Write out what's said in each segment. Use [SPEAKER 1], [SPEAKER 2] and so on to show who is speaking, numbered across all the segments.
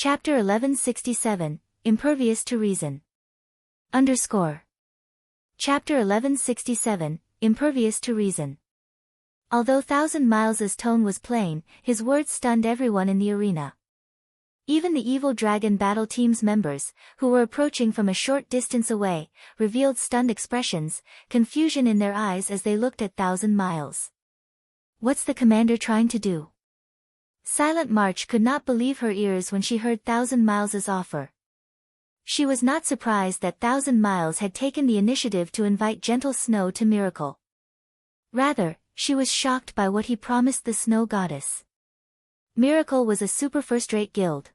[SPEAKER 1] Chapter 1167, Impervious to Reason. Underscore. Chapter 1167, Impervious to Reason. Although 1,000 Miles' tone was plain, his words stunned everyone in the arena. Even the evil dragon battle team's members, who were approaching from a short distance away, revealed stunned expressions, confusion in their eyes as they looked at 1,000 Miles. What's the commander trying to do? Silent March could not believe her ears when she heard 1,000 Miles' offer. She was not surprised that 1,000 Miles had taken the initiative to invite Gentle Snow to Miracle. Rather, she was shocked by what he promised the Snow Goddess. Miracle was a super first-rate guild.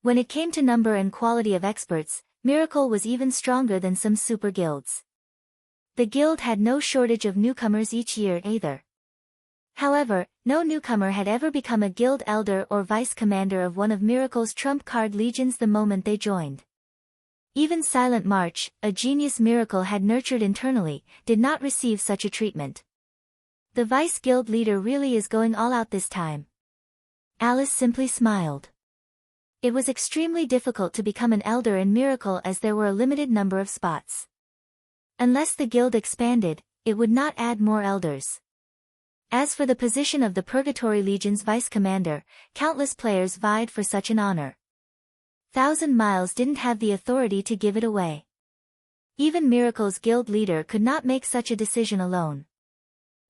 [SPEAKER 1] When it came to number and quality of experts, Miracle was even stronger than some super guilds. The guild had no shortage of newcomers each year either. However, no newcomer had ever become a guild elder or vice commander of one of Miracle's trump card legions the moment they joined. Even Silent March, a genius Miracle had nurtured internally, did not receive such a treatment. The vice guild leader really is going all out this time. Alice simply smiled. It was extremely difficult to become an elder in Miracle as there were a limited number of spots. Unless the guild expanded, it would not add more elders. As for the position of the Purgatory Legion's vice commander, countless players vied for such an honor. 1,000 Miles didn't have the authority to give it away. Even Miracle's guild leader could not make such a decision alone.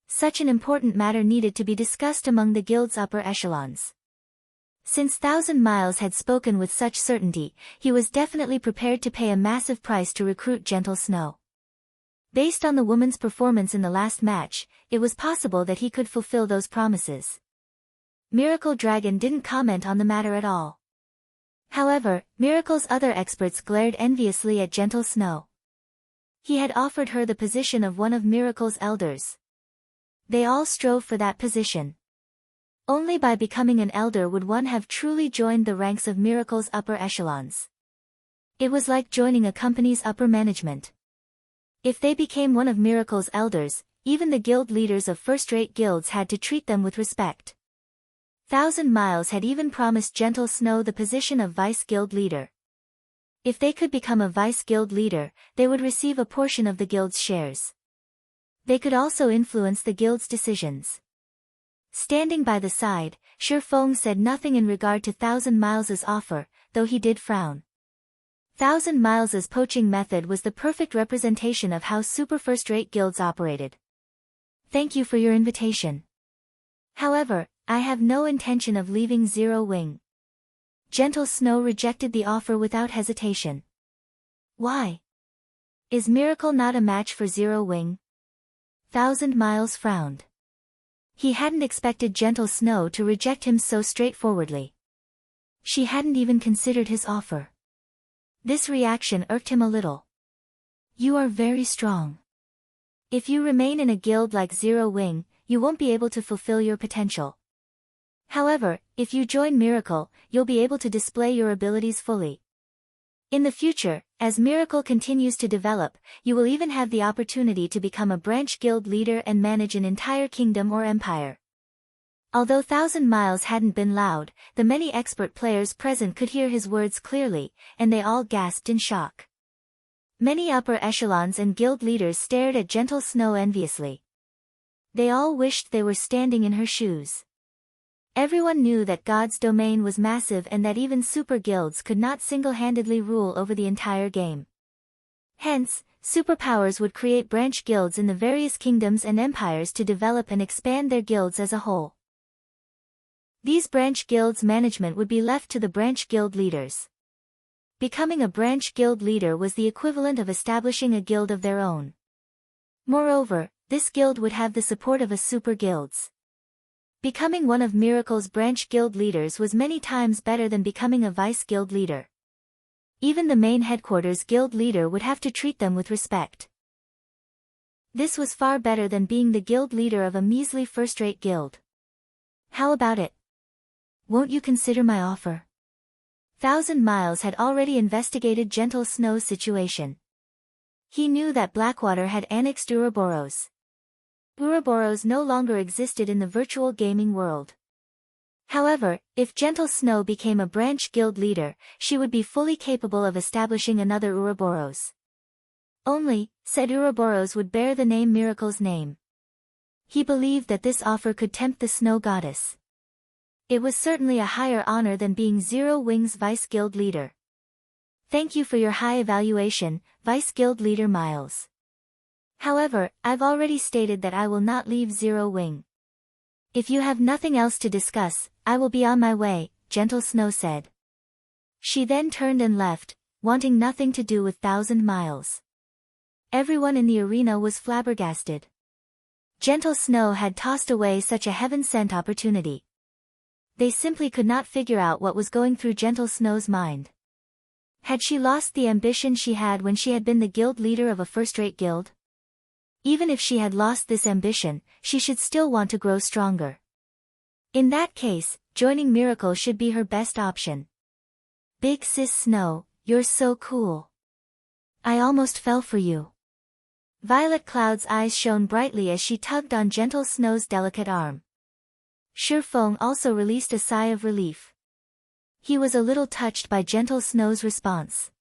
[SPEAKER 1] Such an important matter needed to be discussed among the guild's upper echelons. Since 1,000 Miles had spoken with such certainty, he was definitely prepared to pay a massive price to recruit Gentle Snow. Based on the woman's performance in the last match, it was possible that he could fulfill those promises. Miracle Dragon didn't comment on the matter at all. However, Miracle's other experts glared enviously at Gentle Snow. He had offered her the position of one of Miracle's elders. They all strove for that position. Only by becoming an elder would one have truly joined the ranks of Miracle's upper echelons. It was like joining a company's upper management. If they became one of Miracle's elders, even the guild leaders of first-rate guilds had to treat them with respect. 1,000 Miles had even promised Gentle Snow the position of vice guild leader. If they could become a vice guild leader, they would receive a portion of the guild's shares. They could also influence the guild's decisions. Standing by the side, Shifeng said nothing in regard to 1,000 Miles' offer, though he did frown. 1,000 Miles' poaching method was the perfect representation of how super first-rate guilds operated. Thank you for your invitation. However, I have no intention of leaving Zero Wing. Gentle Snow rejected the offer without hesitation. Why? Is Miracle not a match for Zero Wing? 1,000 Miles frowned. He hadn't expected Gentle Snow to reject him so straightforwardly. She hadn't even considered his offer. This reaction irked him a little. You are very strong. If you remain in a guild like Zero Wing, you won't be able to fulfill your potential. However, if you join Miracle, you'll be able to display your abilities fully. In the future, as Miracle continues to develop, you will even have the opportunity to become a branch guild leader and manage an entire kingdom or empire. Although 1,000 Miles hadn't been loud, the many expert players present could hear his words clearly, and they all gasped in shock. Many upper echelons and guild leaders stared at Gentle Snow enviously. They all wished they were standing in her shoes. Everyone knew that God's domain was massive and that even super guilds could not single-handedly rule over the entire game. Hence, superpowers would create branch guilds in the various kingdoms and empires to develop and expand their guilds as a whole. These branch guilds' management would be left to the branch guild leaders. Becoming a branch guild leader was the equivalent of establishing a guild of their own. Moreover, this guild would have the support of a super guilds. Becoming one of Miracle's branch guild leaders was many times better than becoming a vice guild leader. Even the main headquarters guild leader would have to treat them with respect. This was far better than being the guild leader of a measly first-rate guild. How about it? Won't you consider my offer? 1,000 Miles had already investigated Gentle Snow's situation. He knew that Blackwater had annexed Ouroboros. Ouroboros no longer existed in the virtual gaming world. However, if Gentle Snow became a branch guild leader, she would be fully capable of establishing another Ouroboros. Only, said Ouroboros would bear the name Miracle's name. He believed that this offer could tempt the snow goddess. It was certainly a higher honor than being Zero Wing's vice guild leader. Thank you for your high evaluation, Vice Guild Leader Miles. However, I've already stated that I will not leave Zero Wing. If you have nothing else to discuss, I will be on my way, Gentle Snow said. She then turned and left, wanting nothing to do with 1,000 Miles. Everyone in the arena was flabbergasted. Gentle Snow had tossed away such a heaven-sent opportunity. They simply could not figure out what was going through Gentle Snow's mind. Had she lost the ambition she had when she had been the guild leader of a first-rate guild? Even if she had lost this ambition, she should still want to grow stronger. In that case, joining Miracle should be her best option. Big Sis Snow, you're so cool. I almost fell for you. Violet Cloud's eyes shone brightly as she tugged on Gentle Snow's delicate arm. Shifeng also released a sigh of relief. He was a little touched by Gentle Snow's response.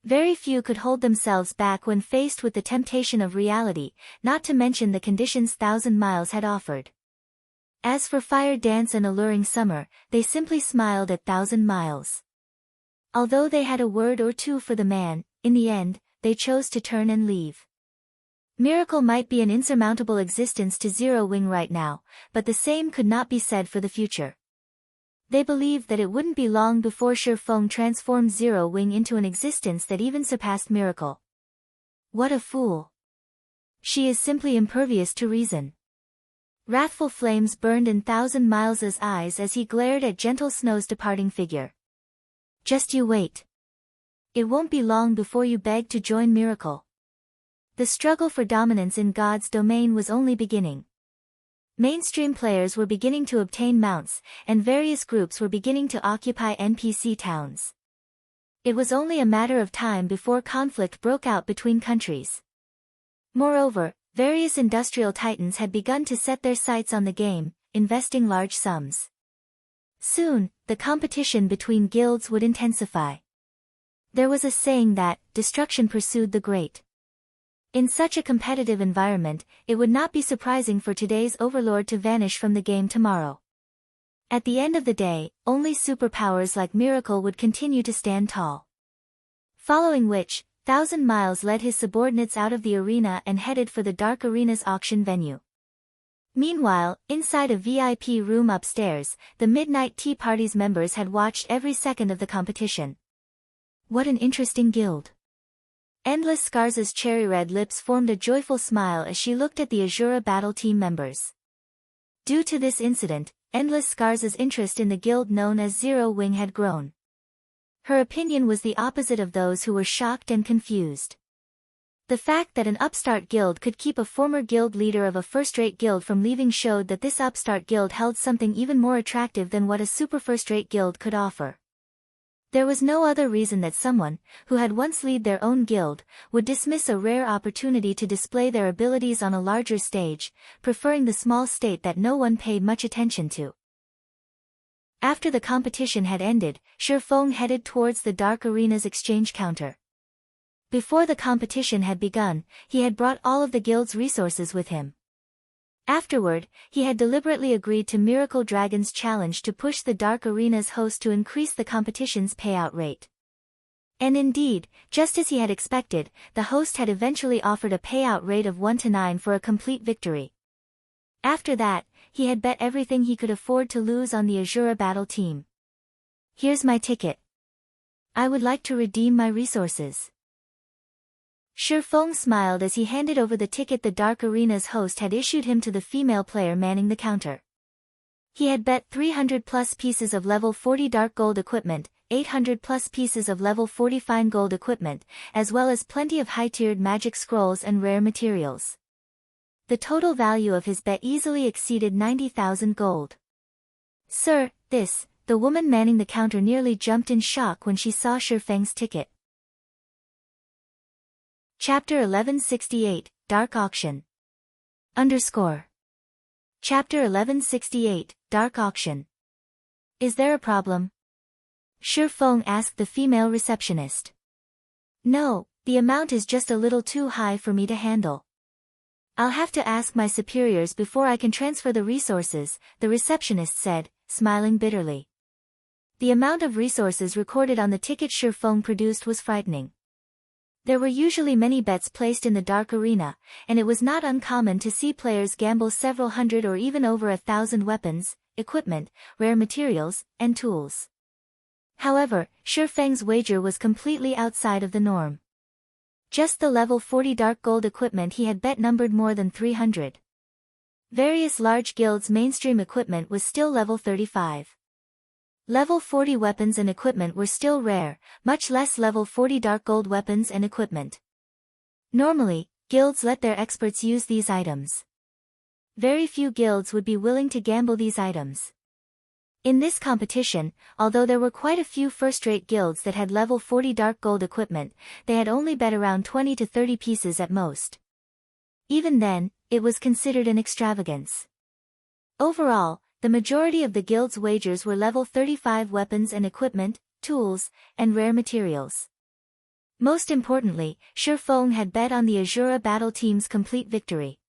[SPEAKER 1] Very few could hold themselves back when faced with the temptation of reality, not to mention the conditions 1,000 Miles had offered. As for Fire Dance and Alluring Summer, they simply smiled at 1,000 Miles. Although they had a word or two for the man, in the end, they chose to turn and leave. Miracle might be an insurmountable existence to Zero Wing right now, but the same could not be said for the future. They believed that it wouldn't be long before Shifeng transformed Zero Wing into an existence that even surpassed Miracle. What a fool. She is simply impervious to reason. Wrathful flames burned in 1,000 Miles' eyes as he glared at Gentle Snow's departing figure. Just you wait. It won't be long before you beg to join Miracle. The struggle for dominance in God's domain was only beginning. Mainstream players were beginning to obtain mounts, and various groups were beginning to occupy NPC towns. It was only a matter of time before conflict broke out between countries. Moreover, various industrial titans had begun to set their sights on the game, investing large sums. Soon, the competition between guilds would intensify. There was a saying that, destruction pursued the great. In such a competitive environment, it would not be surprising for today's Overlord to vanish from the game tomorrow. At the end of the day, only superpowers like Miracle would continue to stand tall. Following which, 1,000 Miles led his subordinates out of the arena and headed for the Dark Arena's auction venue. Meanwhile, inside a VIP room upstairs, the Midnight Tea Party's members had watched every second of the competition. What an interesting guild. Endless Scars's cherry-red lips formed a joyful smile as she looked at the Azura battle team members. Due to this incident, Endless Scars's interest in the guild known as Zero Wing had grown. Her opinion was the opposite of those who were shocked and confused. The fact that an upstart guild could keep a former guild leader of a first-rate guild from leaving showed that this upstart guild held something even more attractive than what a super first-rate guild could offer. There was no other reason that someone, who had once led their own guild, would dismiss a rare opportunity to display their abilities on a larger stage, preferring the small state that no one paid much attention to. After the competition had ended, Shifeng headed towards the Dark Arena's exchange counter. Before the competition had begun, he had brought all of the guild's resources with him. Afterward, he had deliberately agreed to Miracle Dragon's challenge to push the Dark Arena's host to increase the competition's payout rate. And indeed, just as he had expected, the host had eventually offered a payout rate of 1-9 for a complete victory. After that, he had bet everything he could afford to lose on the Azura battle team. Here's my ticket. I would like to redeem my resources. Shifeng smiled as he handed over the ticket the Dark Arena's host had issued him to the female player manning the counter. He had bet 300+ pieces of level 40 dark gold equipment, 800+ pieces of level 40 fine gold equipment, as well as plenty of high-tiered magic scrolls and rare materials. The total value of his bet easily exceeded 90,000 gold. Sir, the woman manning the counter nearly jumped in shock when she saw Shifeng's ticket. Chapter 1168, Dark Auction. Chapter 1168, Dark Auction. Is there a problem? Shi Feng asked the female receptionist. No, the amount is just a little too high for me to handle. I'll have to ask my superiors before I can transfer the resources, the receptionist said, smiling bitterly. The amount of resources recorded on the ticket Shi Feng produced was frightening. There were usually many bets placed in the dark arena, and it was not uncommon to see players gamble several hundred or even over 1,000 weapons, equipment, rare materials, and tools. However, Shi Feng's wager was completely outside of the norm. Just the level 40 dark gold equipment he had bet numbered more than 300. Various large guilds' mainstream equipment was still level 35. Level 40 weapons and equipment were still rare, much less level 40 dark gold weapons and equipment. Normally, guilds let their experts use these items. Very few guilds would be willing to gamble these items. In this competition, although there were quite a few first-rate guilds that had level 40 dark gold equipment, they had only bet around 20 to 30 pieces at most. Even then, it was considered an extravagance. Overall, the majority of the guild's wagers were level 35 weapons and equipment, tools, and rare materials. Most importantly, Shi Feng had bet on the Azura battle team's complete victory.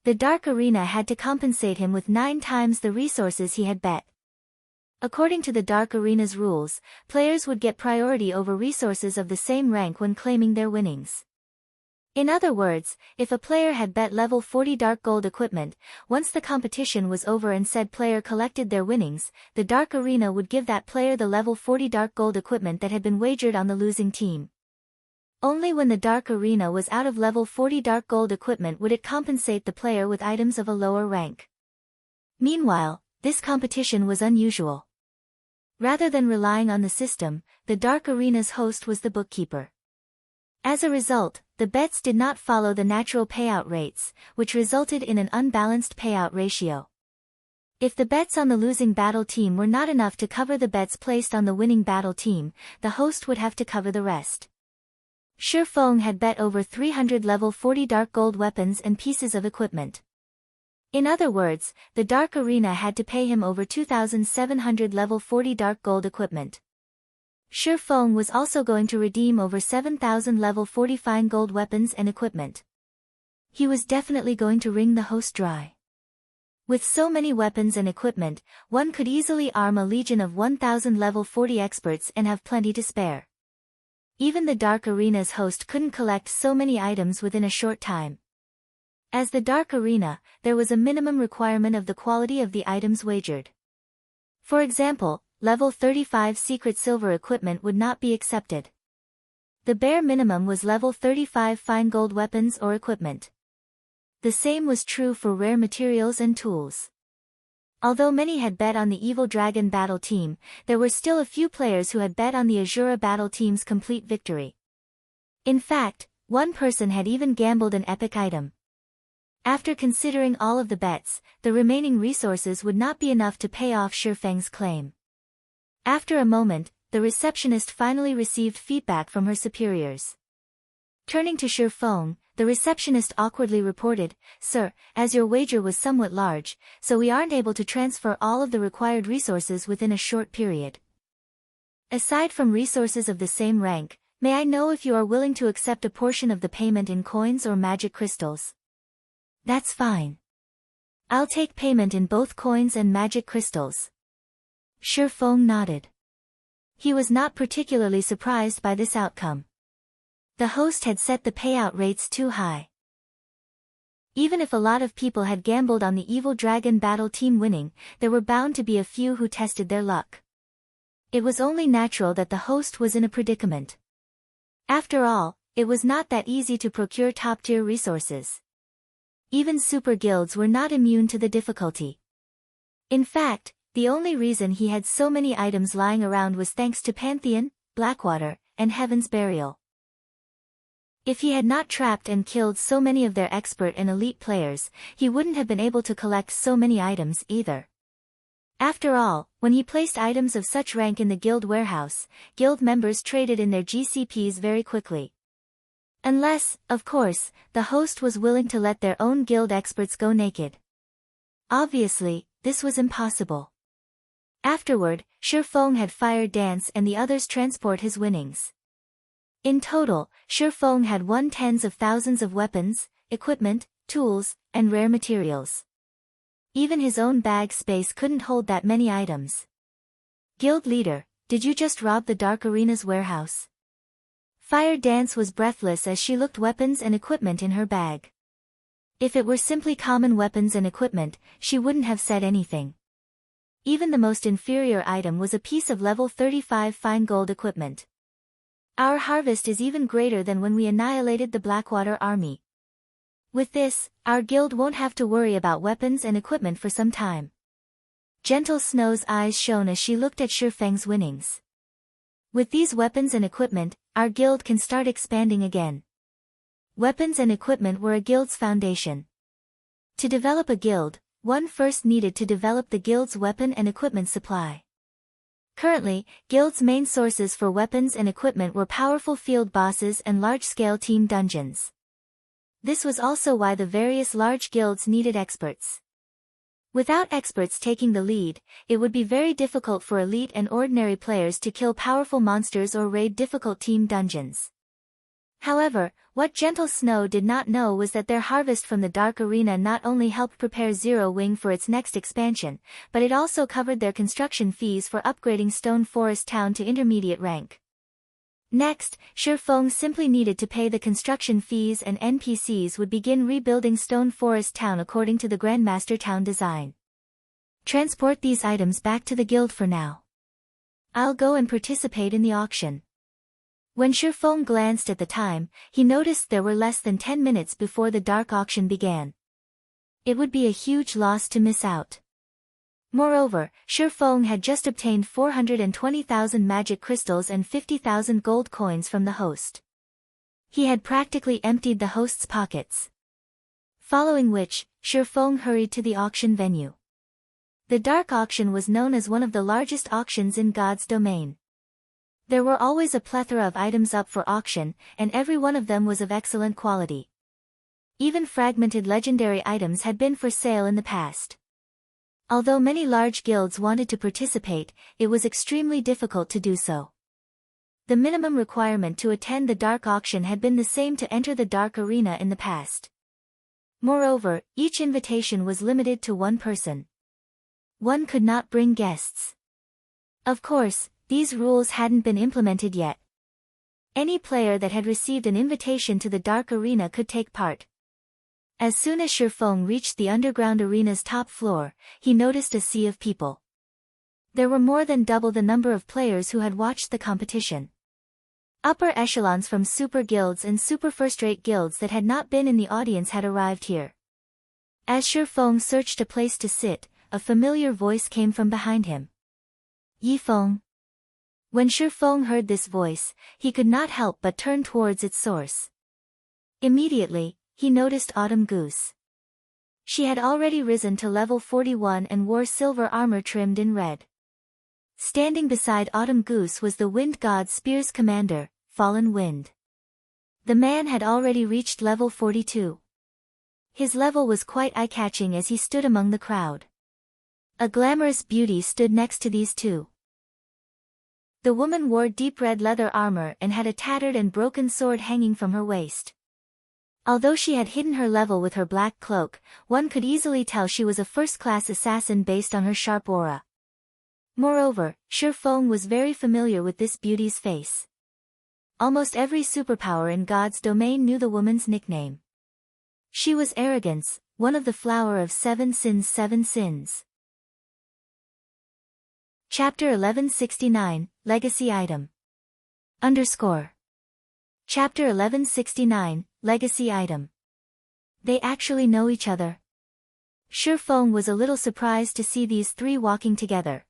[SPEAKER 1] The Dark Arena had to compensate him with 9 times the resources he had bet. According to the Dark Arena's rules, players would get priority over resources of the same rank when claiming their winnings. In other words, if a player had bet level 40 dark gold equipment, once the competition was over and said player collected their winnings, the Dark Arena would give that player the level 40 dark gold equipment that had been wagered on the losing team. Only when the Dark Arena was out of level 40 dark gold equipment would it compensate the player with items of a lower rank. Meanwhile, this competition was unusual. Rather than relying on the system, the Dark Arena's host was the bookkeeper. As a result, the bets did not follow the natural payout rates, which resulted in an unbalanced payout ratio. If the bets on the losing battle team were not enough to cover the bets placed on the winning battle team, the host would have to cover the rest. Shi Feng had bet over 300 level 40 dark gold weapons and pieces of equipment. In other words, the Dark Arena had to pay him over 2,700 level 40 dark gold equipment. Shi Feng was also going to redeem over 7,000 level 40 fine gold weapons and equipment. He was definitely going to wring the host dry. With so many weapons and equipment, one could easily arm a legion of 1,000 level 40 experts and have plenty to spare. Even the Dark Arena's host couldn't collect so many items within a short time. As the Dark Arena, there was a minimum requirement of the quality of the items wagered. For example, level 35 secret silver equipment would not be accepted. The bare minimum was level 35 fine gold weapons or equipment. The same was true for rare materials and tools. Although many had bet on the Evil Dragon battle team, there were still a few players who had bet on the Azura battle team's complete victory. In fact, one person had even gambled an epic item. After considering all of the bets, the remaining resources would not be enough to pay off Shi Feng's claim. After a moment, the receptionist finally received feedback from her superiors. Turning to Shi Feng, the receptionist awkwardly reported, "Sir, as your wager was somewhat large, so we aren't able to transfer all of the required resources within a short period. Aside from resources of the same rank, may I know if you are willing to accept a portion of the payment in coins or magic crystals?" "That's fine. I'll take payment in both coins and magic crystals." Shi Feng nodded. He was not particularly surprised by this outcome. The host had set the payout rates too high. Even if a lot of people had gambled on the Evil Dragon battle team winning, there were bound to be a few who tested their luck. It was only natural that the host was in a predicament. After all, it was not that easy to procure top-tier resources. Even super guilds were not immune to the difficulty. In fact, the only reason he had so many items lying around was thanks to Pantheon, Blackwater, and Heaven's Burial. If he had not trapped and killed so many of their expert and elite players, he wouldn't have been able to collect so many items either. After all, when he placed items of such rank in the guild warehouse, guild members traded in their GCPs very quickly. Unless, of course, the host was willing to let their own guild experts go naked. Obviously, this was impossible. Afterward, Shifeng had Fire Dance and the others transport his winnings. In total, Shifeng had won tens of thousands of weapons, equipment, tools, and rare materials. Even his own bag space couldn't hold that many items. Guild leader, did you just rob the Dark Arena's warehouse? Fire Dance was breathless as she looked weapons and equipment in her bag. If it were simply common weapons and equipment, she wouldn't have said anything. Even the most inferior item was a piece of level 35 fine gold equipment. Our harvest is even greater than when we annihilated the Blackwater army. With this, our guild won't have to worry about weapons and equipment for some time. Gentle Snow's eyes shone as she looked at Shifeng's winnings. With these weapons and equipment, our guild can start expanding again. Weapons and equipment were a guild's foundation. To develop a guild, one first needed to develop the guild's weapon and equipment supply. Currently, guild's main sources for weapons and equipment were powerful field bosses and large-scale team dungeons. This was also why the various large guilds needed experts. Without experts taking the lead, it would be very difficult for elite and ordinary players to kill powerful monsters or raid difficult team dungeons. However, what Gentle Snow did not know was that their harvest from the Dark Arena not only helped prepare Zero Wing for its next expansion, but it also covered their construction fees for upgrading Stone Forest Town to intermediate rank. Next, Shifeng simply needed to pay the construction fees and NPCs would begin rebuilding Stone Forest Town according to the Grandmaster town design. Transport these items back to the guild for now. I'll go and participate in the auction. When Shifeng glanced at the time, he noticed there were less than 10 minutes before the dark auction began. It would be a huge loss to miss out. Moreover, Shifeng had just obtained 420,000 magic crystals and 50,000 gold coins from the host. He had practically emptied the host's pockets. Following which, Shifeng hurried to the auction venue. The dark auction was known as one of the largest auctions in God's domain. There were always a plethora of items up for auction, and every one of them was of excellent quality. Even fragmented legendary items had been for sale in the past. Although many large guilds wanted to participate, it was extremely difficult to do so. The minimum requirement to attend the dark auction had been the same to enter the Dark Arena in the past. Moreover, each invitation was limited to one person. One could not bring guests. Of course, these rules hadn't been implemented yet. Any player that had received an invitation to the Dark Arena could take part. As soon as Shifeng reached the underground arena's top floor, he noticed a sea of people. There were more than double the number of players who had watched the competition. Upper echelons from super guilds and super first-rate guilds that had not been in the audience had arrived here. As Shifeng searched a place to sit, a familiar voice came from behind him. Yifeng. When Shifeng heard this voice, he could not help but turn towards its source. Immediately, he noticed Autumn Goose. She had already risen to level 41 and wore silver armor trimmed in red. Standing beside Autumn Goose was the Wind God Spear's commander, Fallen Wind. The man had already reached level 42. His level was quite eye-catching as he stood among the crowd. A glamorous beauty stood next to these two. The woman wore deep red leather armor and had a tattered and broken sword hanging from her waist. Although she had hidden her level with her black cloak, one could easily tell she was a first-class assassin based on her sharp aura. Moreover, Shifeng was very familiar with this beauty's face. Almost every superpower in God's domain knew the woman's nickname. She was Arrogance, one of the flower of 7 sins 7 sins. Chapter 1169, Legacy Item. Chapter 1169, Legacy Item. They actually know each other. Shifeng was a little surprised to see these three walking together.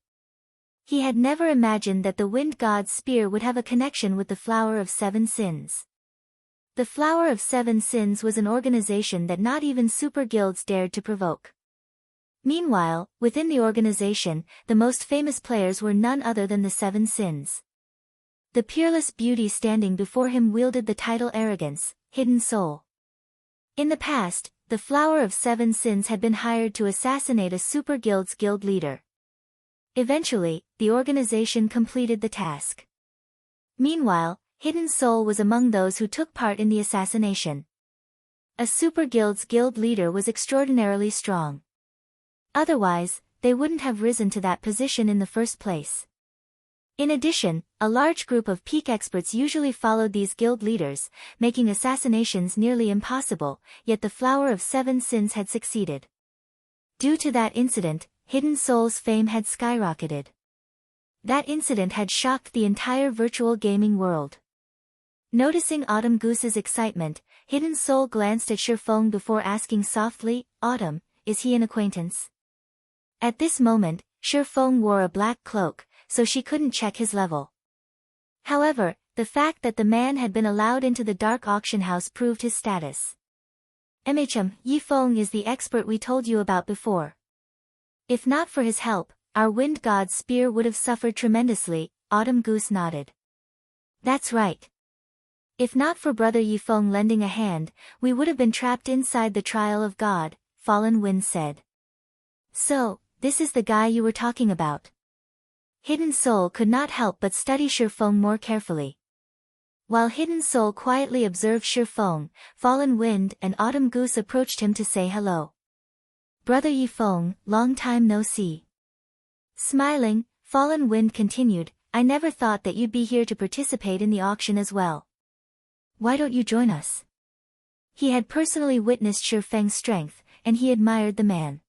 [SPEAKER 1] He had never imagined that the Wind God's spear would have a connection with the Flower of 7 Sins. The Flower of 7 Sins was an organization that not even super guilds dared to provoke. Meanwhile, within the organization, the most famous players were none other than the 7 Sins. The peerless beauty standing before him wielded the title Arrogance, Hidden Soul. In the past, the Flower of 7 Sins had been hired to assassinate a super guild's guild leader. Eventually, the organization completed the task. Meanwhile, Hidden Soul was among those who took part in the assassination. A super guild's guild leader was extraordinarily strong. Otherwise, they wouldn't have risen to that position in the first place. In addition, a large group of peak experts usually followed these guild leaders, making assassinations nearly impossible, yet the Flower of Seven Sins had succeeded. Due to that incident, Hidden Soul's fame had skyrocketed. That incident had shocked the entire virtual gaming world. Noticing Autumn Goose's excitement, Hidden Soul glanced at Shifeng before asking softly, "Autumn, is he an acquaintance?" At this moment, Shifeng wore a black cloak, so she couldn't check his level. However, the fact that the man had been allowed into the dark auction house proved his status. Yifeng is the expert we told you about before. If not for his help, our wind god's spear would have suffered tremendously, Autumn Goose nodded. That's right. If not for Brother Yifeng lending a hand, we would have been trapped inside the trial of God, Fallen Wind said. So, this is the guy you were talking about. Hidden Soul could not help but study Shifeng more carefully. While Hidden Soul quietly observed Shifeng, Fallen Wind and Autumn Goose approached him to say hello. Brother Yifeng, long time no see. Smiling, Fallen Wind continued, I never thought that you'd be here to participate in the auction as well. Why don't you join us? He had personally witnessed Shifeng's strength, and he admired the man.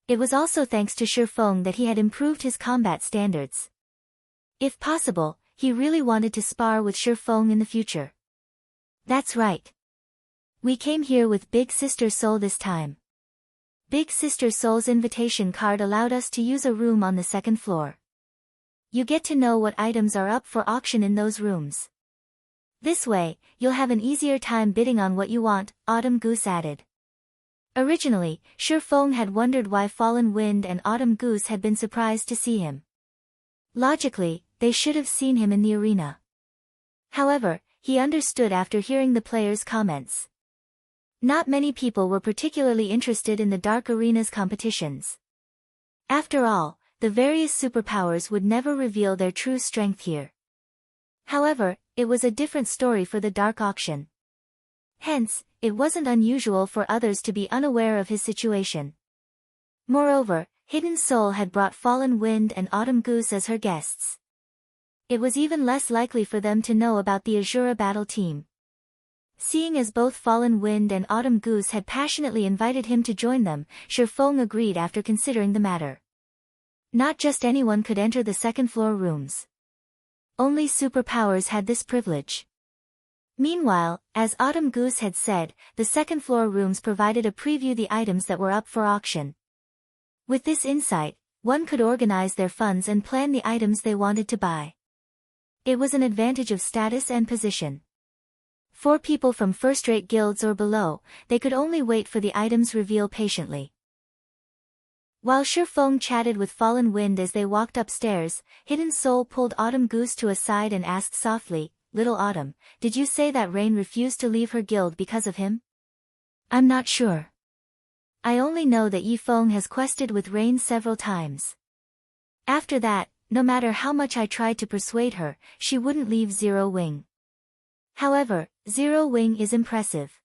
[SPEAKER 1] It was also thanks to Shifeng that he had improved his combat standards. If possible, he really wanted to spar with Shifeng in the future. That's right. We came here with Big Sister Soul this time. Big Sister Soul's invitation card allowed us to use a room on the second floor. You get to know what items are up for auction in those rooms. This way, you'll have an easier time bidding on what you want, Autumn Goose added. Originally, Shifeng had wondered why Fallen Wind and Autumn Goose had been surprised to see him. Logically, they should have seen him in the arena. However, he understood after hearing the players' comments. Not many people were particularly interested in the Dark Arena's competitions. After all, the various superpowers would never reveal their true strength here. However, it was a different story for the Dark Auction. Hence, it wasn't unusual for others to be unaware of his situation. Moreover, Hidden Soul had brought Fallen Wind and Autumn Goose as her guests. It was even less likely for them to know about the Azura battle team. Seeing as both Fallen Wind and Autumn Goose had passionately invited him to join them, Shifeng agreed after considering the matter. Not just anyone could enter the second-floor rooms. Only superpowers had this privilege. Meanwhile, as Autumn Goose had said, the second-floor rooms provided a preview the items that were up for auction. With this insight, one could organize their funds and plan the items they wanted to buy. It was an advantage of status and position. For people from first-rate guilds or below, they could only wait for the items reveal patiently. While Shifeng chatted with Fallen Wind as they walked upstairs, Hidden Soul pulled Autumn Goose to a side and asked softly, Little Autumn, did you say that Rain refused to leave her guild because of him? I'm not sure. I only know that Yifeng has quested with Rain several times. After that, no matter how much I tried to persuade her, she wouldn't leave Zero Wing. However, Zero Wing is impressive.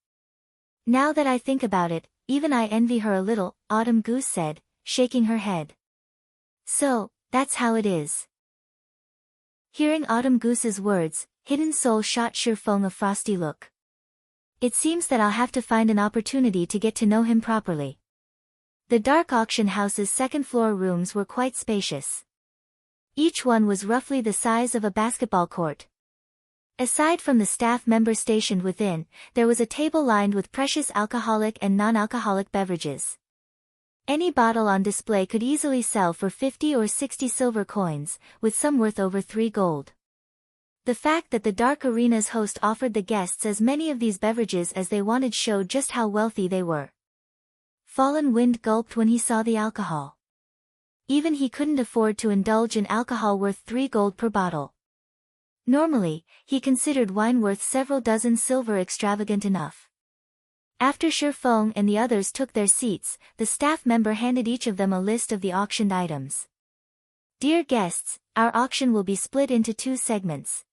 [SPEAKER 1] Now that I think about it, even I envy her a little, Autumn Goose said, shaking her head. So, that's how it is. Hearing Autumn Goose's words, Hidden Soul shot Shifeng a frosty look. It seems that I'll have to find an opportunity to get to know him properly. The Dark Auction House's second-floor rooms were quite spacious. Each one was roughly the size of a basketball court. Aside from the staff member stationed within, there was a table lined with precious alcoholic and non-alcoholic beverages. Any bottle on display could easily sell for 50 or 60 silver coins, with some worth over 3 gold. The fact that the Dark Arena's host offered the guests as many of these beverages as they wanted showed just how wealthy they were. Fallen Wind gulped when he saw the alcohol. Even he couldn't afford to indulge in alcohol worth 3 gold per bottle. Normally, he considered wine worth several dozen silver extravagant enough. After Shifeng and the others took their seats, the staff member handed each of them a list of the auctioned items. Dear guests, our auction will be split into 2 segments.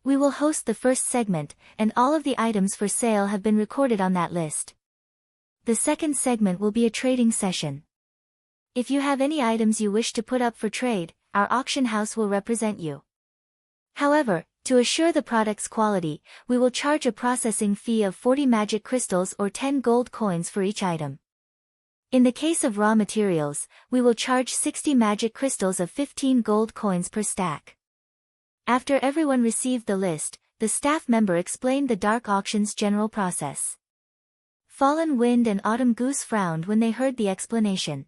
[SPEAKER 1] We will host the first segment, and all of the items for sale have been recorded on that list. The second segment will be a trading session. If you have any items you wish to put up for trade, our auction house will represent you. However, to assure the product's quality, we will charge a processing fee of 40 magic crystals or 10 gold coins for each item. In the case of raw materials, we will charge 60 magic crystals of 15 gold coins per stack. After everyone received the list, the staff member explained the dark auction's general process. Fallen Wind and Autumn Goose frowned when they heard the explanation.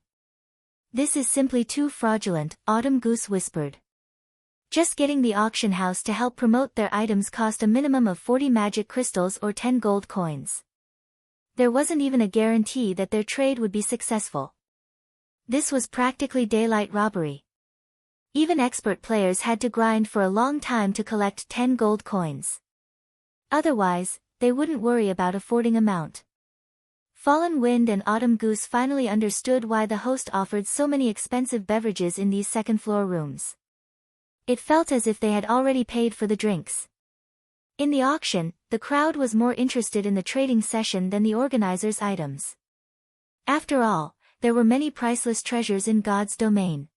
[SPEAKER 1] This is simply too fraudulent, Autumn Goose whispered. Just getting the auction house to help promote their items cost a minimum of 40 magic crystals or 10 gold coins. There wasn't even a guarantee that their trade would be successful. This was practically daylight robbery. Even expert players had to grind for a long time to collect 10 gold coins. Otherwise, they wouldn't worry about affording amount. Fallen Wind and Autumn Goose finally understood why the host offered so many expensive beverages in these second-floor rooms. It felt as if they had already paid for the drinks. In the auction, the crowd was more interested in the trading session than the organizers' items. After all, there were many priceless treasures in God's domain.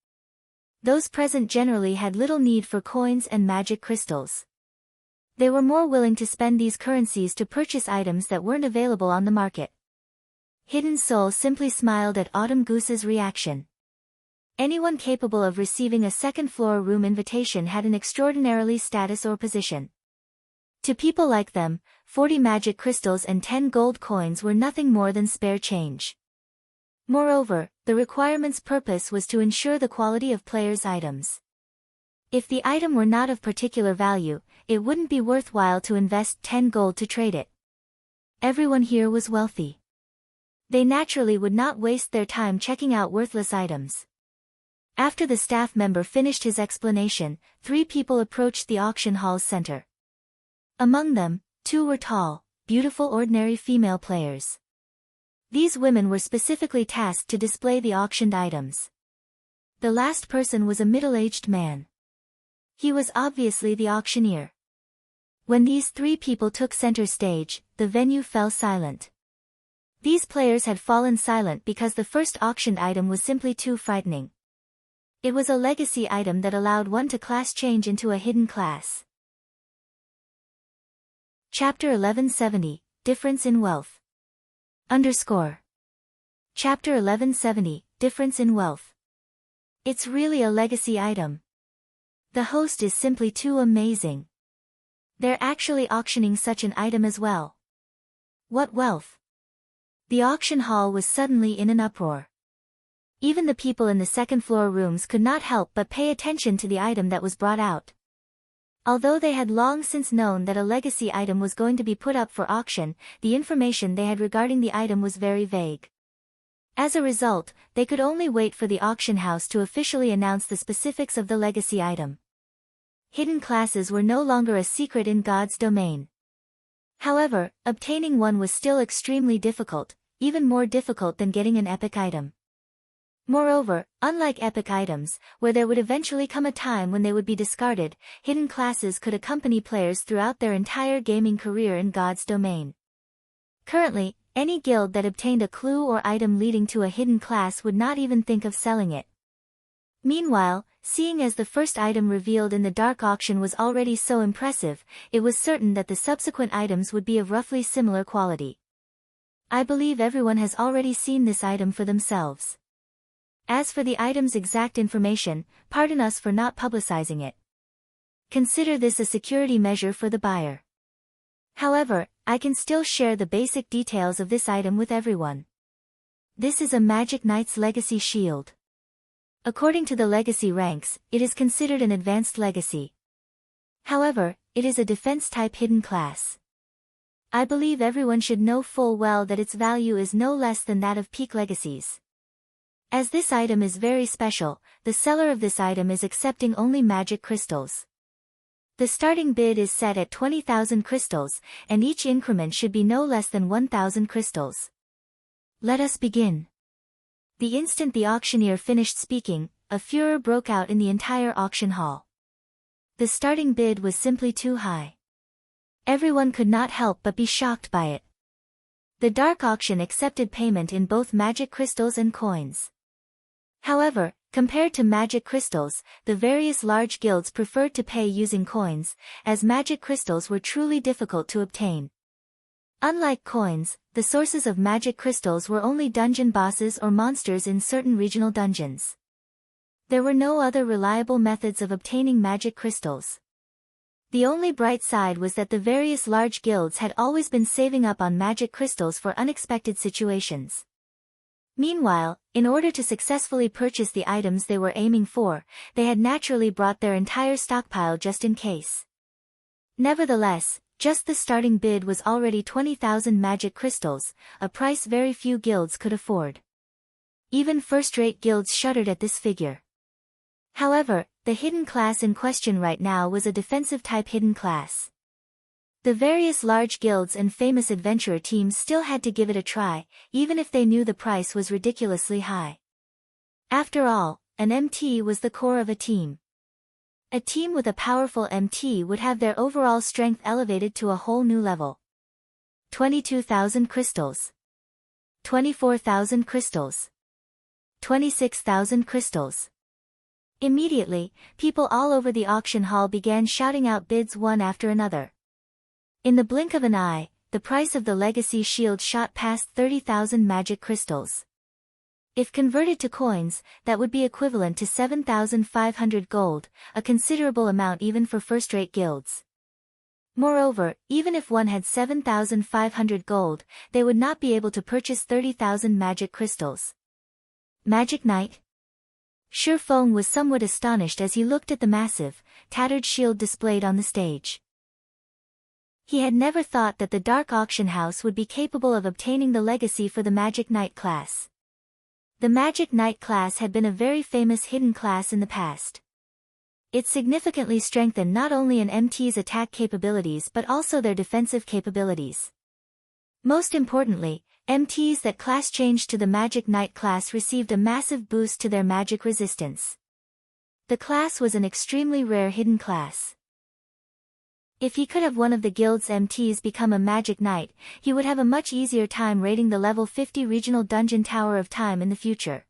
[SPEAKER 1] Those present generally had little need for coins and magic crystals. They were more willing to spend these currencies to purchase items that weren't available on the market. Hidden Soul simply smiled at Autumn Goose's reaction. Anyone capable of receiving a second-floor room invitation had an extraordinarily status or position. To people like them, 40 magic crystals and 10 gold coins were nothing more than spare change. Moreover, the requirement's purpose was to ensure the quality of players' items. If the item were not of particular value, it wouldn't be worthwhile to invest 10 gold to trade it. Everyone here was wealthy. They naturally would not waste their time checking out worthless items. After the staff member finished his explanation, 3 people approached the auction hall's center. Among them, 2 were tall, beautiful ordinary female players. These women were specifically tasked to display the auctioned items. The last person was a middle-aged man. He was obviously the auctioneer. When these 3 people took center stage, the venue fell silent. These players had fallen silent because the first auctioned item was simply too frightening. It was a legacy item that allowed one to class change into a hidden class. Chapter 1170, Difference in Wealth. Chapter 1170, Difference in Wealth. It's really a legacy item. The host is simply too amazing. They're actually auctioning such an item as well. What wealth! The auction hall was suddenly in an uproar. Even the people in the second-floor rooms could not help but pay attention to the item that was brought out. Although they had long since known that a legacy item was going to be put up for auction, the information they had regarding the item was very vague. As a result, they could only wait for the auction house to officially announce the specifics of the legacy item. Hidden classes were no longer a secret in God's domain. However, obtaining one was still extremely difficult, even more difficult than getting an epic item. Moreover, unlike epic items, where there would eventually come a time when they would be discarded, hidden classes could accompany players throughout their entire gaming career in God's domain. Currently, any guild that obtained a clue or item leading to a hidden class would not even think of selling it. Meanwhile, seeing as the first item revealed in the dark auction was already so impressive, it was certain that the subsequent items would be of roughly similar quality. I believe everyone has already seen this item for themselves. As for the item's exact information, pardon us for not publicizing it. Consider this a security measure for the buyer. However, I can still share the basic details of this item with everyone. This is a Magic Knight's Legacy Shield. According to the legacy ranks, it is considered an advanced legacy. However, it is a defense-type hidden class. I believe everyone should know full well that its value is no less than that of peak legacies. As this item is very special, the seller of this item is accepting only magic crystals. The starting bid is set at 20,000 crystals, and each increment should be no less than 1,000 crystals. Let us begin. The instant the auctioneer finished speaking, a furor broke out in the entire auction hall. The starting bid was simply too high. Everyone could not help but be shocked by it. The dark auction accepted payment in both magic crystals and coins. However, compared to magic crystals, the various large guilds preferred to pay using coins, as magic crystals were truly difficult to obtain. Unlike coins, the sources of magic crystals were only dungeon bosses or monsters in certain regional dungeons. There were no other reliable methods of obtaining magic crystals. The only bright side was that the various large guilds had always been saving up on magic crystals for unexpected situations. Meanwhile, in order to successfully purchase the items they were aiming for, they had naturally brought their entire stockpile just in case. Nevertheless, just the starting bid was already 20,000 magic crystals, a price very few guilds could afford. Even first-rate guilds shuddered at this figure. However, the hidden class in question right now was a defensive-type hidden class. The various large guilds and famous adventurer teams still had to give it a try, even if they knew the price was ridiculously high. After all, an MT was the core of a team. A team with a powerful MT would have their overall strength elevated to a whole new level. 22,000 crystals. 24,000 crystals. 26,000 crystals. Immediately, people all over the auction hall began shouting out bids one after another. In the blink of an eye, the price of the legacy shield shot past 30,000 magic crystals. If converted to coins, that would be equivalent to 7,500 gold, a considerable amount even for first-rate guilds. Moreover, even if one had 7,500 gold, they would not be able to purchase 30,000 magic crystals. Magic Knight? Shi Feng was somewhat astonished as he looked at the massive, tattered shield displayed on the stage. He had never thought that the Dark Auction House would be capable of obtaining the legacy for the Magic Knight class. The Magic Knight class had been a very famous hidden class in the past. It significantly strengthened not only an MT's attack capabilities but also their defensive capabilities. Most importantly, MTs that class changed to the Magic Knight class received a massive boost to their magic resistance. The class was an extremely rare hidden class. If he could have one of the guild's MTs become a Magic Knight, he would have a much easier time raiding the level 50 regional dungeon Tower of Time in the future.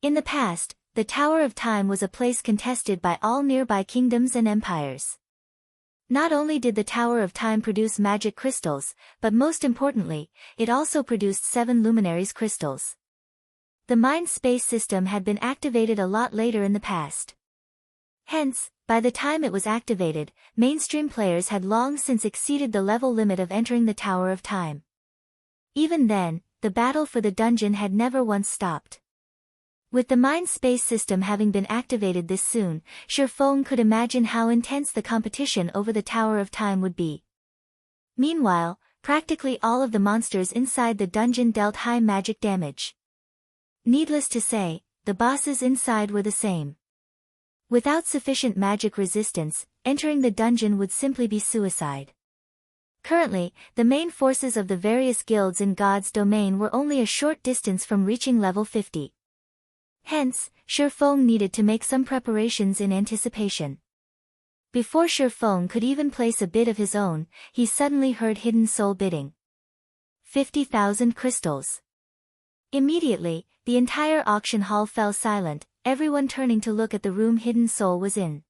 [SPEAKER 1] In the past, the Tower of Time was a place contested by all nearby kingdoms and empires. Not only did the Tower of Time produce magic crystals, but most importantly, it also produced 7 luminaries crystals. The mind-space system had been activated a lot later in the past. Hence, by the time it was activated, mainstream players had long since exceeded the level limit of entering the Tower of Time. Even then, the battle for the dungeon had never once stopped. With the mind-space system having been activated this soon, Shi Feng could imagine how intense the competition over the Tower of Time would be. Meanwhile, practically all of the monsters inside the dungeon dealt high magic damage. Needless to say, the bosses inside were the same. Without sufficient magic resistance, entering the dungeon would simply be suicide. Currently, the main forces of the various guilds in God's domain were only a short distance from reaching level 50. Hence, Shi Feng needed to make some preparations in anticipation. Before Shi Feng could even place a bid of his own, he suddenly heard Hidden Soul bidding. 50,000 crystals. Immediately, the entire auction hall fell silent, everyone turning to look at the room Hidden Soul was in.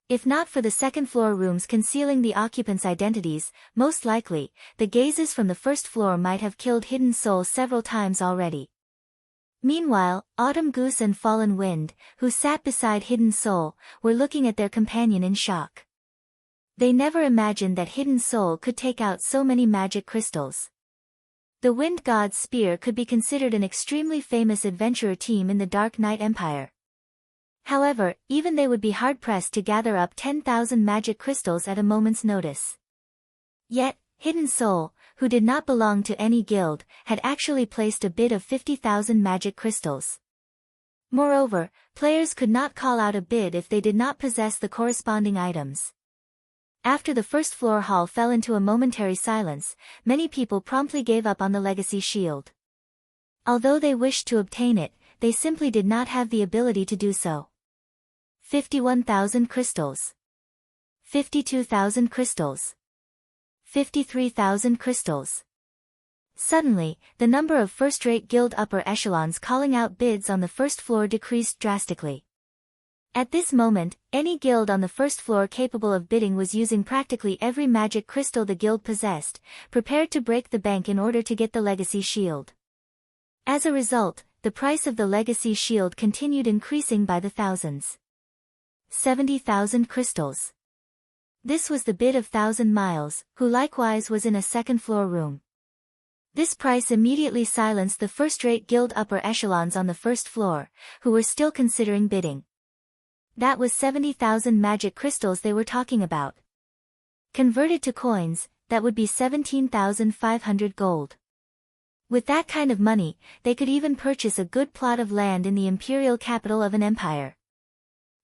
[SPEAKER 1] If not for the second-floor rooms concealing the occupants' identities, most likely, the gazes from the first floor might have killed Hidden Soul several times already. Meanwhile, Autumn Goose and Fallen Wind, who sat beside Hidden Soul, were looking at their companion in shock. They never imagined that Hidden Soul could take out so many magic crystals. The Wind God's Spear could be considered an extremely famous adventurer team in the Dark Knight Empire. However, even they would be hard-pressed to gather up 10,000 magic crystals at a moment's notice. Yet, Hidden Soul, who did not belong to any guild, had actually placed a bid of 50,000 magic crystals. Moreover, players could not call out a bid if they did not possess the corresponding items. After the first floor hall fell into a momentary silence, many people promptly gave up on the legacy shield. Although they wished to obtain it, they simply did not have the ability to do so. 51,000 crystals. 52,000 crystals. 53,000 crystals. Suddenly, the number of first-rate guild upper echelons calling out bids on the first floor decreased drastically. At this moment, any guild on the first floor capable of bidding was using practically every magic crystal the guild possessed, prepared to break the bank in order to get the legacy shield. As a result, the price of the legacy shield continued increasing by the thousands. 70,000 crystals. This was the bid of 1,000 miles, who likewise was in a second-floor room. This price immediately silenced the first-rate guild upper echelons on the first floor, who were still considering bidding. That was 70,000 magic crystals they were talking about. Converted to coins, that would be 17,500 gold. With that kind of money, they could even purchase a good plot of land in the imperial capital of an empire.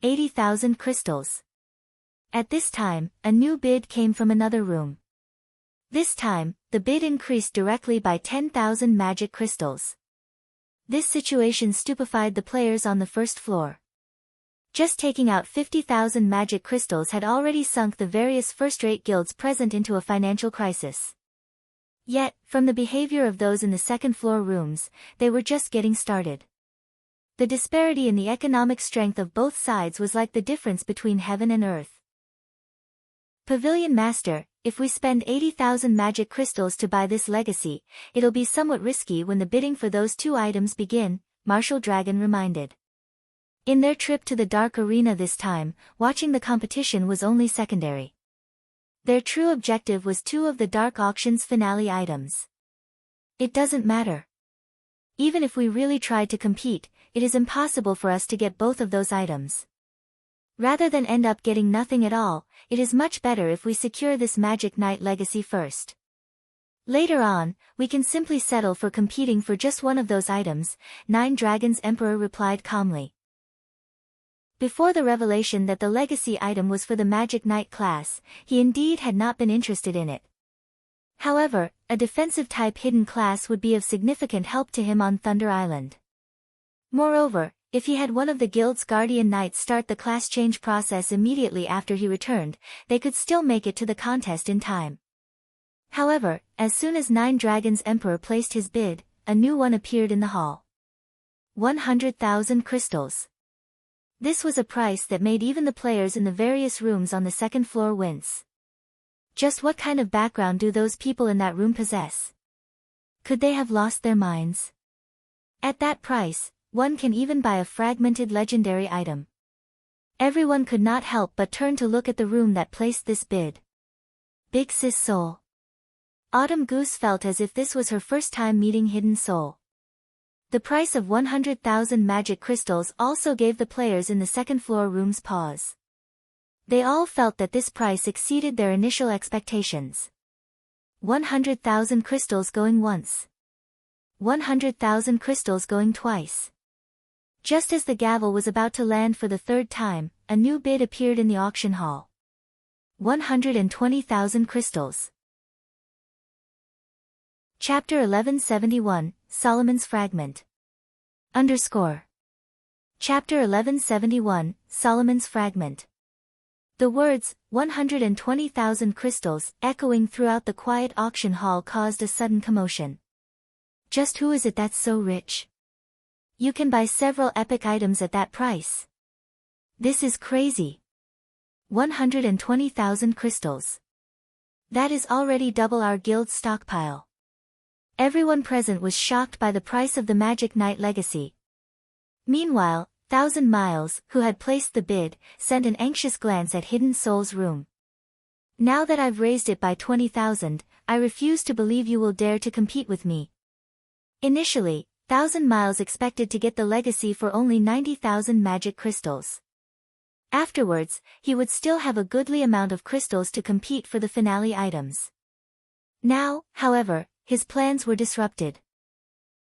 [SPEAKER 1] 80,000 crystals. At this time, a new bid came from another room. This time, the bid increased directly by 10,000 magic crystals. This situation stupefied the players on the first floor. Just taking out 50,000 magic crystals had already sunk the various first-rate guilds present into a financial crisis. Yet, from the behavior of those in the second-floor rooms, they were just getting started. The disparity in the economic strength of both sides was like the difference between heaven and earth. Pavilion Master, if we spend 80,000 magic crystals to buy this legacy, it'll be somewhat risky when the bidding for those two items begin, Martial Dragon reminded. In their trip to the Dark Arena this time, watching the competition was only secondary. Their true objective was two of the Dark Auction's finale items. It doesn't matter. Even if we really tried to compete, it is impossible for us to get both of those items. Rather than end up getting nothing at all, it is much better if we secure this Magic Knight legacy first. Later on, we can simply settle for competing for just one of those items, Nine Dragons Emperor replied calmly. Before the revelation that the legacy item was for the Magic Knight class, he indeed had not been interested in it. However, a defensive-type hidden class would be of significant help to him on Thunder Island. Moreover, if he had one of the guild's guardian knights start the class change process immediately after he returned, they could still make it to the contest in time. However, as soon as Nine Dragons Emperor placed his bid, a new one appeared in the hall. 100,000 crystals. This was a price that made even the players in the various rooms on the second floor wince. Just what kind of background do those people in that room possess? Could they have lost their minds? At that price, one can even buy a fragmented legendary item. Everyone could not help but turn to look at the room that placed this bid. Big Sis Soul. Autumn Goose felt as if this was her first time meeting Hidden Soul. The price of 100,000 magic crystals also gave the players in the second floor rooms pause. They all felt that this price exceeded their initial expectations. 100,000 crystals going once. 100,000 crystals going twice. Just as the gavel was about to land for the third time, a new bid appeared in the auction hall. 120,000 crystals. Chapter 1171, Solomon's Fragment. Chapter 1171, Solomon's Fragment. The words, 120,000 crystals, echoing throughout the quiet auction hall caused a sudden commotion. Just who is it that's so rich? You can buy several epic items at that price. This is crazy. 120,000 crystals. That is already double our guild's stockpile. Everyone present was shocked by the price of the Magic Knight legacy. Meanwhile, 1,000 Miles, who had placed the bid, sent an anxious glance at Hidden Soul's room. Now that I've raised it by 20,000, I refuse to believe you will dare to compete with me. Initially, 1,000 Miles expected to get the legacy for only 90,000 magic crystals. Afterwards, he would still have a goodly amount of crystals to compete for the finale items. Now, however, his plans were disrupted.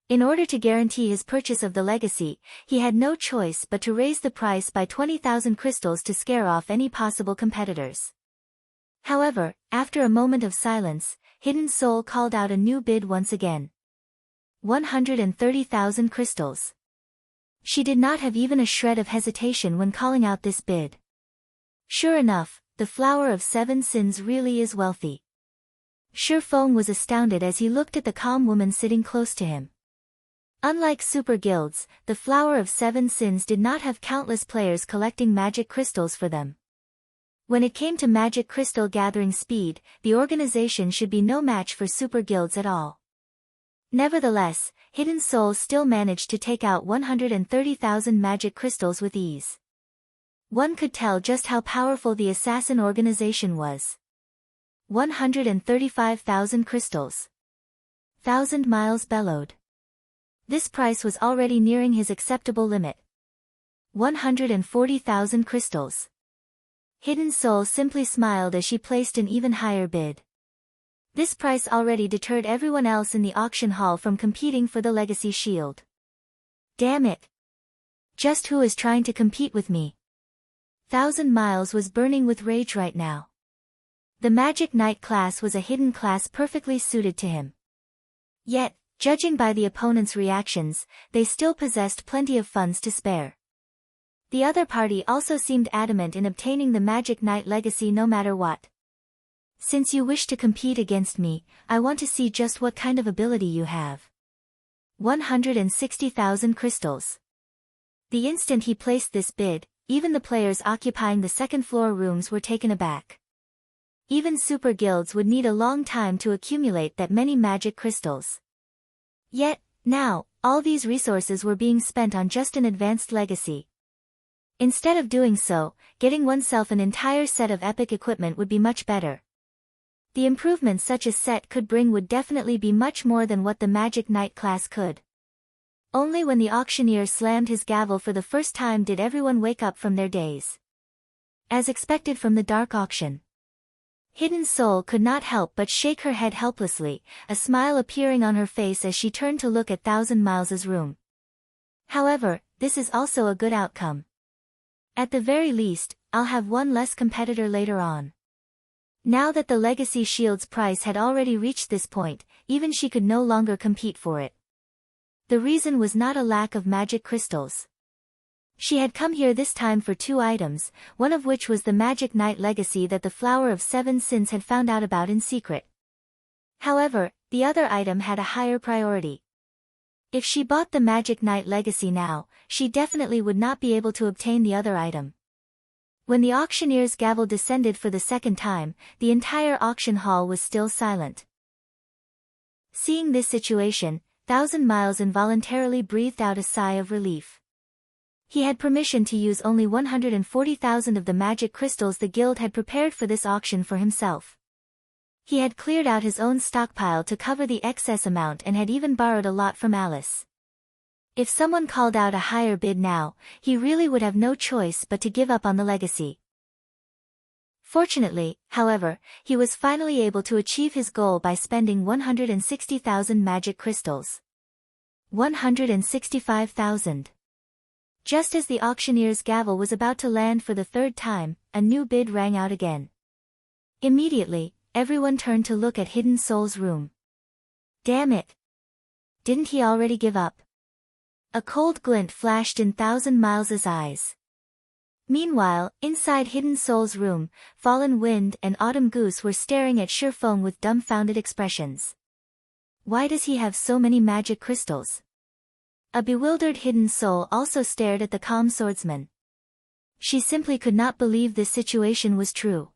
[SPEAKER 1] In order to guarantee his purchase of the legacy, he had no choice but to raise the price by 20,000 crystals to scare off any possible competitors. However, after a moment of silence, Hidden Soul called out a new bid once again. 130,000 crystals. She did not have even a shred of hesitation when calling out this bid. Sure enough, the Flower of Seven Sins really is wealthy. Shifeng was astounded as he looked at the calm woman sitting close to him. Unlike super guilds, the Flower of Seven Sins did not have countless players collecting magic crystals for them. When it came to magic crystal gathering speed, the organization should be no match for super guilds at all. Nevertheless, Hidden Soul still managed to take out 130,000 magic crystals with ease. One could tell just how powerful the assassin organization was. 135,000 crystals. 1,000 miles bellowed. This price was already nearing his acceptable limit. 140,000 crystals. Hidden Soul simply smiled as she placed an even higher bid. This price already deterred everyone else in the auction hall from competing for the legacy shield. Damn it! Just who is trying to compete with me? 1,000 Miles was burning with rage right now. The Magic Knight class was a hidden class perfectly suited to him. Yet, judging by the opponent's reactions, they still possessed plenty of funds to spare. The other party also seemed adamant in obtaining the Magic Knight legacy no matter what. Since you wish to compete against me, I want to see just what kind of ability you have. 160,000 crystals. The instant he placed this bid, even the players occupying the second-floor rooms were taken aback. Even super guilds would need a long time to accumulate that many magic crystals. Yet, now, all these resources were being spent on just an advanced legacy. Instead of doing so, getting oneself an entire set of epic equipment would be much better. The improvements such a set could bring would definitely be much more than what the Magic Knight class could. Only when the auctioneer slammed his gavel for the first time did everyone wake up from their daze. As expected from the dark auction, Hidden Soul could not help but shake her head helplessly, a smile appearing on her face as she turned to look at 1,000 Miles' room. However, this is also a good outcome. At the very least, I'll have one less competitor later on. Now that the legacy shield's price had already reached this point, even she could no longer compete for it. The reason was not a lack of magic crystals. She had come here this time for 2 items, one of which was the Magic Knight legacy that the Flower of Seven Sins had found out about in secret. However, the other item had a higher priority. If she bought the Magic Knight legacy now, she definitely would not be able to obtain the other item. When the auctioneer's gavel descended for the second time, the entire auction hall was still silent. Seeing this situation, 1,000 Miles involuntarily breathed out a sigh of relief. He had permission to use only 140,000 of the magic crystals the guild had prepared for this auction for himself. He had cleared out his own stockpile to cover the excess amount and had even borrowed a lot from Alice. If someone called out a higher bid now, he really would have no choice but to give up on the legacy. Fortunately, however, he was finally able to achieve his goal by spending 160,000 magic crystals. 165,000. Just as the auctioneer's gavel was about to land for the 3rd time, a new bid rang out again. Immediately, everyone turned to look at Hidden Soul's room. Damn it! Didn't he already give up? A cold glint flashed in 1,000 Miles' eyes. Meanwhile, inside Hidden Soul's room, Fallen Wind and Autumn Goose were staring at Shifeng with dumbfounded expressions. Why does he have so many magic crystals? A bewildered Hidden Soul also stared at the calm swordsman. She simply could not believe this situation was true.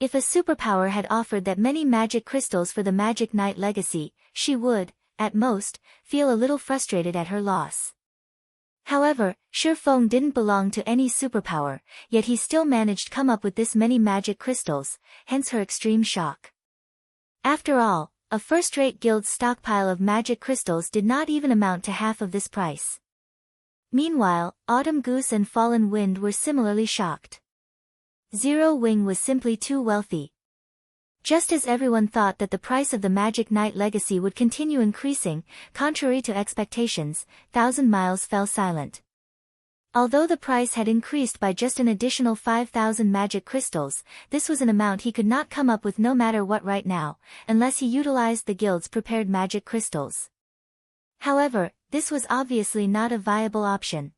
[SPEAKER 1] If a superpower had offered that many magic crystals for the Magic Knight legacy, she would, at most, feel a little frustrated at her loss. However, Shifeng didn't belong to any superpower, yet he still managed to come up with this many magic crystals, hence her extreme shock. After all, a first-rate guild's stockpile of magic crystals did not even amount to half of this price. Meanwhile, Autumn Goose and Fallen Wind were similarly shocked. Zero Wing was simply too wealthy. Just as everyone thought that the price of the Magic Knight legacy would continue increasing, contrary to expectations, 1,000 Miles fell silent. Although the price had increased by just an additional 5,000 magic crystals, this was an amount he could not come up with no matter what right now, unless he utilized the guild's prepared magic crystals. However, this was obviously not a viable option.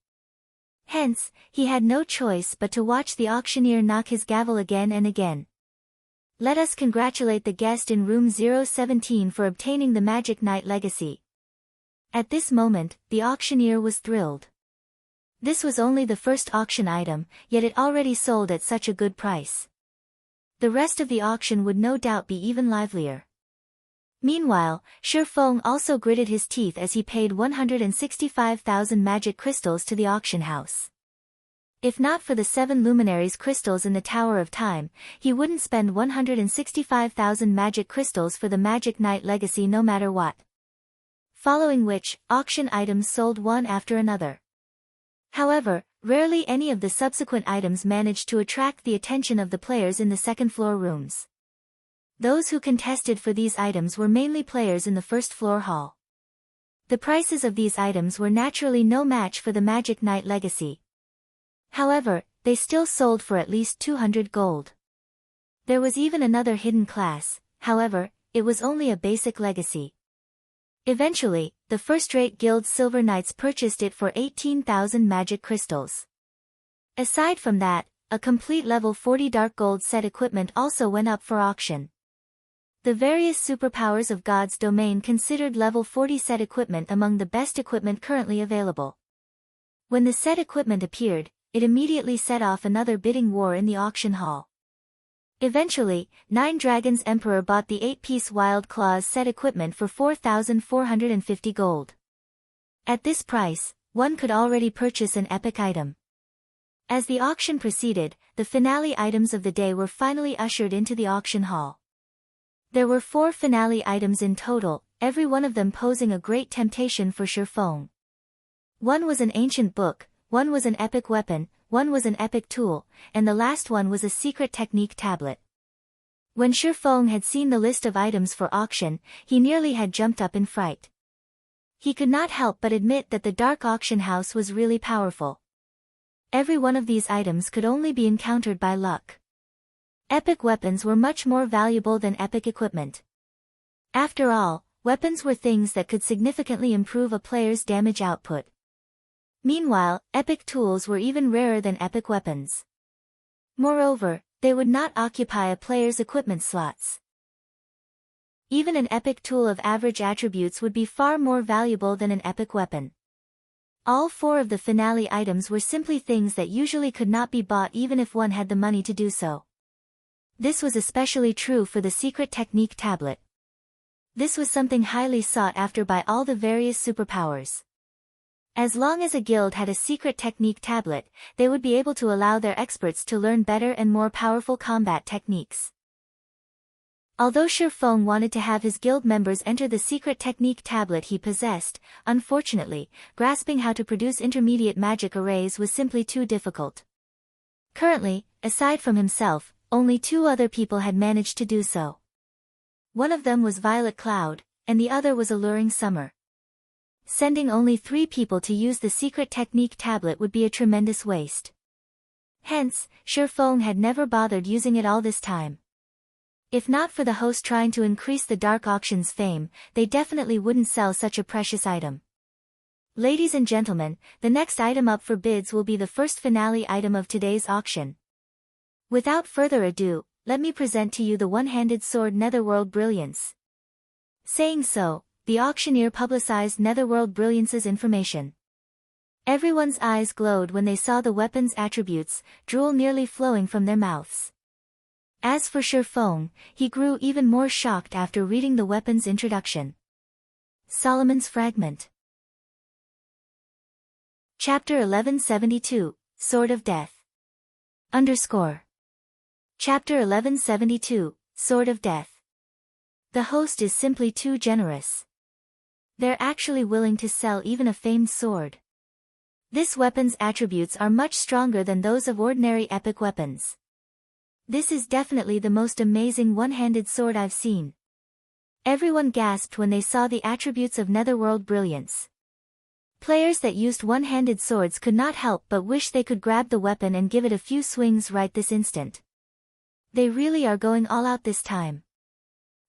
[SPEAKER 1] Hence, he had no choice but to watch the auctioneer knock his gavel again and again. Let us congratulate the guest in room 017 for obtaining the Magic Knight legacy. At this moment, the auctioneer was thrilled. This was only the first auction item, yet it already sold at such a good price. The rest of the auction would no doubt be even livelier. Meanwhile, Shi Feng also gritted his teeth as he paid 165,000 magic crystals to the auction house. If not for the 7 luminaries crystals in the Tower of Time, he wouldn't spend 165,000 magic crystals for the Magic Knight legacy no matter what. Following which, auction items sold one after another. However, rarely any of the subsequent items managed to attract the attention of the players in the second-floor rooms. Those who contested for these items were mainly players in the first-floor hall. The prices of these items were naturally no match for the Magic Knight legacy. However, they still sold for at least 200 gold. There was even another hidden class, however, it was only a basic legacy. Eventually, the first-rate guild Silver Knights purchased it for 18,000 magic crystals. Aside from that, a complete level 40 dark gold set equipment also went up for auction. The various superpowers of God's domain considered level 40 set equipment among the best equipment currently available. When the set equipment appeared, it immediately set off another bidding war in the auction hall. Eventually, Nine Dragons Emperor bought the 8-piece Wild Claws set equipment for 4,450 gold. At this price, one could already purchase an epic item. As the auction proceeded, the finale items of the day were finally ushered into the auction hall. There were 4 finale items in total, every one of them posing a great temptation for Shi Feng. One was an ancient book, one was an epic weapon, one was an epic tool, and the last one was a secret technique tablet. When Shi Feng had seen the list of items for auction, he nearly had jumped up in fright. He could not help but admit that the dark auction house was really powerful. Every one of these items could only be encountered by luck. Epic weapons were much more valuable than epic equipment. After all, weapons were things that could significantly improve a player's damage output. Meanwhile, epic tools were even rarer than epic weapons. Moreover, they would not occupy a player's equipment slots. Even an epic tool of average attributes would be far more valuable than an epic weapon. All 4 of the finale items were simply things that usually could not be bought even if one had the money to do so. This was especially true for the secret technique tablet. This was something highly sought after by all the various superpowers. As long as a guild had a secret technique tablet, they would be able to allow their experts to learn better and more powerful combat techniques. Although Shi Feng wanted to have his guild members enter the secret technique tablet he possessed, unfortunately, grasping how to produce intermediate magic arrays was simply too difficult. Currently, aside from himself, only 2 other people had managed to do so. One of them was Violet Cloud, and the other was Alluring Summer. Sending only 3 people to use the secret technique tablet would be a tremendous waste. Hence, Shi Feng had never bothered using it all this time. If not for the host trying to increase the dark auction's fame, they definitely wouldn't sell such a precious item. Ladies and gentlemen, the next item up for bids will be the first finale item of today's auction. Without further ado, let me present to you the one-handed sword Netherworld Brilliance. Saying so, the auctioneer publicized Netherworld Brilliance's information. Everyone's eyes glowed when they saw the weapon's attributes, drool nearly flowing from their mouths. As for Shi Feng, he grew even more shocked after reading the weapon's introduction. Solomon's Fragment. Chapter 1172, Sword of Death. Chapter 1172, Sword of Death. The host is simply too generous. They're actually willing to sell even a famed sword. This weapon's attributes are much stronger than those of ordinary epic weapons. This is definitely the most amazing one-handed sword I've seen. Everyone gasped when they saw the attributes of Netherworld Brilliance. Players that used one-handed swords could not help but wish they could grab the weapon and give it a few swings right this instant. They really are going all out this time.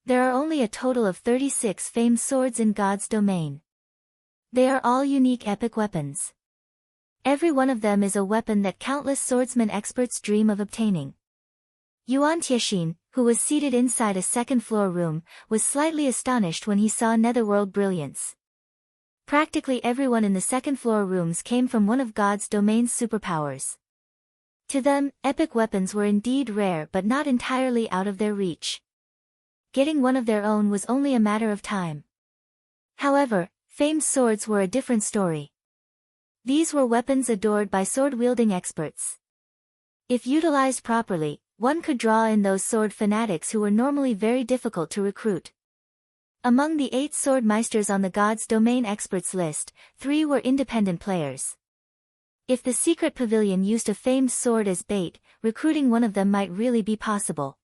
[SPEAKER 1] There are only a total of 36 famed swords in God's domain. They are all unique epic weapons. Every one of them is a weapon that countless swordsman experts dream of obtaining. Yuan Tiexin, who was seated inside a second-floor room, was slightly astonished when he saw Netherworld Brilliance. Practically everyone in the second-floor rooms came from one of God's domain's superpowers. To them, epic weapons were indeed rare but not entirely out of their reach. Getting one of their own was only a matter of time. However, famed swords were a different story. These were weapons adored by sword-wielding experts. If utilized properly, one could draw in those sword fanatics who were normally very difficult to recruit. Among the 8 sword meisters on the God's Domain experts list, 3 were independent players. If the secret pavilion used a famed sword as bait, recruiting one of them might really be possible.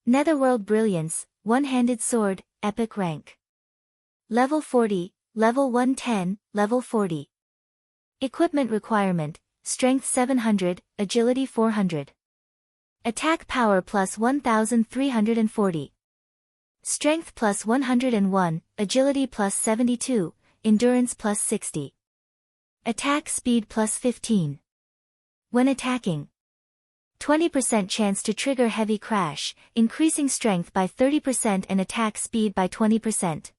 [SPEAKER 1] Netherworld Brilliance, One-Handed Sword, Epic Rank. Level 40, Level 110, Level 40. Equipment requirement, Strength 700, Agility 400. Attack power plus 1340. Strength plus 101, Agility plus 72, Endurance plus 60. Attack speed plus 15. When attacking, 20% chance to trigger heavy crash, increasing strength by 30% and attack speed by 20%.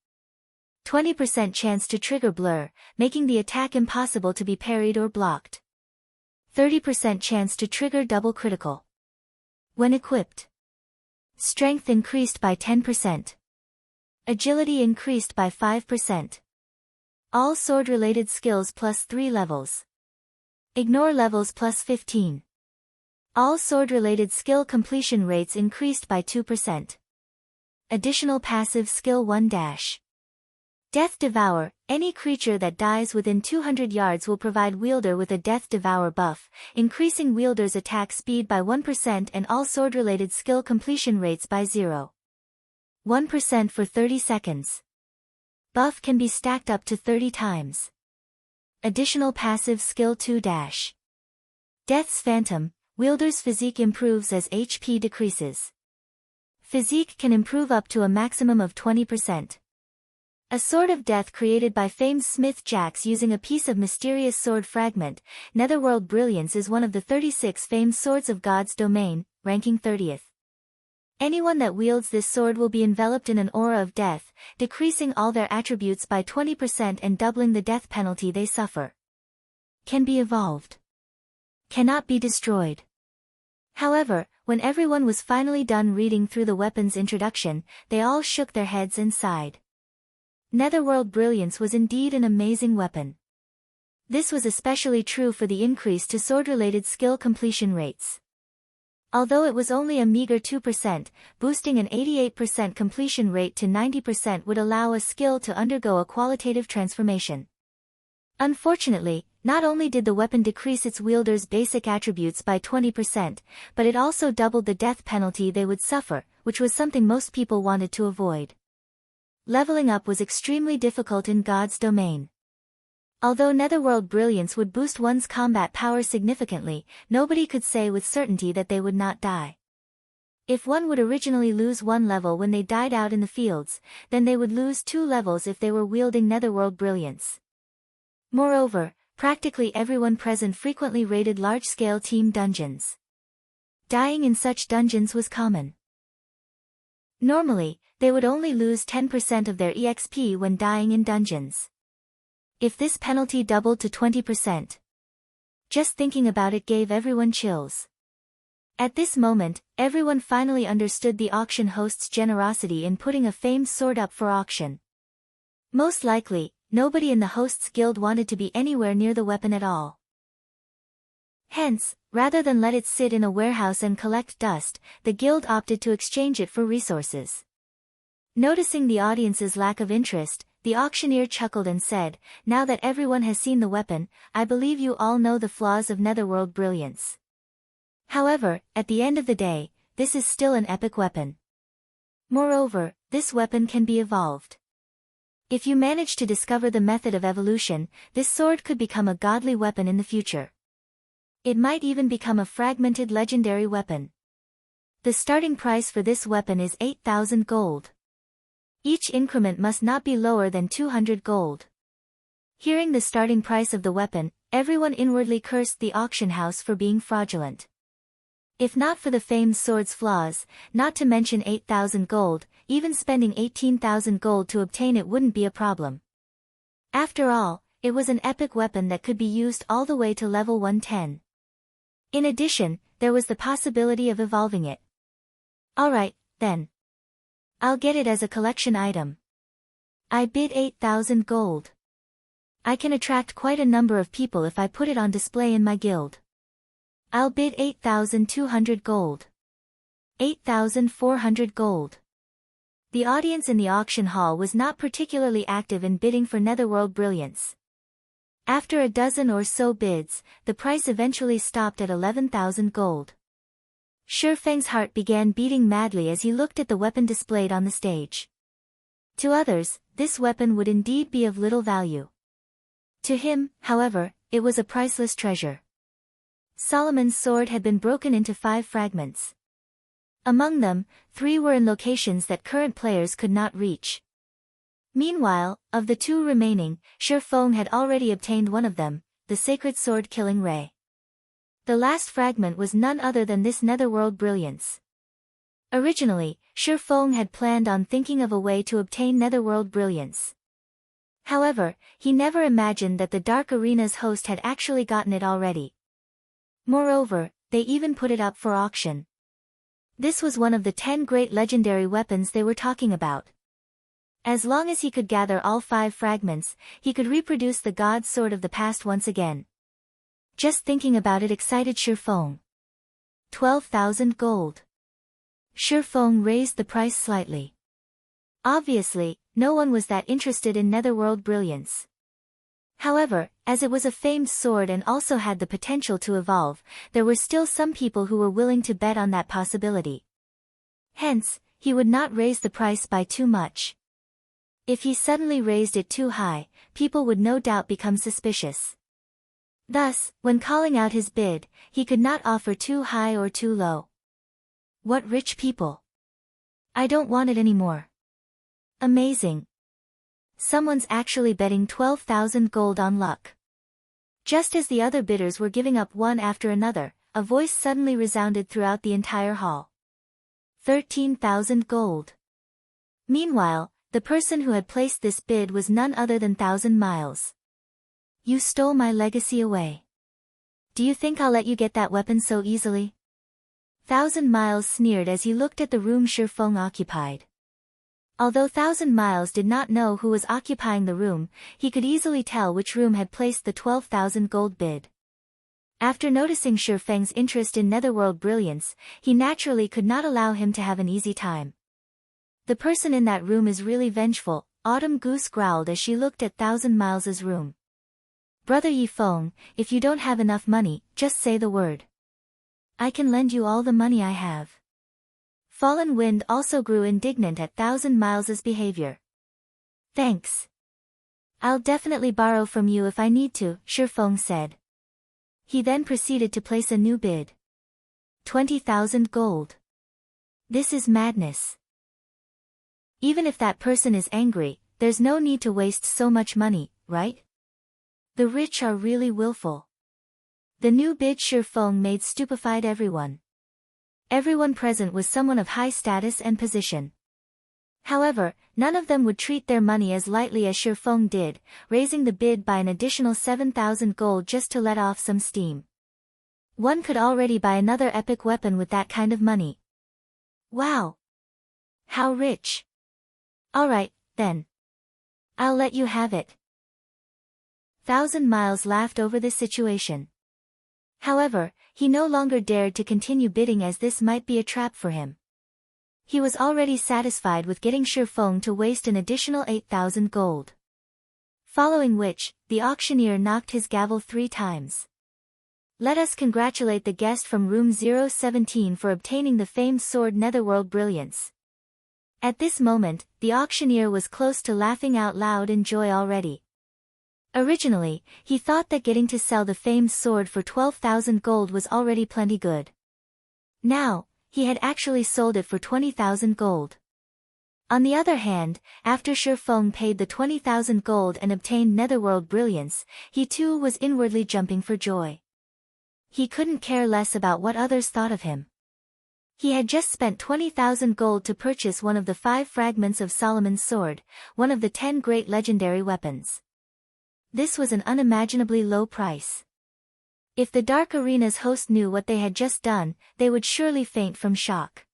[SPEAKER 1] 20% chance to trigger blur, making the attack impossible to be parried or blocked. 30% chance to trigger double critical. When equipped, strength increased by 10%. Agility increased by 5%. All sword-related skills plus 3 levels. Ignore levels plus 15. All sword-related skill completion rates increased by 2%. Additional passive skill 1-. Death Devour, any creature that dies within 200 yards will provide wielder with a Death Devour buff, increasing wielder's attack speed by 1% and all sword-related skill completion rates by 0.1% for 30 seconds. Buff can be stacked up to 30 times. Additional passive skill 2-. Death's Phantom, wielder's physique improves as HP decreases. Physique can improve up to a maximum of 20%. A sword of death created by famed Smith Jax using a piece of mysterious sword fragment. Netherworld Brilliance is one of the 36 famed swords of God's domain, ranking 30th. Anyone that wields this sword will be enveloped in an aura of death, decreasing all their attributes by 20% and doubling the death penalty they suffer. Can be evolved. Cannot be destroyed. However, when everyone was finally done reading through the weapon's introduction, they all shook their heads and sighed. Netherworld Brilliance was indeed an amazing weapon. This was especially true for the increase to sword-related skill completion rates. Although it was only a meager 2%, boosting an 88% completion rate to 90% would allow a skill to undergo a qualitative transformation. Unfortunately, not only did the weapon decrease its wielder's basic attributes by 20%, but it also doubled the death penalty they would suffer, which was something most people wanted to avoid. Leveling up was extremely difficult in God's domain. Although Netherworld Brilliance would boost one's combat power significantly, nobody could say with certainty that they would not die. If one would originally lose 1 level when they died out in the fields, then they would lose 2 levels if they were wielding Netherworld Brilliance. Moreover, practically everyone present frequently raided large-scale team dungeons. Dying in such dungeons was common. Normally, they would only lose 10% of their EXP when dying in dungeons. If this penalty doubled to 20%. Just thinking about it gave everyone chills. At this moment, everyone finally understood the auction host's generosity in putting a famed sword up for auction. Most likely, nobody in the host's guild wanted to be anywhere near the weapon at all. Hence, rather than let it sit in a warehouse and collect dust, the guild opted to exchange it for resources. Noticing the audience's lack of interest, the auctioneer chuckled and said, "Now that everyone has seen the weapon, I believe you all know the flaws of Netherworld Brilliance. However, at the end of the day, this is still an epic weapon. Moreover, this weapon can be evolved. If you manage to discover the method of evolution, this sword could become a godly weapon in the future. It might even become a fragmented legendary weapon. The starting price for this weapon is 8,000 gold. Each increment must not be lower than 200 gold. Hearing the starting price of the weapon, everyone inwardly cursed the auction house for being fraudulent. If not for the famed sword's flaws, not to mention 8,000 gold, even spending 18,000 gold to obtain it wouldn't be a problem. After all, it was an epic weapon that could be used all the way to level 110. In addition, there was the possibility of evolving it. Alright, then. I'll get it as a collection item. I bid 8,000 gold. I can attract quite a number of people if I put it on display in my guild. I'll bid 8,200 gold. 8,400 gold. The audience in the auction hall was not particularly active in bidding for Netherworld Brilliance. After a dozen or so bids, the price eventually stopped at 11,000 gold. Shifeng's heart began beating madly as he looked at the weapon displayed on the stage. To others, this weapon would indeed be of little value. To him, however, it was a priceless treasure. Solomon's sword had been broken into 5 fragments. Among them, 3 were in locations that current players could not reach. Meanwhile, of the 2 remaining, Shifeng had already obtained one of them, the sacred sword killing ray. The last fragment was none other than this Netherworld Brilliance. Originally, Shifeng had planned on thinking of a way to obtain Netherworld Brilliance. However, he never imagined that the Dark Arena's host had actually gotten it already. Moreover, they even put it up for auction. This was one of the 10 great legendary weapons they were talking about. As long as he could gather all 5 fragments, he could reproduce the God's Sword of the past once again. Just thinking about it excited Shifeng. 12,000 gold. Shifeng raised the price slightly. Obviously, no one was that interested in Netherworld Brilliance. However, as it was a famed sword and also had the potential to evolve, there were still some people who were willing to bet on that possibility. Hence, he would not raise the price by too much. If he suddenly raised it too high, people would no doubt become suspicious. Thus, when calling out his bid, he could not offer too high or too low. What rich people! I don't want it anymore. Amazing. Someone's actually betting 12,000 gold on luck. Just as the other bidders were giving up one after another, a voice suddenly resounded throughout the entire hall. 13,000 gold. Meanwhile, the person who had placed this bid was none other than 1,000 Miles. You stole my legacy away. Do you think I'll let you get that weapon so easily? 1,000 Miles sneered as he looked at the room Shifeng occupied. Although 1,000 Miles did not know who was occupying the room, he could easily tell which room had placed the 12,000 gold bid. After noticing Shifeng's interest in Netherworld Brilliance, he naturally could not allow him to have an easy time. The person in that room is really vengeful, Autumn Goose growled as she looked at 1,000 Miles's room. Brother Yifeng, if you don't have enough money, just say the word. I can lend you all the money I have. Fallen Wind also grew indignant at 1,000 Miles's behavior. Thanks. I'll definitely borrow from you if I need to, Shifeng said. He then proceeded to place a new bid. 20,000 gold. This is madness. Even if that person is angry, there's no need to waste so much money, right? The rich are really willful. The new bid Shifeng made stupefied everyone. Everyone present was someone of high status and position. However, none of them would treat their money as lightly as Shifeng did, raising the bid by an additional 7,000 gold just to let off some steam. One could already buy another epic weapon with that kind of money. Wow! How rich! Alright, then. I'll let you have it. 1,000 Miles laughed over this situation. However, he no longer dared to continue bidding as this might be a trap for him. He was already satisfied with getting Shifeng to waste an additional 8,000 gold. Following which, the auctioneer knocked his gavel 3 times. Let us congratulate the guest from room 017 for obtaining the famed sword Netherworld Brilliance. At this moment, the auctioneer was close to laughing out loud in joy already. Originally, he thought that getting to sell the famed sword for 12,000 gold was already plenty good. Now, he had actually sold it for 20,000 gold. On the other hand, after Shifeng paid the 20,000 gold and obtained Netherworld Brilliance, he too was inwardly jumping for joy. He couldn't care less about what others thought of him. He had just spent 20,000 gold to purchase one of the 5 fragments of Solomon's sword, one of the 10 great legendary weapons. This was an unimaginably low price. If the Dark Arena's host knew what they had just done, they would surely faint from shock.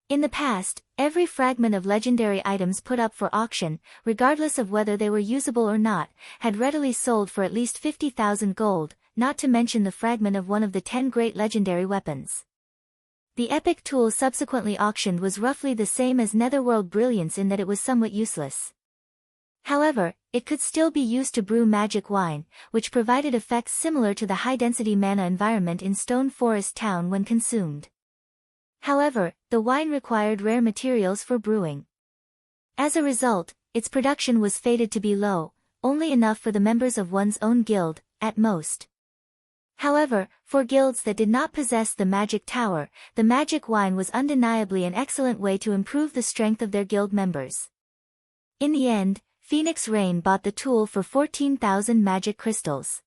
[SPEAKER 1] In the past, every fragment of legendary items put up for auction, regardless of whether they were usable or not, had readily sold for at least 50,000 gold, not to mention the fragment of one of the 10 great legendary weapons. The epic tool subsequently auctioned was roughly the same as Netherworld Brilliance in that it was somewhat useless. However, it could still be used to brew magic wine, which provided effects similar to the high-density mana environment in Stone Forest Town when consumed. However, the wine required rare materials for brewing. As a result, its production was fated to be low, only enough for the members of one's own guild, at most. However, for guilds that did not possess the magic tower, the magic wine was undeniably an excellent way to improve the strength of their guild members. In the end, Phoenix Rain bought the tool for 14,000 magic crystals.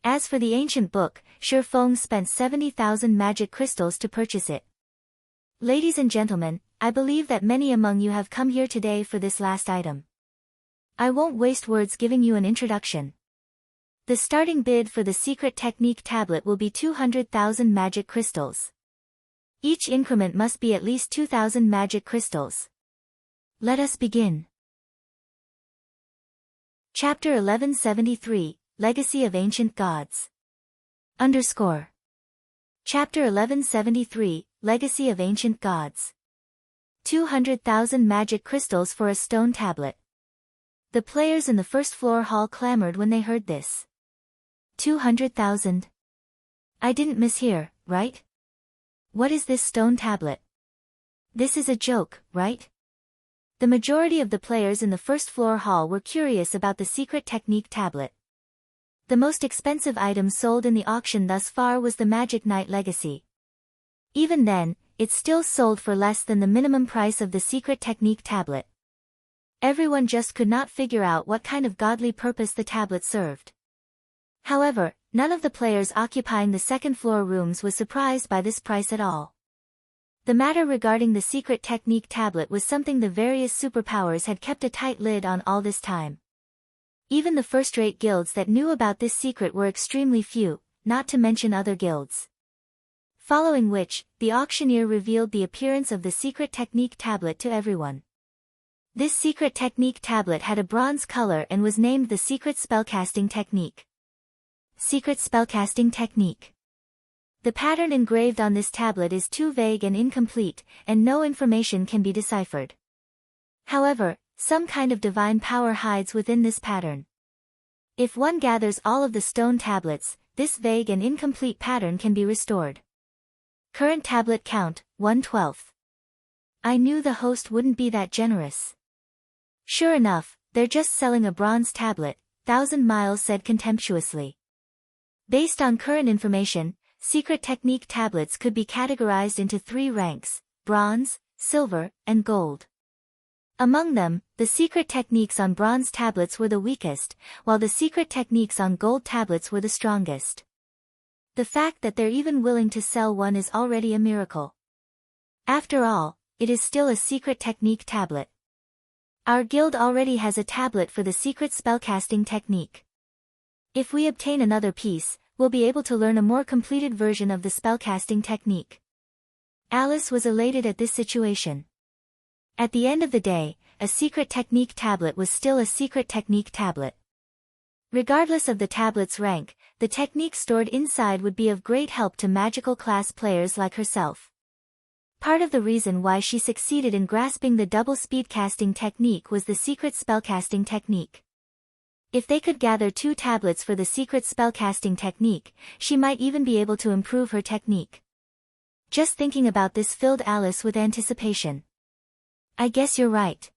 [SPEAKER 1] As for the ancient book, Shifeng spent 70,000 magic crystals to purchase it. Ladies and gentlemen, I believe that many among you have come here today for this last item. I won't waste words giving you an introduction. The starting bid for the secret technique tablet will be 200,000 magic crystals. Each increment must be at least 2,000 magic crystals. Let us begin. Chapter 1173, Legacy of Ancient Gods. Chapter 1173, Legacy of Ancient Gods. 200,000 magic crystals for a stone tablet. The players in the first floor hall clamored when they heard this. 200,000. I didn't mishear, right? What is this stone tablet? This is a joke, right? The majority of the players in the first floor hall were curious about the secret technique tablet. The most expensive item sold in the auction thus far was the Magic Knight Legacy. Even then, it still sold for less than the minimum price of the secret technique tablet. Everyone just could not figure out what kind of godly purpose the tablet served. However, none of the players occupying the second floor rooms was surprised by this price at all. The matter regarding the secret technique tablet was something the various superpowers had kept a tight lid on all this time. Even the first-rate guilds that knew about this secret were extremely few, not to mention other guilds. Following which, the auctioneer revealed the appearance of the secret technique tablet to everyone. This secret technique tablet had a bronze color and was named the Secret Spellcasting Technique. Secret Spellcasting Technique. The pattern engraved on this tablet is too vague and incomplete, and no information can be deciphered. However, some kind of divine power hides within this pattern. If one gathers all of the stone tablets, this vague and incomplete pattern can be restored. Current tablet count, 1/12. I knew the host wouldn't be that generous. Sure enough, they're just selling a bronze tablet, 1,000 Miles said contemptuously. Based on current information, secret technique tablets could be categorized into 3 ranks, bronze, silver, and gold. Among them, the secret techniques on bronze tablets were the weakest, while the secret techniques on gold tablets were the strongest. The fact that they're even willing to sell one is already a miracle. After all, it is still a secret technique tablet. Our guild already has a tablet for the secret spellcasting technique. If we obtain another piece, we'll be able to learn a more completed version of the spellcasting technique. Alice was elated at this situation. At the end of the day, a secret technique tablet was still a secret technique tablet. Regardless of the tablet's rank, the technique stored inside would be of great help to magical class players like herself. Part of the reason why she succeeded in grasping the double speedcasting technique was the secret spellcasting technique. If they could gather 2 tablets for the secret spellcasting technique, she might even be able to improve her technique. Just thinking about this filled Alice with anticipation. I guess you're right.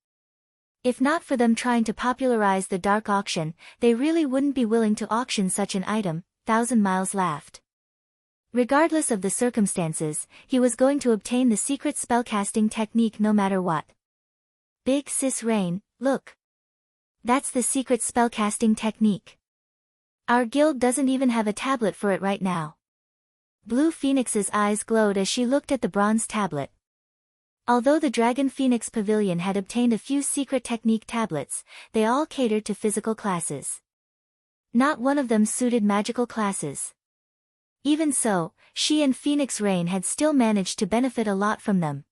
[SPEAKER 1] If not for them trying to popularize the dark auction, they really wouldn't be willing to auction such an item, 1,000 Miles laughed. Regardless of the circumstances, he was going to obtain the secret spellcasting technique no matter what. Big Sis Rain, look. That's the secret spellcasting technique. Our guild doesn't even have a tablet for it right now. Blue Phoenix's eyes glowed as she looked at the bronze tablet. Although the Dragon Phoenix Pavilion had obtained a few secret technique tablets, they all catered to physical classes. Not one of them suited magical classes. Even so, she and Phoenix Rain had still managed to benefit a lot from them.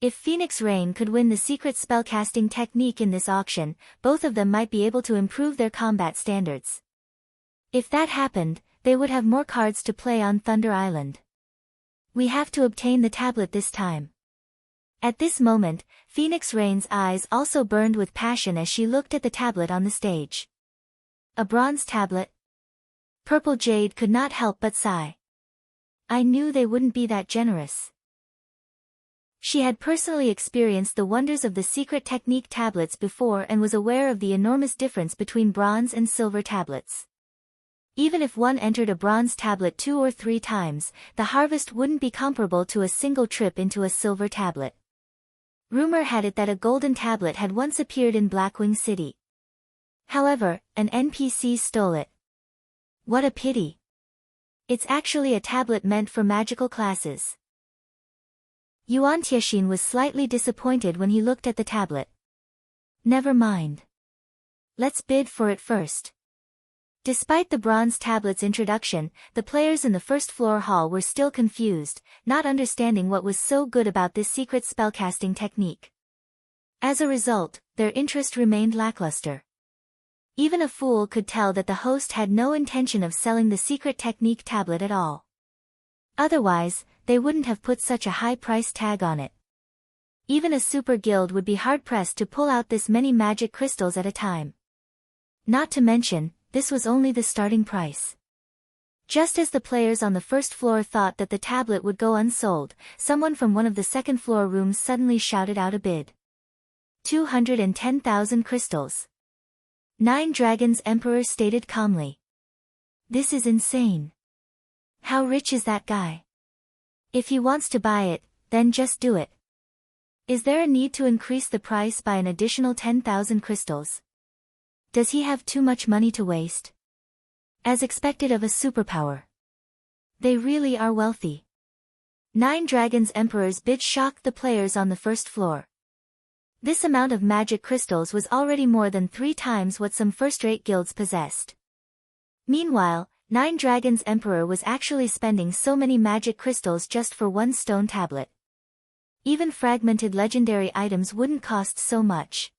[SPEAKER 1] If Phoenix Rain could win the secret spellcasting technique in this auction, both of them might be able to improve their combat standards. If that happened, they would have more cards to play on Thunder Island. We have to obtain the tablet this time. At this moment, Phoenix Rain's eyes also burned with passion as she looked at the tablet on the stage. A bronze tablet? Purple Jade could not help but sigh. I knew they wouldn't be that generous. She had personally experienced the wonders of the secret technique tablets before and was aware of the enormous difference between bronze and silver tablets. Even if one entered a bronze tablet 2 or 3 times, the harvest wouldn't be comparable to a single trip into a silver tablet. Rumor had it that a golden tablet had once appeared in Blackwing City. However, an NPC stole it. What a pity. It's actually a tablet meant for magical classes. Yuan Tianxin was slightly disappointed when he looked at the tablet. Never mind. Let's bid for it first. Despite the bronze tablet's introduction, the players in the first floor hall were still confused, not understanding what was so good about this secret spellcasting technique. As a result, their interest remained lackluster. Even a fool could tell that the host had no intention of selling the secret technique tablet at all. Otherwise, they wouldn't have put such a high price tag on it. Even a super guild would be hard-pressed to pull out this many magic crystals at a time. Not to mention, this was only the starting price. Just as the players on the first floor thought that the tablet would go unsold, someone from one of the second floor rooms suddenly shouted out a bid. 210,000 crystals. 9 Dragons Emperor stated calmly. This is insane. How rich is that guy? If he wants to buy it, then just do it. Is there a need to increase the price by an additional 10,000 crystals? Does he have too much money to waste? As expected of a superpower. They really are wealthy. 9 Dragons Emperor's bid shocked the players on the first floor. This amount of magic crystals was already more than 3 times what some first-rate guilds possessed. Meanwhile, 9 Dragons Emperor was actually spending so many magic crystals just for one stone tablet. Even fragmented legendary items wouldn't cost so much.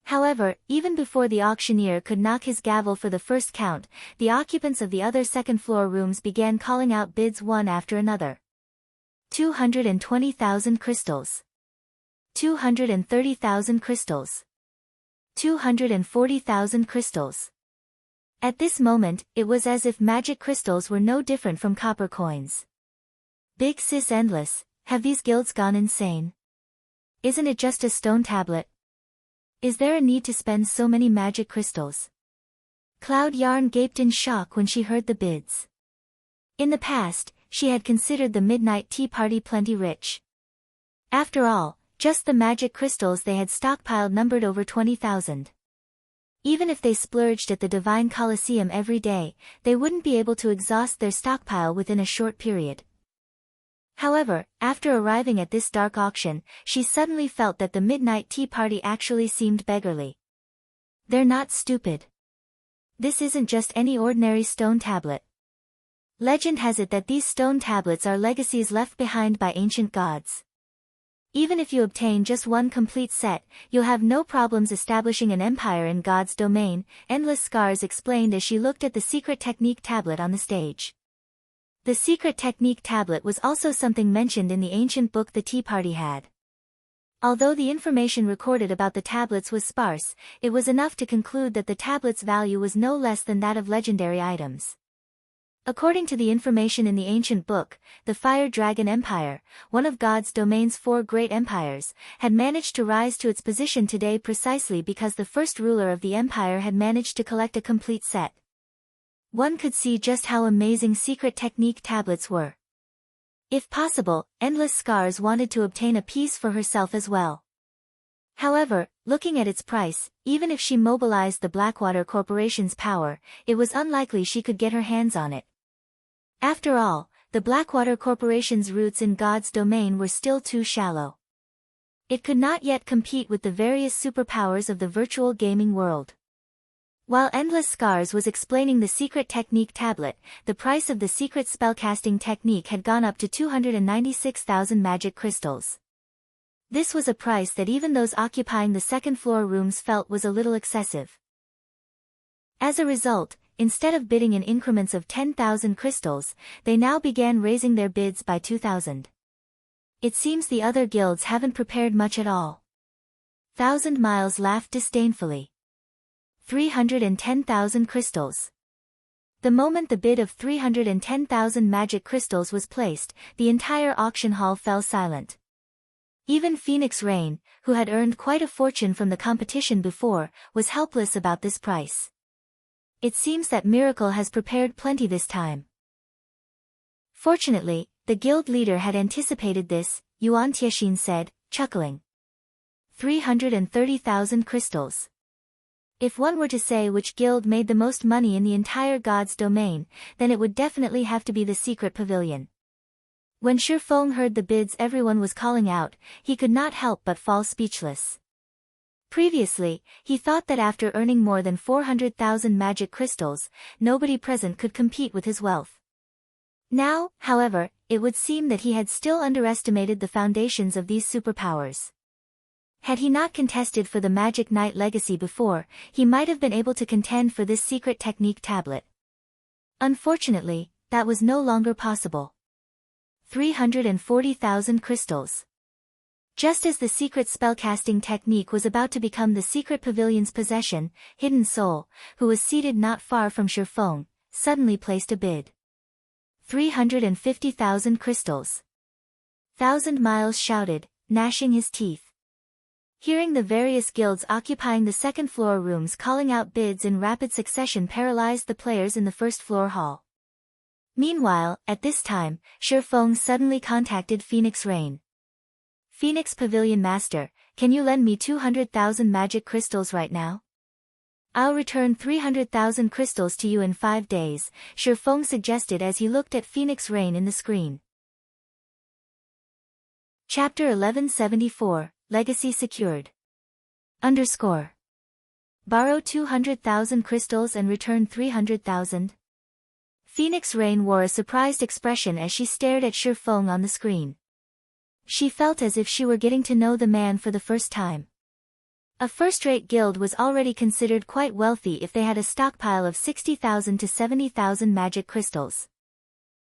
[SPEAKER 1] However, even before the auctioneer could knock his gavel for the first count, the occupants of the other second-floor rooms began calling out bids one after another. 220,000 crystals. 230,000 crystals. 240,000 crystals. At this moment, it was as if magic crystals were no different from copper coins. Big Sis Endless, have these guilds gone insane? Isn't it just a stone tablet? Is there a need to spend so many magic crystals? Cloud Yarn gaped in shock when she heard the bids. In the past, she had considered the Midnight Tea Party plenty rich. After all, just the magic crystals they had stockpiled numbered over 20,000. Even if they splurged at the Divine Colosseum every day, they wouldn't be able to exhaust their stockpile within a short period. However, after arriving at this dark auction, she suddenly felt that the Midnight Tea Party actually seemed beggarly. They're not stupid. This isn't just any ordinary stone tablet. Legend has it that these stone tablets are legacies left behind by ancient gods. Even if you obtain just one complete set, you'll have no problems establishing an empire in God's domain, Endless Scars explained as she looked at the secret technique tablet on the stage. The secret technique tablet was also something mentioned in the ancient book the Tea Party had. Although the information recorded about the tablets was sparse, it was enough to conclude that the tablet's value was no less than that of legendary items. According to the information in the ancient book, the Fire Dragon Empire, one of God's domain's 4 great empires, had managed to rise to its position today precisely because the first ruler of the empire had managed to collect a complete set. One could see just how amazing secret technique tablets were. If possible, Endless Scars wanted to obtain a piece for herself as well. However, looking at its price, even if she mobilized the Blackwater Corporation's power, it was unlikely she could get her hands on it. After all, the Blackwater Corporation's roots in God's domain were still too shallow. It could not yet compete with the various superpowers of the virtual gaming world. While Endless Scars was explaining the secret technique tablet, the price of the secret spellcasting technique had gone up to 296,000 magic crystals. This was a price that even those occupying the second-floor rooms felt was a little excessive. As a result, instead of bidding in increments of 10,000 crystals, they now began raising their bids by 2,000. It seems the other guilds haven't prepared much at all. 1,000 Miles laughed disdainfully. 310,000 crystals. The moment the bid of 310,000 magic crystals was placed, the entire auction hall fell silent. Even Phoenix Rain, who had earned quite a fortune from the competition before, was helpless about this price. It seems that Miracle has prepared plenty this time. Fortunately, the guild leader had anticipated this, Yuan Tiexin said, chuckling. 330,000 crystals. If one were to say which guild made the most money in the entire God's domain, then it would definitely have to be the Secret Pavilion. When Shifeng heard the bids everyone was calling out, he could not help but fall speechless. Previously, he thought that after earning more than 400,000 magic crystals, nobody present could compete with his wealth. Now, however, it would seem that he had still underestimated the foundations of these superpowers. Had he not contested for the Magic Knight legacy before, he might have been able to contend for this secret technique tablet. Unfortunately, that was no longer possible. 340,000 crystals. Just as the secret spellcasting technique was about to become the secret pavilion's possession, Hidden Soul, who was seated not far from Shifeng, suddenly placed a bid. 350,000 crystals. 1,000 Miles shouted, gnashing his teeth. Hearing the various guilds occupying the second-floor rooms calling out bids in rapid succession paralyzed the players in the first-floor hall. Meanwhile, at this time, Shifeng suddenly contacted Phoenix Rain. Phoenix Pavilion Master, can you lend me 200,000 magic crystals right now? I'll return 300,000 crystals to you in 5 days, Shifeng suggested as he looked at Phoenix Rain in the screen. Chapter 1174, Legacy Secured. Borrow 200,000 crystals and return 300,000. Phoenix Rain wore a surprised expression as she stared at Shifeng on the screen. She felt as if she were getting to know the man for the first time. A first-rate guild was already considered quite wealthy if they had a stockpile of 60,000 to 70,000 magic crystals.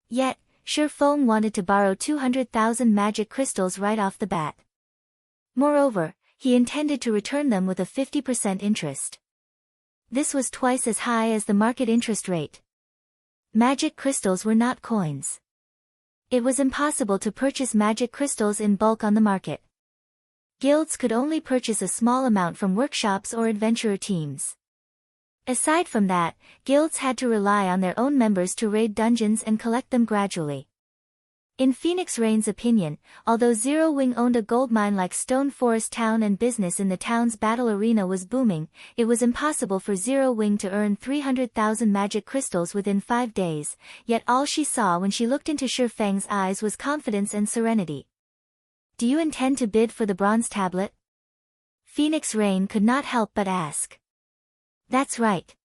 [SPEAKER 1] Yet, Shifeng wanted to borrow 200,000 magic crystals right off the bat. Moreover, he intended to return them with a 50% interest. This was twice as high as the market interest rate. Magic crystals were not coins. It was impossible to purchase magic crystals in bulk on the market. Guilds could only purchase a small amount from workshops or adventurer teams. Aside from that, guilds had to rely on their own members to raid dungeons and collect them gradually. In Phoenix Rain's opinion, although Zero Wing owned a goldmine like Stone Forest Town and business in the town's battle arena was booming, it was impossible for Zero Wing to earn 300,000 magic crystals within 5 days, yet all she saw when she looked into Shifeng's eyes was confidence and serenity. Do you intend to bid for the bronze tablet? Phoenix Rain could not help but ask. That's right.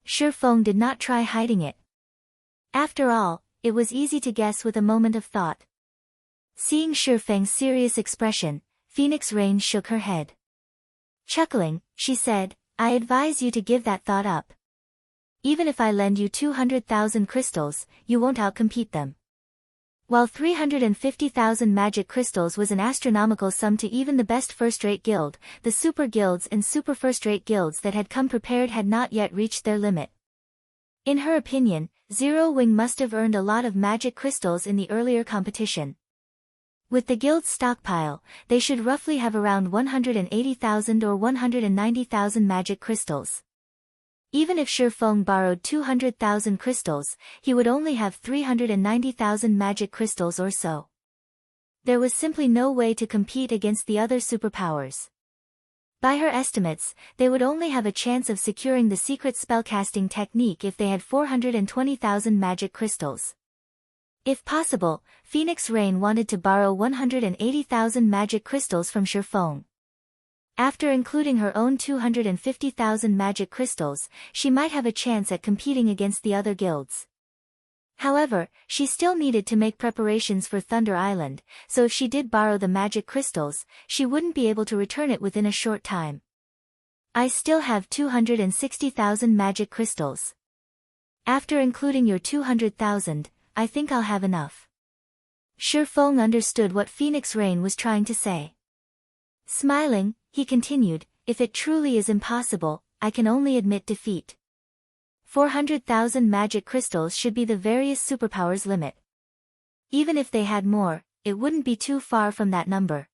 [SPEAKER 1] Shifeng did not try hiding it. After all, it was easy to guess with a moment of thought. Seeing Shifeng's serious expression, Phoenix Rain shook her head. Chuckling, she said, I advise you to give that thought up. Even if I lend you 200,000 crystals, you won't outcompete them. While 350,000 magic crystals was an astronomical sum to even the best first-rate guild, the super guilds and super first-rate guilds that had come prepared had not yet reached their limit. In her opinion, Zero Wing must have earned a lot of magic crystals in the earlier competition. With the guild's stockpile, they should roughly have around 180,000 or 190,000 magic crystals. Even if Shifeng borrowed 200,000 crystals, he would only have 390,000 magic crystals or so. There was simply no way to compete against the other superpowers. By her estimates, they would only have a chance of securing the secret spellcasting technique if they had 420,000 magic crystals. If possible, Phoenix Rain wanted to borrow 180,000 magic crystals from Shifeng. After including her own 250,000 magic crystals, she might have a chance at competing against the other guilds. However, she still needed to make preparations for Thunder Island, so if she did borrow the magic crystals, she wouldn't be able to return it within a short time. I still have 260,000 magic crystals. After including your 200,000, I think I'll have enough. Shifeng understood what Phoenix Rain was trying to say. Smiling, he continued, if it truly is impossible, I can only admit defeat. 400,000 magic crystals should be the various superpowers limit. Even if they had more, it wouldn't be too far from that number.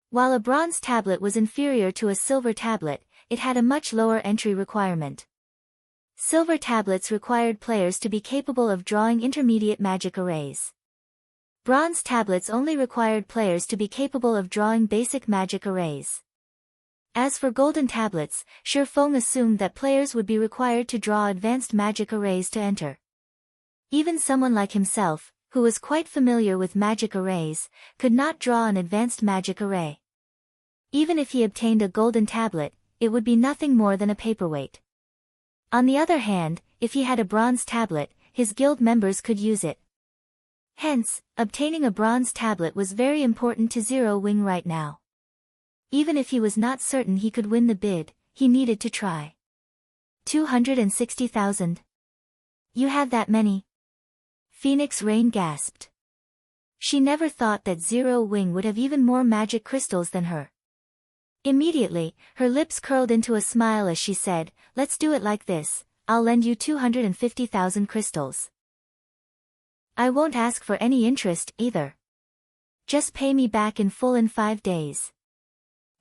[SPEAKER 1] While a bronze tablet was inferior to a silver tablet, it had a much lower entry requirement. Silver tablets required players to be capable of drawing intermediate magic arrays. Bronze tablets only required players to be capable of drawing basic magic arrays. As for golden tablets, Shifeng assumed that players would be required to draw advanced magic arrays to enter. Even someone like himself, who was quite familiar with magic arrays, could not draw an advanced magic array. Even if he obtained a golden tablet, it would be nothing more than a paperweight. On the other hand, if he had a bronze tablet, his guild members could use it. Hence, obtaining a bronze tablet was very important to Zero Wing right now. Even if he was not certain he could win the bid, he needed to try. 260,000. You have that many? Phoenix Rain gasped. She never thought that Zero Wing would have even more magic crystals than her. Immediately, her lips curled into a smile as she said, let's do it like this, I'll lend you 250,000 crystals. I won't ask for any interest, either. Just pay me back in full in 5 days.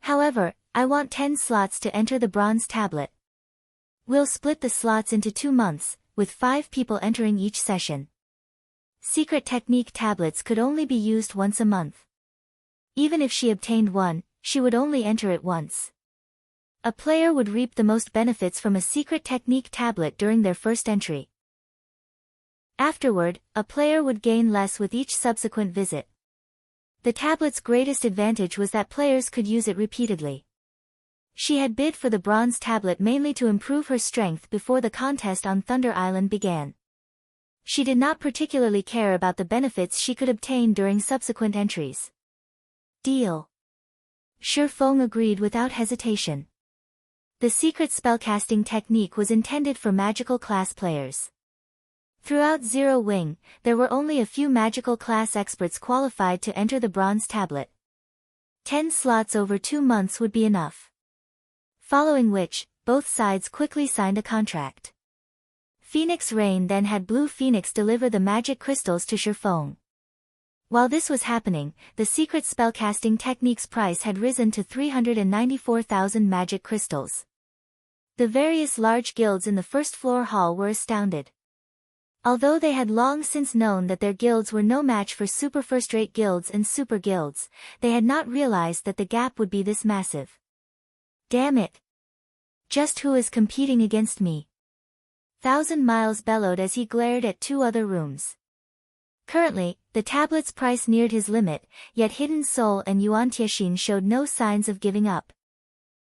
[SPEAKER 1] However, I want 10 slots to enter the bronze tablet. We'll split the slots into 2 months, with 5 people entering each session. Secret technique tablets could only be used once a month. Even if she obtained one, she would only enter it once. A player would reap the most benefits from a secret technique tablet during their first entry. Afterward, a player would gain less with each subsequent visit. The tablet's greatest advantage was that players could use it repeatedly. She had bid for the bronze tablet mainly to improve her strength before the contest on Thunder Island began. She did not particularly care about the benefits she could obtain during subsequent entries. Deal. Shifeng agreed without hesitation. The secret spellcasting technique was intended for magical class players. Throughout Zero Wing, there were only a few magical class experts qualified to enter the bronze tablet. 10 slots over 2 months would be enough. Following which, both sides quickly signed a contract. Phoenix Rain then had Blue Phoenix deliver the magic crystals to Shifeng. While this was happening, the secret spellcasting technique's price had risen to 394,000 magic crystals. The various large guilds in the first floor hall were astounded. Although they had long since known that their guilds were no match for super first-rate guilds and super guilds, they had not realized that the gap would be this massive. Damn it! Just who is competing against me? 1,000 Miles bellowed as he glared at 2 other rooms. Currently, the tablet's price neared his limit, yet Hidden Soul and Yuan Tiexin showed no signs of giving up.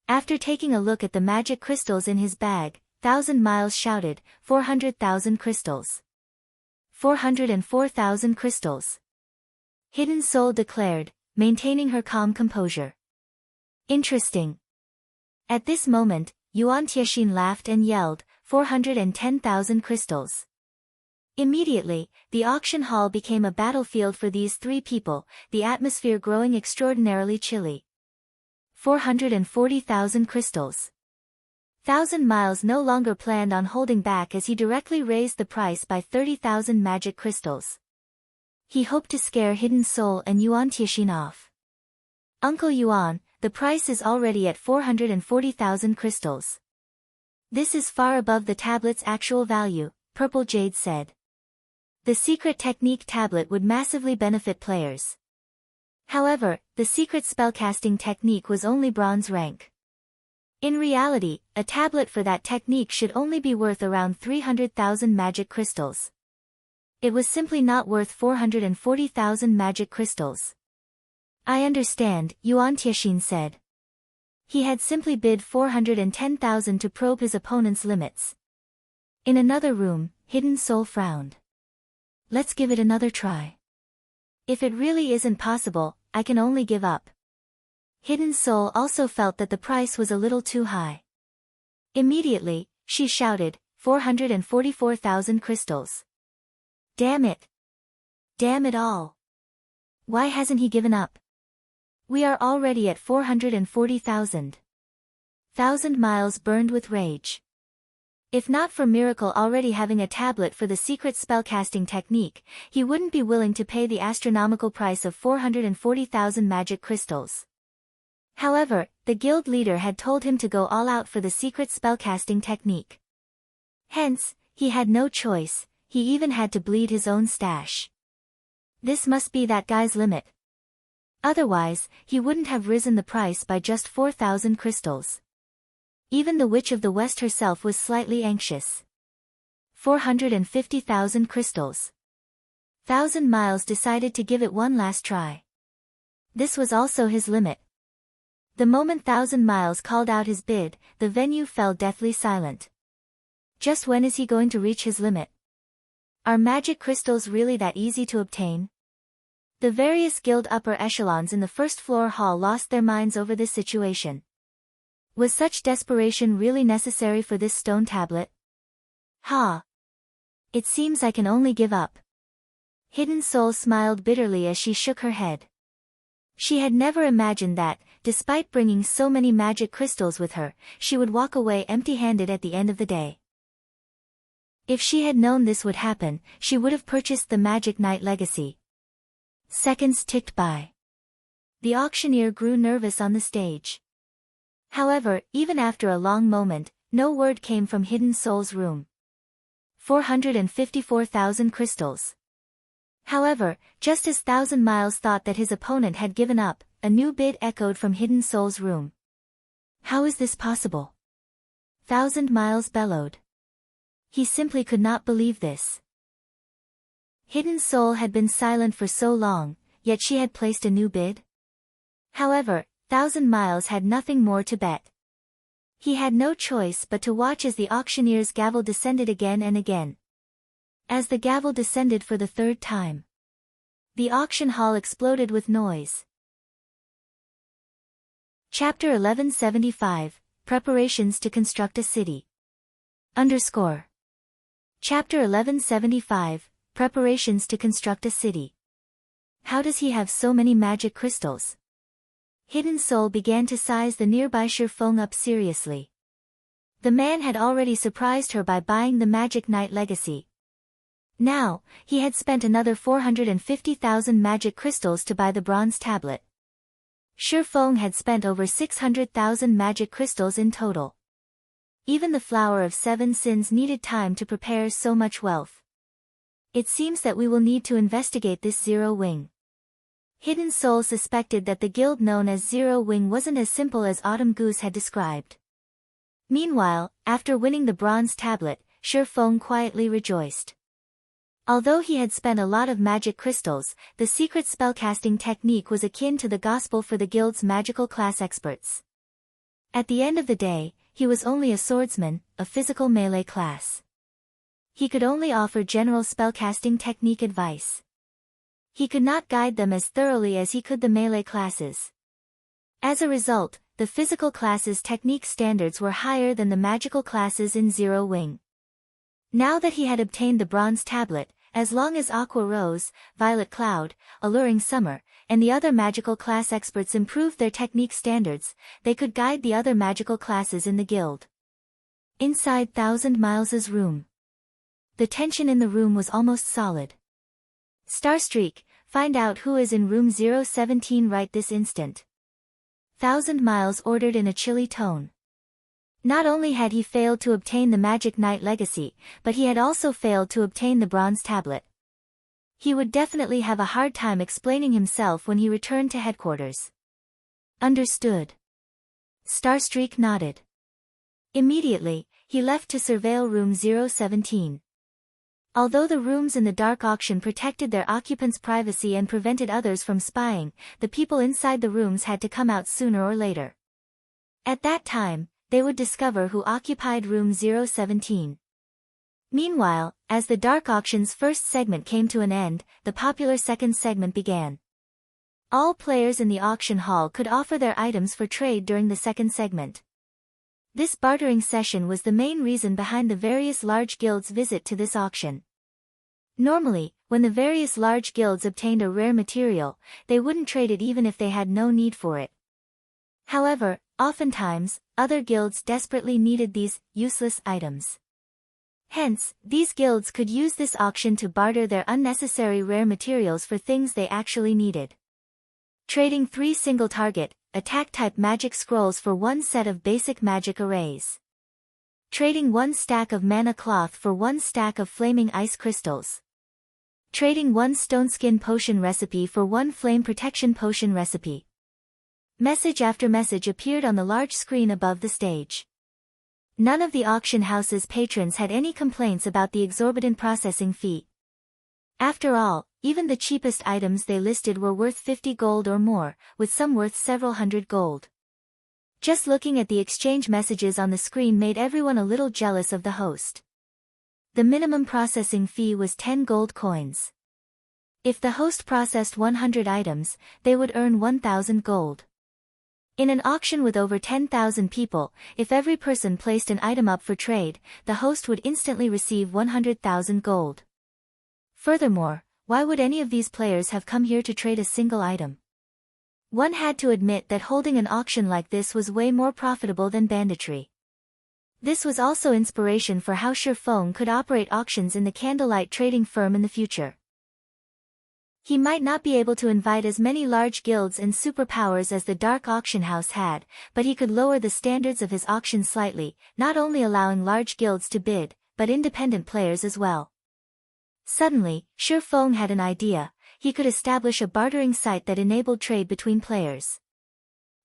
[SPEAKER 1] After taking a look at the magic crystals in his bag, 1,000 Miles shouted, 400,000 crystals. 404,000 crystals. Hidden Soul declared, maintaining her calm composure. Interesting. At this moment, Yuan Tiexin laughed and yelled, 410,000 crystals. Immediately, the auction hall became a battlefield for these 3 people, the atmosphere growing extraordinarily chilly. 440,000 crystals. 1,000 Miles no longer planned on holding back as he directly raised the price by 30,000 magic crystals. He hoped to scare Hidden Soul and Yuan Tiexin off. Uncle Yuan, the price is already at 440,000 crystals. This is far above the tablet's actual value, Purple Jade said. The secret technique tablet would massively benefit players. However, the secret spellcasting technique was only bronze rank. In reality, a tablet for that technique should only be worth around 300,000 magic crystals. It was simply not worth 440,000 magic crystals. I understand, Yuan Tianxin said. He had simply bid 410,000 to probe his opponent's limits. In another room, Hidden Soul frowned. Let's give it another try. If it really isn't possible, I can only give up. Hidden Soul also felt that the price was a little too high. Immediately, she shouted, 444,000 crystals. Damn it! Damn it all! Why hasn't he given up? We are already at 440,000. 1,000 Miles burned with rage. If not for Miracle already having a tablet for the secret spellcasting technique, he wouldn't be willing to pay the astronomical price of 440,000 magic crystals. However, the guild leader had told him to go all out for the secret spellcasting technique. Hence, he had no choice, he even had to bleed his own stash. This must be that guy's limit. Otherwise, he wouldn't have risen the price by just 4,000 crystals. Even the Witch of the West herself was slightly anxious. 450,000 crystals. 1,000 Miles decided to give it one last try. This was also his limit. The moment 1,000 Miles called out his bid, the venue fell deathly silent. Just when is he going to reach his limit? Are magic crystals really that easy to obtain? The various guild upper echelons in the first floor hall lost their minds over this situation. Was such desperation really necessary for this stone tablet? Ha! It seems I can only give up. Hidden Soul smiled bitterly as she shook her head. She had never imagined that, despite bringing so many magic crystals with her, she would walk away empty-handed at the end of the day. If she had known this would happen, she would have purchased the Magic Knight Legacy. Seconds ticked by. The auctioneer grew nervous on the stage. However, even after a long moment, no word came from Hidden Soul's room. 454,000 crystals. However, just as 1,000 Miles thought that his opponent had given up, a new bid echoed from Hidden Soul's room. How is this possible? 1,000 Miles bellowed. He simply could not believe this. Hidden Soul had been silent for so long, yet she had placed a new bid? However, 1,000 Miles had nothing more to bet. He had no choice but to watch as the auctioneer's gavel descended again and again. As the gavel descended for the third time, the auction hall exploded with noise. Chapter 1175, Preparations to Construct a City. Chapter 1175, Preparations to Construct a City. How does he have so many magic crystals? Hidden Soul began to size the nearby Shifeng up seriously. The man had already surprised her by buying the Magic Knight Legacy. Now, he had spent another 450,000 magic crystals to buy the bronze tablet. Shifeng had spent over 600,000 magic crystals in total. Even the Flower of Seven Sins needed time to prepare so much wealth. It seems that we will need to investigate this Zero Wing. Hidden Soul suspected that the guild known as Zero Wing wasn't as simple as Autumn Goose had described. Meanwhile, after winning the bronze tablet, Shifeng quietly rejoiced. Although he had spent a lot of magic crystals, the secret spellcasting technique was akin to the gospel for the guild's magical class experts. At the end of the day, he was only a swordsman, a physical melee class. He could only offer general spellcasting technique advice. He could not guide them as thoroughly as he could the melee classes. As a result, the physical classes' technique standards were higher than the magical classes in Zero Wing. Now that he had obtained the bronze tablet, as long as Aqua Rose, Violet Cloud, Alluring Summer, and the other magical class experts improved their technique standards, they could guide the other magical classes in the guild. Inside 1,000 Miles' room. The tension in the room was almost solid. Starstreak, find out who is in room 017 right this instant. 1,000 Miles ordered in a chilly tone. Not only had he failed to obtain the Magic Knight Legacy, but he had also failed to obtain the bronze tablet. He would definitely have a hard time explaining himself when he returned to headquarters. Understood. Starstreak nodded. Immediately, he left to surveil room 017. Although the rooms in the dark auction protected their occupants' privacy and prevented others from spying, the people inside the rooms had to come out sooner or later. At that time, they would discover who occupied room 017. Meanwhile, as the dark auction's first segment came to an end, the popular second segment began. All players in the auction hall could offer their items for trade during the second segment. This bartering session was the main reason behind the various large guilds' visit to this auction. Normally, when the various large guilds obtained a rare material, they wouldn't trade it even if they had no need for it. However, oftentimes, other guilds desperately needed these useless items. Hence, these guilds could use this auction to barter their unnecessary rare materials for things they actually needed. Trading 3 single-target, attack-type magic scrolls for 1 set of basic magic arrays. Trading 1 stack of mana cloth for 1 stack of flaming ice crystals. Trading 1 stone skin potion recipe for 1 flame protection potion recipe. Message after message appeared on the large screen above the stage. None of the auction house's patrons had any complaints about the exorbitant processing fee. After all, even the cheapest items they listed were worth 50 gold or more, with some worth several hundred gold. Just looking at the exchange messages on the screen made everyone a little jealous of the host. The minimum processing fee was 10 gold coins. If the host processed 100 items, they would earn 1,000 gold. In an auction with over 10,000 people, if every person placed an item up for trade, the host would instantly receive 100,000 gold. Furthermore, why would any of these players have come here to trade a single item? One had to admit that holding an auction like this was way more profitable than banditry. This was also inspiration for how Sure Feng could operate auctions in the candlelight trading firm in the future. He might not be able to invite as many large guilds and superpowers as the Dark Auction House had, but he could lower the standards of his auction slightly, not only allowing large guilds to bid, but independent players as well. Suddenly, Sure Feng had an idea. He could establish a bartering site that enabled trade between players.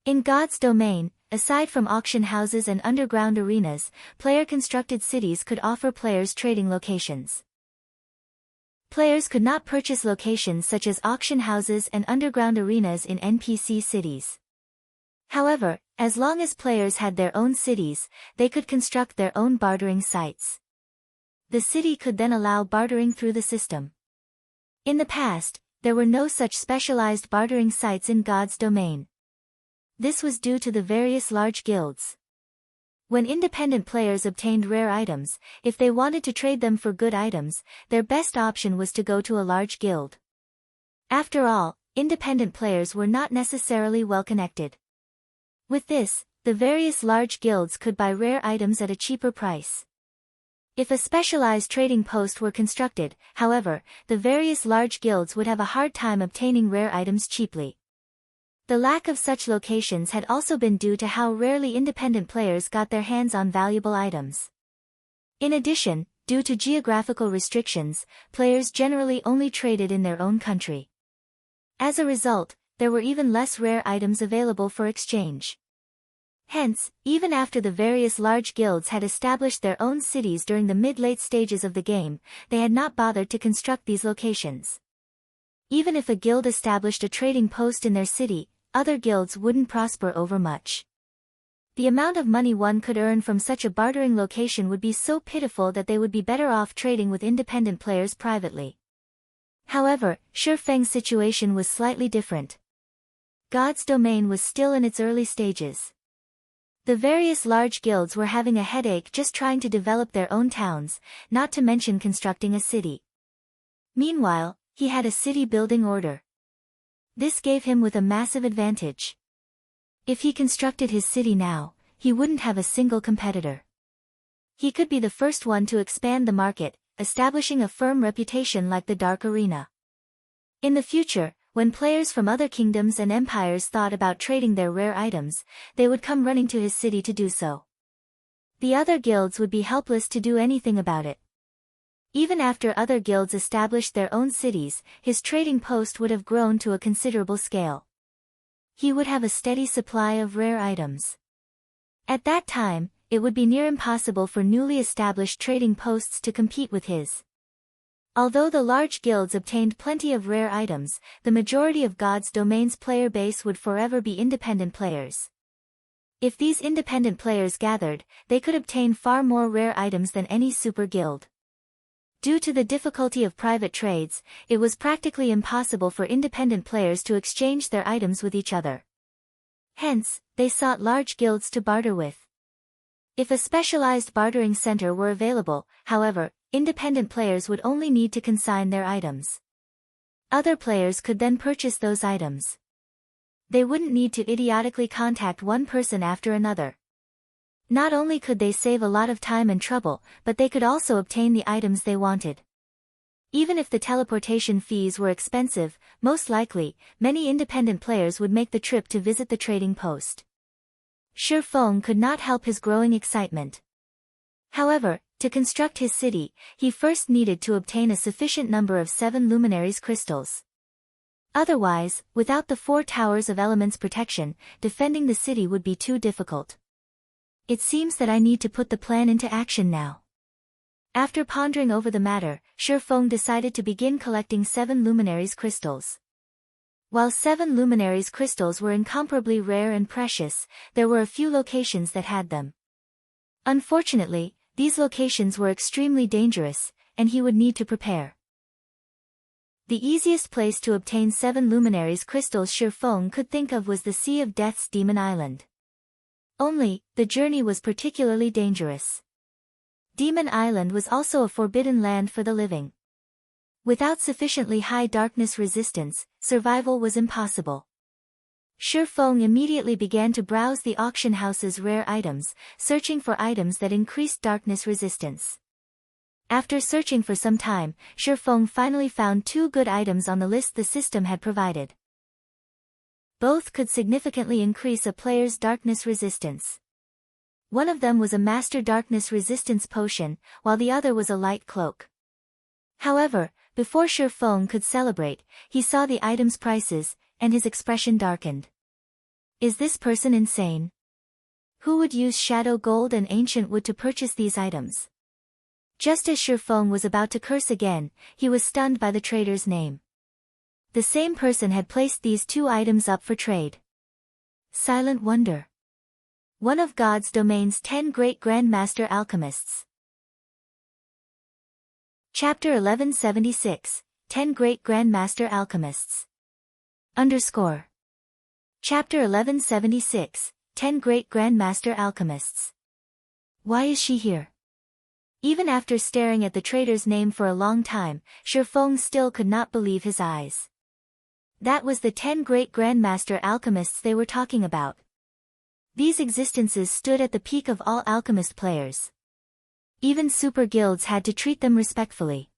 [SPEAKER 1] In God's domain, aside from auction houses and underground arenas, player-constructed cities could offer players trading locations. Players could not purchase locations such as auction houses and underground arenas in NPC cities. However, as long as players had their own cities, they could construct their own bartering sites. The city could then allow bartering through the system. In the past, there were no such specialized bartering sites in God's domain. This was due to the various large guilds. When independent players obtained rare items, if they wanted to trade them for good items, their best option was to go to a large guild. After all, independent players were not necessarily well connected. With this, the various large guilds could buy rare items at a cheaper price. If a specialized trading post were constructed, however, the various large guilds would have a hard time obtaining rare items cheaply. The lack of such locations had also been due to how rarely independent players got their hands on valuable items. In addition, due to geographical restrictions, players generally only traded in their own country. As a result, there were even less rare items available for exchange. Hence, even after the various large guilds had established their own cities during the mid-late stages of the game, they had not bothered to construct these locations. Even if a guild established a trading post in their city, other guilds wouldn't prosper over much. The amount of money one could earn from such a bartering location would be so pitiful that they would be better off trading with independent players privately. However, Sure Feng's situation was slightly different. God's domain was still in its early stages. The various large guilds were having a headache just trying to develop their own towns, not to mention constructing a city. Meanwhile, he had a city-building order. This gave him with a massive advantage. If he constructed his city now, he wouldn't have a single competitor. He could be the first one to expand the market, establishing a firm reputation like the Dark Arena. In the future, when players from other kingdoms and empires thought about trading their rare items, they would come running to his city to do so. The other guilds would be helpless to do anything about it. Even after other guilds established their own cities, his trading post would have grown to a considerable scale. He would have a steady supply of rare items. At that time, it would be near impossible for newly established trading posts to compete with his. Although the large guilds obtained plenty of rare items, the majority of God's Domain's player base would forever be independent players. If these independent players gathered, they could obtain far more rare items than any super guild. Due to the difficulty of private trades, it was practically impossible for independent players to exchange their items with each other. Hence, they sought large guilds to barter with. If a specialized bartering center were available, however, independent players would only need to consign their items. Other players could then purchase those items. They wouldn't need to idiotically contact one person after another. Not only could they save a lot of time and trouble, but they could also obtain the items they wanted. Even if the teleportation fees were expensive, most likely, many independent players would make the trip to visit the trading post. Shi Feng could not help his growing excitement. However, to construct his city, he first needed to obtain a sufficient number of 7 luminaries crystals. Otherwise, without the 4 towers of elements protection, defending the city would be too difficult. It seems that I need to put the plan into action now. After pondering over the matter, Shi Feng decided to begin collecting 7 luminaries crystals. While 7 luminaries crystals were incomparably rare and precious, there were a few locations that had them. Unfortunately, these locations were extremely dangerous, and he would need to prepare. The easiest place to obtain 7 luminaries crystals Shi Feng could think of was the Sea of Death's Demon Island. Only, the journey was particularly dangerous. Demon Island was also a forbidden land for the living. Without sufficiently high darkness resistance, survival was impossible. Shi Feng immediately began to browse the auction house's rare items, searching for items that increased darkness resistance. After searching for some time, Shi Feng finally found 2 good items on the list the system had provided. Both could significantly increase a player's darkness resistance. One of them was a Master Darkness Resistance potion, while the other was a light cloak. However, before Shi Feng could celebrate, he saw the items' prices, and his expression darkened. Is this person insane? Who would use shadow gold and ancient wood to purchase these items? Just as Shi Feng was about to curse again, he was stunned by the trader's name. The same person had placed these 2 items up for trade. Silent Wonder. One of God's Domain's 10 great Grandmaster Alchemists. Chapter 1176, 10 Great Grandmaster Alchemists. Chapter 1176, 10 Great Grandmaster Alchemists. Why is she here? Even after staring at the trader's name for a long time, Shi Feng still could not believe his eyes. That was the 10 great Grandmaster Alchemists they were talking about. These existences stood at the peak of all alchemist players. Even super guilds had to treat them respectfully.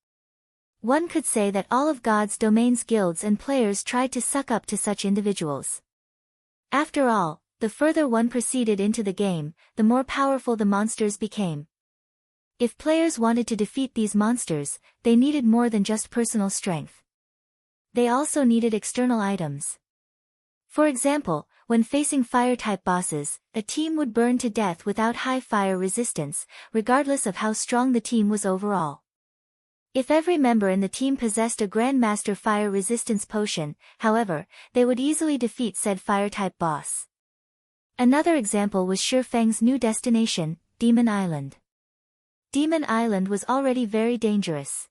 [SPEAKER 1] One could say that all of God's Domain's guilds and players tried to suck up to such individuals. After all, the further one proceeded into the game, the more powerful the monsters became. If players wanted to defeat these monsters, they needed more than just personal strength. They also needed external items. For example, when facing fire-type bosses, a team would burn to death without high fire resistance, regardless of how strong the team was overall. If every member in the team possessed a Grandmaster fire resistance potion, however, they would easily defeat said fire-type boss. Another example was Shi Feng's new destination, Demon Island. Demon Island was already very dangerous.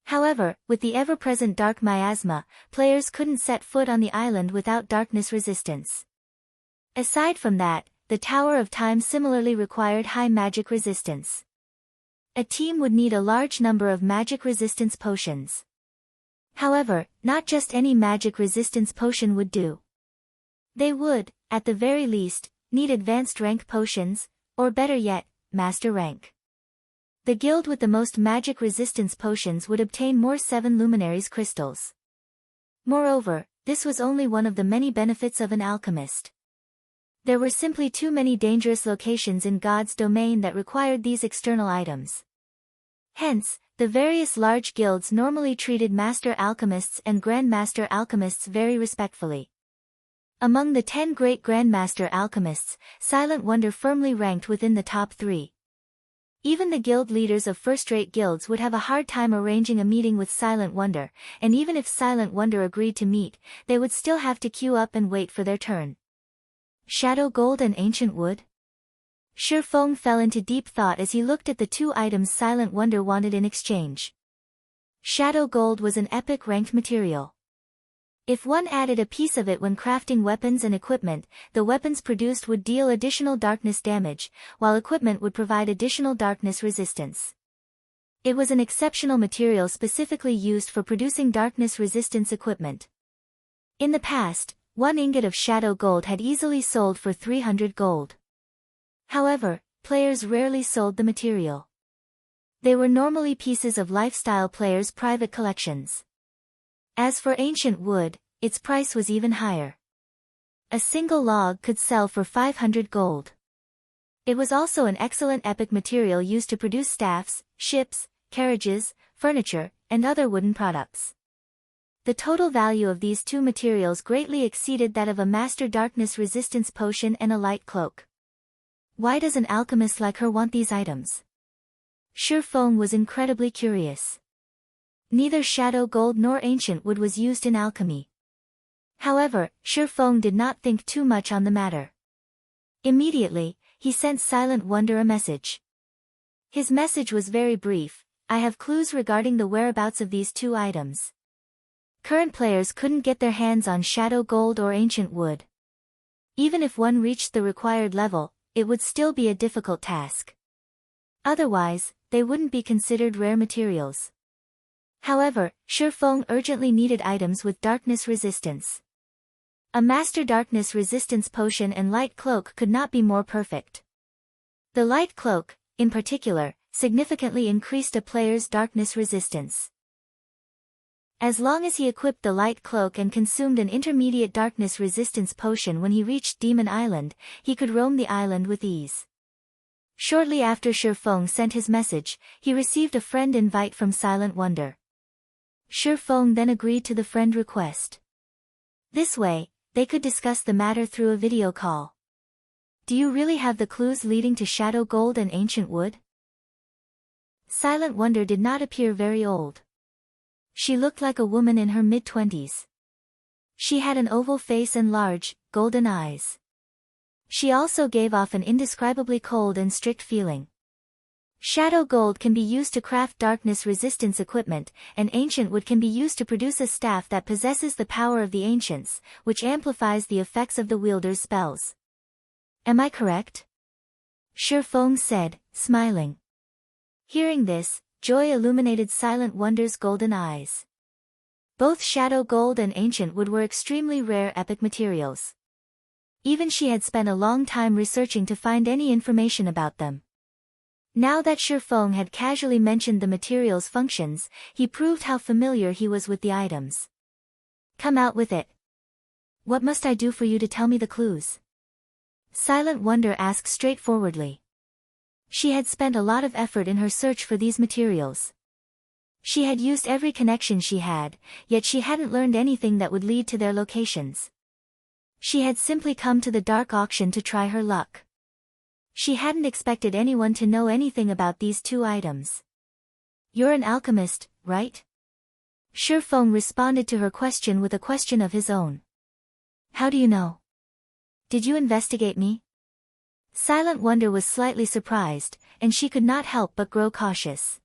[SPEAKER 1] However, with the ever-present dark miasma, players couldn't set foot on the island without darkness resistance. Aside from that, the Tower of Time similarly required high magic resistance. A team would need a large number of magic resistance potions. However, not just any magic resistance potion would do. They would, at the very least, need advanced rank potions, or better yet, master rank. The guild with the most magic resistance potions would obtain more 7 luminaries crystals. Moreover, this was only one of the many benefits of an alchemist. There were simply too many dangerous locations in God's domain that required these external items. Hence, the various large guilds normally treated Master Alchemists and Grandmaster Alchemists very respectfully. Among the 10 great Grandmaster alchemists, Silent Wonder firmly ranked within the top 3. Even the guild leaders of first-rate guilds would have a hard time arranging a meeting with Silent Wonder, and even if Silent Wonder agreed to meet, they would still have to queue up and wait for their turn. Shadow Gold and Ancient Wood? Shi Feng fell into deep thought as he looked at the 2 items Silent Wonder wanted in exchange. Shadow Gold was an epic ranked material. If one added a piece of it when crafting weapons and equipment, the weapons produced would deal additional darkness damage, while equipment would provide additional darkness resistance. It was an exceptional material specifically used for producing darkness resistance equipment. In the past, 1 ingot of shadow gold had easily sold for 300 gold. However, players rarely sold the material. They were normally pieces of lifestyle players' private collections. As for ancient wood, its price was even higher. A single log could sell for 500 gold. It was also an excellent epic material used to produce staffs, ships, carriages, furniture, and other wooden products. The total value of these 2 materials greatly exceeded that of a master darkness resistance potion and a light cloak. Why does an alchemist like her want these items? Shi Feng was incredibly curious. Neither shadow gold nor ancient wood was used in alchemy. However, Shi Feng did not think too much on the matter. Immediately, he sent Silent Wonder a message. His message was very brief: I have clues regarding the whereabouts of these 2 items. Current players couldn't get their hands on shadow gold or ancient wood. Even if one reached the required level, it would still be a difficult task. Otherwise, they wouldn't be considered rare materials. However, Shi Feng urgently needed items with darkness resistance. A master darkness resistance potion and light cloak could not be more perfect. The light cloak, in particular, significantly increased a player's darkness resistance. As long as he equipped the light cloak and consumed an intermediate darkness resistance potion when he reached Demon Island, he could roam the island with ease. Shortly after Shi Feng sent his message, he received a friend invite from Silent Wonder. Shi Feng then agreed to the friend request. This way, they could discuss the matter through a video call. Do you really have the clues leading to shadow gold and ancient wood? Silent Wonder did not appear very old. She looked like a woman in her mid-20s. She had an oval face and large, golden eyes. She also gave off an indescribably cold and strict feeling. Shadow gold can be used to craft darkness resistance equipment, and ancient wood can be used to produce a staff that possesses the power of the ancients, which amplifies the effects of the wielder's spells. Am I correct? Shi Feng said, smiling. Hearing this, joy illuminated Silent Wonder's golden eyes. Both shadow gold and ancient wood were extremely rare epic materials. Even she had spent a long time researching to find any information about them. Now that Shi Feng had casually mentioned the material's functions, he proved how familiar he was with the items. Come out with it. What must I do for you to tell me the clues? Silent Wonder asked straightforwardly. She had spent a lot of effort in her search for these materials. She had used every connection she had, yet she hadn't learned anything that would lead to their locations. She had simply come to the dark auction to try her luck. She hadn't expected anyone to know anything about these 2 items. You're an alchemist, right? Shi Feng responded to her question with a question of his own. How do you know? Did you investigate me? Silent Wonder was slightly surprised, and she could not help but grow cautious.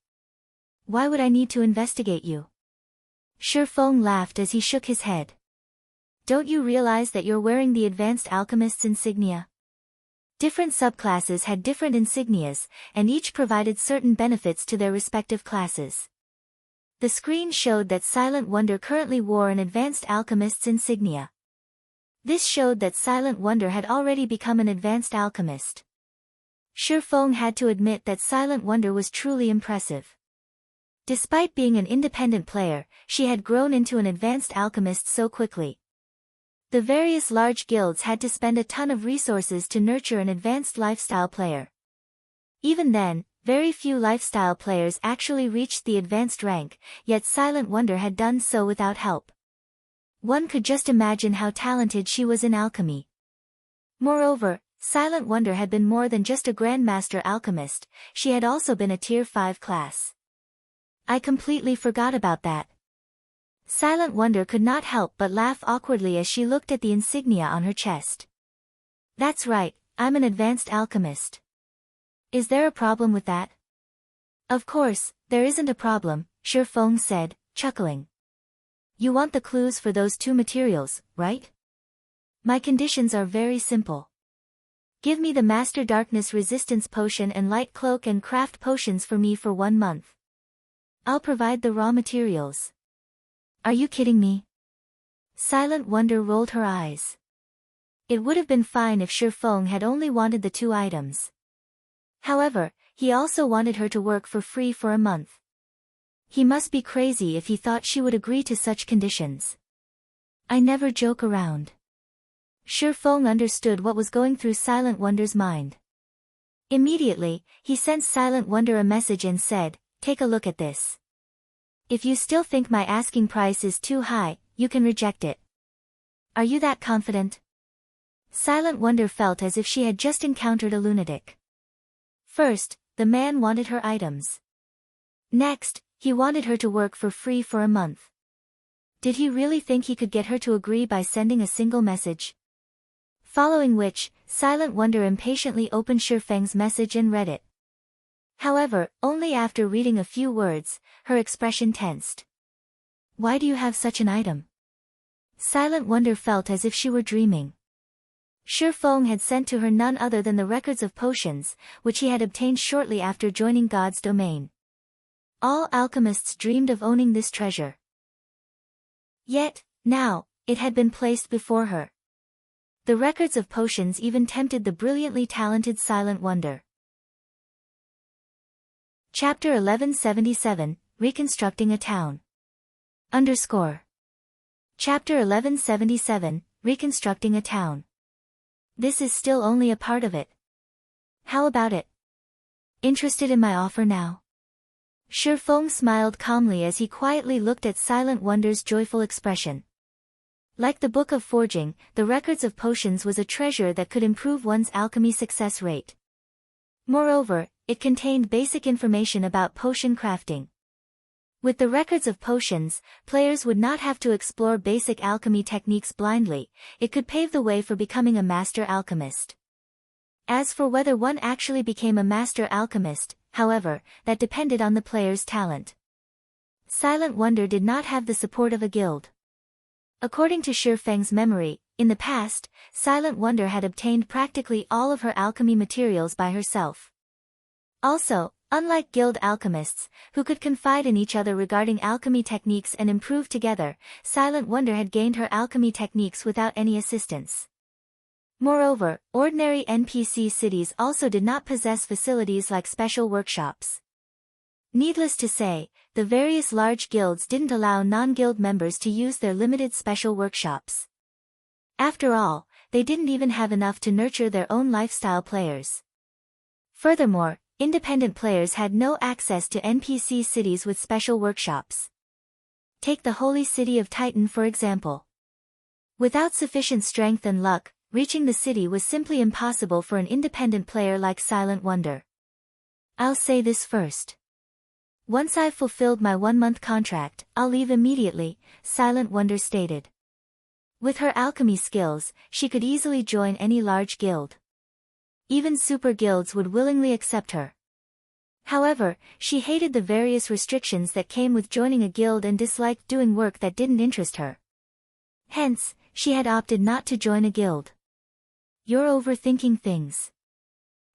[SPEAKER 1] Why would I need to investigate you? Shi Feng laughed as he shook his head. Don't you realize that you're wearing the Advanced Alchemist's insignia? Different subclasses had different insignias, and each provided certain benefits to their respective classes. The screen showed that Silent Wonder currently wore an Advanced Alchemist's insignia. This showed that Silent Wonder had already become an Advanced Alchemist. Shi Feng had to admit that Silent Wonder was truly impressive. Despite being an independent player, she had grown into an Advanced Alchemist so quickly. The various large guilds had to spend a ton of resources to nurture an advanced lifestyle player. Even then, very few lifestyle players actually reached the advanced rank, yet Silent Wonder had done so without help. One could just imagine how talented she was in alchemy. Moreover, Silent Wonder had been more than just a Grandmaster alchemist, she had also been a Tier 5 class. I completely forgot about that. Silent Wonder could not help but laugh awkwardly as she looked at the insignia on her chest. That's right, I'm an advanced alchemist. Is there a problem with that? Of course, there isn't a problem, Shifeng said, chuckling. You want the clues for those two materials, right? My conditions are very simple. Give me the Master Darkness Resistance Potion and Light Cloak and craft potions for me for 1 month. I'll provide the raw materials. Are you kidding me? Silent Wonder rolled her eyes. It would have been fine if Shifeng had only wanted the 2 items. However, he also wanted her to work for free for a month. He must be crazy if he thought she would agree to such conditions. I never joke around. Shifeng understood what was going through Silent Wonder's mind. Immediately, he sent Silent Wonder a message and said, "Take a look at this. If you still think my asking price is too high, you can reject it." Are you that confident? Silent Wonder felt as if she had just encountered a lunatic. First, the man wanted her items. Next, he wanted her to work for free for a month. Did he really think he could get her to agree by sending a single message? Following which, Silent Wonder impatiently opened Shifeng's message and read it. However, only after reading a few words, her expression tensed. Why do you have such an item? Silent Wonder felt as if she were dreaming. Shifeng had sent to her none other than the records of potions, which he had obtained shortly after joining God's domain. All alchemists dreamed of owning this treasure. Yet, now, it had been placed before her. The records of potions even tempted the brilliantly talented Silent Wonder. Chapter 1177, Reconstructing a Town. Chapter 1177, Reconstructing a Town. This is still only a part of it. How about it? Interested in my offer now? Shifeng smiled calmly as he quietly looked at Silent Wonder's joyful expression. Like the Book of Forging, the records of potions was a treasure that could improve one's alchemy success rate. Moreover, it contained basic information about potion crafting. With the records of potions, players would not have to explore basic alchemy techniques blindly, it could pave the way for becoming a master alchemist. As for whether one actually became a master alchemist, however, that depended on the player's talent. Silent Wonder did not have the support of a guild. According to Shifeng's memory, in the past, Silent Wonder had obtained practically all of her alchemy materials by herself. Also, unlike guild alchemists, who could confide in each other regarding alchemy techniques and improve together, Silent Wonder had gained her alchemy techniques without any assistance. Moreover, ordinary NPC cities also did not possess facilities like special workshops. Needless to say, the various large guilds didn't allow non-guild members to use their limited special workshops. After all, they didn't even have enough to nurture their own lifestyle players. Furthermore, independent players had no access to NPC cities with special workshops. Take the holy city of Titan for example. Without sufficient strength and luck, reaching the city was simply impossible for an independent player like Silent Wonder. I'll say this first. Once I've fulfilled my 1-month contract, I'll leave immediately, Silent Wonder stated. With her alchemy skills, she could easily join any large guild. Even super guilds would willingly accept her. However, she hated the various restrictions that came with joining a guild and disliked doing work that didn't interest her. Hence, she had opted not to join a guild. You're overthinking things.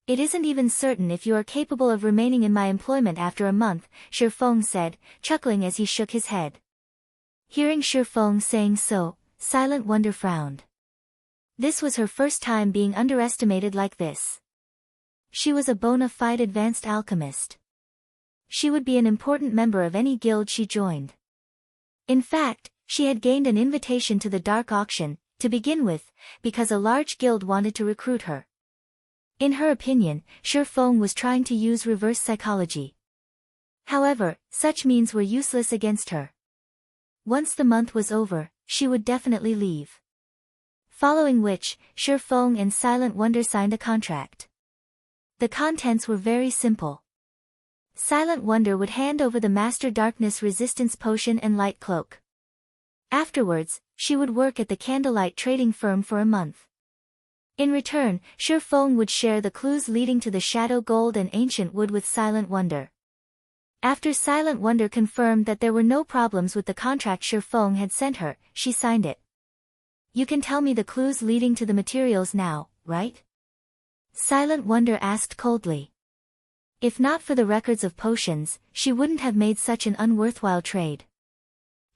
[SPEAKER 1] It isn't even certain if you are capable of remaining in my employment after a month, Shifeng said, chuckling as he shook his head. Hearing Shifeng saying so, Silent Wonder frowned. This was her first time being underestimated like this. She was a bona fide advanced alchemist. She would be an important member of any guild she joined. In fact, she had gained an invitation to the Dark Auction, to begin with, because a large guild wanted to recruit her. In her opinion, Shifeng was trying to use reverse psychology. However, such means were useless against her. Once the month was over, she would definitely leave. Following which, Feng and Silent Wonder signed a contract. The contents were very simple. Silent Wonder would hand over the Master Darkness Resistance Potion and Light Cloak. Afterwards, she would work at the Candlelight trading firm for a month. In return, Feng would share the clues leading to the Shadow Gold and Ancient Wood with Silent Wonder. After Silent Wonder confirmed that there were no problems with the contract Feng had sent her, she signed it. You can tell me the clues leading to the materials now, right? Silent Wonder asked coldly. If not for the records of potions, she wouldn't have made such an unworthwhile trade.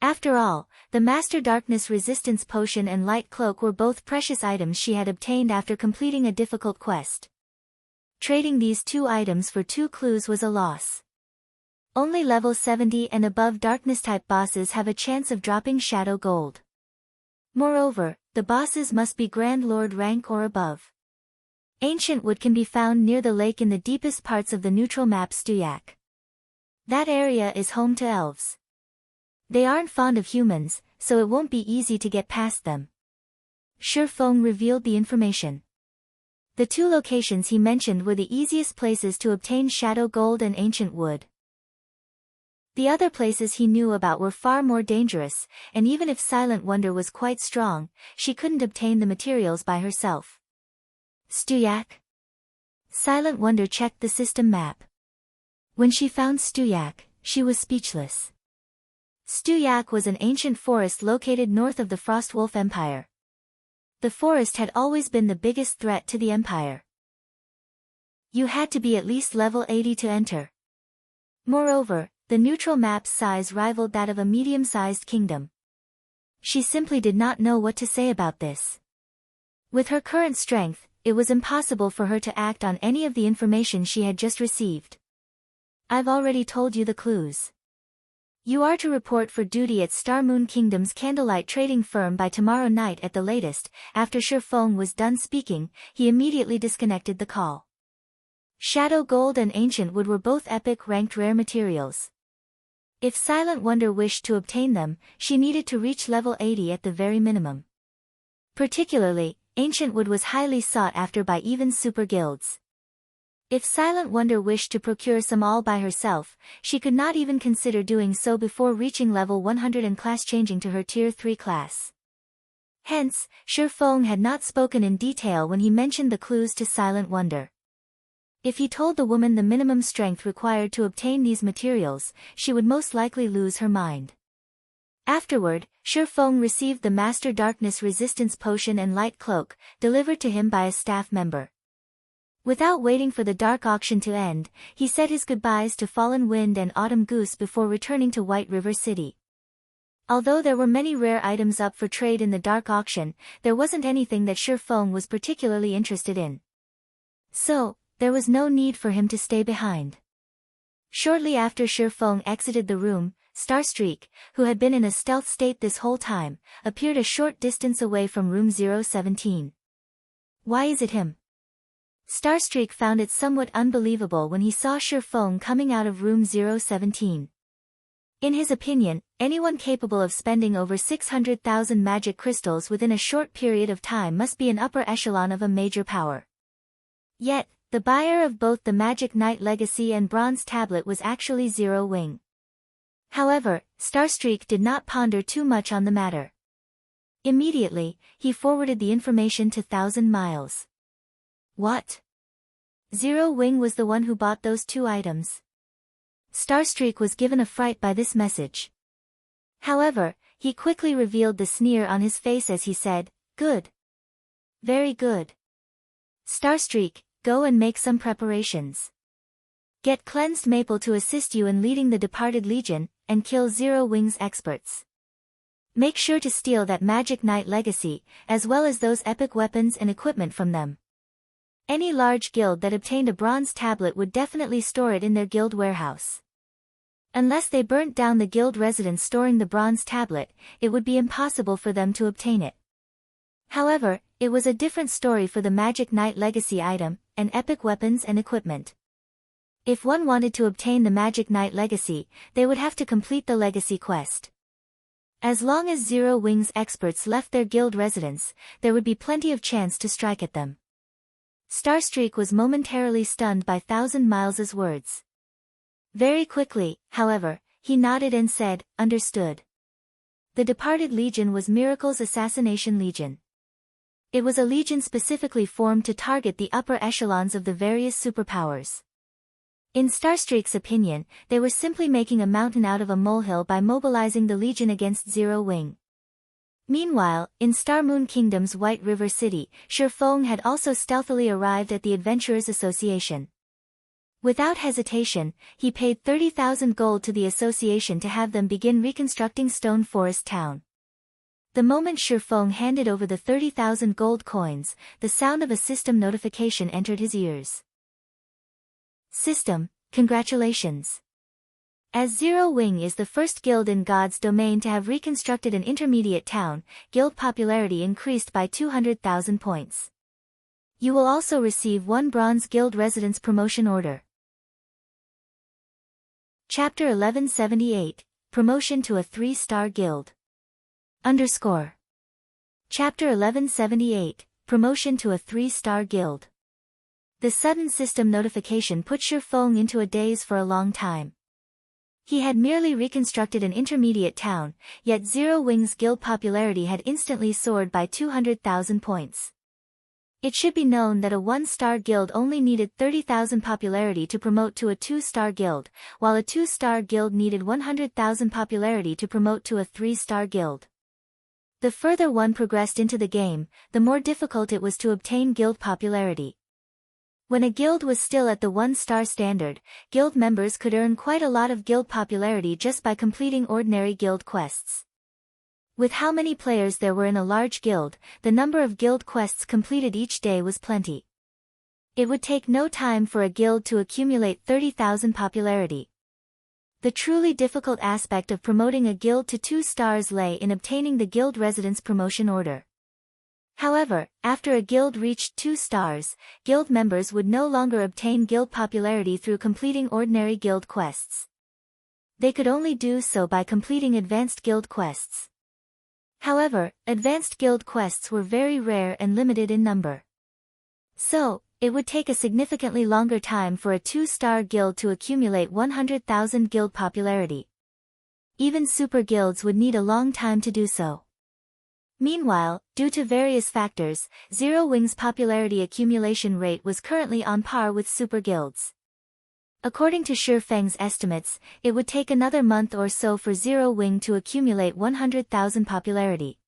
[SPEAKER 1] After all, the Master Darkness Resistance Potion and Light Cloak were both precious items she had obtained after completing a difficult quest. Trading these two items for 2 clues was a loss. Only level 70 and above Darkness-type bosses have a chance of dropping Shadow Gold. Moreover, the bosses must be Grand Lord rank or above. Ancient Wood can be found near the lake in the deepest parts of the neutral map Stuyak. That area is home to elves. They aren't fond of humans, so it won't be easy to get past them. Feng revealed the information. The 2 locations he mentioned were the easiest places to obtain Shadow Gold and Ancient Wood. The other places he knew about were far more dangerous, and even if Silent Wonder was quite strong, she couldn't obtain the materials by herself. Stuyak? Silent Wonder checked the system map. When she found Stuyak, she was speechless. Stuyak was an ancient forest located north of the Frostwolf Empire. The forest had always been the biggest threat to the Empire. You had to be at least level 80 to enter. Moreover, the neutral map's size rivaled that of a medium-sized kingdom. She simply did not know what to say about this. With her current strength, it was impossible for her to act on any of the information she had just received. I've already told you the clues. You are to report for duty at Star Moon Kingdom's Candlelight trading firm by tomorrow night at the latest. After Feng was done speaking, he immediately disconnected the call. Shadow Gold and Ancient Wood were both epic ranked rare materials. If Silent Wonder wished to obtain them, she needed to reach level 80 at the very minimum. Particularly, Ancient Wood was highly sought after by even super guilds. If Silent Wonder wished to procure some all by herself, she could not even consider doing so before reaching level 100 and class changing to her tier 3 class. Hence, Feng had not spoken in detail when he mentioned the clues to Silent Wonder. If he told the woman the minimum strength required to obtain these materials, she would most likely lose her mind. Afterward, Feng received the Master Darkness Resistance Potion and Light Cloak, delivered to him by a staff member. Without waiting for the dark auction to end, he said his goodbyes to Fallen Wind and Autumn Goose before returning to White River City. Although there were many rare items up for trade in the dark auction, there wasn't anything that Feng was particularly interested in. So, there was no need for him to stay behind. Shortly after Feng exited the room, Starstreak, who had been in a stealth state this whole time, appeared a short distance away from room 017. Why is it him? Starstreak found it somewhat unbelievable when he saw Feng coming out of room 017. In his opinion, anyone capable of spending over 600,000 magic crystals within a short period of time must be an upper echelon of a major power. Yet, the buyer of both the Magic Knight Legacy and Bronze Tablet was actually Zero Wing. However, Starstreak did not ponder too much on the matter. Immediately, he forwarded the information to 1,000 Miles. What? Zero Wing was the one who bought those 2 items. Starstreak was given a fright by this message. However, he quickly revealed the sneer on his face as he said, "Good. Very good. Starstreak, go and make some preparations. Get Cleansed Maple to assist you in leading the Departed Legion, and kill Zero Wing's experts. Make sure to steal that Magic Knight Legacy, as well as those epic weapons and equipment from them. Any large guild that obtained a bronze tablet would definitely store it in their guild warehouse. Unless they burnt down the guild residence storing the bronze tablet, it would be impossible for them to obtain it. However, it was a different story for the Magic Knight Legacy item, and epic weapons and equipment. If one wanted to obtain the Magic Knight Legacy, they would have to complete the Legacy quest. As long as Zero Wing's experts left their guild residence, there would be plenty of chance to strike at them. Starstreak was momentarily stunned by Thousand Miles's words. Very quickly, however, he nodded and said, "Understood." The departed legion was Miracle's Assassination Legion. It was a legion specifically formed to target the upper echelons of the various superpowers. In Starstreak's opinion, they were simply making a mountain out of a molehill by mobilizing the legion against Zero Wing. Meanwhile, in Star Moon Kingdom's White River City, Shifeng had also stealthily arrived at the Adventurers Association. Without hesitation, he paid 30,000 gold to the association to have them begin reconstructing Stone Forest Town. The moment Shifeng handed over the 30,000 gold coins, the sound of a system notification entered his ears. System, congratulations. As Zero Wing is the first guild in God's domain to have reconstructed an intermediate town, guild popularity increased by 200,000 points. You will also receive 1 Bronze Guild Residence Promotion Order. Chapter 1178, Promotion to a 3-Star Guild. Underscore. Chapter 1178, Promotion to a 3-Star Guild. The sudden system notification put Shifeng into a daze for a long time. He had merely reconstructed an intermediate town, yet Zero Wing's guild popularity had instantly soared by 200,000 points. It should be known that a 1-star guild only needed 30,000 popularity to promote to a 2-star guild, while a 2-star guild needed 100,000 popularity to promote to a 3-star guild. The further one progressed into the game, the more difficult it was to obtain guild popularity. When a guild was still at the 1-star standard, guild members could earn quite a lot of guild popularity just by completing ordinary guild quests. With how many players there were in a large guild, the number of guild quests completed each day was plenty. It would take no time for a guild to accumulate 30,000 popularity. The truly difficult aspect of promoting a guild to 2 stars lay in obtaining the guild residence promotion order. However, after a guild reached 2 stars, guild members would no longer obtain guild popularity through completing ordinary guild quests. They could only do so by completing advanced guild quests. However, advanced guild quests were very rare and limited in number. So, it would take a significantly longer time for a 2-star guild to accumulate 100,000 guild popularity. Even super guilds would need a long time to do so. Meanwhile, due to various factors, Zero Wing's popularity accumulation rate was currently on par with super guilds. According to Shifeng's estimates, it would take another month or so for Zero Wing to accumulate 100,000 popularity.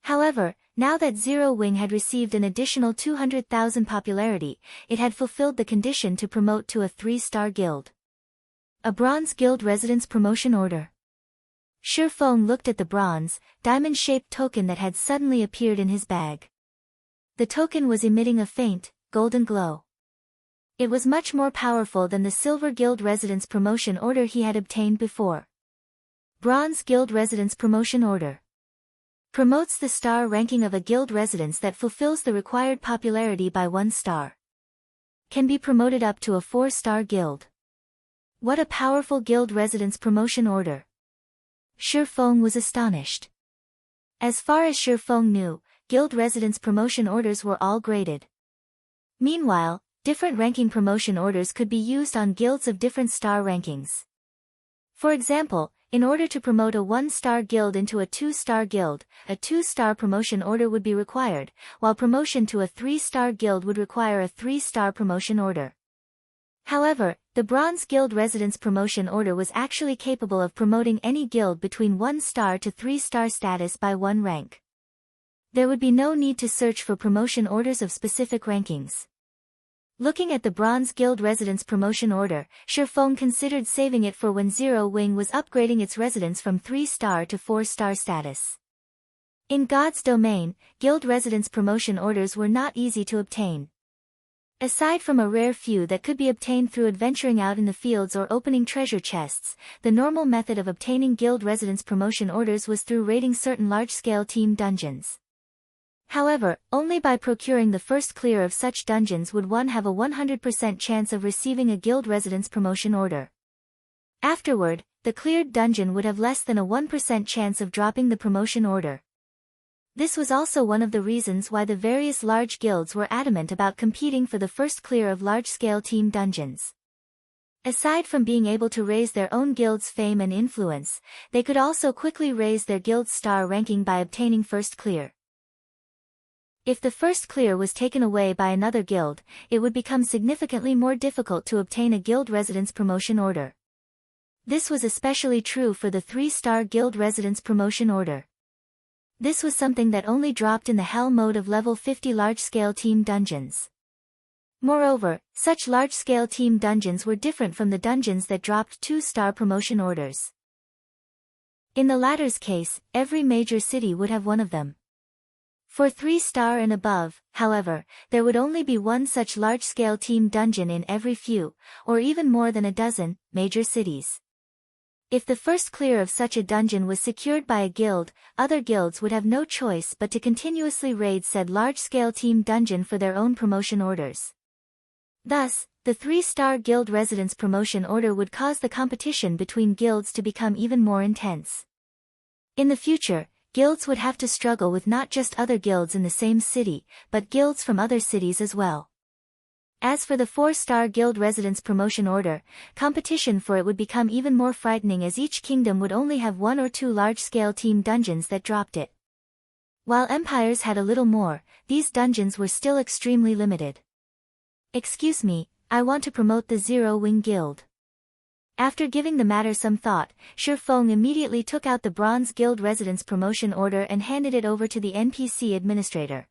[SPEAKER 1] However, now that Zero Wing had received an additional 200,000 popularity, it had fulfilled the condition to promote to a 3-star guild. A Bronze Guild Residence Promotion Order. Shifeng looked at the bronze, diamond-shaped token that had suddenly appeared in his bag. The token was emitting a faint, golden glow. It was much more powerful than the Silver Guild Residence Promotion Order he had obtained before. Bronze Guild Residence Promotion Order. Promotes the star ranking of a guild residence that fulfills the required popularity by 1 star. Can be promoted up to a 4-star guild. What a powerful guild residence promotion order. Shifeng was astonished. As far as Shifeng knew, guild residence promotion orders were all graded. Meanwhile, different ranking promotion orders could be used on guilds of different star rankings. For example, in order to promote a 1-star guild into a 2-star guild, a 2-star promotion order would be required, while promotion to a 3-star guild would require a 3-star promotion order. However, the Bronze Guild Residence Promotion Order was actually capable of promoting any guild between 1-star to 3-star status by 1 rank. There would be no need to search for promotion orders of specific rankings. Looking at the Bronze Guild Residence Promotion Order, Shifeng considered saving it for when Zero Wing was upgrading its residence from 3-star to 4-star status. In God's domain, guild residence promotion orders were not easy to obtain. Aside from a rare few that could be obtained through adventuring out in the fields or opening treasure chests, the normal method of obtaining guild residence promotion orders was through raiding certain large-scale team dungeons. However, only by procuring the first clear of such dungeons would one have a 100% chance of receiving a guild residence promotion order. Afterward, the cleared dungeon would have less than a 1% chance of dropping the promotion order. This was also one of the reasons why the various large guilds were adamant about competing for the first clear of large-scale team dungeons. Aside from being able to raise their own guild's fame and influence, they could also quickly raise their guild's star ranking by obtaining first clear. If the first clear was taken away by another guild, it would become significantly more difficult to obtain a guild residence promotion order. This was especially true for the 3-star guild residence promotion order. This was something that only dropped in the hell mode of level 50 large-scale team dungeons. Moreover, such large-scale team dungeons were different from the dungeons that dropped 2-star promotion orders. In the latter's case, every major city would have one of them. For 3-star and above, however, there would only be one such large-scale team dungeon in every few, or even more than a dozen, major cities. If the first clear of such a dungeon was secured by a guild, other guilds would have no choice but to continuously raid said large-scale team dungeon for their own promotion orders. Thus, the 3-star guild residence promotion order would cause the competition between guilds to become even more intense. In the future, guilds would have to struggle with not just other guilds in the same city, but guilds from other cities as well. As for the 4-star guild residence promotion order, competition for it would become even more frightening as each kingdom would only have 1 or 2 large-scale team dungeons that dropped it. While empires had a little more, these dungeons were still extremely limited. Excuse me, I want to promote the Zero Wing Guild. After giving the matter some thought, Shi Feng immediately took out the Bronze Guild residence promotion order and handed it over to the NPC administrator.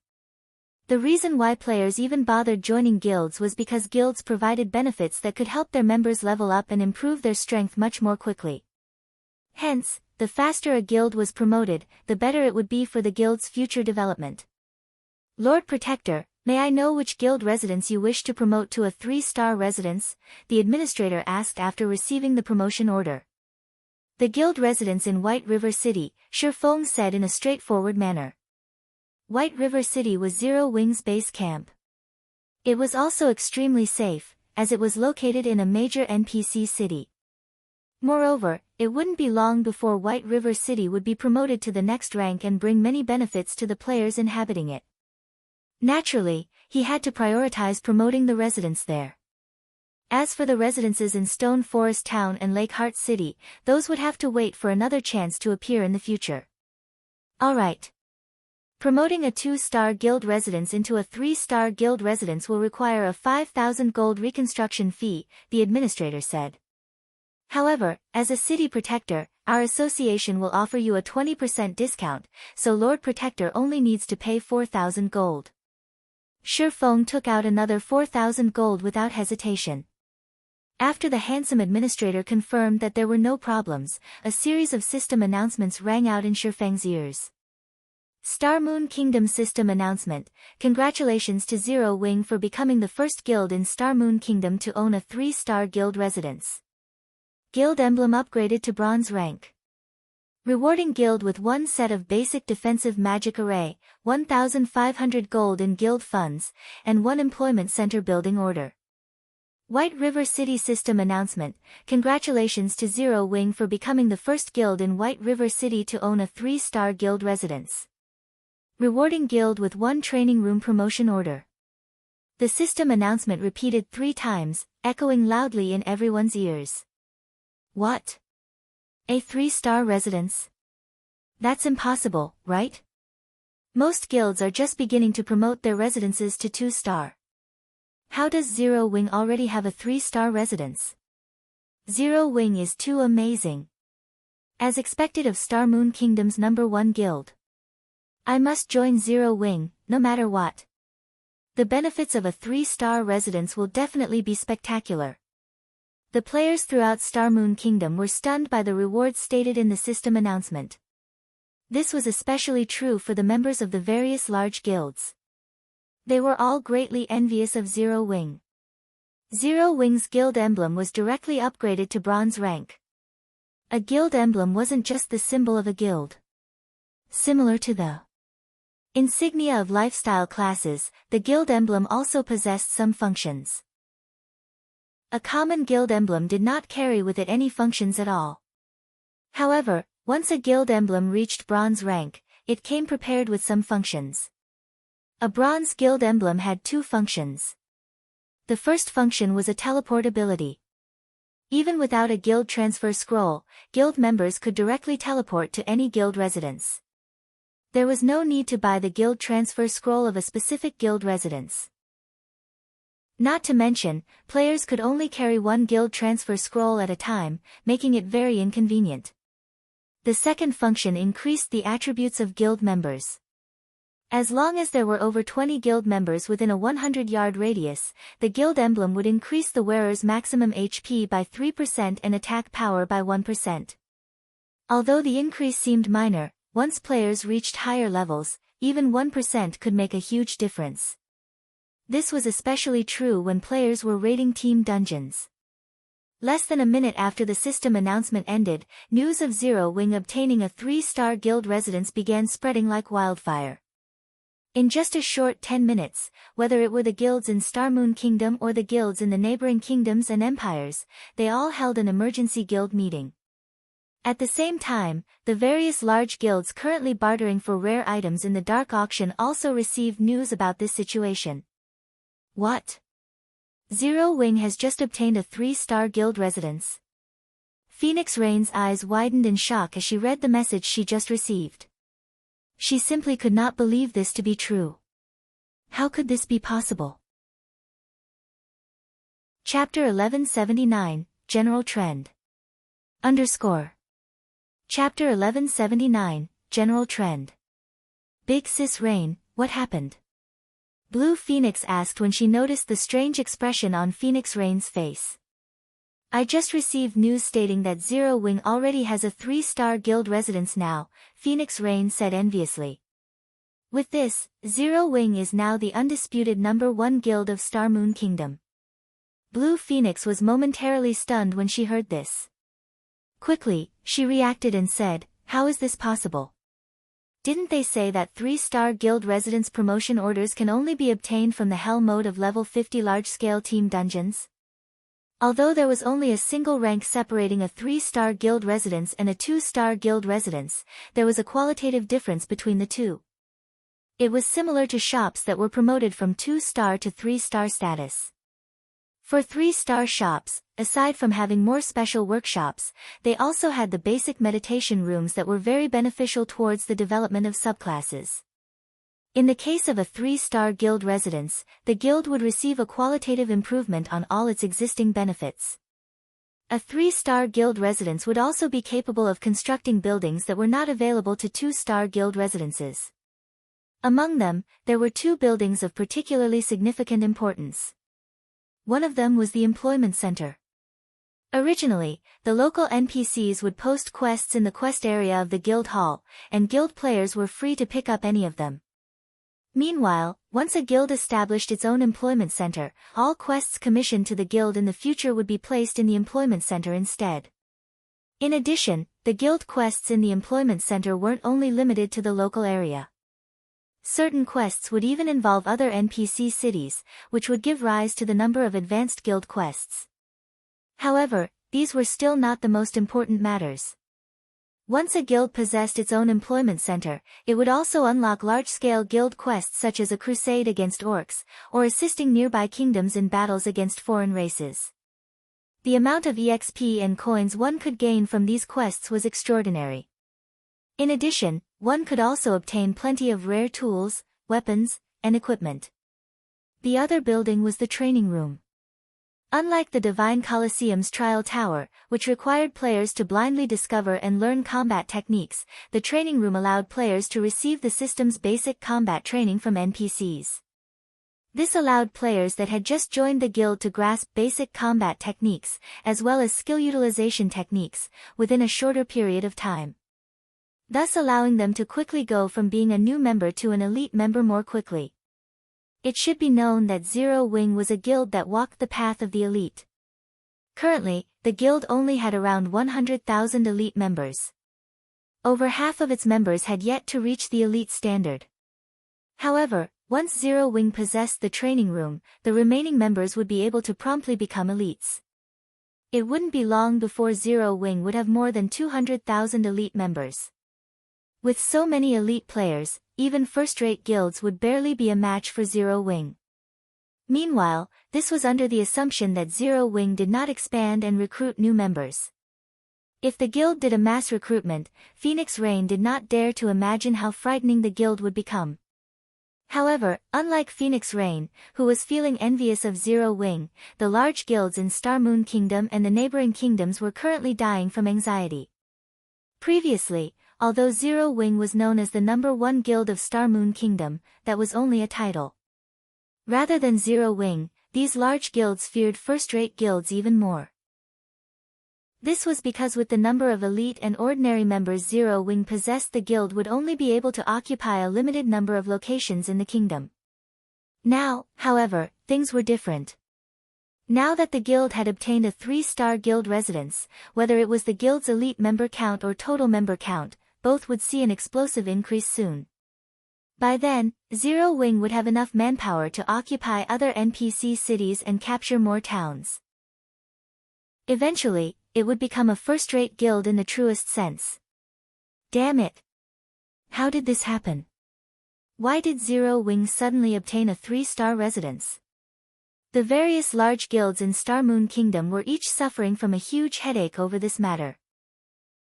[SPEAKER 1] The reason why players even bothered joining guilds was because guilds provided benefits that could help their members level up and improve their strength much more quickly. Hence, the faster a guild was promoted, the better it would be for the guild's future development. Lord Protector, may I know which guild residence you wish to promote to a 3-star residence? The administrator asked after receiving the promotion order. The guild residence in White River City, Shi Feng said in a straightforward manner. White River City was Zero Wing's base camp. It was also extremely safe, as it was located in a major NPC city. Moreover, it wouldn't be long before White River City would be promoted to the next rank and bring many benefits to the players inhabiting it. Naturally, he had to prioritize promoting the residents there. As for the residences in Stone Forest Town and Lake Heart City, those would have to wait for another chance to appear in the future. Alright. Promoting a 2-star guild residence into a 3-star guild residence will require a 5,000 gold reconstruction fee, the administrator said. However, as a city protector, our association will offer you a 20% discount, so Lord Protector only needs to pay 4,000 gold. Shi Feng took out another 4,000 gold without hesitation. After the handsome administrator confirmed that there were no problems, a series of system announcements rang out in Shi Feng's ears. Star Moon Kingdom System Announcement. Congratulations to Zero Wing for becoming the first guild in Star Moon Kingdom to own a 3-star guild residence. Guild emblem upgraded to bronze rank. Rewarding guild with 1 set of basic defensive magic array, 1,500 gold in guild funds, and 1 employment center building order. White River City System Announcement. Congratulations to Zero Wing for becoming the first guild in White River City to own a 3-star guild residence. Rewarding guild with 1 training room promotion order. The system announcement repeated 3 times, echoing loudly in everyone's ears. What? A 3-star residence? That's impossible, right? Most guilds are just beginning to promote their residences to 2-star. How does Zero Wing already have a 3-star residence? Zero Wing is too amazing. As expected of Star Moon Kingdom's #1 guild. I must join Zero Wing, no matter what. The benefits of a 3-star residence will definitely be spectacular. The players throughout Star Moon Kingdom were stunned by the rewards stated in the system announcement. This was especially true for the members of the various large guilds. They were all greatly envious of Zero Wing. Zero Wing's guild emblem was directly upgraded to bronze rank. A guild emblem wasn't just the symbol of a guild. Similar to the insignia of lifestyle classes, the guild emblem also possessed some functions. A common guild emblem did not carry with it any functions at all. However, once a guild emblem reached bronze rank, it came prepared with some functions. A bronze guild emblem had two functions. The first function was a teleport ability. Even without a guild transfer scroll, guild members could directly teleport to any guild residence. There was no need to buy the guild transfer scroll of a specific guild residence. Not to mention, players could only carry one guild transfer scroll at a time, making it very inconvenient. The second function increased the attributes of guild members. As long as there were over 20 guild members within a 100-yard radius, the guild emblem would increase the wearer's maximum HP by 3% and attack power by 1%. Although the increase seemed minor, once players reached higher levels, even 1% could make a huge difference. This was especially true when players were raiding team dungeons. Less than a minute after the system announcement ended, news of Zero Wing obtaining a 3-star guild residence began spreading like wildfire. In just a short 10 minutes, whether it were the guilds in Starmoon Kingdom or the guilds in the neighboring kingdoms and empires, they all held an emergency guild meeting. At the same time, the various large guilds currently bartering for rare items in the dark auction also received news about this situation. What? Zero Wing has just obtained a 3-star guild residence. Phoenix Rain's eyes widened in shock as she read the message she just received. She simply could not believe this to be true. How could this be possible? Chapter 1179, General Trend. Chapter 1179, General Trend. Big Sis Rain, what happened? Blue Phoenix asked when she noticed the strange expression on Phoenix Rain's face. I just received news stating that Zero Wing already has a 3-star guild residence now, Phoenix Rain said enviously. With this, Zero Wing is now the undisputed #1 guild of Starmoon Kingdom. Blue Phoenix was momentarily stunned when she heard this. Quickly, she reacted and said, how is this possible? Didn't they say that 3-star guild residence promotion orders can only be obtained from the Hell mode of level 50 large-scale team dungeons? Although there was only a single rank separating a 3-star guild residence and a 2-star guild residence, there was a qualitative difference between the two. It was similar to shops that were promoted from 2-star to 3-star status. For 3-star shops, aside from having more special workshops, they also had the basic meditation rooms that were very beneficial towards the development of subclasses. In the case of a 3-star guild residence, the guild would receive a qualitative improvement on all its existing benefits. A 3-star guild residence would also be capable of constructing buildings that were not available to 2-star guild residences. Among them, there were 2 buildings of particularly significant importance. One of them was the employment center. Originally, the local NPCs would post quests in the quest area of the guild hall, and guild players were free to pick up any of them. Meanwhile, once a guild established its own employment center, all quests commissioned to the guild in the future would be placed in the employment center instead. In addition, the guild quests in the employment center weren't only limited to the local area. Certain quests would even involve other NPC cities, which would give rise to the number of advanced guild quests. However, these were still not the most important matters. Once a guild possessed its own employment center, it would also unlock large-scale guild quests such as a crusade against orcs, or assisting nearby kingdoms in battles against foreign races. The amount of EXP and coins one could gain from these quests was extraordinary. In addition, one could also obtain plenty of rare tools, weapons, and equipment. The other building was the training room. Unlike the Divine Colosseum's Trial Tower, which required players to blindly discover and learn combat techniques, the training room allowed players to receive the system's basic combat training from NPCs. This allowed players that had just joined the guild to grasp basic combat techniques, as well as skill utilization techniques, within a shorter period of time, thus allowing them to quickly go from being a new member to an elite member more quickly. It should be known that Zero Wing was a guild that walked the path of the elite. Currently, the guild only had around 100,000 elite members. Over half of its members had yet to reach the elite standard. However, once Zero Wing possessed the training room, the remaining members would be able to promptly become elites. It wouldn't be long before Zero Wing would have more than 200,000 elite members. With so many elite players, even first-rate guilds would barely be a match for Zero Wing. Meanwhile, this was under the assumption that Zero Wing did not expand and recruit new members. If the guild did a mass recruitment, Phoenix Rain did not dare to imagine how frightening the guild would become. However, unlike Phoenix Rain, who was feeling envious of Zero Wing, the large guilds in Star Moon Kingdom and the neighboring kingdoms were currently dying from anxiety. Previously, although Zero Wing was known as the #1 guild of Star Moon Kingdom, that was only a title. Rather than Zero Wing, these large guilds feared first-rate guilds even more. This was because with the number of elite and ordinary members Zero Wing possessed, the guild would only be able to occupy a limited number of locations in the kingdom. Now, however, things were different. Now that the guild had obtained a 3-star guild residence, whether it was the guild's elite member count or total member count, both would see an explosive increase soon. By then, Zero Wing would have enough manpower to occupy other NPC cities and capture more towns. Eventually, it would become a first-rate guild in the truest sense. Damn it! How did this happen? Why did Zero Wing suddenly obtain a 3-star residence? The various large guilds in Star Moon Kingdom were each suffering from a huge headache over this matter.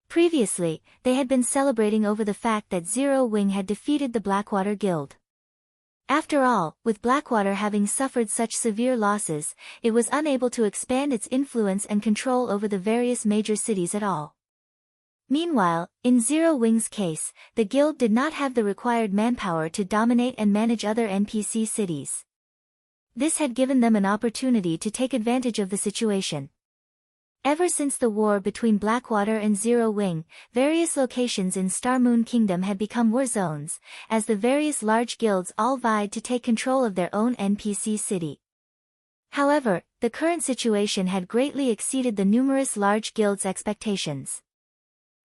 [SPEAKER 1] Previously, they had been celebrating over the fact that Zero Wing had defeated the Blackwater Guild. After all, with Blackwater having suffered such severe losses, it was unable to expand its influence and control over the various major cities at all. Meanwhile, in Zero Wing's case, the guild did not have the required manpower to dominate and manage other NPC cities. This had given them an opportunity to take advantage of the situation. Ever since the war between Blackwater and Zero Wing, various locations in Star Moon Kingdom had become war zones, as the various large guilds all vied to take control of their own NPC city. However, the current situation had greatly exceeded the numerous large guilds' expectations.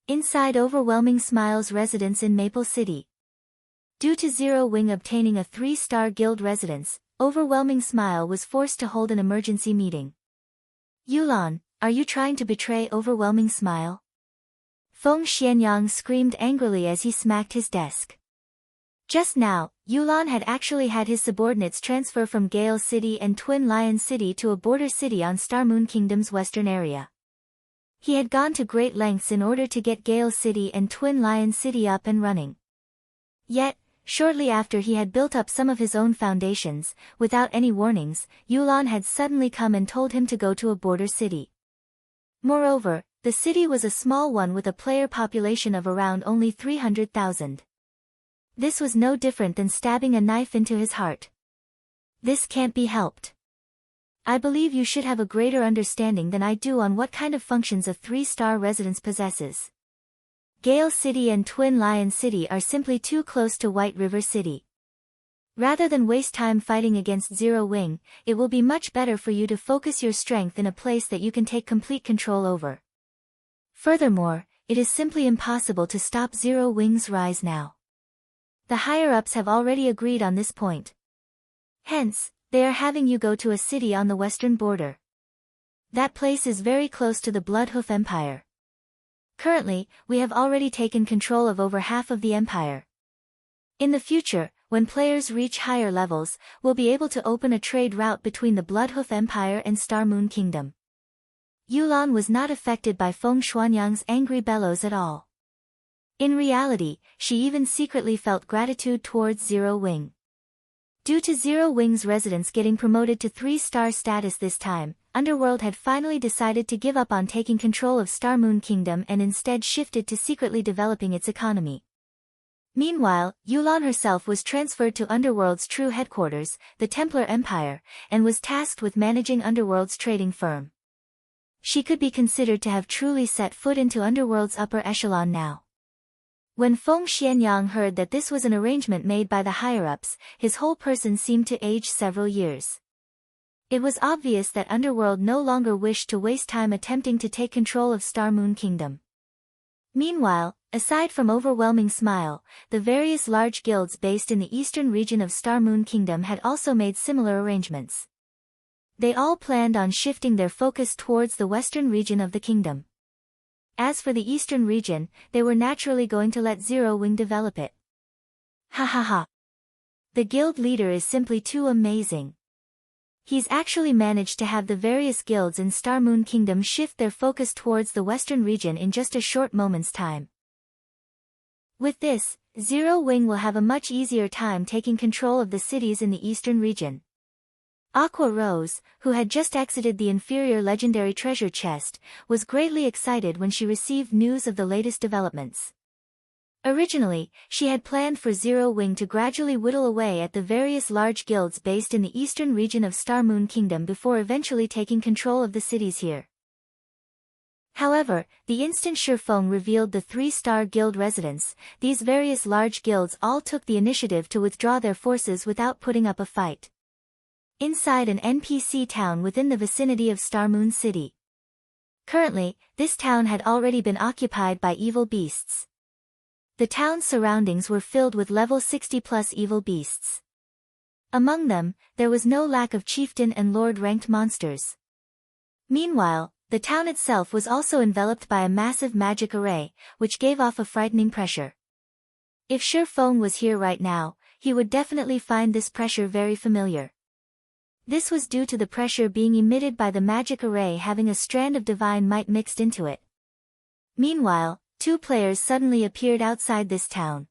[SPEAKER 1] Inside Overwhelming Smile's residence in Maple City. Due to Zero Wing obtaining a 3-star guild residence, Overwhelming Smile was forced to hold an emergency meeting. Yulan, are you trying to betray Overwhelming Smile? Feng Xianyang screamed angrily as he smacked his desk. Just now, Yulan had actually had his subordinates transfer from Gale City and Twin Lion City to a border city on Star Moon Kingdom's western area. He had gone to great lengths in order to get Gale City and Twin Lion City up and running. Yet, shortly after he had built up some of his own foundations, without any warnings, Yulan had suddenly come and told him to go to a border city. Moreover, the city was a small one with a player population of around only 300,000. This was no different than stabbing a knife into his heart. This can't be helped. I believe you should have a greater understanding than I do on what kind of functions a 3-star residence possesses. Gale City and Twin Lion City are simply too close to White River City. Rather than waste time fighting against Zero Wing, it will be much better for you to focus your strength in a place that you can take complete control over. Furthermore, it is simply impossible to stop Zero Wing's rise now. The higher-ups have already agreed on this point. Hence, they are having you go to a city on the western border. That place is very close to the Bloodhoof Empire. Currently, we have already taken control of over half of the empire. In the future, when players reach higher levels, we'll be able to open a trade route between the Bloodhoof Empire and Star Moon Kingdom. Yulan was not affected by Feng Xuanyang's angry bellows at all. In reality, she even secretly felt gratitude towards Zero Wing. Due to Zero Wing's residence getting promoted to 3-star status this time, Underworld had finally decided to give up on taking control of Star Moon Kingdom and instead shifted to secretly developing its economy. Meanwhile, Yulan herself was transferred to Underworld's true headquarters, the Templar Empire, and was tasked with managing Underworld's trading firm. She could be considered to have truly set foot into Underworld's upper echelon now. When Feng Xianyang heard that this was an arrangement made by the higher-ups, his whole person seemed to age several years. It was obvious that Underworld no longer wished to waste time attempting to take control of Star Moon Kingdom. Meanwhile, aside from Overwhelming Smile, the various large guilds based in the eastern region of Star Moon Kingdom had also made similar arrangements. They all planned on shifting their focus towards the western region of the kingdom. As for the eastern region, they were naturally going to let Zero Wing develop it. Ha ha ha. The guild leader is simply too amazing. He's actually managed to have the various guilds in Star Moon Kingdom shift their focus towards the western region in just a short moment's time. With this, Zero Wing will have a much easier time taking control of the cities in the eastern region. Aqua Rose, who had just exited the inferior legendary treasure chest, was greatly excited when she received news of the latest developments. Originally, she had planned for Zero Wing to gradually whittle away at the various large guilds based in the eastern region of Star Moon Kingdom before eventually taking control of the cities here. However, the instant Shifeng revealed the 3-star guild residents, these various large guilds all took the initiative to withdraw their forces without putting up a fight. Inside an NPC town within the vicinity of Star Moon City. Currently, this town had already been occupied by evil beasts. The town's surroundings were filled with level 60+ evil beasts. Among them, there was no lack of chieftain and lord-ranked monsters. Meanwhile, the town itself was also enveloped by a massive magic array, which gave off a frightening pressure. If Shifeng was here right now, he would definitely find this pressure very familiar. This was due to the pressure being emitted by the magic array having a strand of divine might mixed into it. Meanwhile, 2 players suddenly appeared outside this town.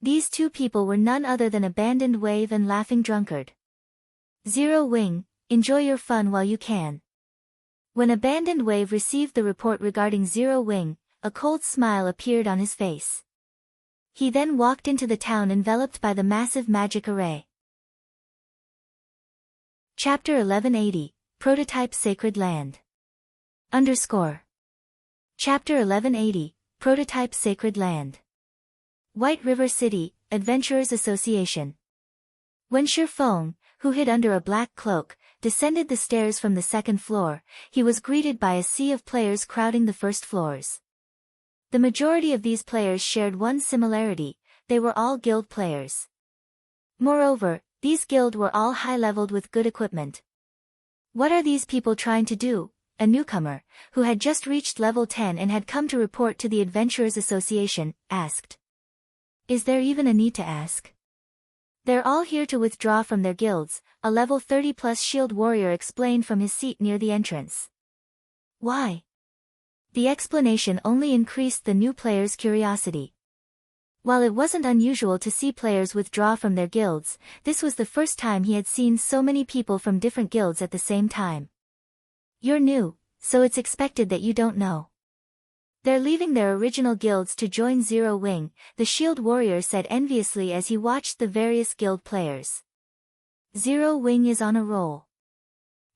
[SPEAKER 1] These 2 people were none other than Abandoned Wave and Laughing Drunkard. Zero Wing, enjoy your fun while you can. When Abandoned Wave received the report regarding Zero Wing, a cold smile appeared on his face. He then walked into the town enveloped by the massive magic array. Chapter 1180, Prototype Sacred Land. Chapter 1180, Prototype Sacred Land. White River City, Adventurers Association. When Shifeng, who hid under a black cloak, descended the stairs from the 2nd floor, he was greeted by a sea of players crowding the first floors. The majority of these players shared one similarity: they were all guild players. Moreover, these guild were all high-leveled with good equipment. What are these people trying to do? A newcomer, who had just reached level 10 and had come to report to the Adventurers Association, asked. Is there even a need to ask? They're all here to withdraw from their guilds, a level 30+ shield warrior explained from his seat near the entrance. Why? The explanation only increased the new player's curiosity. While it wasn't unusual to see players withdraw from their guilds, this was the first time he had seen so many people from different guilds at the same time. You're new, so it's expected that you don't know. They're leaving their original guilds to join Zero Wing, the shield warrior said enviously as he watched the various guild players. Zero Wing is on a roll.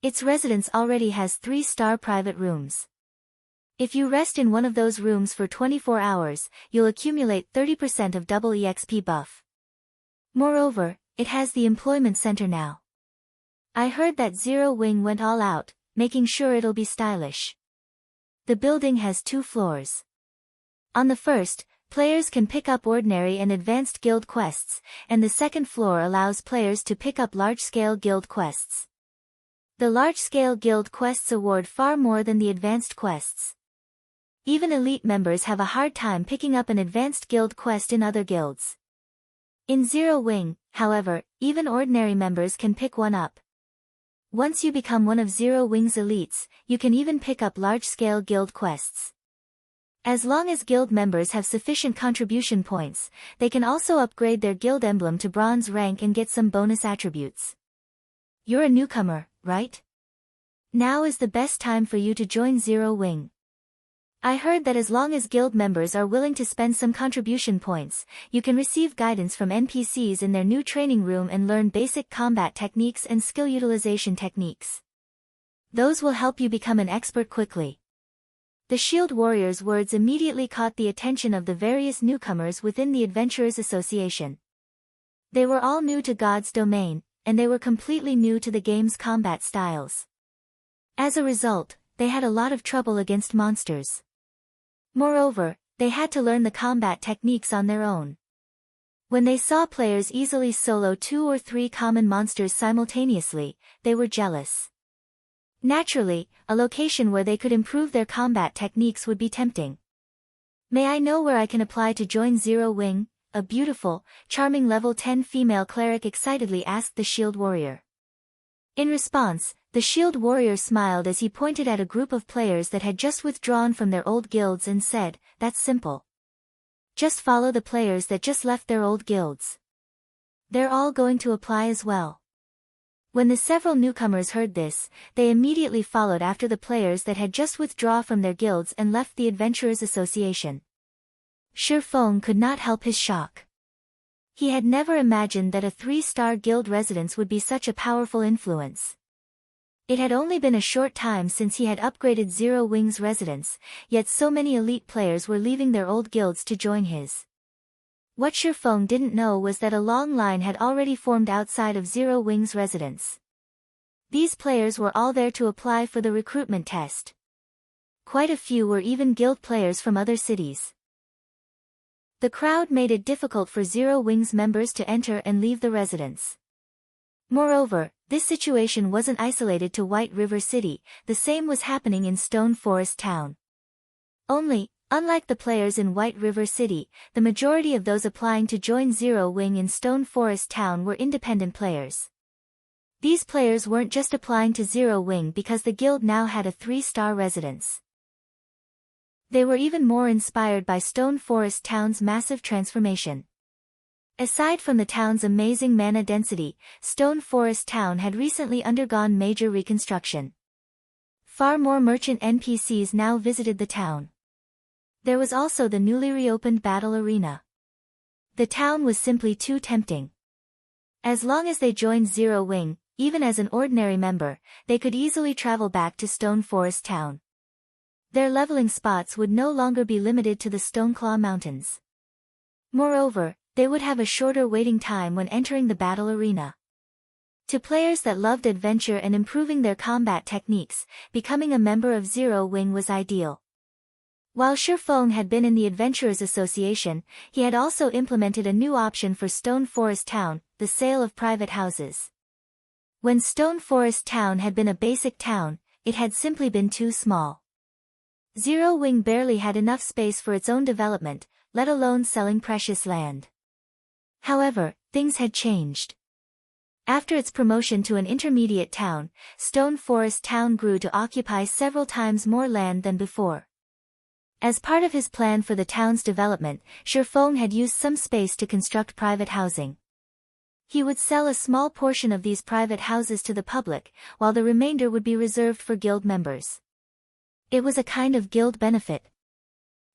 [SPEAKER 1] Its residence already has 3-star private rooms. If you rest in one of those rooms for 24 hours, you'll accumulate 30% of double EXP buff. Moreover, it has the employment center now. I heard that Zero Wing went all out, making sure it'll be stylish. The building has 2 floors. On the first, players can pick up ordinary and advanced guild quests, and the 2nd floor allows players to pick up large-scale guild quests. The large-scale guild quests award far more than the advanced quests. Even elite members have a hard time picking up an advanced guild quest in other guilds. In Zero Wing, however, even ordinary members can pick one up. Once you become one of Zero Wing's elites, you can even pick up large-scale guild quests. As long as guild members have sufficient contribution points, they can also upgrade their guild emblem to bronze rank and get some bonus attributes. You're a newcomer, right? Now is the best time for you to join Zero Wing. I heard that as long as guild members are willing to spend some contribution points, you can receive guidance from NPCs in their new training room and learn basic combat techniques and skill utilization techniques. Those will help you become an expert quickly. The shield warrior's words immediately caught the attention of the various newcomers within the Adventurers Association. They were all new to God's domain, and they were completely new to the game's combat styles. As a result, they had a lot of trouble against monsters. Moreover, they had to learn the combat techniques on their own. When they saw players easily solo 2 or 3 common monsters simultaneously, they were jealous. Naturally, a location where they could improve their combat techniques would be tempting. May I know where I can apply to join Zero Wing? A beautiful, charming level 10 female cleric excitedly asked the shield warrior. In response, the shield warrior smiled as he pointed at a group of players that had just withdrawn from their old guilds and said, "That's simple. Just follow the players that just left their old guilds. They're all going to apply as well." When the several newcomers heard this, they immediately followed after the players that had just withdrawn from their guilds and left the Adventurers Association. Shifeng could not help his shock. He had never imagined that a 3-star guild residence would be such a powerful influence. It had only been a short time since he had upgraded Zero Wing's residence, yet so many elite players were leaving their old guilds to join his. What Shifeng didn't know was that a long line had already formed outside of Zero Wing's residence. These players were all there to apply for the recruitment test. Quite a few were even guild players from other cities. The crowd made it difficult for Zero Wing's members to enter and leave the residence. Moreover, this situation wasn't isolated to White River City, the same was happening in Stone Forest Town. Only, unlike the players in White River City, the majority of those applying to join Zero Wing in Stone Forest Town were independent players. These players weren't just applying to Zero Wing because the guild now had a 3-star residence. They were even more inspired by Stone Forest Town's massive transformation. Aside from the town's amazing mana density, Stone Forest Town had recently undergone major reconstruction. Far more merchant NPCs now visited the town. There was also the newly reopened battle arena. The town was simply too tempting. As long as they joined Zero Wing, even as an ordinary member, they could easily travel back to Stone Forest Town. Their leveling spots would no longer be limited to the Stoneclaw Mountains. Moreover, they would have a shorter waiting time when entering the battle arena. To players that loved adventure and improving their combat techniques, becoming a member of Zero Wing was ideal. While Shifeng had been in the Adventurers Association, he had also implemented a new option for Stone Forest Town, the sale of private houses. When Stone Forest Town had been a basic town, it had simply been too small. Zero Wing barely had enough space for its own development, let alone selling precious land. However, things had changed. After its promotion to an intermediate town, Stone Forest Town grew to occupy several times more land than before. As part of his plan for the town's development, Shifeng had used some space to construct private housing. He would sell a small portion of these private houses to the public, while the remainder would be reserved for guild members. It was a kind of guild benefit.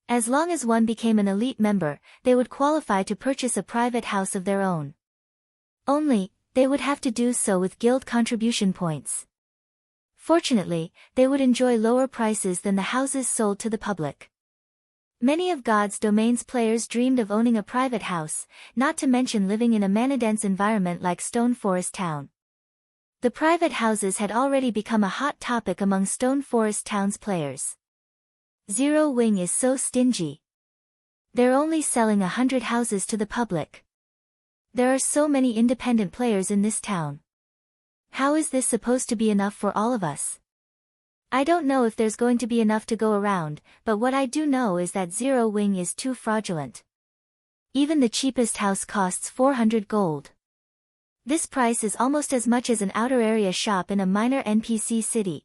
[SPEAKER 1] As long as one became an elite member, they would qualify to purchase a private house of their own. Only, they would have to do so with guild contribution points. Fortunately, they would enjoy lower prices than the houses sold to the public. Many of God's Domain's players dreamed of owning a private house, not to mention living in a mana-dense environment like Stone Forest Town. The private houses had already become a hot topic among Stone Forest Town's players. Zero Wing is so stingy. They're only selling 100 houses to the public. There are so many independent players in this town. How is this supposed to be enough for all of us? I don't know if there's going to be enough to go around, but what I do know is that Zero Wing is too fraudulent. Even the cheapest house costs 400 gold. This price is almost as much as an outer area shop in a minor NPC city.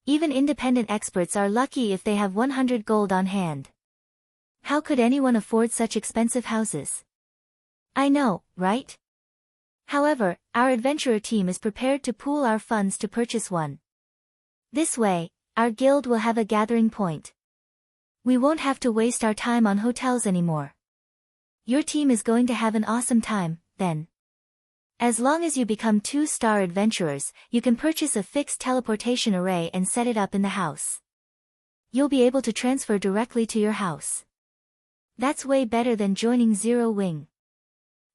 [SPEAKER 1] Even independent experts are lucky if they have 100 gold on hand. How could anyone afford such expensive houses? I know, right? However, our adventurer team is prepared to pool our funds to purchase one. This way, our guild will have a gathering point. We won't have to waste our time on hotels anymore. Your team is going to have an awesome time, then. As long as you become 2-star adventurers, you can purchase a fixed teleportation array and set it up in the house. You'll be able to transfer directly to your house. That's way better than joining Zero Wing.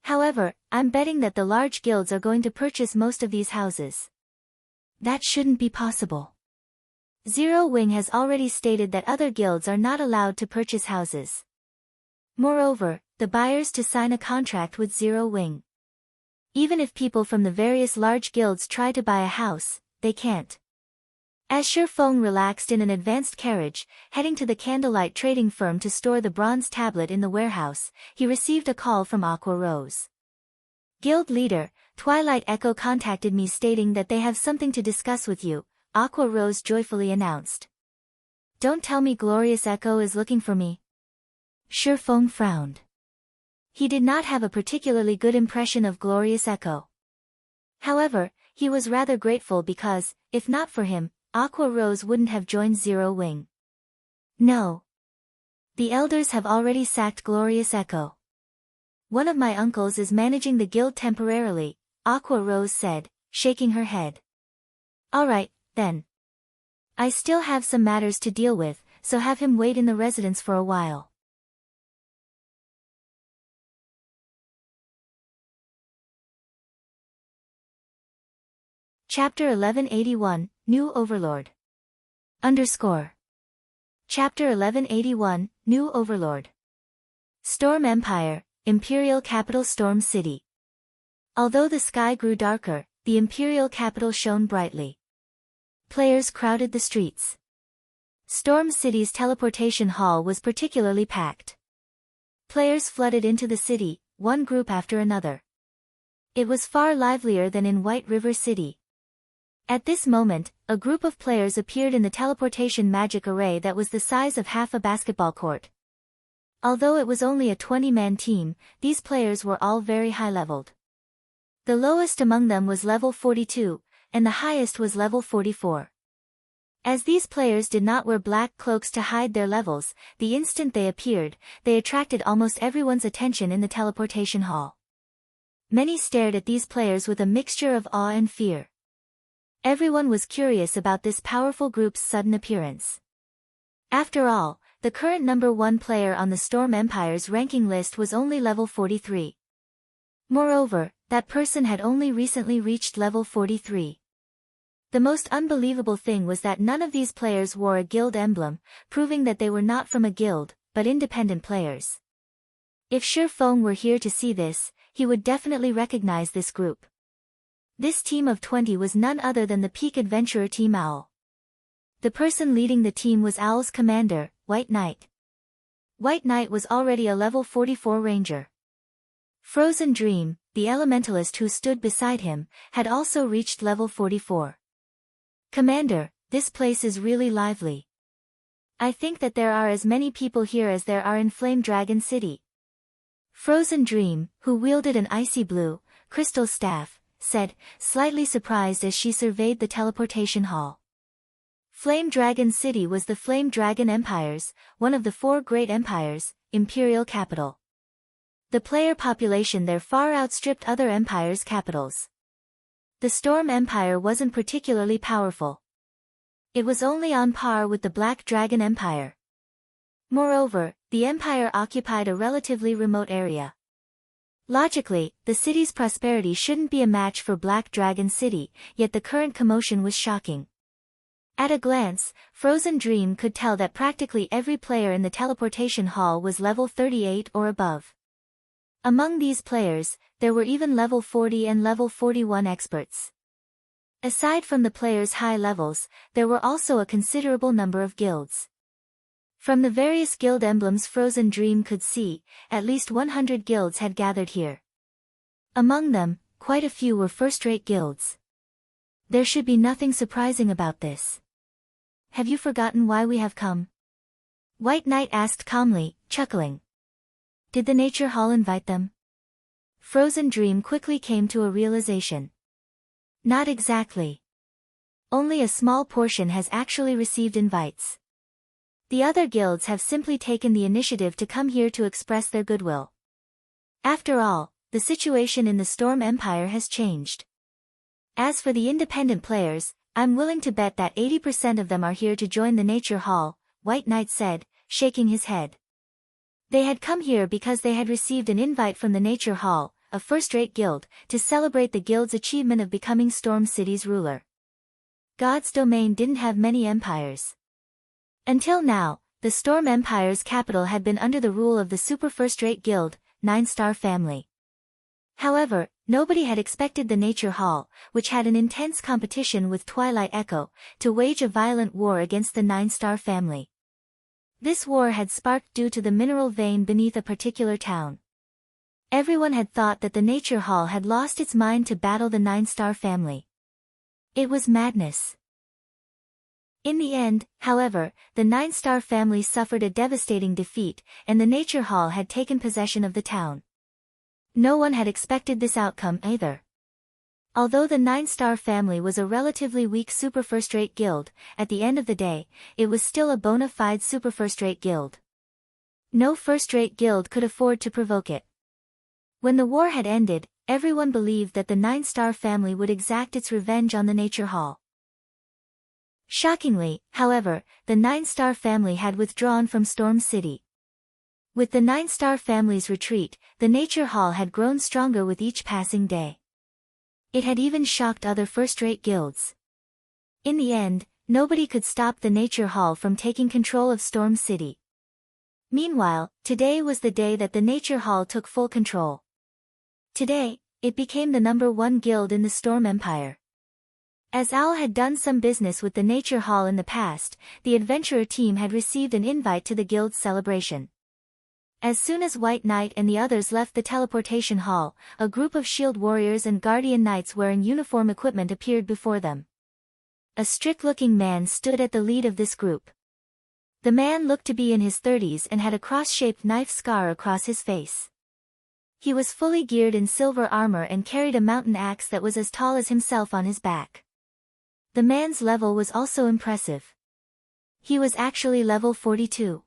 [SPEAKER 1] However, I'm betting that the large guilds are going to purchase most of these houses. That shouldn't be possible. Zero Wing has already stated that other guilds are not allowed to purchase houses. Moreover, the buyers to sign a contract with Zero Wing. Even if people from the various large guilds try to buy a house, they can't. As Feng relaxed in an advanced carriage, heading to the candlelight trading firm to store the bronze tablet in the warehouse, he received a call from Aqua Rose. Guild leader, Twilight Echo contacted me stating that they have something to discuss with you, Aqua Rose joyfully announced. Don't tell me Glorious Echo is looking for me. Feng frowned. He did not have a particularly good impression of Glorious Echo. However, he was rather grateful because, if not for him, Aqua Rose wouldn't have joined Zero Wing. No. The elders have already sacked Glorious Echo. One of my uncles is managing the guild temporarily, Aqua Rose said, shaking her head. Alright, then. I still have some matters to deal with, so have him wait in the residence for a while. Chapter 1181, New Overlord. Chapter 1181, New Overlord. Storm Empire, Imperial Capital Storm City. Although the sky grew darker, the Imperial capital shone brightly. Players crowded the streets. Storm City's teleportation hall was particularly packed. Players flooded into the city, one group after another. It was far livelier than in White River City. At this moment, a group of players appeared in the teleportation magic array that was the size of half a basketball court. Although it was only a 20-man team, these players were all very high-leveled. The lowest among them was level 42, and the highest was level 44. As these players did not wear black cloaks to hide their levels, the instant they appeared, they attracted almost everyone's attention in the teleportation hall. Many stared at these players with a mixture of awe and fear. Everyone was curious about this powerful group's sudden appearance. After all, the current number 1 player on the Storm Empire's ranking list was only level 43. Moreover, that person had only recently reached level 43. The most unbelievable thing was that none of these players wore a guild emblem, proving that they were not from a guild, but independent players. If Feng were here to see this, he would definitely recognize this group. This team of 20 was none other than the Peak Adventurer Team Owl. The person leading the team was Owl's commander, White Knight. White Knight was already a level 44 ranger. Frozen Dream, the elementalist who stood beside him, had also reached level 44. Commander, this place is really lively. I think that there are as many people here as there are in Flame Dragon City. Frozen Dream, who wielded an icy blue, crystal staff, said, slightly surprised as she surveyed the teleportation hall. Flame Dragon City was the Flame Dragon Empire's, one of the 4 great empires, imperial capital. The player population there far outstripped other empires' capitals. The Storm Empire wasn't particularly powerful. It was only on par with the Black Dragon Empire. Moreover, the empire occupied a relatively remote area. Logically, the city's prosperity shouldn't be a match for Black Dragon City, yet the current commotion was shocking. At a glance, Frozen Dream could tell that practically every player in the teleportation hall was level 38 or above. Among these players, there were even level 40 and level 41 experts. Aside from the players' high levels, there were also a considerable number of guilds. From the various guild emblems Frozen Dream could see, at least 100 guilds had gathered here. Among them, quite a few were first-rate guilds. There should be nothing surprising about this. Have you forgotten why we have come? White Knight asked calmly, chuckling. Did the Nature Hall invite them? Frozen Dream quickly came to a realization. Not exactly. Only a small portion has actually received invites. The other guilds have simply taken the initiative to come here to express their goodwill. After all, the situation in the Storm Empire has changed. As for the independent players, I'm willing to bet that 80% of them are here to join the Nature Hall, White Knight said, shaking his head. They had come here because they had received an invite from the Nature Hall, a first-rate guild, to celebrate the guild's achievement of becoming Storm City's ruler. God's domain didn't have many empires. Until now, the Storm Empire's capital had been under the rule of the super first-rate guild, 9-Star Family. However, nobody had expected the Nature Hall, which had an intense competition with Twilight Echo, to wage a violent war against the 9-star family. This war had sparked due to the mineral vein beneath a particular town. Everyone had thought that the Nature Hall had lost its mind to battle the 9-star family. It was madness. In the end, however, the 9-star family suffered a devastating defeat, and the Nature Hall had taken possession of the town. No one had expected this outcome either. Although the 9-star family was a relatively weak super first-rate guild, at the end of the day, it was still a bona fide super first-rate guild. No first-rate guild could afford to provoke it. When the war had ended, everyone believed that the 9-star family would exact its revenge on the Nature Hall. Shockingly, however, the 9-star family had withdrawn from Storm City. With the 9-star family's retreat, the Nature Hall had grown stronger with each passing day. It had even shocked other first-rate guilds. In the end, nobody could stop the Nature Hall from taking control of Storm City. Meanwhile, today was the day that the Nature Hall took full control. Today, it became the #1 guild in the Storm Empire. As Owl had done some business with the Nature Hall in the past, the adventurer team had received an invite to the guild's celebration. As soon as White Knight and the others left the teleportation hall, a group of shield warriors and guardian knights wearing uniform equipment appeared before them. A strict-looking man stood at the lead of this group. The man looked to be in his 30s and had a cross-shaped knife scar across his face. He was fully geared in silver armor and carried a mountain axe that was as tall as himself on his back. The man's level was also impressive. He was actually level 42.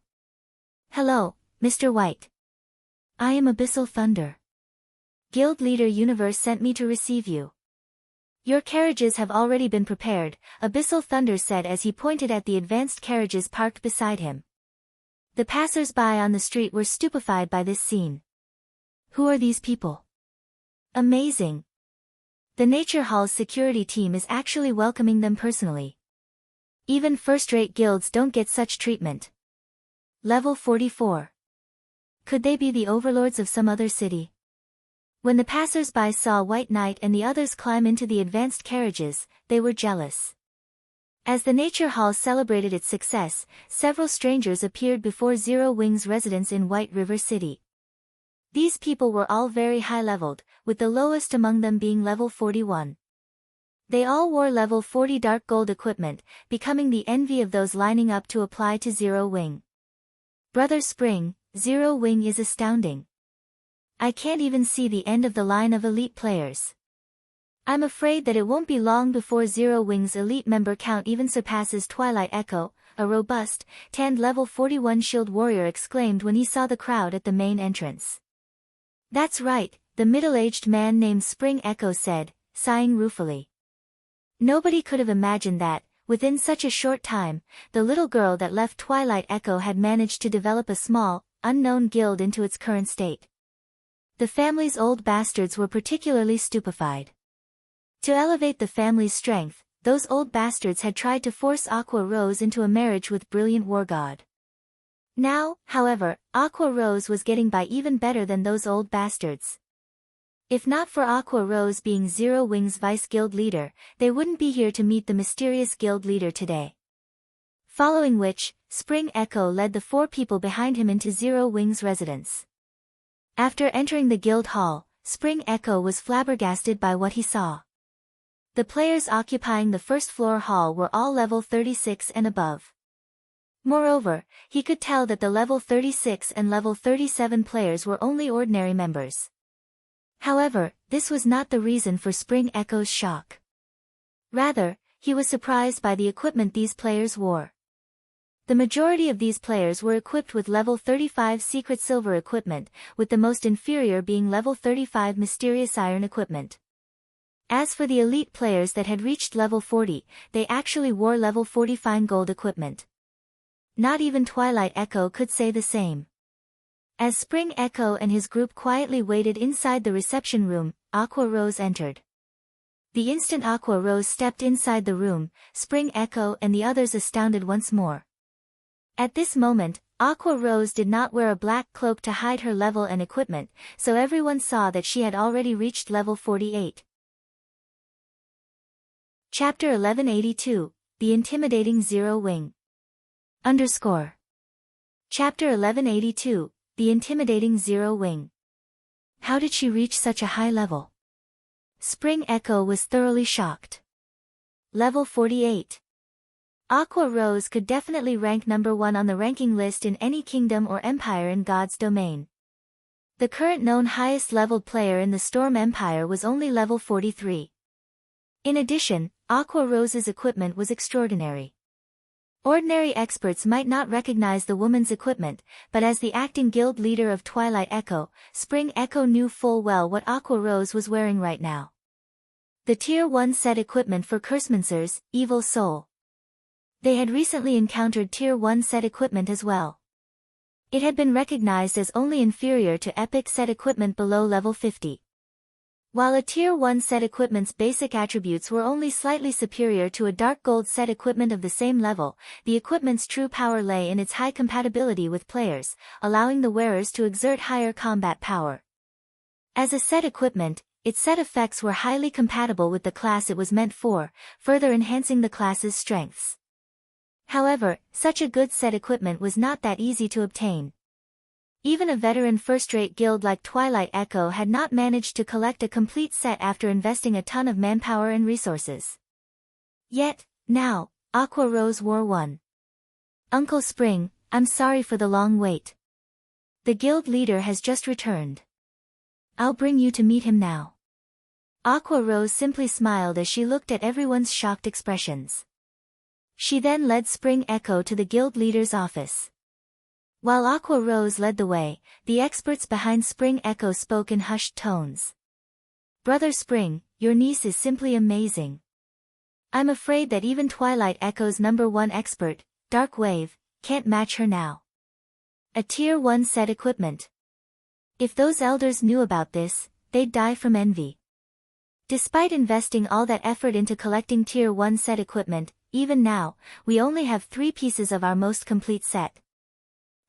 [SPEAKER 1] "Hello, Mr. White. I am Abyssal Thunder. Guild Leader Universe sent me to receive you. Your carriages have already been prepared," Abyssal Thunder said as he pointed at the advanced carriages parked beside him. The passers-by on the street were stupefied by this scene. Who are these people? Amazing. The Nature Hall's security team is actually welcoming them personally. Even first-rate guilds don't get such treatment. Level 44. Could they be the overlords of some other city? When the passers-by saw White Knight and the others climb into the advanced carriages, they were jealous. As the Nature Hall celebrated its success, several strangers appeared before Zero Wing's residence in White River City. These people were all very high-leveled, with the lowest among them being level 41. They all wore level 40 dark gold equipment, becoming the envy of those lining up to apply to Zero Wing. Brother Spring, Zero Wing is astounding. I can't even see the end of the line of elite players. I'm afraid that it won't be long before Zero Wing's elite member count even surpasses Twilight Echo, a robust, tanned level 41 shield warrior exclaimed when he saw the crowd at the main entrance. That's right, the middle-aged man named Spring Echo said, sighing ruefully. Nobody could have imagined that, within such a short time, the little girl that left Twilight Echo had managed to develop a small, unknown guild into its current state. The family's old bastards were particularly stupefied. To elevate the family's strength, those old bastards had tried to force Aqua Rose into a marriage with Brilliant War God. Now, however, Aqua Rose was getting by even better than those old bastards. If not for Aqua Rose being Zero Wing's vice guild leader, they wouldn't be here to meet the mysterious guild leader today. Following which, Spring Echo led the 4 people behind him into Zero Wing's residence. After entering the guild hall, Spring Echo was flabbergasted by what he saw. The players occupying the first floor hall were all level 36 and above. Moreover, he could tell that the level 36 and level 37 players were only ordinary members. However, this was not the reason for Spring Echo's shock. Rather, he was surprised by the equipment these players wore. The majority of these players were equipped with level 35 secret silver equipment, with the most inferior being level 35 mysterious iron equipment. As for the elite players that had reached level 40, they actually wore level 40 fine gold equipment. Not even Twilight Echo could say the same. As Spring Echo and his group quietly waited inside the reception room, Aqua Rose entered. The instant Aqua Rose stepped inside the room, Spring Echo and the others astounded once more. At this moment, Aqua Rose did not wear a black cloak to hide her level and equipment, so everyone saw that she had already reached level 48. Chapter 1182, The Intimidating Zero Wing. Chapter 1182, The Intimidating Zero Wing. How did she reach such a high level? Spring Echo was thoroughly shocked. Level 48. Aqua Rose could definitely rank number 1 on the ranking list in any kingdom or empire in God's domain. The current known highest leveled player in the Storm Empire was only level 43. In addition, Aqua Rose's equipment was extraordinary. Ordinary experts might not recognize the woman's equipment, but as the acting guild leader of Twilight Echo, Spring Echo knew full well what Aqua Rose was wearing right now. The Tier 1 set equipment for Cursemancers, Evil Soul. They had recently encountered Tier 1 set equipment as well. It had been recognized as only inferior to Epic set equipment below level 50. While a Tier 1 set equipment's basic attributes were only slightly superior to a Dark Gold set equipment of the same level, the equipment's true power lay in its high compatibility with players, allowing the wearers to exert higher combat power. As a set equipment, its set effects were highly compatible with the class it was meant for, further enhancing the class's strengths. However, such a good set equipment was not that easy to obtain. Even a veteran first-rate guild like Twilight Echo had not managed to collect a complete set after investing a ton of manpower and resources. Yet, now, Aqua Rose wore one. Uncle Spring, I'm sorry for the long wait. The guild leader has just returned. I'll bring you to meet him now. Aqua Rose simply smiled as she looked at everyone's shocked expressions. She then led Spring Echo to the guild leader's office. While Aqua Rose led the way, the experts behind Spring Echo spoke in hushed tones. Brother Spring, your niece is simply amazing. I'm afraid that even Twilight Echo's number 1 expert, Dark Wave, can't match her now. A Tier 1 set equipment. If those elders knew about this, they'd die from envy. Despite investing all that effort into collecting Tier 1 set equipment, even now, we only have 3 pieces of our most complete set.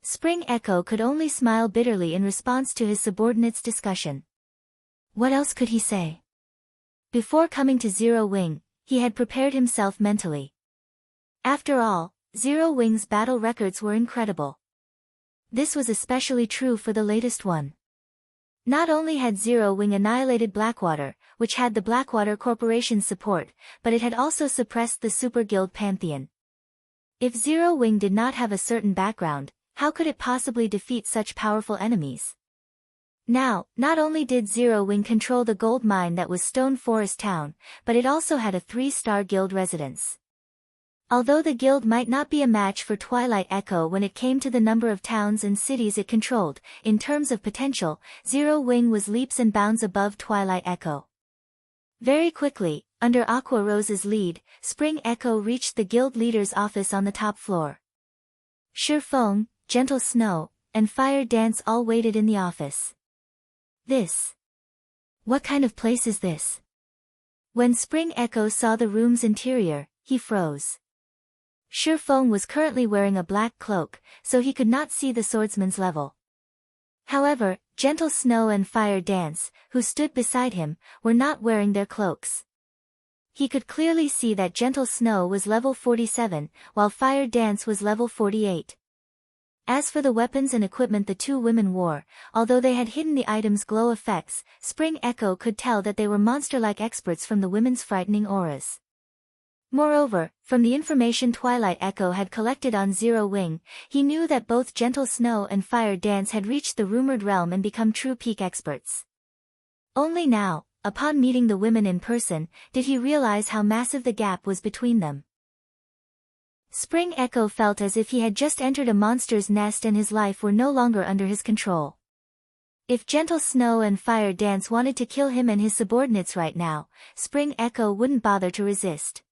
[SPEAKER 1] Spring Echo could only smile bitterly in response to his subordinate's discussion. What else could he say? Before coming to Zero Wing, he had prepared himself mentally. After all, Zero Wing's battle records were incredible. This was especially true for the latest one. Not only had Zero Wing annihilated Blackwater, which had the Blackwater Corporation's support, but it had also suppressed the Super Guild Pantheon. If Zero Wing did not have a certain background, how could it possibly defeat such powerful enemies? Now, not only did Zero Wing control the gold mine that was Stone Forest Town, but it also had a 3-star guild residence. Although the guild might not be a match for Twilight Echo when it came to the number of towns and cities it controlled, in terms of potential, Zero Wing was leaps and bounds above Twilight Echo. Very quickly, under Aqua Rose's lead, Spring Echo reached the guild leader's office on the top floor. Feng, Gentle Snow, and Fire Dance all waited in the office. What kind of place is this? When Spring Echo saw the room's interior, he froze. Feng was currently wearing a black cloak, so he could not see the swordsman's level. However, Gentle Snow and Fire Dance, who stood beside him, were not wearing their cloaks. He could clearly see that Gentle Snow was level 47, while Fire Dance was level 48. As for the weapons and equipment the 2 women wore, although they had hidden the items' glow effects, Spring Echo could tell that they were monster-like experts from the women's frightening auras. Moreover, from the information Twilight Echo had collected on Zero Wing, he knew that both Gentle Snow and Fire Dance had reached the rumored realm and become true peak experts. Only now, upon meeting the women in person, did he realize how massive the gap was between them. Spring Echo felt as if he had just entered a monster's nest and his life were no longer under his control. If Gentle Snow and Fire Dance wanted to kill him and his subordinates right now, Spring Echo wouldn't bother to resist.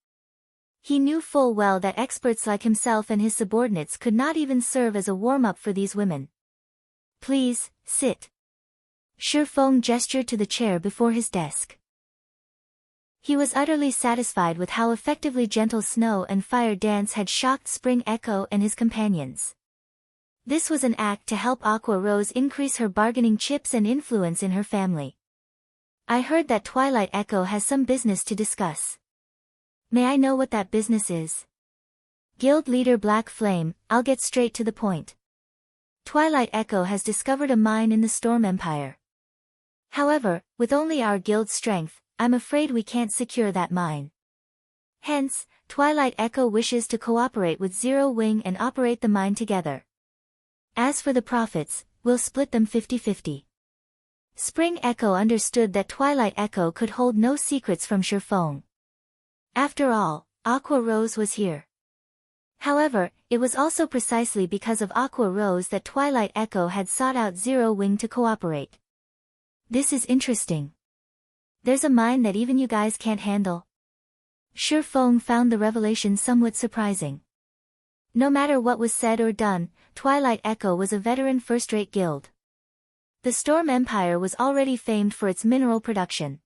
[SPEAKER 1] He knew full well that experts like himself and his subordinates could not even serve as a warm-up for these women. Please, sit. Feng gestured to the chair before his desk. He was utterly satisfied with how effectively Gentle Snow and Fire Dance had shocked Spring Echo and his companions. This was an act to help Aqua Rose increase her bargaining chips and influence in her family. I heard that Twilight Echo has some business to discuss. May I know what that business is? Guild leader Black Flame, I'll get straight to the point. Twilight Echo has discovered a mine in the Storm Empire. However, with only our guild's strength, I'm afraid we can't secure that mine. Hence, Twilight Echo wishes to cooperate with Zero Wing and operate the mine together. As for the profits, we'll split them 50-50. Spring Echo understood that Twilight Echo could hold no secrets from Shifeng. After all, Aqua Rose was here. However, it was also precisely because of Aqua Rose that Twilight Echo had sought out Zero Wing to cooperate. This is interesting. There's a mine that even you guys can't handle. Shifeng found the revelation somewhat surprising. No matter what was said or done, Twilight Echo was a veteran first-rate guild. The Storm Empire was already famed for its mineral production.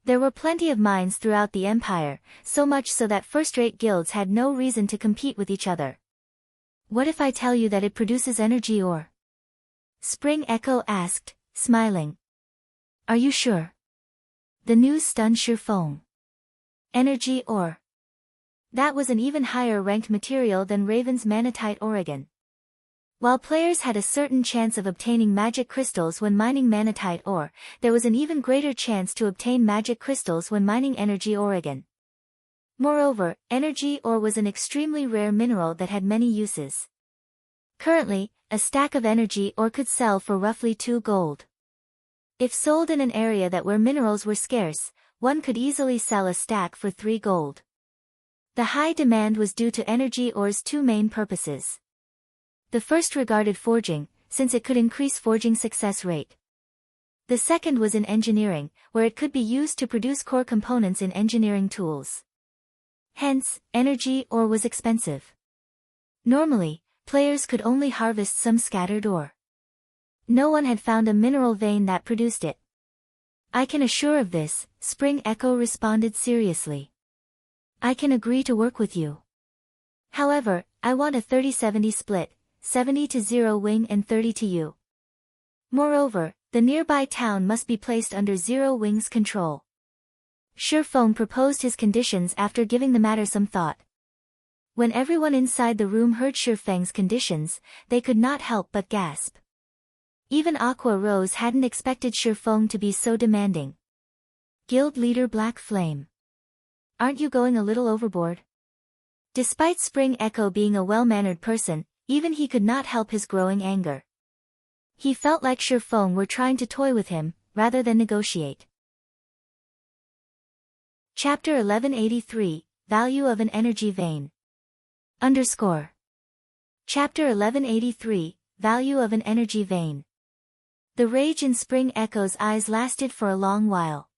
[SPEAKER 1] There were plenty of mines throughout the empire, so much so that first-rate guilds had no reason to compete with each other. What if I tell you that it produces energy ore? Spring Echo asked, smiling. Are you sure? The news stunned Shifeng. Energy ore. That was an even higher ranked material than Raven's Manatite Oregon. While players had a certain chance of obtaining magic crystals when mining Manatite ore, there was an even greater chance to obtain magic crystals when mining Energy Oregon. Moreover, energy ore was an extremely rare mineral that had many uses. Currently, a stack of energy ore could sell for roughly 2 gold. If sold in an area where minerals were scarce, one could easily sell a stack for 3 gold. The high demand was due to energy ore's 2 main purposes. The first regarded forging, since it could increase forging success rate. The second was in engineering, where it could be used to produce core components in engineering tools. Hence, energy ore was expensive. Normally, players could only harvest some scattered ore. No one had found a mineral vein that produced it. I can assure of this, Spring Echo responded seriously. I can agree to work with you. However, I want a 30-70 split, 70 to Zero Wing and 30 to you. Moreover, the nearby town must be placed under Zero Wing's control. Shifeng proposed his conditions after giving the matter some thought. When everyone inside the room heard Shifeng's conditions, they could not help but gasp. Even Aqua Rose hadn't expected Shifeng to be so demanding. Guild leader Black Flame. Aren't you going a little overboard? Despite Spring Echo being a well-mannered person, even he could not help his growing anger. He felt like Shifeng were trying to toy with him, rather than negotiate. Chapter 1183, Value of an Energy Vein. Chapter 1183, Value of an Energy Vein. The rage in Spring Echo's eyes lasted for a long while.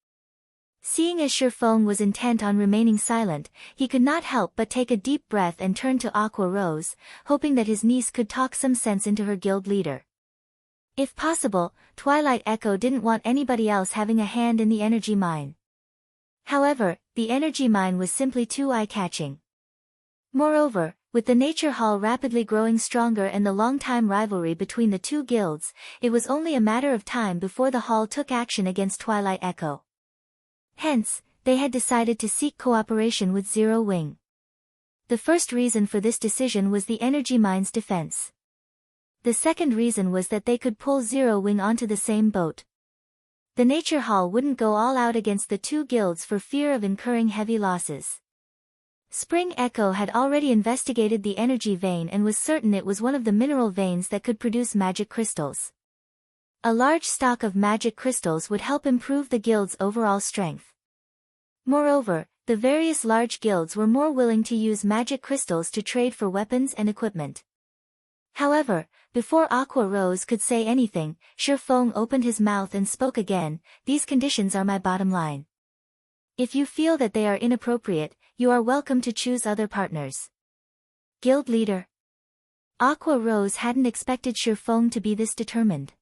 [SPEAKER 1] Seeing as Shifeng was intent on remaining silent, he could not help but take a deep breath and turn to Aqua Rose, hoping that his niece could talk some sense into her guild leader. If possible, Twilight Echo didn't want anybody else having a hand in the energy mine. However, the energy mine was simply too eye-catching. Moreover, with the Nature Hall rapidly growing stronger and the long-time rivalry between the two guilds, it was only a matter of time before the Hall took action against Twilight Echo. Hence, they had decided to seek cooperation with Zero Wing. The first reason for this decision was the energy mine's defense. The second reason was that they could pull Zero Wing onto the same boat. The Nature Hall wouldn't go all out against the two guilds for fear of incurring heavy losses. Spring Echo had already investigated the energy vein and was certain it was one of the mineral veins that could produce magic crystals. A large stock of magic crystals would help improve the guild's overall strength. Moreover, the various large guilds were more willing to use magic crystals to trade for weapons and equipment. However, before Aqua Rose could say anything, Shifeng opened his mouth and spoke again. These conditions are my bottom line. If you feel that they are inappropriate, you are welcome to choose other partners. Guild leader. Aqua Rose hadn't expected Shifeng to be this determined.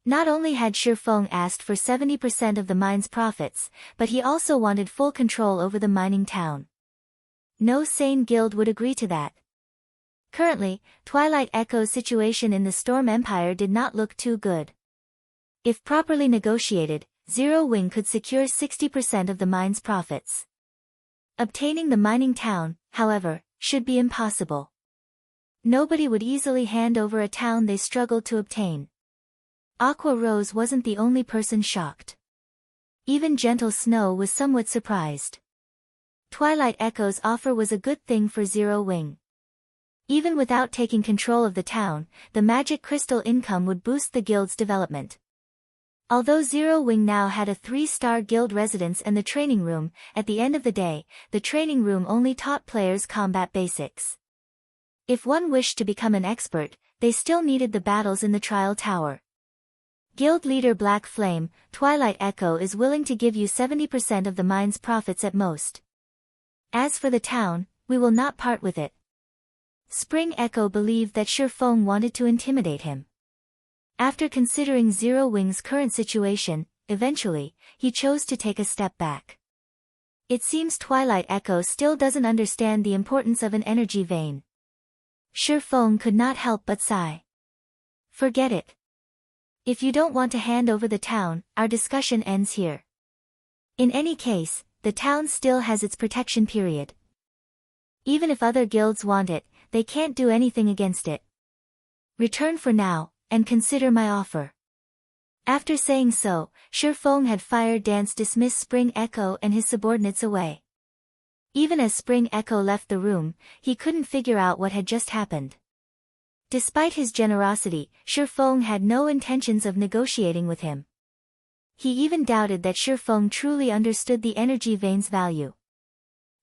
[SPEAKER 1] Not only had Shifeng asked for 70% of the mine's profits, but he also wanted full control over the mining town. No sane guild would agree to that. Currently, Twilight Echo's situation in the Storm Empire did not look too good. If properly negotiated, Zero Wing could secure 60% of the mine's profits. Obtaining the mining town, however, should be impossible. Nobody would easily hand over a town they struggled to obtain. Aqua Rose wasn't the only person shocked. Even Gentle Snow was somewhat surprised. Twilight Echo's offer was a good thing for Zero Wing. Even without taking control of the town, the magic crystal income would boost the guild's development. Although Zero Wing now had a 3-star guild residence and the training room, at the end of the day, the training room only taught players combat basics. If one wished to become an expert, they still needed the battles in the trial tower. Guild leader Black Flame, Twilight Echo is willing to give you 70% of the mine's profits at most. As for the town, we will not part with it. Spring Echo believed that Shifeng wanted to intimidate him. After considering Zero Wing's current situation, eventually, he chose to take a step back. It seems Twilight Echo still doesn't understand the importance of an energy vein. Shifeng could not help but sigh. Forget it. If you don't want to hand over the town, our discussion ends here. In any case, the town still has its protection period. Even if other guilds want it, they can't do anything against it. Return for now, and consider my offer. After saying so, Shifeng had Fire Dance dismiss Spring Echo and his subordinates away. Even as Spring Echo left the room, he couldn't figure out what had just happened. Despite his generosity, Shifeng had no intentions of negotiating with him. He even doubted that Shifeng truly understood the energy vein's value.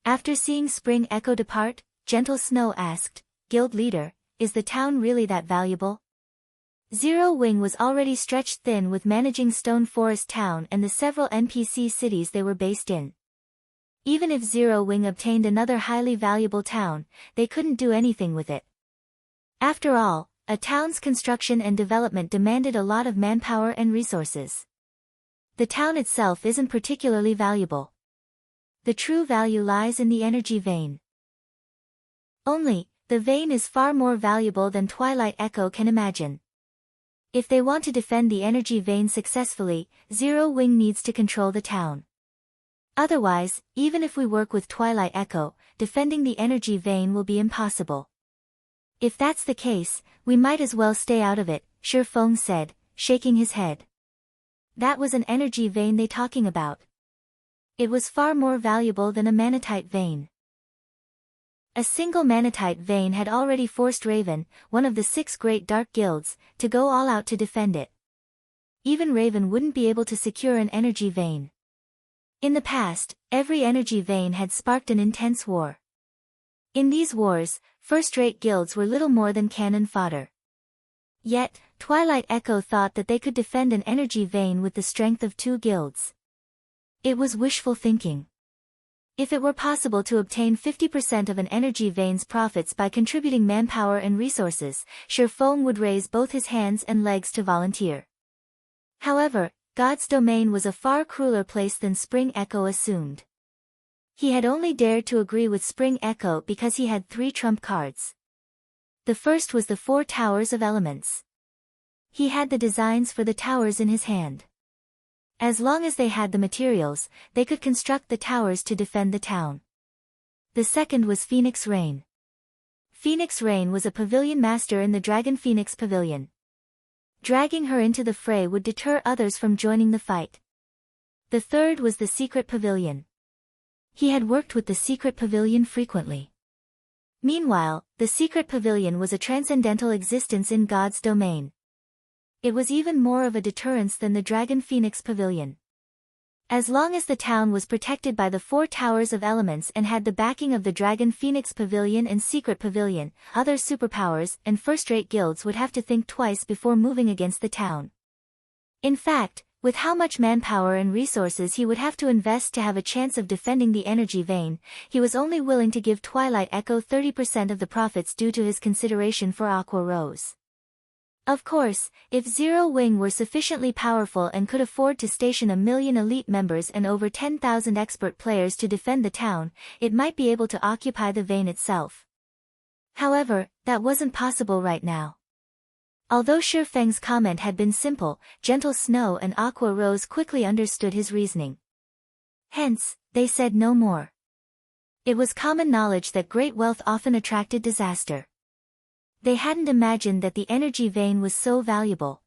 [SPEAKER 1] After seeing Spring Echo depart, Gentle Snow asked, "Guild leader, is the town really that valuable?" Zero Wing was already stretched thin with managing Stone Forest Town and the several NPC cities they were based in. Even if Zero Wing obtained another highly valuable town, they couldn't do anything with it. After all, a town's construction and development demanded a lot of manpower and resources. The town itself isn't particularly valuable. The true value lies in the energy vein. Only, the vein is far more valuable than Twilight Echo can imagine. If they want to defend the energy vein successfully, Zero Wing needs to control the town. Otherwise, even if we work with Twilight Echo, defending the energy vein will be impossible. If that's the case, we might as well stay out of it, Shifeng said, shaking his head. That was an energy vein they talking about. It was far more valuable than a manatite vein. A single manatite vein had already forced Raven, one of the 6 great dark guilds, to go all out to defend it. Even Raven wouldn't be able to secure an energy vein. In the past, every energy vein had sparked an intense war. In these wars, first-rate guilds were little more than cannon fodder. Yet, Twilight Echo thought that they could defend an energy vein with the strength of 2 guilds. It was wishful thinking. If it were possible to obtain 50% of an energy vein's profits by contributing manpower and resources, Shifeng would raise both his hands and legs to volunteer. However, God's domain was a far crueler place than Spring Echo assumed. He had only dared to agree with Spring Echo because he had 3 trump cards. The first was the 4 Towers of Elements. He had the designs for the towers in his hand. As long as they had the materials, they could construct the towers to defend the town. The second was Phoenix Rain. Phoenix Rain was a pavilion master in the Dragon Phoenix Pavilion. Dragging her into the fray would deter others from joining the fight. The third was the Secret Pavilion. He had worked with the Secret Pavilion frequently. Meanwhile, the Secret Pavilion was a transcendental existence in God's domain. It was even more of a deterrence than the Dragon Phoenix Pavilion. As long as the town was protected by the 4 Towers of Elements and had the backing of the Dragon Phoenix Pavilion and Secret Pavilion, other superpowers and first-rate guilds would have to think twice before moving against the town. In fact, with how much manpower and resources he would have to invest to have a chance of defending the energy vein, he was only willing to give Twilight Echo 30% of the profits due to his consideration for Aqua Rose. Of course, if Zero Wing were sufficiently powerful and could afford to station 1 million elite members and over 10,000 expert players to defend the town, it might be able to occupy the vein itself. However, that wasn't possible right now. Although Shifeng's comment had been simple, Gentle Snow and Aqua Rose quickly understood his reasoning. Hence, they said no more. It was common knowledge that great wealth often attracted disaster. They hadn't imagined that the energy vein was so valuable.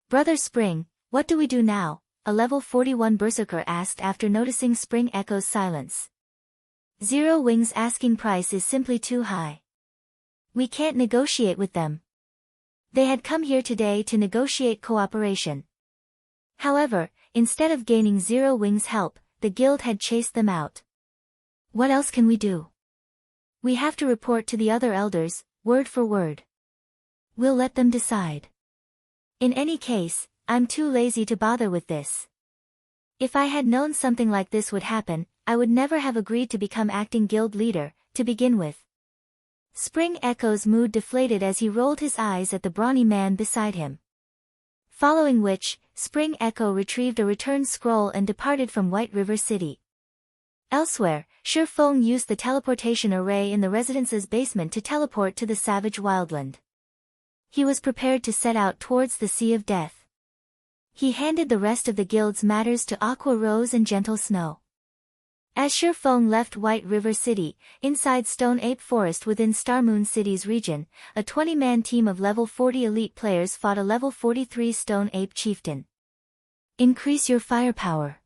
[SPEAKER 1] Brother Spring, what do we do now? A level 41 berserker asked after noticing Spring Echo's silence. Zero Wing's asking price is simply too high. We can't negotiate with them. They had come here today to negotiate cooperation. However, instead of gaining Zero Wing's help, the guild had chased them out. What else can we do? We have to report to the other elders, word for word. We'll let them decide. In any case, I'm too lazy to bother with this. If I had known something like this would happen, I would never have agreed to become acting guild leader, to begin with. Spring Echo's mood deflated as he rolled his eyes at the brawny man beside him. Following which, Spring Echo retrieved a return scroll and departed from White River City. Elsewhere, Shifeng used the teleportation array in the residence's basement to teleport to the savage wildland. He was prepared to set out towards the Sea of Death. He handed the rest of the guild's matters to Aqua Rose and Gentle Snow. As Shifeng left White River City, inside Stone Ape Forest within Starmoon City's region, a 20-man team of level 40 elite players fought a level 43 Stone Ape chieftain. Increase your firepower.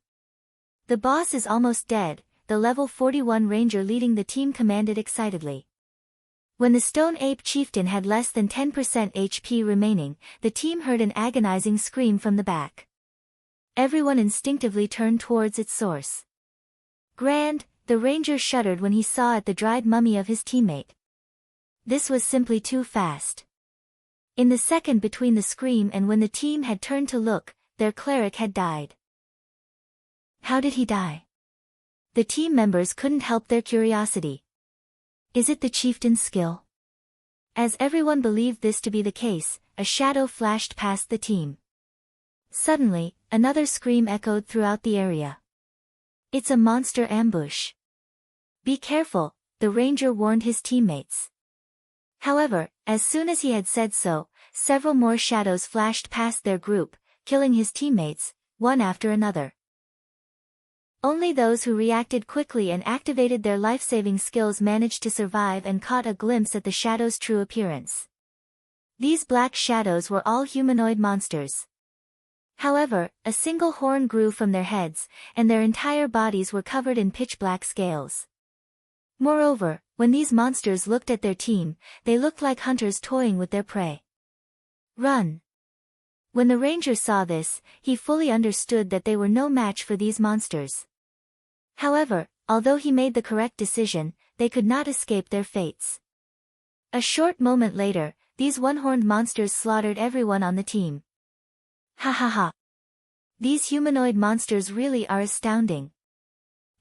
[SPEAKER 1] The boss is almost dead, the level 41 ranger leading the team commanded excitedly. When the Stone Ape chieftain had less than 10% HP remaining, the team heard an agonizing scream from the back. Everyone instinctively turned towards its source. Grand, the ranger shuddered when he saw the dried mummy of his teammate. This was simply too fast. In the second between the scream and when the team had turned to look, their cleric had died. How did he die? The team members couldn't help their curiosity. Is it the chieftain's skill? As everyone believed this to be the case, a shadow flashed past the team. Suddenly, another scream echoed throughout the area. It's a monster ambush. Be careful, the ranger warned his teammates. However, as soon as he had said so, several more shadows flashed past their group, killing his teammates, one after another. Only those who reacted quickly and activated their life-saving skills managed to survive and caught a glimpse at the shadow's true appearance. These black shadows were all humanoid monsters. However, a single horn grew from their heads, and their entire bodies were covered in pitch-black scales. Moreover, when these monsters looked at their team, they looked like hunters toying with their prey. Run! When the ranger saw this, he fully understood that they were no match for these monsters. However, although he made the correct decision, they could not escape their fates. A short moment later, these one-horned monsters slaughtered everyone on the team. Ha ha ha. These humanoid monsters really are astounding.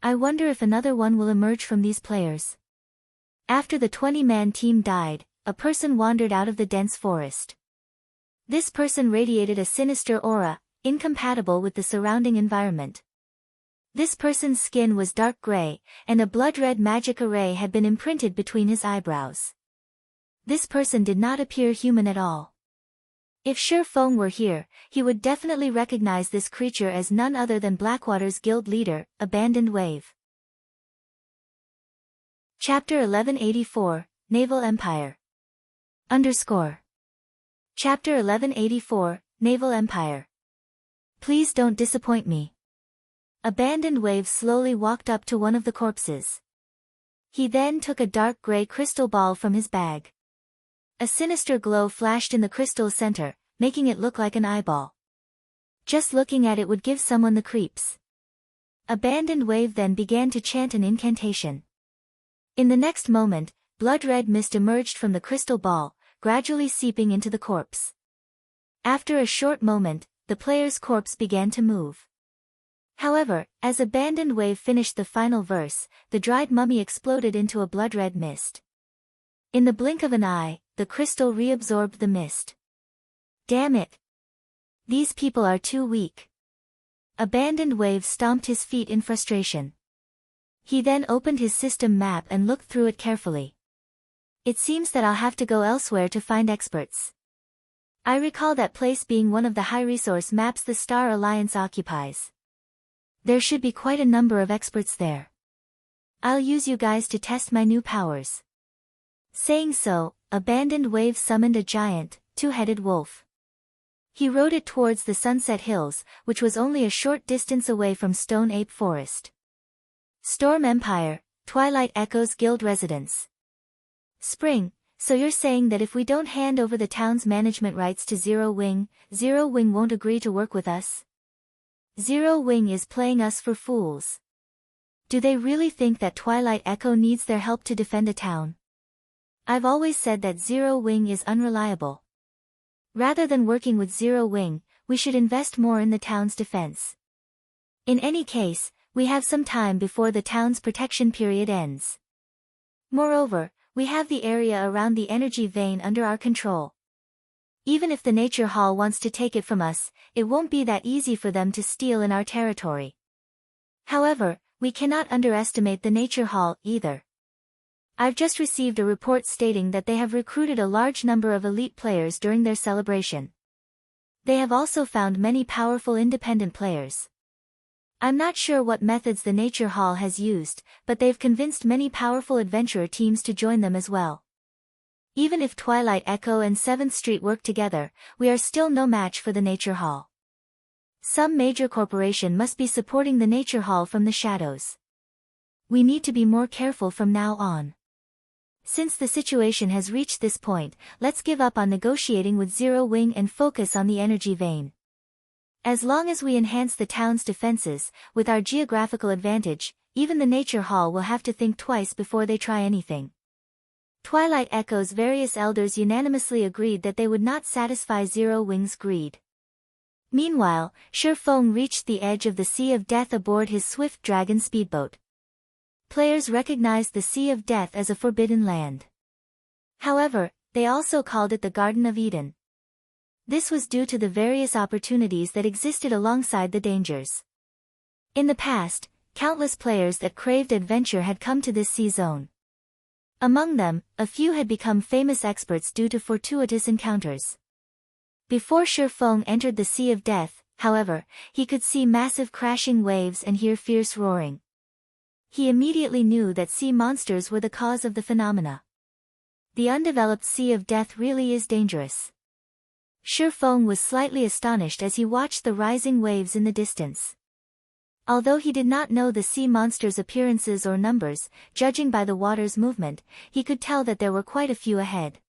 [SPEAKER 1] I wonder if another one will emerge from these players. After the 20-man team died, a person wandered out of the dense forest. This person radiated a sinister aura, incompatible with the surrounding environment. This person's skin was dark gray, and a blood-red magic array had been imprinted between his eyebrows. This person did not appear human at all. If Shifeng were here, he would definitely recognize this creature as none other than Blackwater's guild leader, Abandoned Wave. Chapter 1184, Naval Empire. Chapter 1184, Naval Empire. Please don't disappoint me. Abandoned Wave slowly walked up to one of the corpses. He then took a dark gray crystal ball from his bag. A sinister glow flashed in the crystal's center, making it look like an eyeball. Just looking at it would give someone the creeps. Abandoned Wave then began to chant an incantation. In the next moment, blood-red mist emerged from the crystal ball, gradually seeping into the corpse. After a short moment, the player's corpse began to move. However, as Abandoned Wave finished the final verse, the dried mummy exploded into a blood-red mist. In the blink of an eye, the crystal reabsorbed the mist. Damn it! These people are too weak. Abandoned Wave stomped his feet in frustration. He then opened his system map and looked through it carefully. It seems that I'll have to go elsewhere to find experts. I recall that place being one of the high-resource maps the Star Alliance occupies. There should be quite a number of experts there. I'll use you guys to test my new powers. Saying so, Abandoned Wave summoned a giant, two-headed wolf. He rode it towards the Sunset Hills, which was only a short distance away from Stone Ape Forest. Storm Empire, Twilight Echoes Guild Residence. Spring, so you're saying that if we don't hand over the town's management rights to Zero Wing won't agree to work with us? Zero Wing is playing us for fools. Do they really think that Twilight Echo needs their help to defend a town? I've always said that Zero Wing is unreliable. Rather than working with Zero Wing, we should invest more in the town's defense. In any case, we have some time before the town's protection period ends. Moreover, we have the area around the energy vein under our control. Even if the Nature Hall wants to take it from us, it won't be that easy for them to steal in our territory. However, we cannot underestimate the Nature Hall, either. I've just received a report stating that they have recruited a large number of elite players during their celebration. They have also found many powerful independent players. I'm not sure what methods the Nature Hall has used, but they've convinced many powerful adventurer teams to join them as well. Even if Twilight Echo and 7th Street work together, we are still no match for the Nature Hall. Some major corporation must be supporting the Nature Hall from the shadows. We need to be more careful from now on. Since the situation has reached this point, let's give up on negotiating with Zero Wing and focus on the energy vein. As long as we enhance the town's defenses, with our geographical advantage, even the Nature Hall will have to think twice before they try anything. Twilight Echo's various elders unanimously agreed that they would not satisfy Zero Wing's greed. Meanwhile, Shi Feng reached the edge of the Sea of Death aboard his swift dragon speedboat. Players recognized the Sea of Death as a forbidden land. However, they also called it the Garden of Eden. This was due to the various opportunities that existed alongside the dangers. In the past, countless players that craved adventure had come to this sea zone. Among them, a few had become famous experts due to fortuitous encounters. Before Shi Feng entered the Sea of Death, however, he could see massive crashing waves and hear fierce roaring. He immediately knew that sea monsters were the cause of the phenomena. The undeveloped Sea of Death really is dangerous. Shi Feng was slightly astonished as he watched the rising waves in the distance. Although he did not know the sea monsters' appearances or numbers, judging by the water's movement, he could tell that there were quite a few ahead.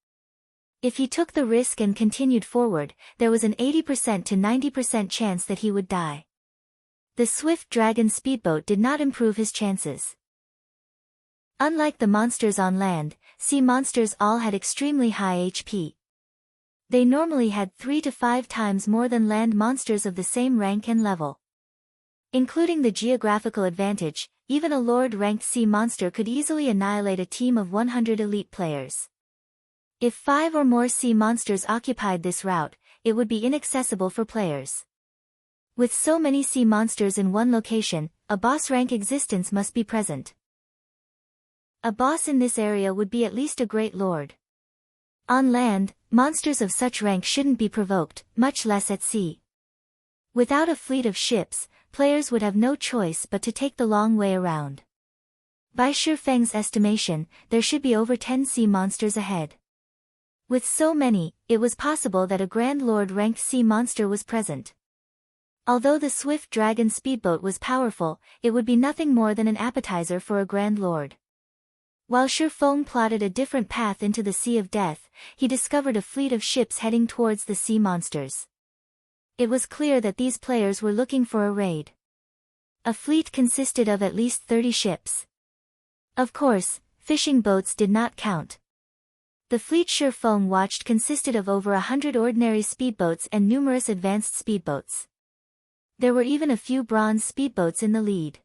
[SPEAKER 1] If he took the risk and continued forward, there was an 80% to 90% chance that he would die. The swift dragon speedboat did not improve his chances. Unlike the monsters on land, sea monsters all had extremely high HP. They normally had 3 to 5 times more than land monsters of the same rank and level. Including the geographical advantage, even a Lord-ranked sea monster could easily annihilate a team of 100 elite players. If 5 or more sea monsters occupied this route, it would be inaccessible for players. With so many sea monsters in one location, a boss-rank existence must be present. A boss in this area would be at least a great lord. On land, monsters of such rank shouldn't be provoked, much less at sea. Without a fleet of ships, players would have no choice but to take the long way around. By Shi Feng's estimation, there should be over 10 sea monsters ahead. With so many, it was possible that a Grand Lord-ranked sea monster was present. Although the swift dragon speedboat was powerful, it would be nothing more than an appetizer for a Grand Lord. While Shi Feng plotted a different path into the Sea of Death, he discovered a fleet of ships heading towards the sea monsters. It was clear that these players were looking for a raid. A fleet consisted of at least 30 ships. Of course, fishing boats did not count. The fleet Shi Feng watched consisted of over 100 ordinary speedboats and numerous advanced speedboats. There were even a few bronze speedboats in the lead.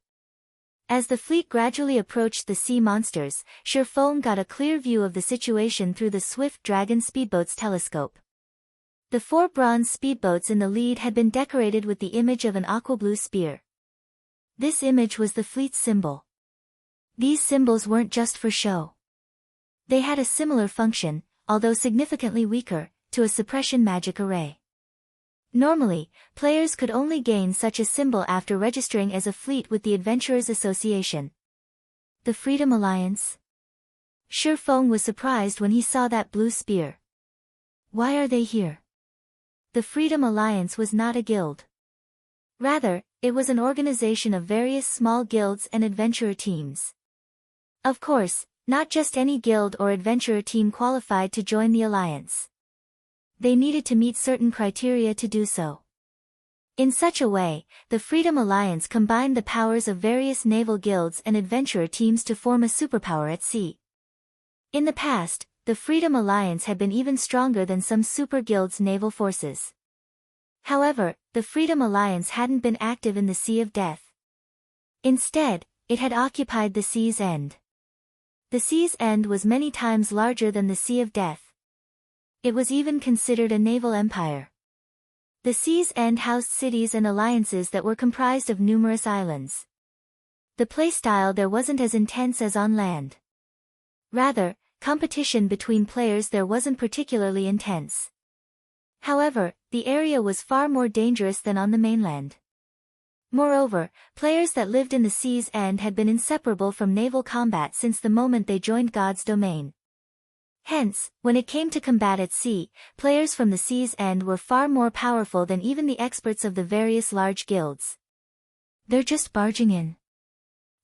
[SPEAKER 1] As the fleet gradually approached the sea monsters, Shi Feng got a clear view of the situation through the swift dragon speedboat's telescope. The 4 bronze speedboats in the lead had been decorated with the image of an aqua-blue spear. This image was the fleet's symbol. These symbols weren't just for show. They had a similar function, although significantly weaker, to a suppression magic array. Normally, players could only gain such a symbol after registering as a fleet with the Adventurers Association. The Freedom Alliance? Shi Feng was surprised when he saw that blue spear. Why are they here? The Freedom Alliance was not a guild. Rather, it was an organization of various small guilds and adventurer teams. Of course, not just any guild or adventurer team qualified to join the alliance. They needed to meet certain criteria to do so. In such a way, the Freedom Alliance combined the powers of various naval guilds and adventurer teams to form a superpower at sea. In the past, the Freedom Alliance had been even stronger than some super guilds' naval forces. However, the Freedom Alliance hadn't been active in the Sea of Death. Instead, it had occupied the Sea's End. The Sea's End was many times larger than the Sea of Death. It was even considered a naval empire. The Sea's End housed cities and alliances that were comprised of numerous islands. The playstyle there wasn't as intense as on land. Rather, competition between players there wasn't particularly intense. However, the area was far more dangerous than on the mainland. Moreover, players that lived in the Sea's End had been inseparable from naval combat since the moment they joined God's domain. Hence, when it came to combat at sea, players from the Sea's End were far more powerful than even the experts of the various large guilds. They're just barging in.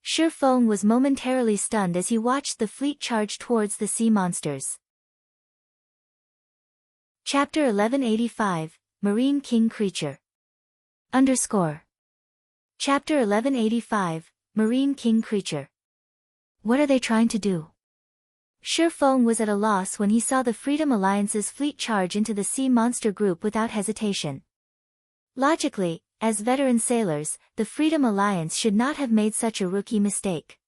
[SPEAKER 1] Shi Feng was momentarily stunned as he watched the fleet charge towards the sea monsters. Chapter 1185, Marine King Creature. Chapter 1185, Marine King Creature. What are they trying to do? Shi Feng was at a loss when he saw the Freedom Alliance's fleet charge into the sea monster group without hesitation. Logically, as veteran sailors, the Freedom Alliance should not have made such a rookie mistake.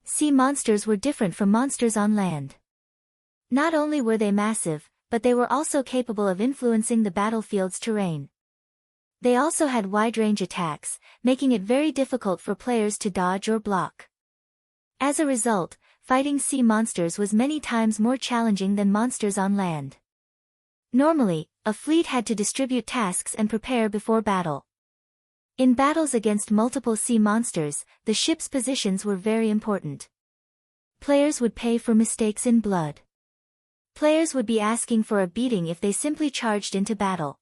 [SPEAKER 1] Sea monsters were different from monsters on land. Not only were they massive, but they were also capable of influencing the battlefield's terrain. They also had wide-range attacks, making it very difficult for players to dodge or block. As a result, fighting sea monsters was many times more challenging than monsters on land. Normally, a fleet had to distribute tasks and prepare before battle. In battles against multiple sea monsters, the ship's positions were very important. Players would pay for mistakes in blood. Players would be asking for a beating if they simply charged into battle.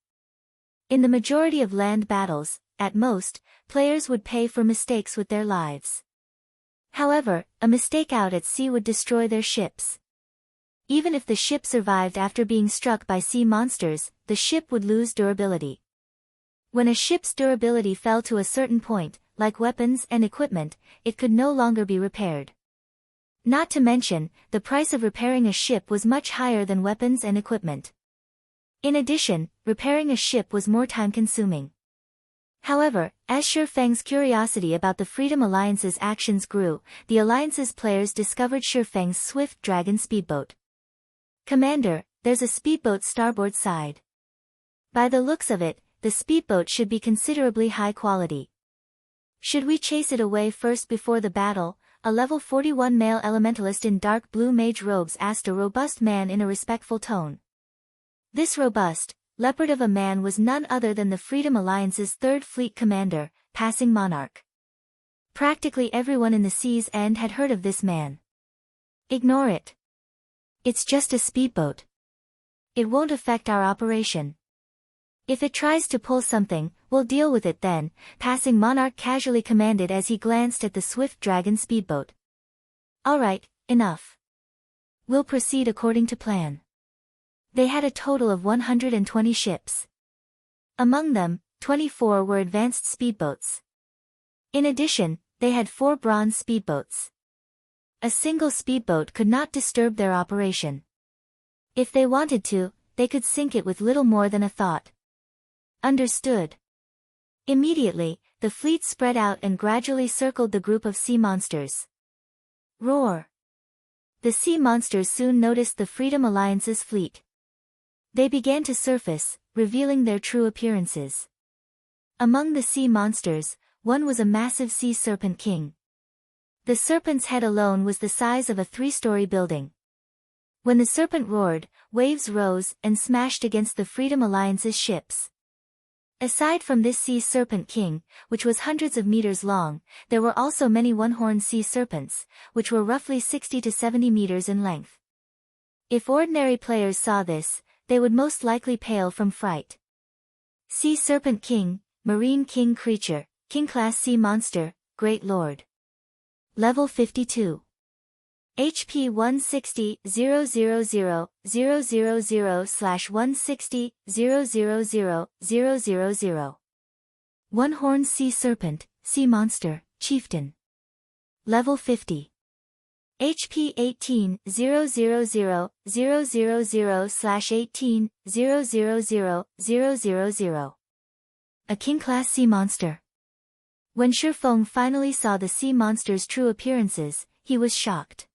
[SPEAKER 1] In the majority of land battles, at most, players would pay for mistakes with their lives. However, a mistake out at sea would destroy their ships. Even if the ship survived after being struck by sea monsters, the ship would lose durability. When a ship's durability fell to a certain point, like weapons and equipment, it could no longer be repaired. Not to mention, the price of repairing a ship was much higher than weapons and equipment. In addition, repairing a ship was more time-consuming. However, as Shi Feng's curiosity about the Freedom Alliance's actions grew, the Alliance's players discovered Shi Feng's swift dragon speedboat. Commander, there's a speedboat starboard side. By the looks of it, the speedboat should be considerably high quality. Should we chase it away first before the battle? A level 41 male elementalist in dark blue mage robes asked a robust man in a respectful tone. This robust, leopard of a man was none other than the Freedom Alliance's 3rd Fleet Commander, Passing Monarch. Practically everyone in the Sea's End had heard of this man. Ignore it. It's just a speedboat. It won't affect our operation. If it tries to pull something, we'll deal with it then, Passing Monarch casually commanded as he glanced at the swift dragon speedboat. Alright, enough. We'll proceed according to plan. They had a total of 120 ships. Among them, 24 were advanced speedboats. In addition, they had 4 bronze speedboats. A single speedboat could not disturb their operation. If they wanted to, they could sink it with little more than a thought. Understood. Immediately, the fleet spread out and gradually circled the group of sea monsters. Roar! The sea monsters soon noticed the Freedom Alliance's fleet. They began to surface, revealing their true appearances. Among the sea monsters, one was a massive sea serpent king. The serpent's head alone was the size of a 3-story building. When the serpent roared, waves rose and smashed against the Freedom Alliance's ships. Aside from this sea serpent king, which was hundreds of meters long, there were also many one-horned sea serpents, which were roughly 60 to 70 meters in length. If ordinary players saw this, they would most likely pale from fright. Sea Serpent King, Marine King Creature, King Class Sea Monster, Great Lord. Level 52. HP 160,000/160,000,000. One-horned Sea Serpent, Sea Monster, Chieftain. Level 50. HP 18,000/18,000,000. A King-class sea monster. When Shifeng finally saw the sea monster's true appearances, he was shocked.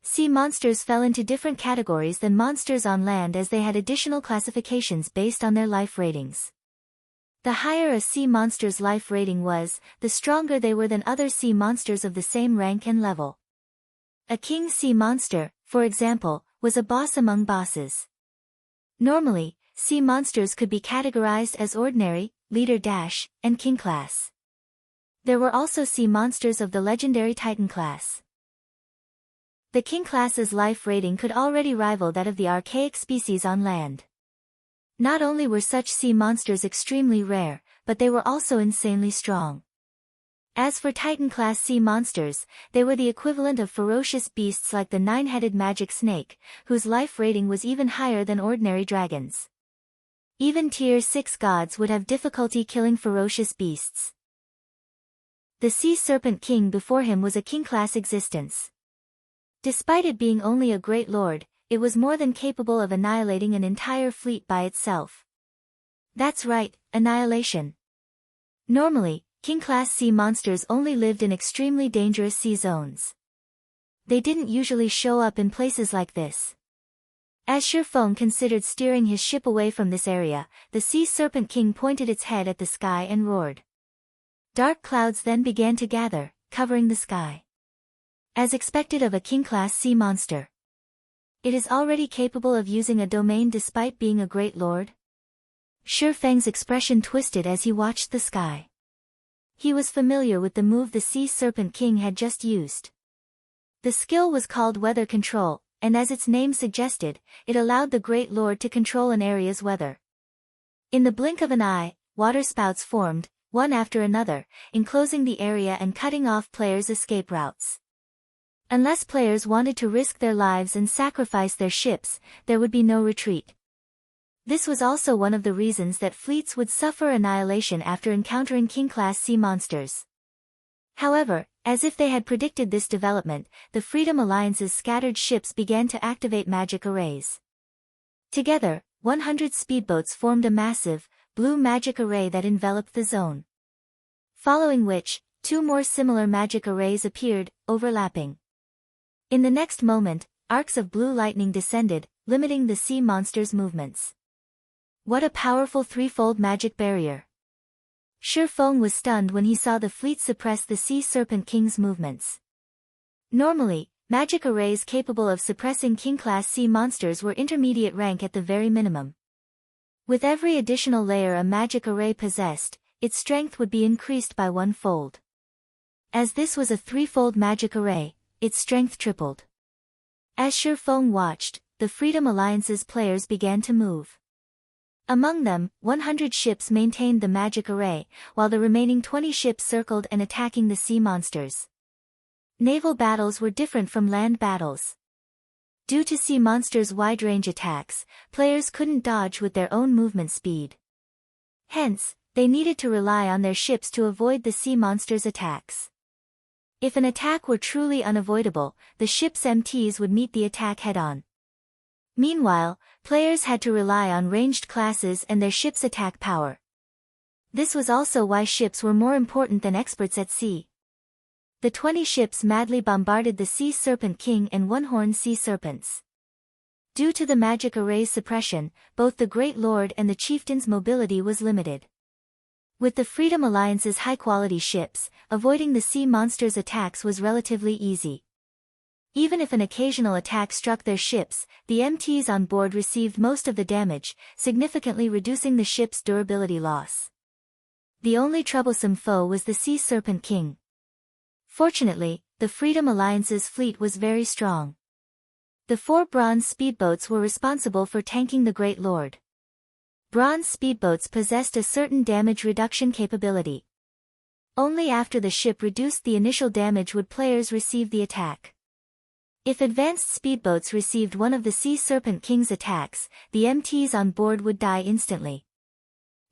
[SPEAKER 1] Sea monsters fell into different categories than monsters on land as they had additional classifications based on their life ratings. The higher a sea monster's life rating was, the stronger they were than other sea monsters of the same rank and level. A king sea monster, for example, was a boss among bosses. Normally, sea monsters could be categorized as ordinary, leader dash, and king class. There were also sea monsters of the legendary Titan class. The king class's life rating could already rival that of the archaic species on land. Not only were such sea monsters extremely rare, but they were also insanely strong. As for Titan-class sea monsters, they were the equivalent of ferocious beasts like the nine-headed magic snake, whose life rating was even higher than ordinary dragons. Even Tier 6 gods would have difficulty killing ferocious beasts. The Sea Serpent King before him was a king-class existence. Despite it being only a great lord, it was more than capable of annihilating an entire fleet by itself. That's right, annihilation. Normally, king-class sea monsters only lived in extremely dangerous sea zones. They didn't usually show up in places like this. As Shifeng considered steering his ship away from this area, the Sea Serpent King pointed its head at the sky and roared. Dark clouds then began to gather, covering the sky. As expected of a king-class sea monster. It is already capable of using a domain despite being a great lord? Shifeng's expression twisted as he watched the sky. He was familiar with the move the Sea Serpent King had just used. The skill was called Weather Control, and as its name suggested, it allowed the Great Lord to control an area's weather. In the blink of an eye, waterspouts formed, one after another, enclosing the area and cutting off players' escape routes. Unless players wanted to risk their lives and sacrifice their ships, there would be no retreat. This was also one of the reasons that fleets would suffer annihilation after encountering king-class sea monsters. However, as if they had predicted this development, the Freedom Alliance's scattered ships began to activate magic arrays. Together, 100 speedboats formed a massive, blue magic array that enveloped the zone. Following which, two more similar magic arrays appeared, overlapping. In the next moment, arcs of blue lightning descended, limiting the sea monster's movements. What a powerful threefold magic barrier. Shifeng was stunned when he saw the fleet suppress the Sea Serpent King's movements. Normally, magic arrays capable of suppressing king-class sea monsters were intermediate rank at the very minimum. With every additional layer a magic array possessed, its strength would be increased by one-fold. As this was a threefold magic array, its strength tripled. As Shifeng watched, the Freedom Alliance's players began to move. Among them, 100 ships maintained the magic array, while the remaining 20 ships circled and attacking the sea monsters. Naval battles were different from land battles. Due to sea monsters' wide-range attacks, players couldn't dodge with their own movement speed. Hence, they needed to rely on their ships to avoid the sea monsters' attacks. If an attack were truly unavoidable, the ship's MTs would meet the attack head-on. Meanwhile, players had to rely on ranged classes and their ship's attack power. This was also why ships were more important than experts at sea. The 20 ships madly bombarded the Sea Serpent King and one-horned sea serpents. Due to the magic array's suppression, both the Great Lord and the chieftain's mobility was limited. With the Freedom Alliance's high-quality ships, avoiding the sea monster's attacks was relatively easy. Even if an occasional attack struck their ships, the MTs on board received most of the damage, significantly reducing the ship's durability loss. The only troublesome foe was the Sea Serpent King. Fortunately, the Freedom Alliance's fleet was very strong. The 4 bronze speedboats were responsible for tanking the Great Lord. Bronze speedboats possessed a certain damage reduction capability. Only after the ship reduced the initial damage would players receive the attack. If advanced speedboats received one of the Sea Serpent King's attacks, the MTs on board would die instantly.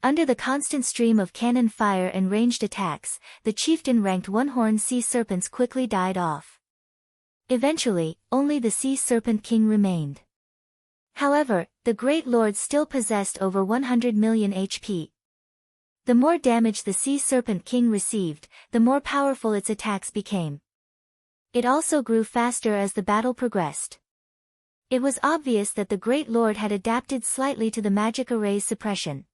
[SPEAKER 1] Under the constant stream of cannon fire and ranged attacks, the chieftain-ranked one-horned sea serpents quickly died off. Eventually, only the Sea Serpent King remained. However, the Great Lord still possessed over 100 million HP. The more damage the Sea Serpent King received, the more powerful its attacks became. It also grew faster as the battle progressed. It was obvious that the Great Lord had adapted slightly to the magic array's suppression.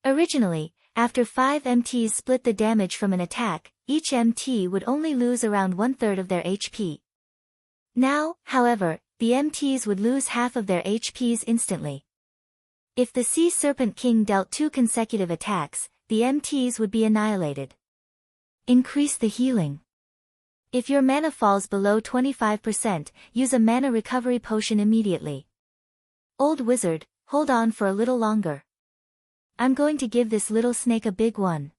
[SPEAKER 1] Originally, after 5 MTs split the damage from an attack, each MT would only lose around 1/3 of their HP. Now, however, the MTs would lose half of their HPs instantly. If the Sea Serpent King dealt 2 consecutive attacks, the MTs would be annihilated. Increase the healing. If your mana falls below 25%, use a mana recovery potion immediately. Old Wizard, hold on for a little longer. I'm going to give this little snake a big one.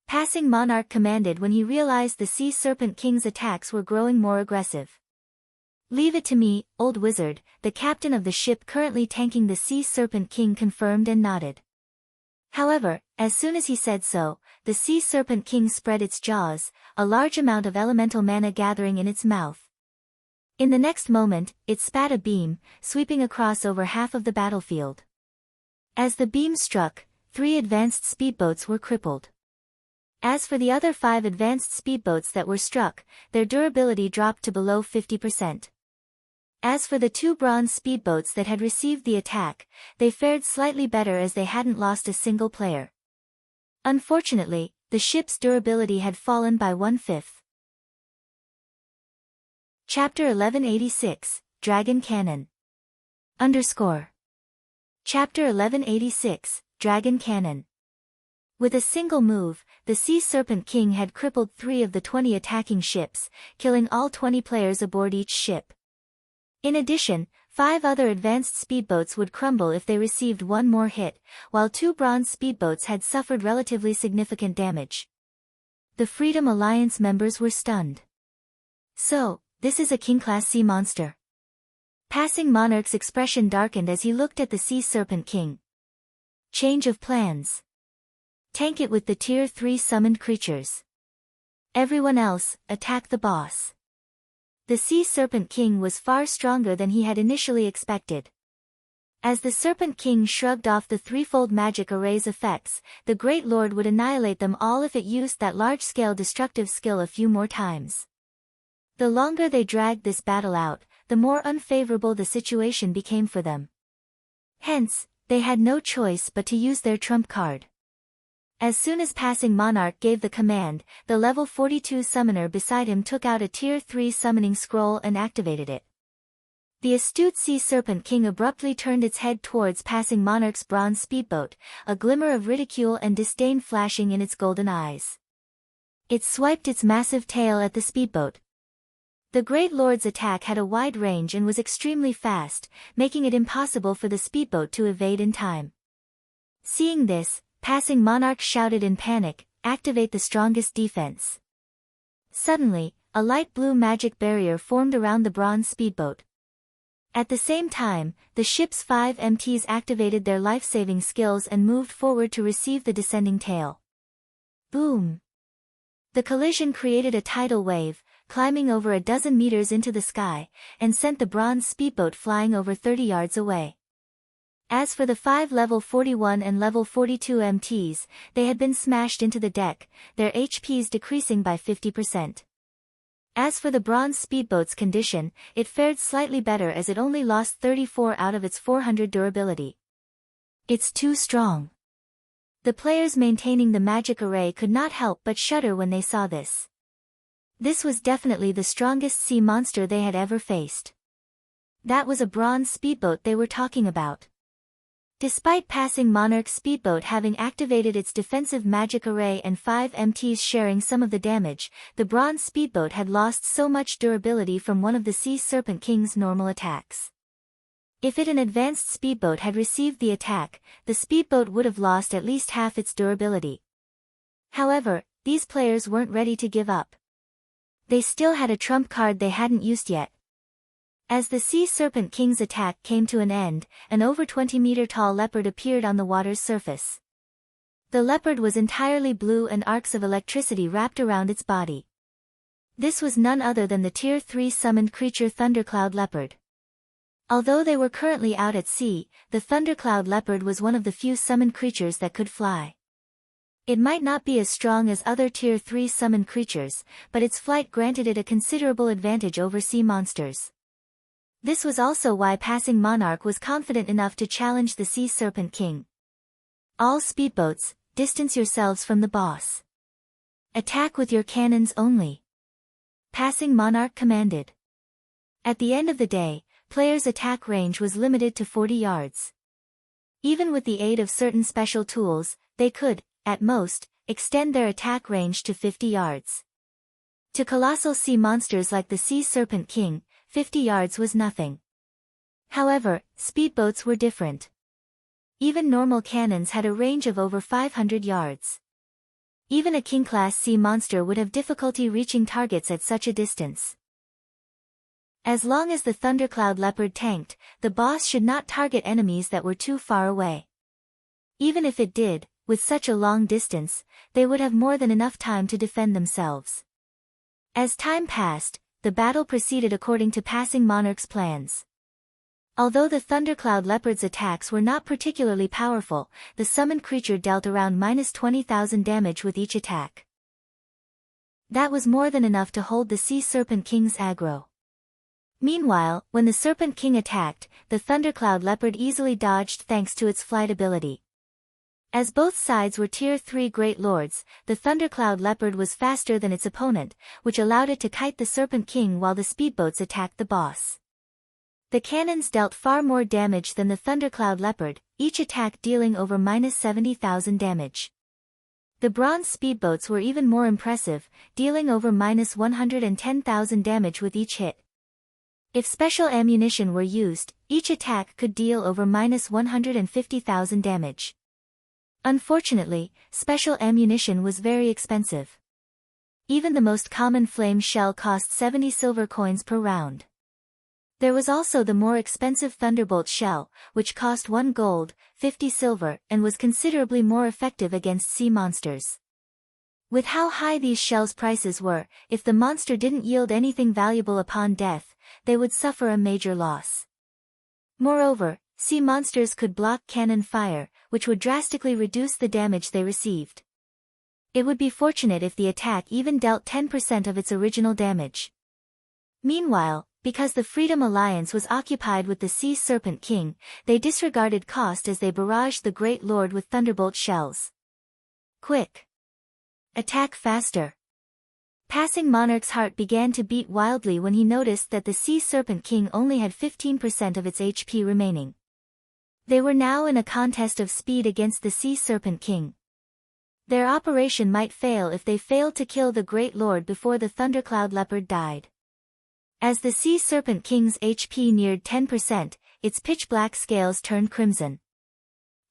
[SPEAKER 1] Passing Monarch commanded when he realized the Sea Serpent King's attacks were growing more aggressive. Leave it to me, Old Wizard, the captain of the ship currently tanking the Sea Serpent King confirmed and nodded. However, as soon as he said so, the Sea Serpent King spread its jaws, a large amount of elemental mana gathering in its mouth. In the next moment, it spat a beam, sweeping across over half of the battlefield. As the beam struck, 3 advanced speedboats were crippled. As for the other 5 advanced speedboats that were struck, their durability dropped to below 50%. As for the 2 bronze speedboats that had received the attack, they fared slightly better as they hadn't lost a single player. Unfortunately, the ship's durability had fallen by 1/5. Chapter 1186, Dragon Cannon. Chapter 1186, Dragon Cannon. With a single move, the Sea Serpent King had crippled 3 of the 20 attacking ships, killing all 20 players aboard each ship. In addition, 5 other advanced speedboats would crumble if they received one more hit, while 2 bronze speedboats had suffered relatively significant damage. The Freedom Alliance members were stunned. So, this is a King-class sea monster. Passing Monarch's expression darkened as he looked at the Sea Serpent King. Change of plans. Tank it with the Tier 3 summoned creatures. Everyone else, attack the boss. The Sea Serpent King was far stronger than he had initially expected. As the Serpent King shrugged off the threefold magic array's effects, the Great Lord would annihilate them all if it used that large-scale destructive skill a few more times. The longer they dragged this battle out, the more unfavorable the situation became for them. Hence, they had no choice but to use their trump card. As soon as Passing Monarch gave the command, the level 42 summoner beside him took out a Tier 3 summoning scroll and activated it. The astute Sea Serpent King abruptly turned its head towards Passing Monarch's bronze speedboat, a glimmer of ridicule and disdain flashing in its golden eyes. It swiped its massive tail at the speedboat. The Great Lord's attack had a wide range and was extremely fast, making it impossible for the speedboat to evade in time. Seeing this, Passing Monarch shouted in panic, "Activate the strongest defense." Suddenly, a light blue magic barrier formed around the bronze speedboat. At the same time, the ship's 5 MTs activated their life-saving skills and moved forward to receive the descending tail. Boom! The collision created a tidal wave, climbing over a dozen meters into the sky, and sent the bronze speedboat flying over 30 yards away. As for the 5 level 41 and level 42 MTs, they had been smashed into the deck, their HPs decreasing by 50%. As for the bronze speedboat's condition, it fared slightly better as it only lost 34 out of its 400 durability. It's too strong. The players maintaining the magic array could not help but shudder when they saw this. This was definitely the strongest sea monster they had ever faced. That was a bronze speedboat they were talking about. Despite passing Monarch's speedboat having activated its defensive magic array and 5 MTs sharing some of the damage, the bronze speedboat had lost so much durability from one of the Sea Serpent King's normal attacks. If an advanced speedboat had received the attack, the speedboat would have lost at least half its durability. However, these players weren't ready to give up. They still had a trump card they hadn't used yet. As the Sea Serpent King's attack came to an end, an over 20-meter-tall leopard appeared on the water's surface. The leopard was entirely blue and arcs of electricity wrapped around its body. This was none other than the Tier 3 summoned creature Thundercloud Leopard. Although they were currently out at sea, the Thundercloud Leopard was one of the few summoned creatures that could fly. It might not be as strong as other Tier 3 summoned creatures, but its flight granted it a considerable advantage over sea monsters. This was also why passing Monarch was confident enough to challenge the Sea Serpent King. All speedboats, distance yourselves from the boss. Attack with your cannons only. Passing Monarch commanded. At the end of the day, players' attack range was limited to 40 yards. Even with the aid of certain special tools, they could, at most, extend their attack range to 50 yards. To colossal sea monsters like the Sea Serpent King, 50 yards was nothing. However, speedboats were different. Even normal cannons had a range of over 500 yards. Even a King-class sea monster would have difficulty reaching targets at such a distance. As long as the Thundercloud Leopard tanked, the boss should not target enemies that were too far away. Even if it did, with such a long distance, they would have more than enough time to defend themselves. As time passed, the battle proceeded according to passing Monarch's plans. Although the Thundercloud Leopard's attacks were not particularly powerful, the summoned creature dealt around -20,000 damage with each attack. That was more than enough to hold the Sea Serpent King's aggro. Meanwhile, when the Serpent King attacked, the Thundercloud Leopard easily dodged thanks to its flight ability. As both sides were Tier 3 Great Lords, the Thundercloud Leopard was faster than its opponent, which allowed it to kite the Serpent King while the speedboats attacked the boss. The cannons dealt far more damage than the Thundercloud Leopard, each attack dealing over -70,000 damage. The bronze speedboats were even more impressive, dealing over -110,000 damage with each hit. If special ammunition were used, each attack could deal over -150,000 damage. Unfortunately, special ammunition was very expensive. Even the most common flame shell cost 70 silver coins per round. There was also the more expensive Thunderbolt shell, which cost 1 gold, 50 silver, and was considerably more effective against sea monsters. With how high these shells' prices were, if the monster didn't yield anything valuable upon death, they would suffer a major loss. Moreover, sea monsters could block cannon fire, which would drastically reduce the damage they received. It would be fortunate if the attack even dealt 10% of its original damage. Meanwhile, because the Freedom Alliance was occupied with the Sea Serpent King, they disregarded cost as they barraged the Great Lord with Thunderbolt shells. Quick! Attack faster! Passing Monarch's heart began to beat wildly when he noticed that the Sea Serpent King only had 15% of its HP remaining. They were now in a contest of speed against the Sea Serpent King. Their operation might fail if they failed to kill the Great Lord before the Thundercloud Leopard died. As the Sea Serpent King's HP neared 10%, its pitch-black scales turned crimson.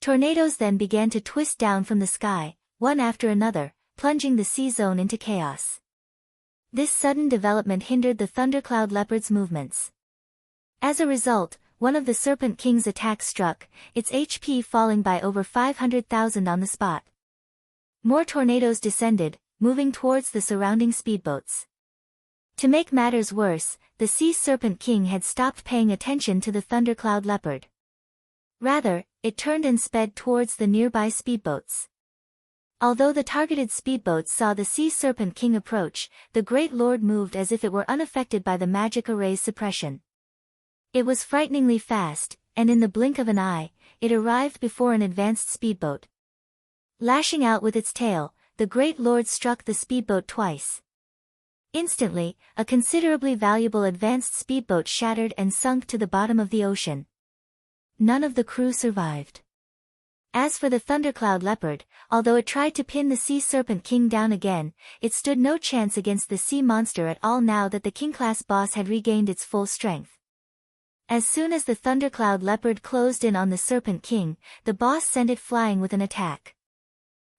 [SPEAKER 1] Tornadoes then began to twist down from the sky, one after another, plunging the sea zone into chaos. This sudden development hindered the Thundercloud Leopard's movements. As a result, one of the Serpent King's attacks struck, its HP falling by over 500,000 on the spot. More tornadoes descended, moving towards the surrounding speedboats. To make matters worse, the Sea Serpent King had stopped paying attention to the Thundercloud Leopard. Rather, it turned and sped towards the nearby speedboats. Although the targeted speedboats saw the Sea Serpent King approach, the Great Lord moved as if it were unaffected by the magic array's suppression. It was frighteningly fast, and in the blink of an eye, it arrived before an advanced speedboat. Lashing out with its tail, the Great Lord struck the speedboat twice. Instantly, a considerably valuable advanced speedboat shattered and sunk to the bottom of the ocean. None of the crew survived. As for the Thundercloud Leopard, although it tried to pin the Sea Serpent King down again, it stood no chance against the sea monster at all now that the King-class boss had regained its full strength. As soon as the Thundercloud Leopard closed in on the Serpent King, the boss sent it flying with an attack.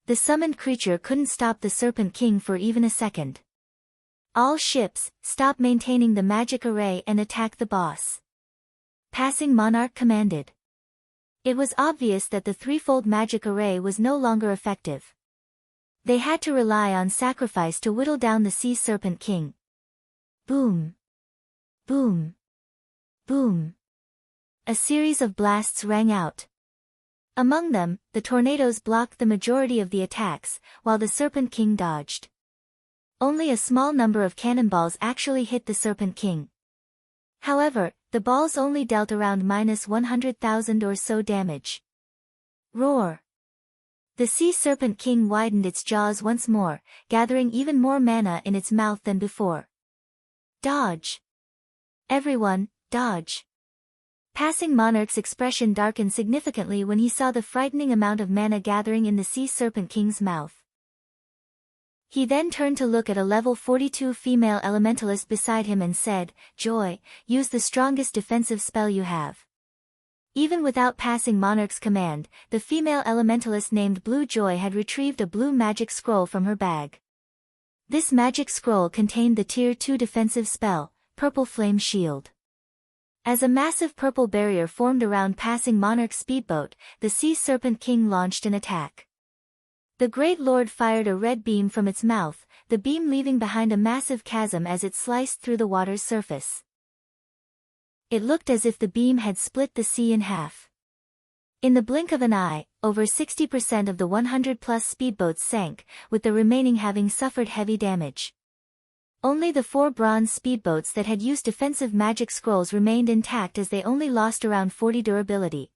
[SPEAKER 1] The summoned creature couldn't stop the Serpent King for even a second. All ships, stop maintaining the magic array and attack the boss. Passing Monarch commanded. It was obvious that the threefold magic array was no longer effective. They had to rely on sacrifice to whittle down the Sea Serpent King. Boom. Boom. Boom. A series of blasts rang out. Among them, the tornadoes blocked the majority of the attacks, while the Serpent King dodged. Only a small number of cannonballs actually hit the Serpent King. However, the balls only dealt around -100,000 or so damage. Roar! The Sea Serpent King widened its jaws once more, gathering even more mana in its mouth than before. Dodge! Everyone, dodge! Passing Monarch's expression darkened significantly when he saw the frightening amount of mana gathering in the Sea Serpent King's mouth. He then turned to look at a level 42 female elementalist beside him and said, "Joy, use the strongest defensive spell you have." Even without passing Monarch's command, the female elementalist named Blue Joy had retrieved a blue magic scroll from her bag. This magic scroll contained the Tier 2 defensive spell, Purple Flame Shield. As a massive purple barrier formed around passing Monarch's speedboat, the Sea Serpent King launched an attack. The Great Lord fired a red beam from its mouth, the beam leaving behind a massive chasm as it sliced through the water's surface. It looked as if the beam had split the sea in half. In the blink of an eye, over 60% of the 100-plus speedboats sank, with the remaining having suffered heavy damage. Only the 4 bronze speedboats that had used defensive magic scrolls remained intact as they only lost around 40 durability.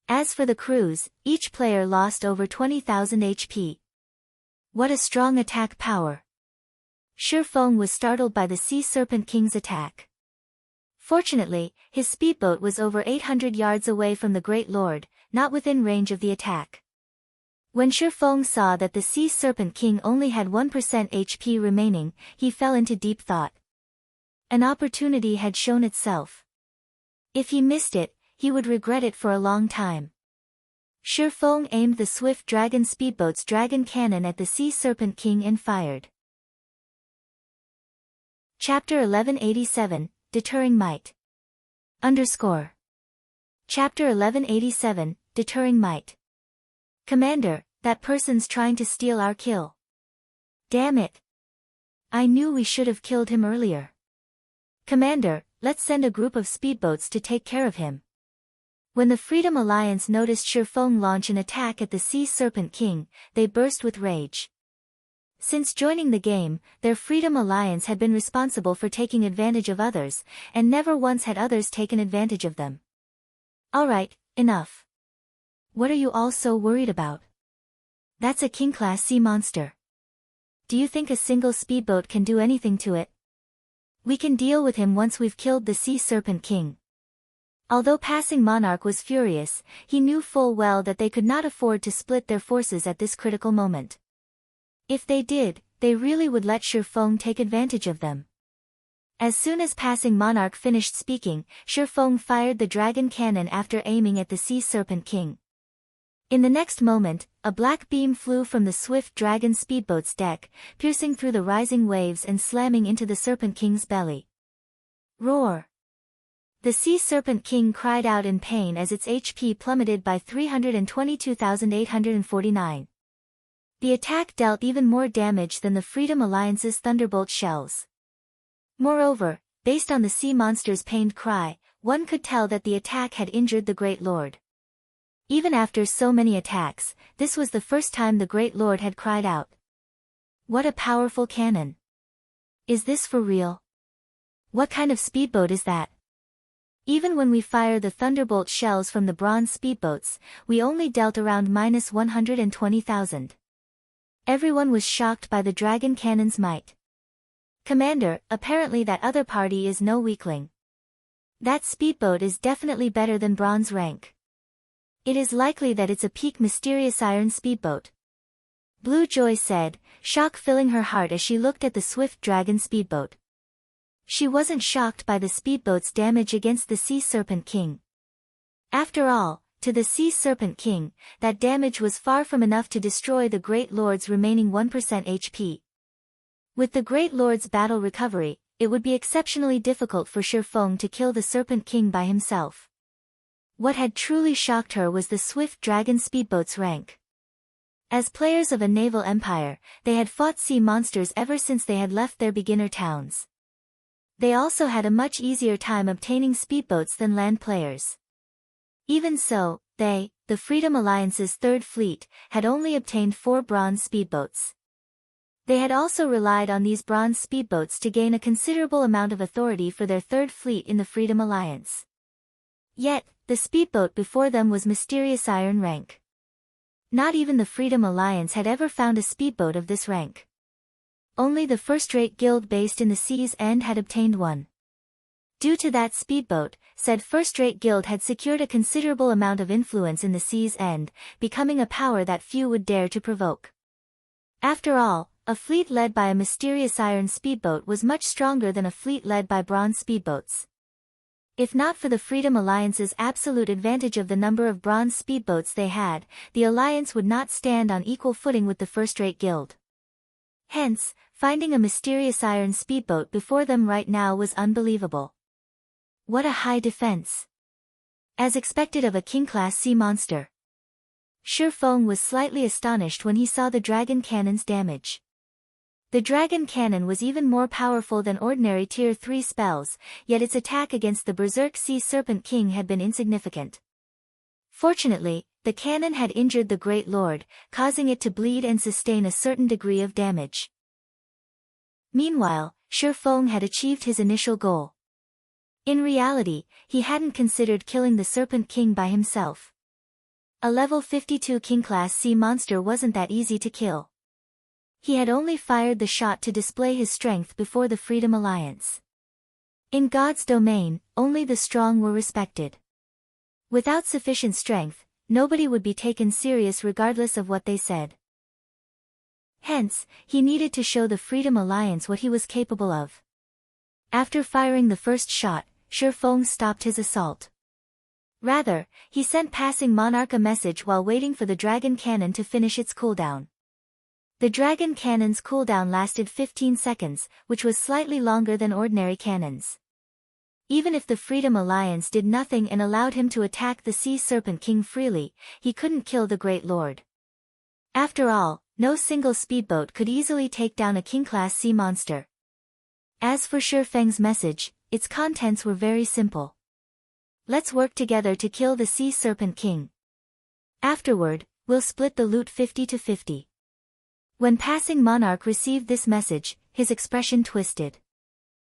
[SPEAKER 1] As for the crews, each player lost over 20,000 HP. What a strong attack power! Shifeng was startled by the Sea Serpent King's attack. Fortunately, his speedboat was over 800 yards away from the Great Lord, not within range of the attack. When Shifeng saw that the Sea Serpent King only had 1% HP remaining, he fell into deep thought. An opportunity had shown itself. If he missed it, he would regret it for a long time. Shifeng aimed the Swift Dragon speedboat's dragon cannon at the Sea Serpent King and fired. Chapter 1187, Deterring Might. Chapter 1187, Deterring Might. Commander, that person's trying to steal our kill. Damn it. I knew we should have killed him earlier. Commander, let's send a group of speedboats to take care of him. When the Freedom Alliance noticed Shifeng launch an attack at the Sea Serpent King, they burst with rage. Since joining the game, their Freedom Alliance had been responsible for taking advantage of others, and never once had others taken advantage of them. Alright, enough. What are you all so worried about? That's a King-class sea monster. Do you think a single speedboat can do anything to it? We can deal with him once we've killed the Sea Serpent King. Although Passing Monarch was furious, he knew full well that they could not afford to split their forces at this critical moment. If they did, they really would let Shifeng take advantage of them. As soon as Passing Monarch finished speaking, Shifeng fired the dragon cannon after aiming at the Sea Serpent King. In the next moment, a black beam flew from the Swift Dragon speedboat's deck, piercing through the rising waves and slamming into the Serpent King's belly. Roar! The Sea Serpent King cried out in pain as its HP plummeted by 322,849. The attack dealt even more damage than the Freedom Alliance's Thunderbolt shells. Moreover, based on the sea monster's pained cry, one could tell that the attack had injured the Great Lord. Even after so many attacks, this was the first time the Great Lord had cried out. What a powerful cannon! Is this for real? What kind of speedboat is that? Even when we fire the Thunderbolt shells from the bronze speedboats, we only dealt around -120,000. Everyone was shocked by the dragon cannon's might. Commander, apparently that other party is no weakling. That speedboat is definitely better than bronze rank. It is likely that it's a peak mysterious iron speedboat. Blue Joy said, shock filling her heart as she looked at the swift dragon speedboat. She wasn't shocked by the speedboat's damage against the Sea Serpent King. After all, to the Sea Serpent King, that damage was far from enough to destroy the Great Lord's remaining 1% HP. With the Great Lord's battle recovery, it would be exceptionally difficult for Shifeng to kill the Serpent King by himself. What had truly shocked her was the swift dragon speedboat's rank. As players of a naval empire, they had fought sea monsters ever since they had left their beginner towns. They also had a much easier time obtaining speedboats than land players. Even so, they, the Freedom Alliance's Third Fleet, had only obtained 4 bronze speedboats. They had also relied on these bronze speedboats to gain a considerable amount of authority for their Third Fleet in the Freedom Alliance. Yet, the speedboat before them was mysterious iron rank. Not even the Freedom Alliance had ever found a speedboat of this rank. Only the first-rate guild based in the Sea's End had obtained one. Due to that speedboat, said first-rate guild had secured a considerable amount of influence in the Sea's End, becoming a power that few would dare to provoke. After all, a fleet led by a mysterious iron speedboat was much stronger than a fleet led by bronze speedboats. If not for the Freedom Alliance's absolute advantage of the number of bronze speedboats they had, the alliance would not stand on equal footing with the first-rate guild. Hence, finding a mysterious iron speedboat before them right now was unbelievable. What a high defense! As expected of a king-class sea monster. Shifeng was slightly astonished when he saw the dragon cannon's damage. The dragon cannon was even more powerful than ordinary tier 3 spells, yet its attack against the Berserk Sea Serpent King had been insignificant. Fortunately, the cannon had injured the Great Lord, causing it to bleed and sustain a certain degree of damage. Meanwhile, Shifeng had achieved his initial goal. In reality, he hadn't considered killing the Serpent King by himself. A level 52 king-class sea monster wasn't that easy to kill. He had only fired the shot to display his strength before the Freedom Alliance. In God's domain, only the strong were respected. Without sufficient strength, nobody would be taken serious regardless of what they said. Hence, he needed to show the Freedom Alliance what he was capable of. After firing the first shot, Shifeng stopped his assault. Rather, he sent Passing Monarch a message while waiting for the dragon cannon to finish its cooldown. The dragon cannon's cooldown lasted 15 seconds, which was slightly longer than ordinary cannons. Even if the Freedom Alliance did nothing and allowed him to attack the Sea Serpent King freely, he couldn't kill the Great Lord. After all, no single speedboat could easily take down a king-class sea monster. As for Shifeng's message, its contents were very simple. Let's work together to kill the Sea Serpent King. Afterward, we'll split the loot 50-50. When Passing Monarch received this message, his expression twisted.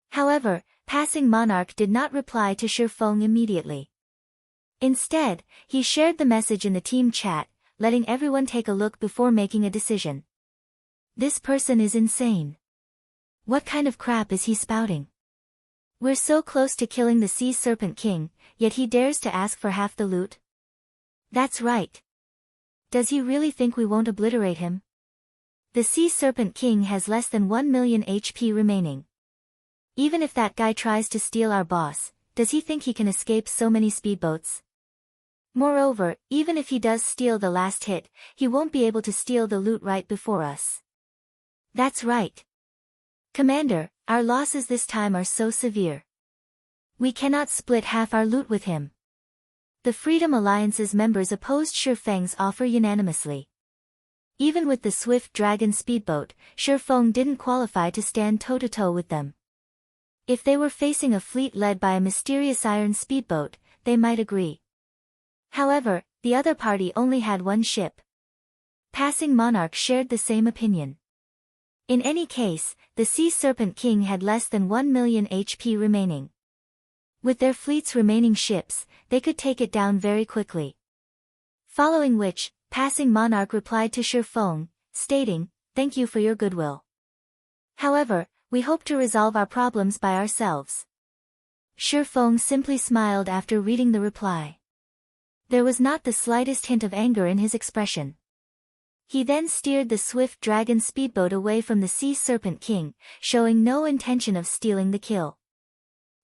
[SPEAKER 1] However, Passing Monarch did not reply to Shifeng immediately. Instead, he shared the message in the team chat, letting everyone take a look before making a decision. This person is insane. What kind of crap is he spouting? We're so close to killing the Sea Serpent King, yet he dares to ask for half the loot? That's right. Does he really think we won't obliterate him? The Sea Serpent King has less than 1 million HP remaining. Even if that guy tries to steal our boss, does he think he can escape so many speedboats? Moreover, even if he does steal the last hit, he won't be able to steal the loot right before us. That's right. Commander, our losses this time are so severe. We cannot split half our loot with him. The Freedom Alliance's members opposed Shifeng's offer unanimously. Even with the swift dragon speedboat, Shifeng didn't qualify to stand toe-to-toe with them. If they were facing a fleet led by a mysterious iron speedboat, they might agree. However, the other party only had one ship. Passing Monarch shared the same opinion. In any case, the Sea Serpent King had less than 1 million HP remaining. With their fleet's remaining ships, they could take it down very quickly. Following which, Passing Monarch replied to Shifeng, stating, "Thank you for your goodwill. However, We hope to resolve our problems by ourselves. Shifeng simply smiled after reading the reply. There was not the slightest hint of anger in his expression. He then steered the swift dragon speedboat away from the Sea Serpent King, showing no intention of stealing the kill.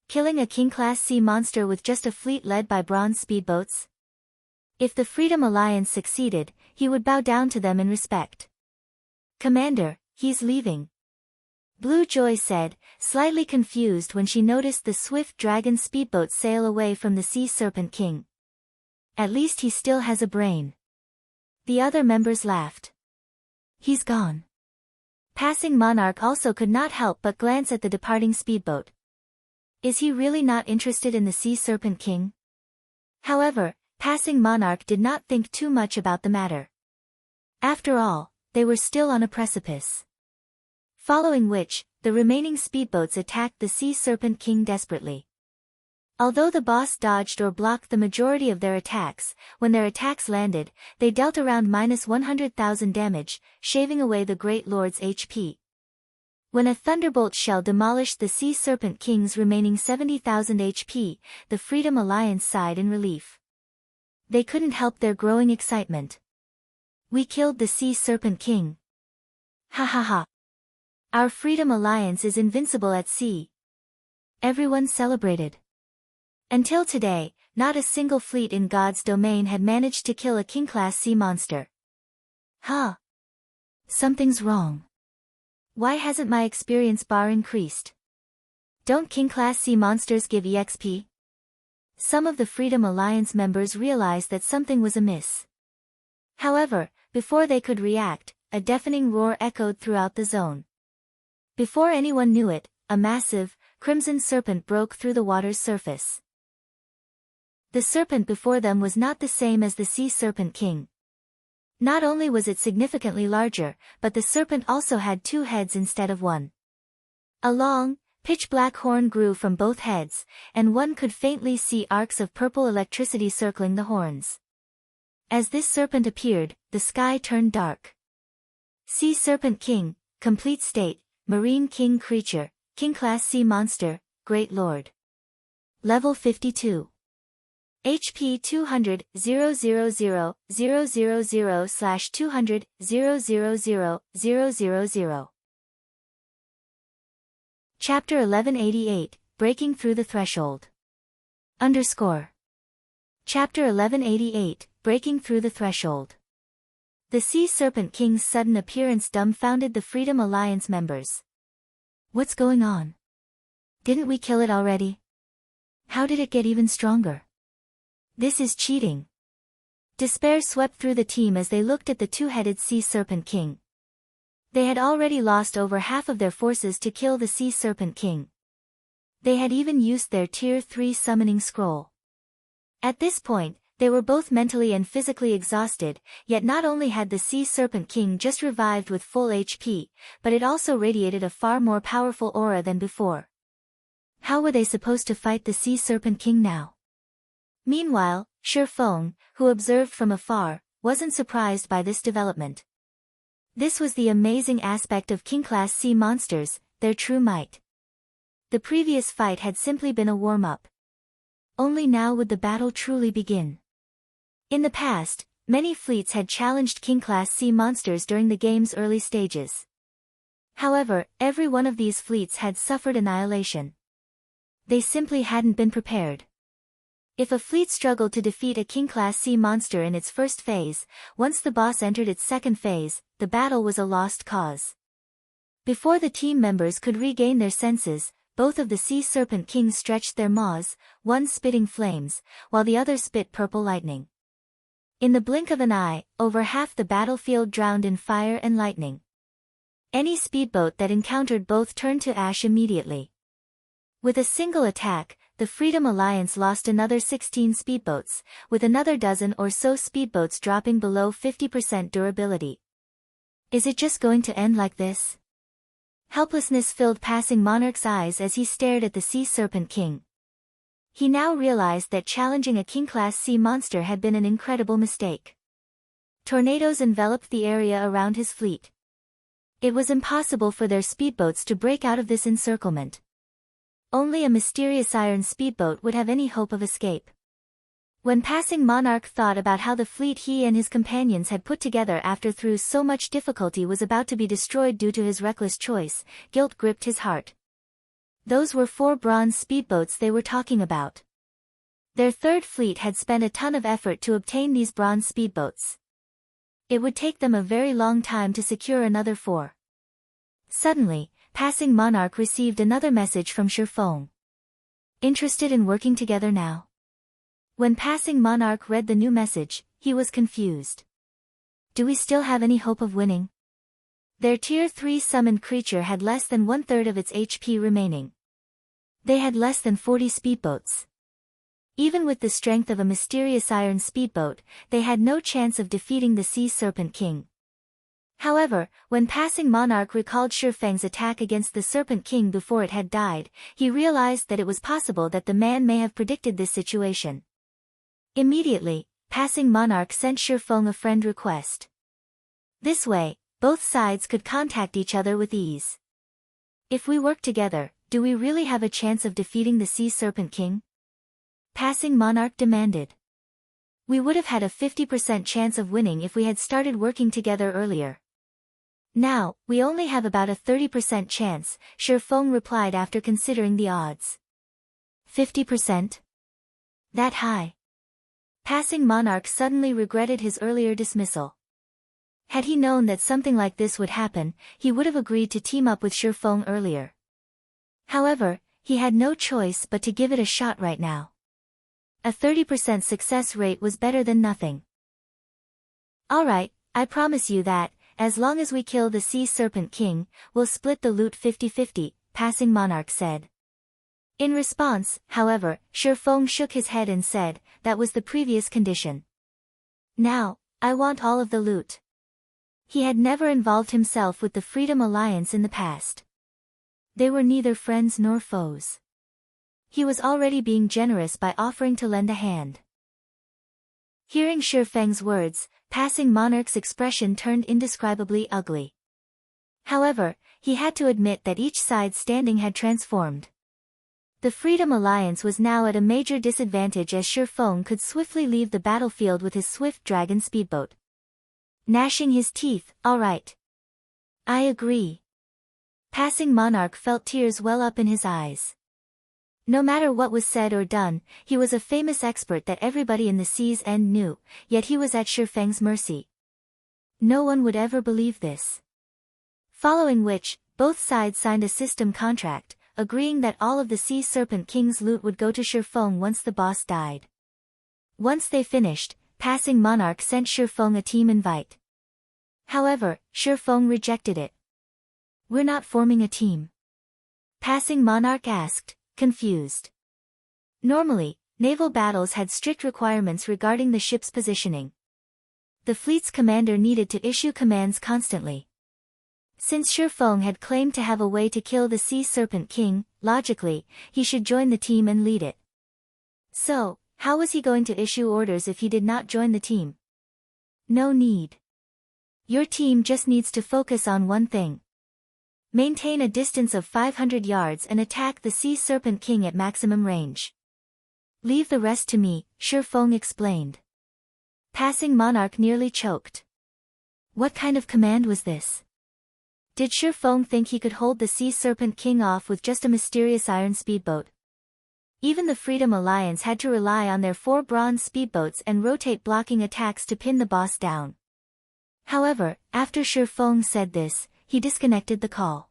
[SPEAKER 1] Killing a King-class sea monster with just a fleet led by bronze speedboats? If the Freedom Alliance succeeded, he would bow down to them in respect. Commander, he's leaving. Blue Joy said, slightly confused when she noticed the swift dragon speedboat sail away from the Sea Serpent King. At least he still has a brain. The other members laughed. He's gone. Passing Monarch also could not help but glance at the departing speedboat. Is he really not interested in the Sea Serpent King? However, Passing Monarch did not think too much about the matter. After all, they were still on a precipice. Following which, the remaining speedboats attacked the Sea Serpent King desperately. Although the boss dodged or blocked the majority of their attacks, when their attacks landed, they dealt around -100,000 damage, shaving away the Great Lord's HP. When a thunderbolt shell demolished the Sea Serpent King's remaining 70,000 HP, the Freedom Alliance sighed in relief. They couldn't help their growing excitement. We killed the Sea Serpent King. Ha ha ha. Our Freedom Alliance is invincible at sea. Everyone celebrated. Until today, not a single fleet in God's domain had managed to kill a King-class sea monster. Huh? Something's wrong. Why hasn't my experience bar increased? Don't King-class sea monsters give EXP? Some of the Freedom Alliance members realized that something was amiss. However, before they could react, a deafening roar echoed throughout the zone. Before anyone knew it, a massive, crimson serpent broke through the water's surface. The serpent before them was not the same as the Sea Serpent King. Not only was it significantly larger, but the serpent also had 2 heads instead of 1. A long, pitch-black horn grew from both heads, and one could faintly see arcs of purple electricity circling the horns. As this serpent appeared, the sky turned dark. Sea Serpent King, complete state, Marine King creature, King-class sea monster, Great Lord. Level 52. HP 200, 000/200, 000/000. Chapter 1188, Breaking Through the Threshold. Chapter 1188, Breaking Through the Threshold. The Sea Serpent King's sudden appearance dumbfounded the Freedom Alliance members. What's going on? Didn't we kill it already? How did it get even stronger? This is cheating. Despair swept through the team as they looked at the 2-headed Sea Serpent King. They had already lost over half of their forces to kill the Sea Serpent King. They had even used their Tier 3 summoning scroll. At this point, they were both mentally and physically exhausted, yet not only had the Sea Serpent King just revived with full HP, but it also radiated a far more powerful aura than before. How were they supposed to fight the Sea Serpent King now? Meanwhile, Shifeng, who observed from afar, wasn't surprised by this development. This was the amazing aspect of King-class sea monsters, their true might. The previous fight had simply been a warm-up. Only now would the battle truly begin. In the past, many fleets had challenged King-class sea monsters during the game's early stages. However, every one of these fleets had suffered annihilation. They simply hadn't been prepared. If a fleet struggled to defeat a King-class sea monster in its first phase, once the boss entered its second phase, the battle was a lost cause. Before the team members could regain their senses, both of the Sea Serpent Kings stretched their maws, one spitting flames, while the other spit purple lightning. In the blink of an eye, over half the battlefield drowned in fire and lightning. Any speedboat that encountered both turned to ash immediately. With a single attack, the Freedom Alliance lost another 16 speedboats, with another dozen or so speedboats dropping below 50% durability. Is it just going to end like this? Helplessness filled Passing Monarch's eyes as he stared at the Sea Serpent King. He now realized that challenging a King-class sea monster had been an incredible mistake. Tornadoes enveloped the area around his fleet. It was impossible for their speedboats to break out of this encirclement. Only a mysterious iron speedboat would have any hope of escape. When passing Monarch thought about how the fleet he and his companions had put together after through so much difficulty was about to be destroyed due to his reckless choice, guilt gripped his heart. Those were 4 bronze speedboats they were talking about. Their third fleet had spent a ton of effort to obtain these bronze speedboats. It would take them a very long time to secure another 4. Suddenly, passing Monarch received another message from Shifeng. Interested in working together now? When passing Monarch read the new message, he was confused. Do we still have any hope of winning? Their Tier 3 summoned creature had less than 1/3 of its HP remaining. They had less than 40 speedboats. Even with the strength of a mysterious iron speedboat, they had no chance of defeating the Sea Serpent King. However, when passing Monarch recalled Shifeng's attack against the Serpent King before it had died, he realized that it was possible that the man may have predicted this situation. Immediately, passing Monarch sent Shifeng a friend request. This way, both sides could contact each other with ease. If we work together, do we really have a chance of defeating the Sea Serpent King? Passing Monarch demanded. We would have had a 50% chance of winning if we had started working together earlier. Now, we only have about a 30% chance, Shifeng replied after considering the odds. 50%? That high? Passing Monarch suddenly regretted his earlier dismissal. Had he known that something like this would happen, he would have agreed to team up with Shifeng earlier. However, he had no choice but to give it a shot right now. A 30% success rate was better than nothing. Alright, I promise you that, as long as we kill the Sea Serpent King, we'll split the loot 50-50, passing Monarch said. In response, however, Shifeng shook his head and said, that was the previous condition. Now, I want all of the loot. He had never involved himself with the Freedom Alliance in the past. They were neither friends nor foes. He was already being generous by offering to lend a hand. Hearing Shifeng's words, passing Monarch's expression turned indescribably ugly. However, he had to admit that each side's standing had transformed. The Freedom Alliance was now at a major disadvantage as Shifeng could swiftly leave the battlefield with his swift dragon speedboat. Gnashing his teeth, alright. I agree. Passing Monarch felt tears well up in his eyes. No matter what was said or done, he was a famous expert that everybody in the Sea's End knew, yet he was at Shifeng's mercy. No one would ever believe this. Following which, both sides signed a system contract, agreeing that all of the Sea Serpent King's loot would go to Shifeng once the boss died. Once they finished, passing Monarch sent Shifeng a team invite. However, Shifeng rejected it. We're not forming a team. Passing Monarch asked, confused. Normally, naval battles had strict requirements regarding the ship's positioning. The fleet's commander needed to issue commands constantly. Since Shifeng had claimed to have a way to kill the Sea Serpent King, logically, he should join the team and lead it. So, how was he going to issue orders if he did not join the team? No need. Your team just needs to focus on one thing. Maintain a distance of 500 yards and attack the Sea Serpent King at maximum range. Leave the rest to me, Shifeng explained. Passing Monarch nearly choked. What kind of command was this? Did Shifeng think he could hold the Sea Serpent King off with just a mysterious iron speedboat? Even the Freedom Alliance had to rely on their 4 bronze speedboats and rotate blocking attacks to pin the boss down. However, after Shifeng said this, he disconnected the call.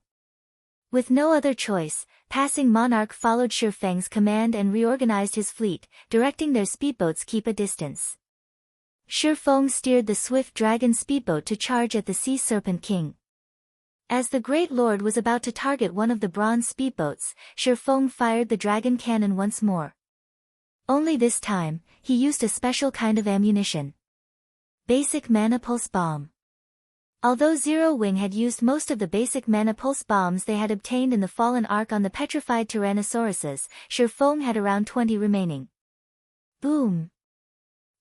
[SPEAKER 1] With no other choice, passing Monarch followed Shifeng's command and reorganized his fleet, directing their speedboats keep a distance. Shifeng steered the swift dragon speedboat to charge at the Sea Serpent King. As the Great Lord was about to target one of the bronze speedboats, Shifeng fired the dragon cannon once more. Only this time, he used a special kind of ammunition. Basic Mana Pulse Bomb. Although Zero Wing had used most of the basic Mana Pulse bombs they had obtained in the Fallen Ark on the petrified Tyrannosauruses, Shifeng had around 20 remaining. Boom!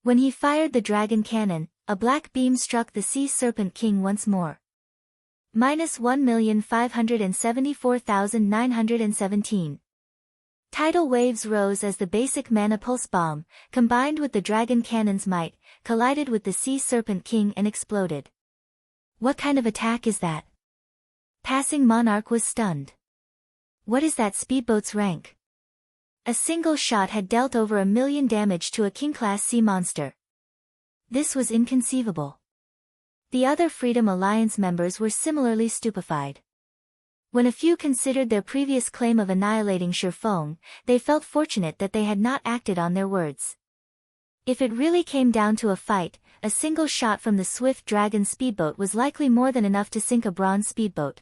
[SPEAKER 1] When he fired the dragon cannon, a black beam struck the Sea Serpent King once more. -1,574,917. Tidal waves rose as the basic mana pulse bomb, combined with the dragon cannon's might, collided with the Sea Serpent King and exploded. What kind of attack is that? Passing Monarch was stunned. What is that speedboat's rank? A single shot had dealt over 1 million damage to a King-class sea monster. This was inconceivable. The other Freedom Alliance members were similarly stupefied. When a few considered their previous claim of annihilating Shifeng, they felt fortunate that they had not acted on their words. If it really came down to a fight, a single shot from the swift dragon speedboat was likely more than enough to sink a bronze speedboat.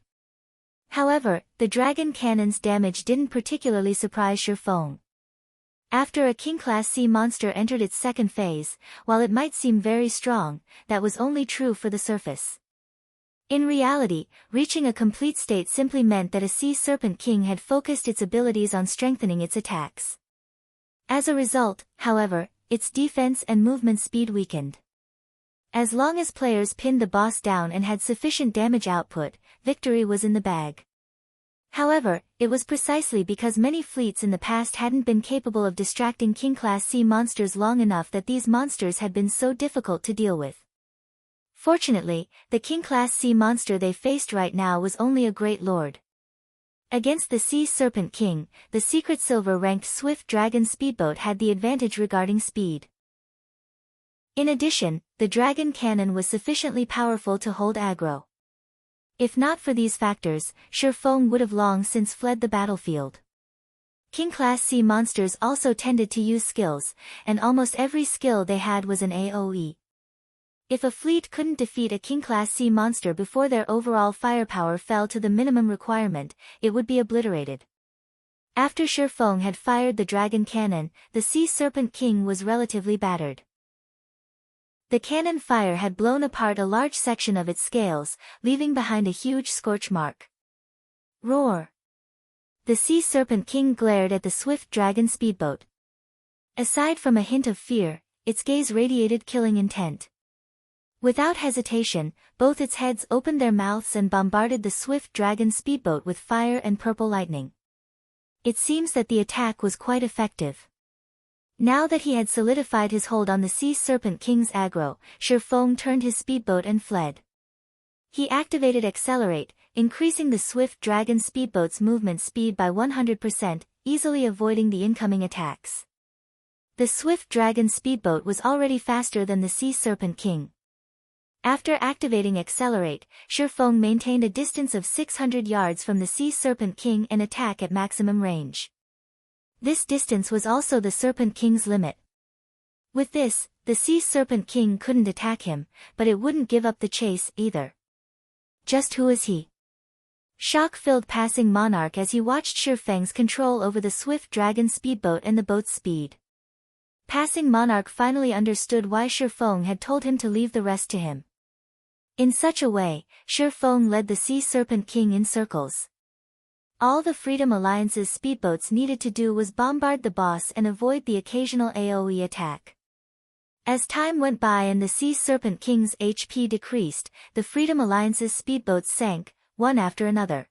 [SPEAKER 1] However, the dragon cannon's damage didn't particularly surprise Shifeng. After a King-class sea monster entered its second phase, while it might seem very strong, that was only true for the surface. In reality, reaching a complete state simply meant that a Sea Serpent King had focused its abilities on strengthening its attacks. As a result, however, its defense and movement speed weakened. As long as players pinned the boss down and had sufficient damage output, victory was in the bag. However, it was precisely because many fleets in the past hadn't been capable of distracting King-class sea monsters long enough that these monsters had been so difficult to deal with. Fortunately, the King-class sea monster they faced right now was only a Great Lord. Against the Sea Serpent King, the Secret Silver-ranked Swift Dragon Speedboat had the advantage regarding speed. In addition, the Dragon Cannon was sufficiently powerful to hold aggro. If not for these factors, Shifeng would have long since fled the battlefield. King-class sea monsters also tended to use skills, and almost every skill they had was an AoE. If a fleet couldn't defeat a King-class sea monster before their overall firepower fell to the minimum requirement, it would be obliterated. After Shifeng had fired the Dragon Cannon, the Sea Serpent King was relatively battered. The cannon fire had blown apart a large section of its scales, leaving behind a huge scorch mark. Roar! The Sea Serpent King glared at the swift dragon speedboat. Aside from a hint of fear, its gaze radiated killing intent. Without hesitation, both its heads opened their mouths and bombarded the swift dragon speedboat with fire and purple lightning. It seems that the attack was quite effective. Now that he had solidified his hold on the Sea Serpent King's aggro, Shifeng turned his speedboat and fled. He activated Accelerate, increasing the swift dragon speedboat's movement speed by 100%, easily avoiding the incoming attacks. The swift dragon speedboat was already faster than the Sea Serpent King. After activating Accelerate, Shifeng maintained a distance of 600 yards from the Sea Serpent King and attack at maximum range. This distance was also the Serpent King's limit. With this, the Sea Serpent King couldn't attack him, but it wouldn't give up the chase either. Just who is he? Shock filled Passing Monarch as he watched Shifeng's control over the swift dragon speedboat and the boat's speed. Passing Monarch finally understood why Shifeng had told him to leave the rest to him. In such a way, Shifeng led the Sea Serpent King in circles. All the Freedom Alliance's speedboats needed to do was bombard the boss and avoid the occasional AoE attack. As time went by and the Sea Serpent King's HP decreased, the Freedom Alliance's speedboats sank, one after another.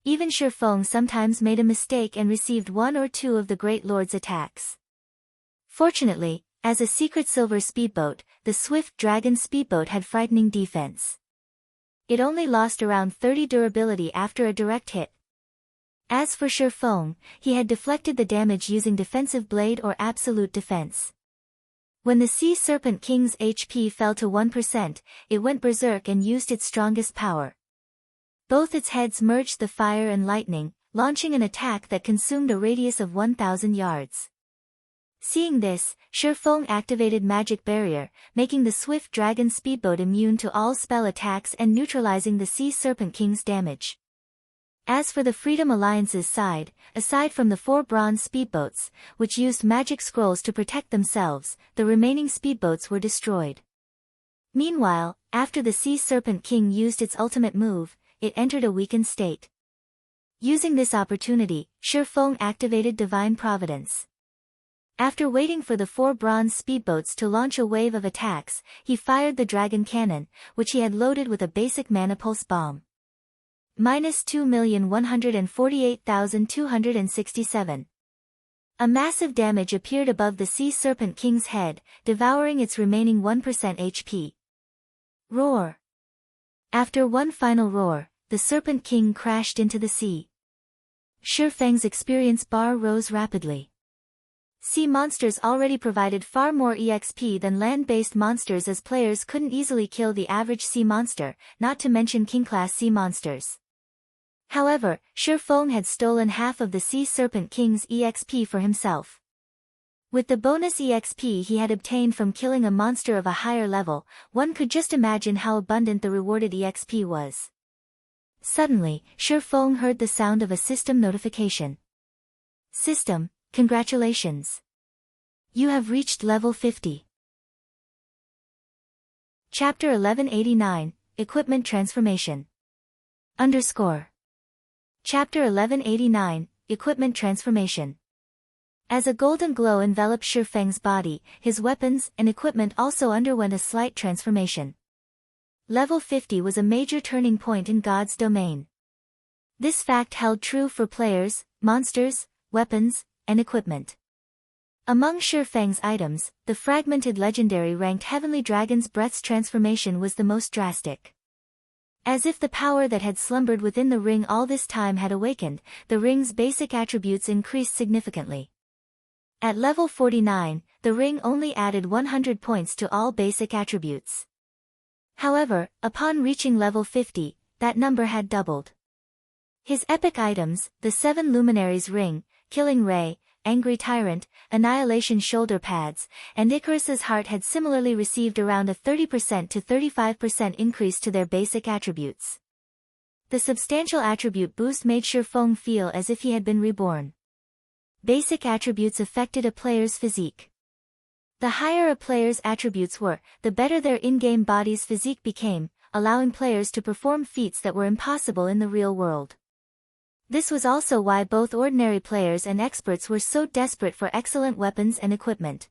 [SPEAKER 1] Even Shifeng sometimes made a mistake and received one or two of the Great Lord's attacks. Fortunately, as a secret silver speedboat, the Swift Dragon speedboat had frightening defense. It only lost around 30 durability after a direct hit. As for Shifeng, he had deflected the damage using Defensive Blade or Absolute Defense. When the Sea Serpent King's HP fell to 1%, it went berserk and used its strongest power. Both its heads merged the fire and lightning, launching an attack that consumed a radius of 1,000 yards. Seeing this, Shifeng activated Magic Barrier, making the Swift Dragon speedboat immune to all spell attacks and neutralizing the Sea Serpent King's damage. As for the Freedom Alliance's side, aside from the 4 bronze speedboats, which used magic scrolls to protect themselves, the remaining speedboats were destroyed. Meanwhile, after the Sea Serpent King used its ultimate move, it entered a weakened state. Using this opportunity, Shifeng activated Divine Providence. After waiting for the 4 bronze speedboats to launch a wave of attacks, he fired the dragon cannon, which he had loaded with a basic mana pulse bomb. -2,148,267. A massive damage appeared above the Sea Serpent King's head, devouring its remaining 1% HP. Roar. After one final roar, the Serpent King crashed into the sea. Shifeng's experience bar rose rapidly. Sea monsters already provided far more EXP than land-based monsters, as players couldn't easily kill the average sea monster, not to mention king-class sea monsters. However, Shifeng had stolen half of the Sea Serpent King's EXP for himself. With the bonus EXP he had obtained from killing a monster of a higher level, one could just imagine how abundant the rewarded EXP was. Suddenly, Shifeng heard the sound of a system notification. System, congratulations. You have reached level 50. Chapter 1189, Equipment Transformation. Chapter 1189, Equipment Transformation. As a golden glow enveloped Shifeng's body, his weapons and equipment also underwent a slight transformation. Level 50 was a major turning point in God's domain. This fact held true for players, monsters, weapons, and equipment. Among Shifeng's items, the fragmented legendary ranked Heavenly Dragon's Breath's transformation was the most drastic. As if the power that had slumbered within the ring all this time had awakened, the ring's basic attributes increased significantly. At level 49, the ring only added 100 points to all basic attributes. However, upon reaching level 50, that number had doubled. His epic items, the 7 Luminaries Ring, Killing Ray, Angry Tyrant, Annihilation Shoulder Pads, and Icarus's Heart had similarly received around a 30% to 35% increase to their basic attributes. The substantial attribute boost made Shifeng feel as if he had been reborn. Basic attributes affected a player's physique. The higher a player's attributes were, the better their in-game body's physique became, allowing players to perform feats that were impossible in the real world. This was also why both ordinary players and experts were so desperate for excellent weapons and equipment.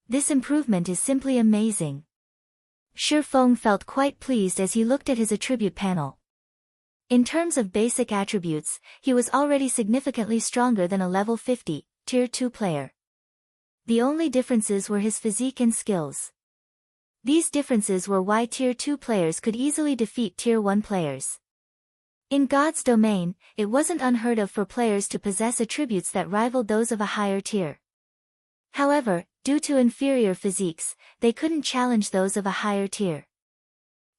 [SPEAKER 1] This improvement is simply amazing. Shifeng felt quite pleased as he looked at his attribute panel. In terms of basic attributes, he was already significantly stronger than a level 50, Tier 2 player. The only differences were his physique and skills. These differences were why Tier 2 players could easily defeat Tier 1 players. In God's domain, it wasn't unheard of for players to possess attributes that rivaled those of a higher tier. However, due to inferior physiques, they couldn't challenge those of a higher tier.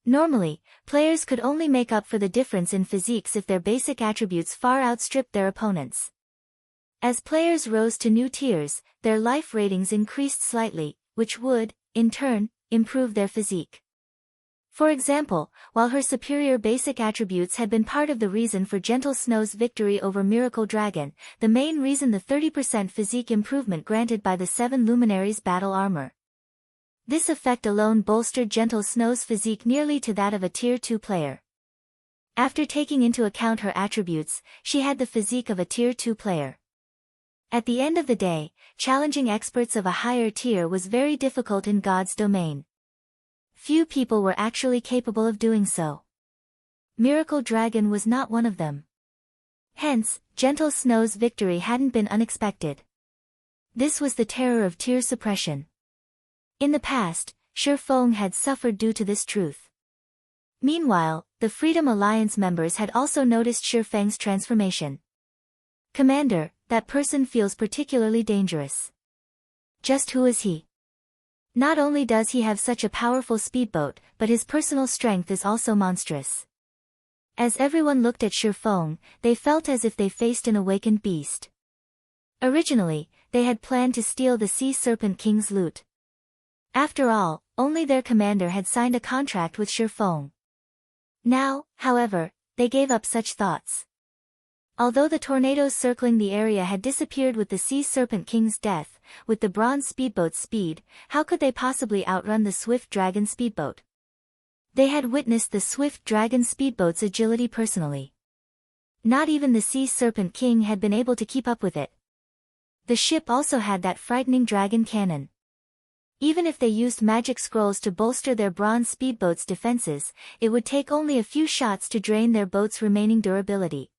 [SPEAKER 1] Normally, players could only make up for the difference in physiques if their basic attributes far outstripped their opponents. As players rose to new tiers, their life ratings increased slightly, which would, in turn, improve their physique. For example, while her superior basic attributes had been part of the reason for Gentle Snow's victory over Miracle Dragon, the main reason the 30% physique improvement granted by the 7 Luminaries battle armor. This effect alone bolstered Gentle Snow's physique nearly to that of a Tier 2 player. After taking into account her attributes, she had the physique of a Tier 2 player. At the end of the day, challenging experts of a higher tier was very difficult in God's domain. Few people were actually capable of doing so. Miracle Dragon was not one of them. Hence, Gentle Snow's victory hadn't been unexpected. This was the terror of tier suppression. In the past, Shifeng had suffered due to this truth. Meanwhile, the Freedom Alliance members had also noticed Shifeng's transformation. Commander, that person feels particularly dangerous. Just who is he? Not only does he have such a powerful speedboat, but his personal strength is also monstrous. As everyone looked at Shifeng, they felt as if they faced an awakened beast. Originally, they had planned to steal the Sea Serpent King's loot. After all, only their commander had signed a contract with Shifeng. Now, however, they gave up such thoughts. Although the tornadoes circling the area had disappeared with the Sea Serpent King's death, with the bronze speedboat's speed, how could they possibly outrun the Swift Dragon speedboat? They had witnessed the Swift Dragon speedboat's agility personally. Not even the Sea Serpent King had been able to keep up with it. The ship also had that frightening dragon cannon. Even if they used magic scrolls to bolster their bronze speedboats' defenses, it would take only a few shots to drain their boats' remaining durability.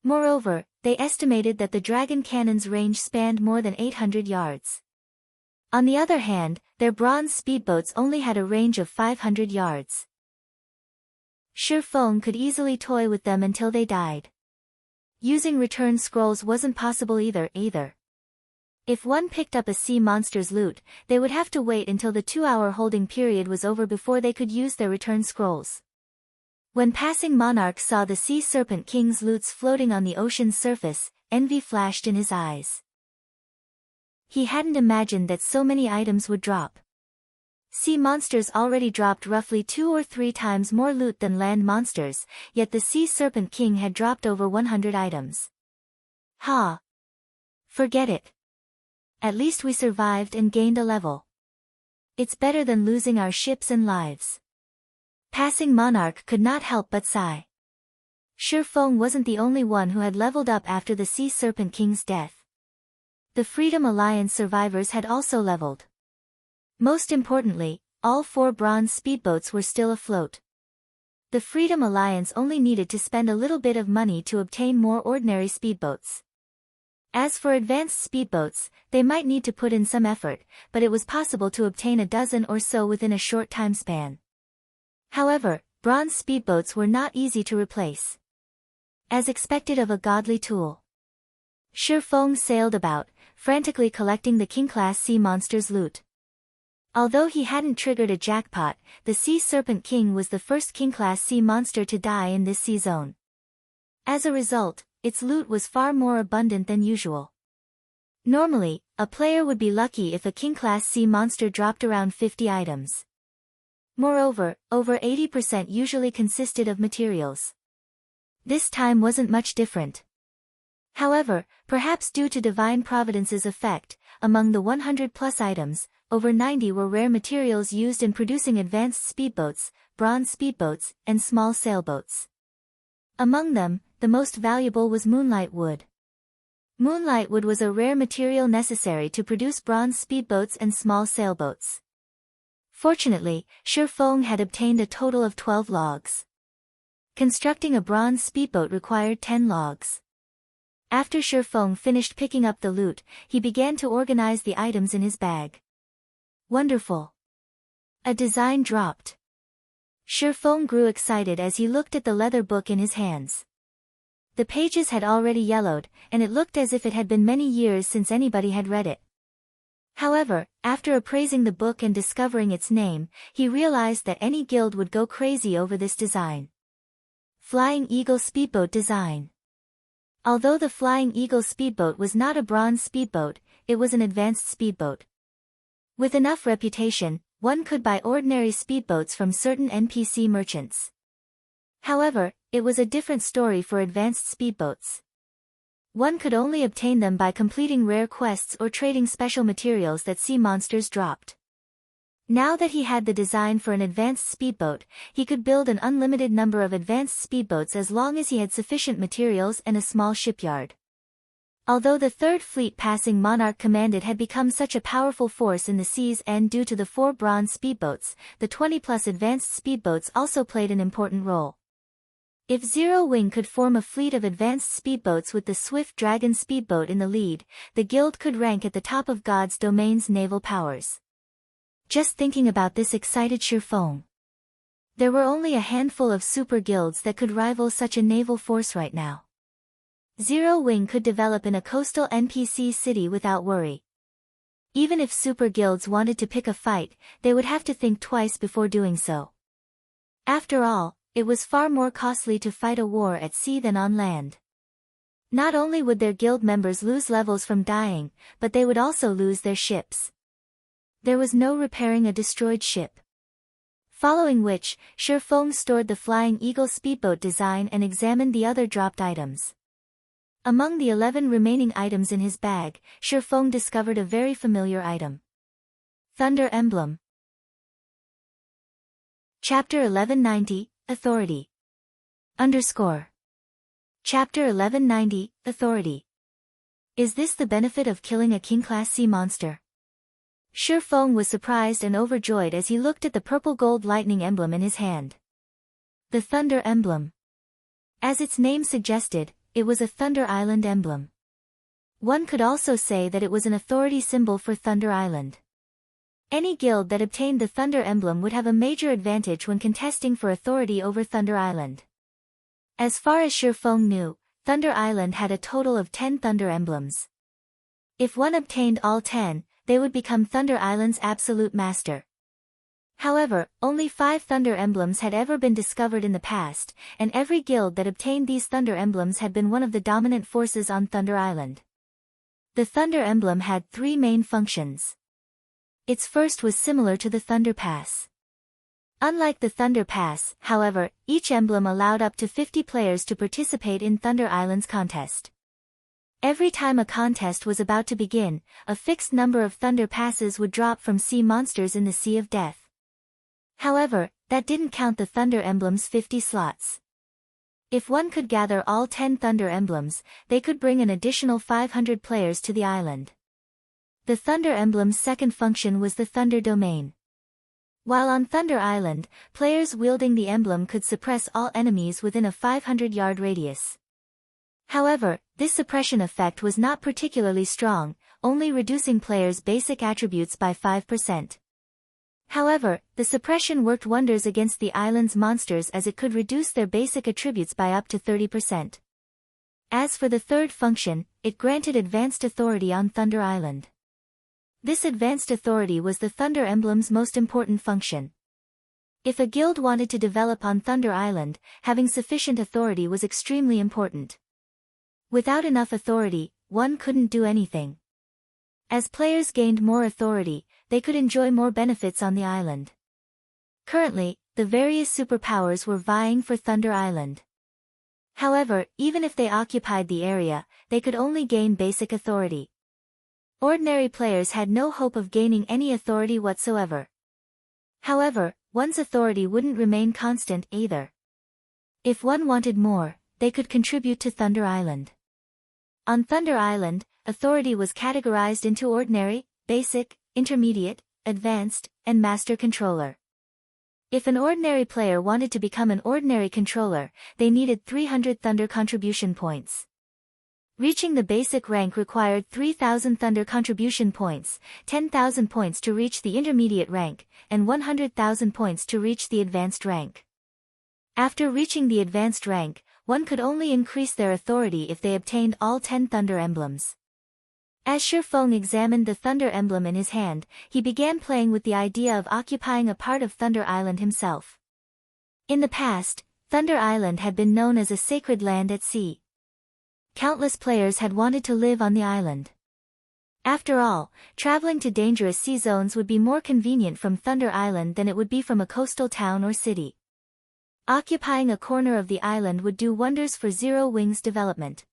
[SPEAKER 1] Moreover, they estimated that the dragon cannon's range spanned more than 800 yards. On the other hand, their bronze speedboats only had a range of 500 yards. Feng could easily toy with them until they died. Using return scrolls wasn't possible either. If one picked up a sea monster's loot, they would have to wait until the 2-hour holding period was over before they could use their return scrolls. When passing monarchs saw the sea serpent king's loots floating on the ocean's surface, envy flashed in his eyes. He hadn't imagined that so many items would drop. Sea monsters already dropped roughly 2 or 3 times more loot than land monsters, yet the sea serpent king had dropped over 100 items. Ha! Forget it. At least we survived and gained a level. It's better than losing our ships and lives. Passing monarch could not help but sigh. Feng wasn't the only one who had leveled up after the Sea Serpent King's death. The Freedom Alliance survivors had also leveled. Most importantly, all 4 bronze speedboats were still afloat. The Freedom Alliance only needed to spend a little bit of money to obtain more ordinary speedboats. As for advanced speedboats, they might need to put in some effort, but it was possible to obtain a dozen or so within a short time span. However, bronze speedboats were not easy to replace. As expected of a godly tool, Feng sailed about, frantically collecting the king-class sea monster's loot. Although he hadn't triggered a jackpot, the Sea Serpent King was the first king-class sea monster to die in this sea zone. As a result, its loot was far more abundant than usual. Normally, a player would be lucky if a king-class sea monster dropped around 50 items. Moreover, over 80% usually consisted of materials. This time wasn't much different. However, perhaps due to Divine Providence's effect, among the 100-plus items, over 90 were rare materials used in producing advanced speedboats, bronze speedboats, and small sailboats. Among them, the most valuable was moonlight wood. Moonlight wood was a rare material necessary to produce bronze speedboats and small sailboats. Fortunately, Feng had obtained a total of 12 logs. Constructing a bronze speedboat required 10 logs. After Feng finished picking up the loot, he began to organize the items in his bag. Wonderful! A design dropped. Feng grew excited as he looked at the leather book in his hands. The pages had already yellowed, and it looked as if it had been many years since anybody had read it. However, after appraising the book and discovering its name, he realized that any guild would go crazy over this design. Flying Eagle Speedboat Design. Although the Flying Eagle Speedboat was not a bronze speedboat, it was an advanced speedboat. With enough reputation, one could buy ordinary speedboats from certain NPC merchants. However, it was a different story for advanced speedboats. One could only obtain them by completing rare quests or trading special materials that sea monsters dropped. Now that he had the design for an advanced speedboat, he could build an unlimited number of advanced speedboats as long as he had sufficient materials and a small shipyard. Although the Third Fleet passing monarch commanded had become such a powerful force in the seas and due to the 4 bronze speedboats, the 20-plus advanced speedboats also played an important role. If Zero Wing could form a fleet of advanced speedboats with the Swift Dragon speedboat in the lead, the guild could rank at the top of God's domain's naval powers. Just thinking about this excited Feng. There were only a handful of super guilds that could rival such a naval force right now. Zero Wing could develop in a coastal NPC city without worry. Even if super guilds wanted to pick a fight, they would have to think twice before doing so. After all, it was far more costly to fight a war at sea than on land. Not only would their guild members lose levels from dying, but they would also lose their ships. There was no repairing a destroyed ship. Following which, Feng stored the Flying Eagle speedboat design and examined the other dropped items. Among the 11 remaining items in his bag, Feng discovered a very familiar item. Thunder Emblem. Chapter 1190, Authority. Chapter 1190, Authority. Is this the benefit of killing a king-class sea monster? Shi Feng was surprised and overjoyed as he looked at the purple-gold lightning emblem in his hand. The Thunder Emblem. As its name suggested, it was a Thunder Island emblem. One could also say that it was an authority symbol for Thunder Island. Any guild that obtained the Thunder Emblem would have a major advantage when contesting for authority over Thunder Island. As far as Shi Feng knew, Thunder Island had a total of 10 Thunder Emblems. If one obtained all 10, they would become Thunder Island's absolute master. However, only 5 Thunder Emblems had ever been discovered in the past, and every guild that obtained these Thunder Emblems had been one of the dominant forces on Thunder Island. The Thunder Emblem had 3 main functions. Its first was similar to the Thunder Pass. Unlike the Thunder Pass, however, each emblem allowed up to 50 players to participate in Thunder Island's contest. Every time a contest was about to begin, a fixed number of Thunder Passes would drop from sea monsters in the Sea of Death. However, that didn't count the Thunder Emblem's 50 slots. If one could gather all 10 Thunder Emblems, they could bring an additional 500 players to the island. The Thunder Emblem's second function was the Thunder Domain. While on Thunder Island, players wielding the emblem could suppress all enemies within a 500-yard radius. However, this suppression effect was not particularly strong, only reducing players' basic attributes by 5%. However, the suppression worked wonders against the island's monsters as it could reduce their basic attributes by up to 30%. As for the third function, it granted advanced authority on Thunder Island. This advanced authority was the Thunder Emblem's most important function. If a guild wanted to develop on Thunder Island, having sufficient authority was extremely important. Without enough authority, one couldn't do anything. As players gained more authority, they could enjoy more benefits on the island. Currently, the various superpowers were vying for Thunder Island. However, even if they occupied the area, they could only gain basic authority. Ordinary players had no hope of gaining any authority whatsoever. However, one's authority wouldn't remain constant either. If one wanted more, they could contribute to Thunder Island. On Thunder Island, authority was categorized into Ordinary, Basic, Intermediate, Advanced, and Master Controller. If an ordinary player wanted to become an Ordinary Controller, they needed 300 Thunder Contribution Points. Reaching the basic rank required 3,000 Thunder Contribution Points, 10,000 points to reach the intermediate rank, and 100,000 points to reach the advanced rank. After reaching the advanced rank, one could only increase their authority if they obtained all 10 Thunder Emblems. As Shi Feng examined the Thunder Emblem in his hand, he began playing with the idea of occupying a part of Thunder Island himself. In the past, Thunder Island had been known as a sacred land at sea. Countless players had wanted to live on the island. After all, traveling to dangerous sea zones would be more convenient from Thunder Island than it would be from a coastal town or city. Occupying a corner of the island would do wonders for Zero Wing's development.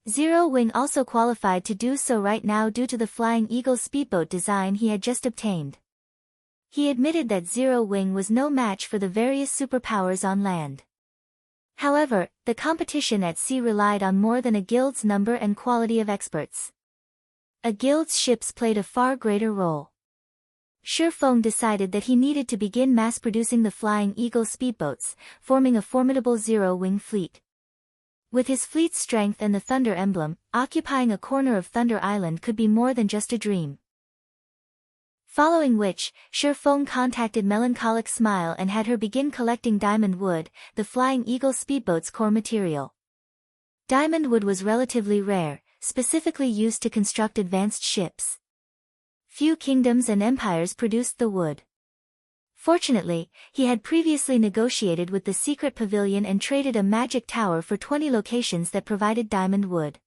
[SPEAKER 1] Zero Wing also qualified to do so right now due to the Flying Eagle speedboat design he had just obtained. He admitted that Zero Wing was no match for the various superpowers on land. However, the competition at sea relied on more than a guild's number and quality of experts. A guild's ships played a far greater role. Shi Feng decided that he needed to begin mass-producing the Flying Eagle speedboats, forming a formidable Zero-Wing fleet. With his fleet's strength and the Thunder Emblem, occupying a corner of Thunder Island could be more than just a dream. Following which, Shi Feng contacted Melancholic Smile and had her begin collecting diamond wood, the Flying Eagle speedboat's core material. Diamond wood was relatively rare, specifically used to construct advanced ships. Few kingdoms and empires produced the wood. Fortunately, he had previously negotiated with the Secret Pavilion and traded a magic tower for 20 locations that provided diamond wood.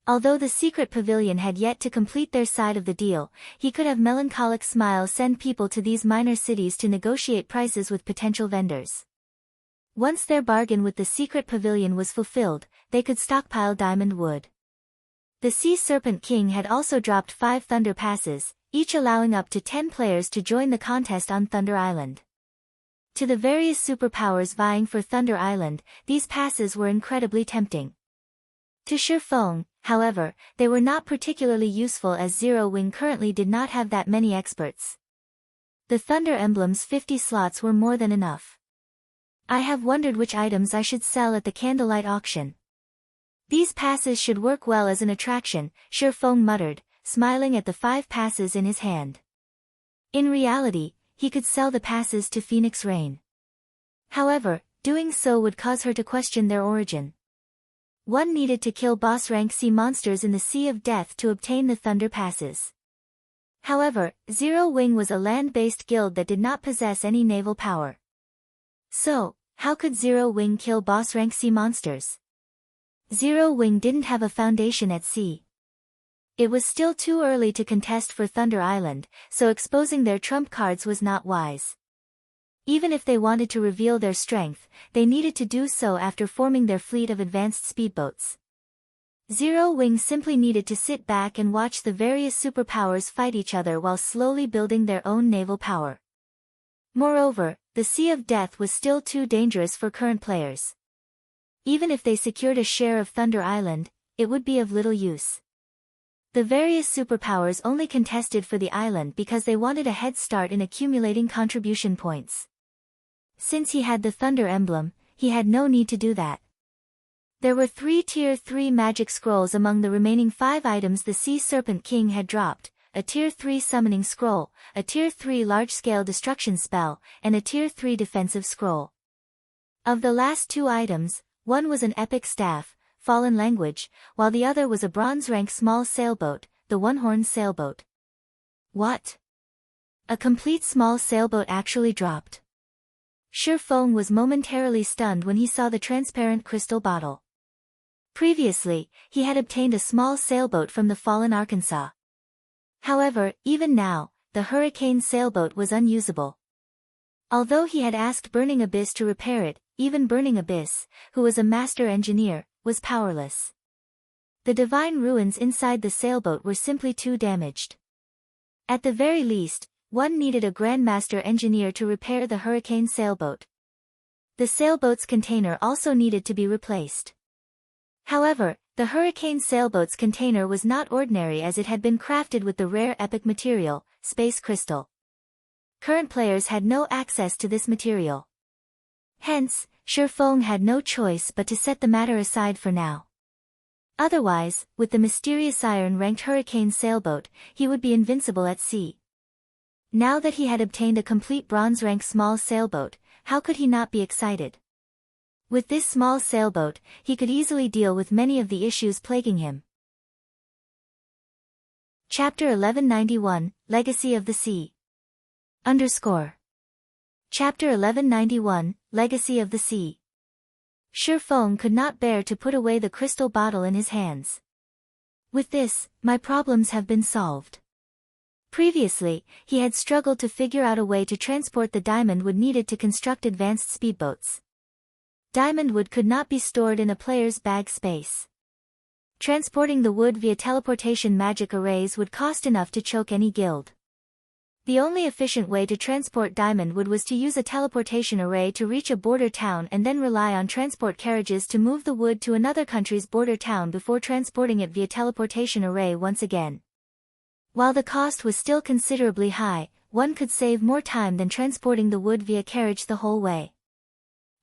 [SPEAKER 1] Although the Secret Pavilion had yet to complete their side of the deal, he could have Melancholic Smile send people to these minor cities to negotiate prices with potential vendors. Once their bargain with the Secret Pavilion was fulfilled, they could stockpile diamond wood. The Sea Serpent King had also dropped 5 Thunder Passes, each allowing up to 10 players to join the contest on Thunder Island. To the various superpowers vying for Thunder Island, these passes were incredibly tempting. To Shifeng, however, they were not particularly useful as Zero Wing currently did not have that many experts. The Thunder Emblem's 50 slots were more than enough. I have wondered which items I should sell at the candlelight auction. These passes should work well as an attraction, Shifeng muttered, smiling at the 5 passes in his hand. In reality, he could sell the passes to Phoenix Rain. However, doing so would cause her to question their origin. One needed to kill boss-rank sea monsters in the Sea of Death to obtain the Thunder passes. However, Zero Wing was a land-based guild that did not possess any naval power. So, how could Zero Wing kill boss-rank sea monsters? Zero Wing didn't have a foundation at sea. It was still too early to contest for Thunder Island, so exposing their trump cards was not wise. Even if they wanted to reveal their strength, they needed to do so after forming their fleet of advanced speedboats. Zero Wing simply needed to sit back and watch the various superpowers fight each other while slowly building their own naval power. Moreover, the Sea of Death was still too dangerous for current players. Even if they secured a share of Thunder Island, it would be of little use. The various superpowers only contested for the island because they wanted a head start in accumulating contribution points. Since he had the Thunder Emblem, he had no need to do that. There were 3 Tier 3 magic scrolls among the remaining 5 items the Sea Serpent King had dropped, a Tier 3 summoning scroll, a Tier 3 large-scale destruction spell, and a Tier 3 defensive scroll. Of the last 2 items, one was an epic staff, Fallen Language, while the other was a bronze-rank small sailboat, the One-Horned Sailboat. What? A complete small sailboat actually dropped. Shifeng was momentarily stunned when he saw the transparent crystal bottle. Previously, he had obtained a small sailboat from the Fallen Arkansas. However, even now, the Hurricane sailboat was unusable. Although he had asked Burning Abyss to repair it, even Burning Abyss, who was a master engineer, was powerless. The divine ruins inside the sailboat were simply too damaged. At the very least, one needed a Grandmaster engineer to repair the Hurricane sailboat. The sailboat's container also needed to be replaced. However, the Hurricane sailboat's container was not ordinary as it had been crafted with the rare epic material, Space Crystal. Current players had no access to this material. Hence, Shifeng had no choice but to set the matter aside for now. Otherwise, with the mysterious iron-ranked Hurricane sailboat, he would be invincible at sea. Now that he had obtained a complete bronze-rank small sailboat, how could he not be excited? With this small sailboat, he could easily deal with many of the issues plaguing him. Chapter 1191, Legacy of the Sea. Chapter 1191, Legacy of the Sea. Shifeng could not bear to put away the crystal bottle in his hands. With this, my problems have been solved. Previously, he had struggled to figure out a way to transport the diamond wood needed to construct advanced speedboats. Diamond wood could not be stored in a player's bag space. Transporting the wood via teleportation magic arrays would cost enough to choke any guild. The only efficient way to transport diamond wood was to use a teleportation array to reach a border town and then rely on transport carriages to move the wood to another country's border town before transporting it via teleportation array once again. While the cost was still considerably high, one could save more time than transporting the wood via carriage the whole way.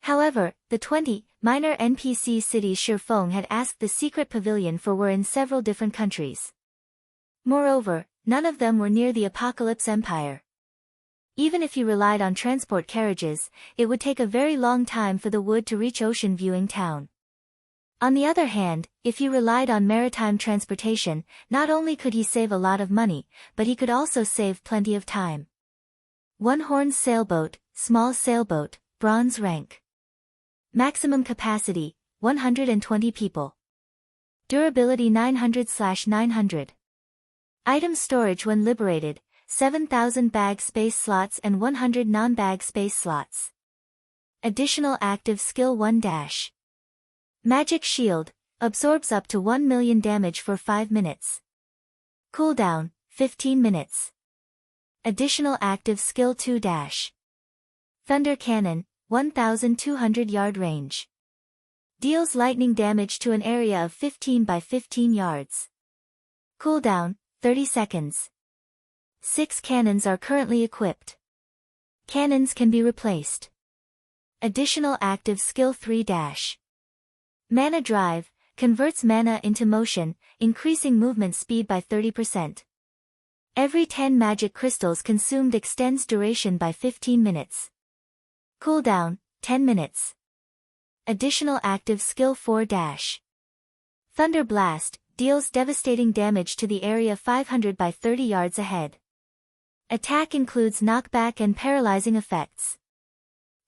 [SPEAKER 1] However, the 20 minor NPC cities Shifeng had asked the secret pavilion for were in several different countries. Moreover, none of them were near the Apocalypse Empire. Even if he relied on transport carriages, it would take a very long time for the wood to reach Ocean Viewing Town. On the other hand, if he relied on maritime transportation, not only could he save a lot of money, but he could also save plenty of time. One-horned sailboat, small sailboat, bronze rank. Maximum capacity, 120 people. Durability 900/900. Item storage when liberated, 7,000 bag space slots and 100 non-bag space slots. Additional active skill 1-. Magic Shield, absorbs up to 1 million damage for 5 minutes. Cooldown, 15 minutes. Additional active skill 2-. Thunder Cannon, 1,200 yard range. Deals lightning damage to an area of 15 by 15 yards. Cooldown, 30 seconds. 6 cannons are currently equipped. Cannons can be replaced. Additional active skill 3 dash. Mana drive, converts mana into motion, increasing movement speed by 30%. Every 10 magic crystals consumed extends duration by 15 minutes. Cooldown, 10 minutes. Additional active skill 4 dash. Thunder Blast, deals devastating damage to the area 500 by 30 yards ahead. Attack includes knockback and paralyzing effects.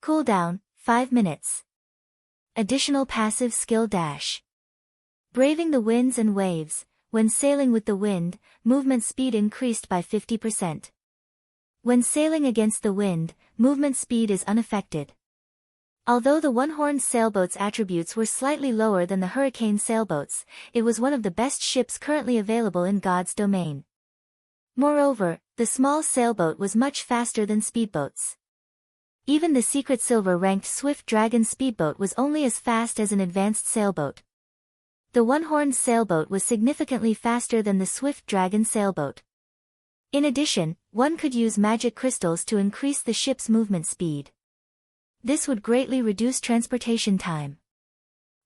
[SPEAKER 1] Cooldown, 5 minutes. Additional passive skill dash. Braving the winds and waves, when sailing with the wind, movement speed increased by 50%. When sailing against the wind, movement speed is unaffected. Although the one-horned sailboat's attributes were slightly lower than the hurricane sailboats, it was one of the best ships currently available in God's domain. Moreover, the small sailboat was much faster than speedboats. Even the Secret Silver-ranked Swift Dragon speedboat was only as fast as an advanced sailboat. The one-horned sailboat was significantly faster than the Swift Dragon sailboat. In addition, one could use magic crystals to increase the ship's movement speed. This would greatly reduce transportation time.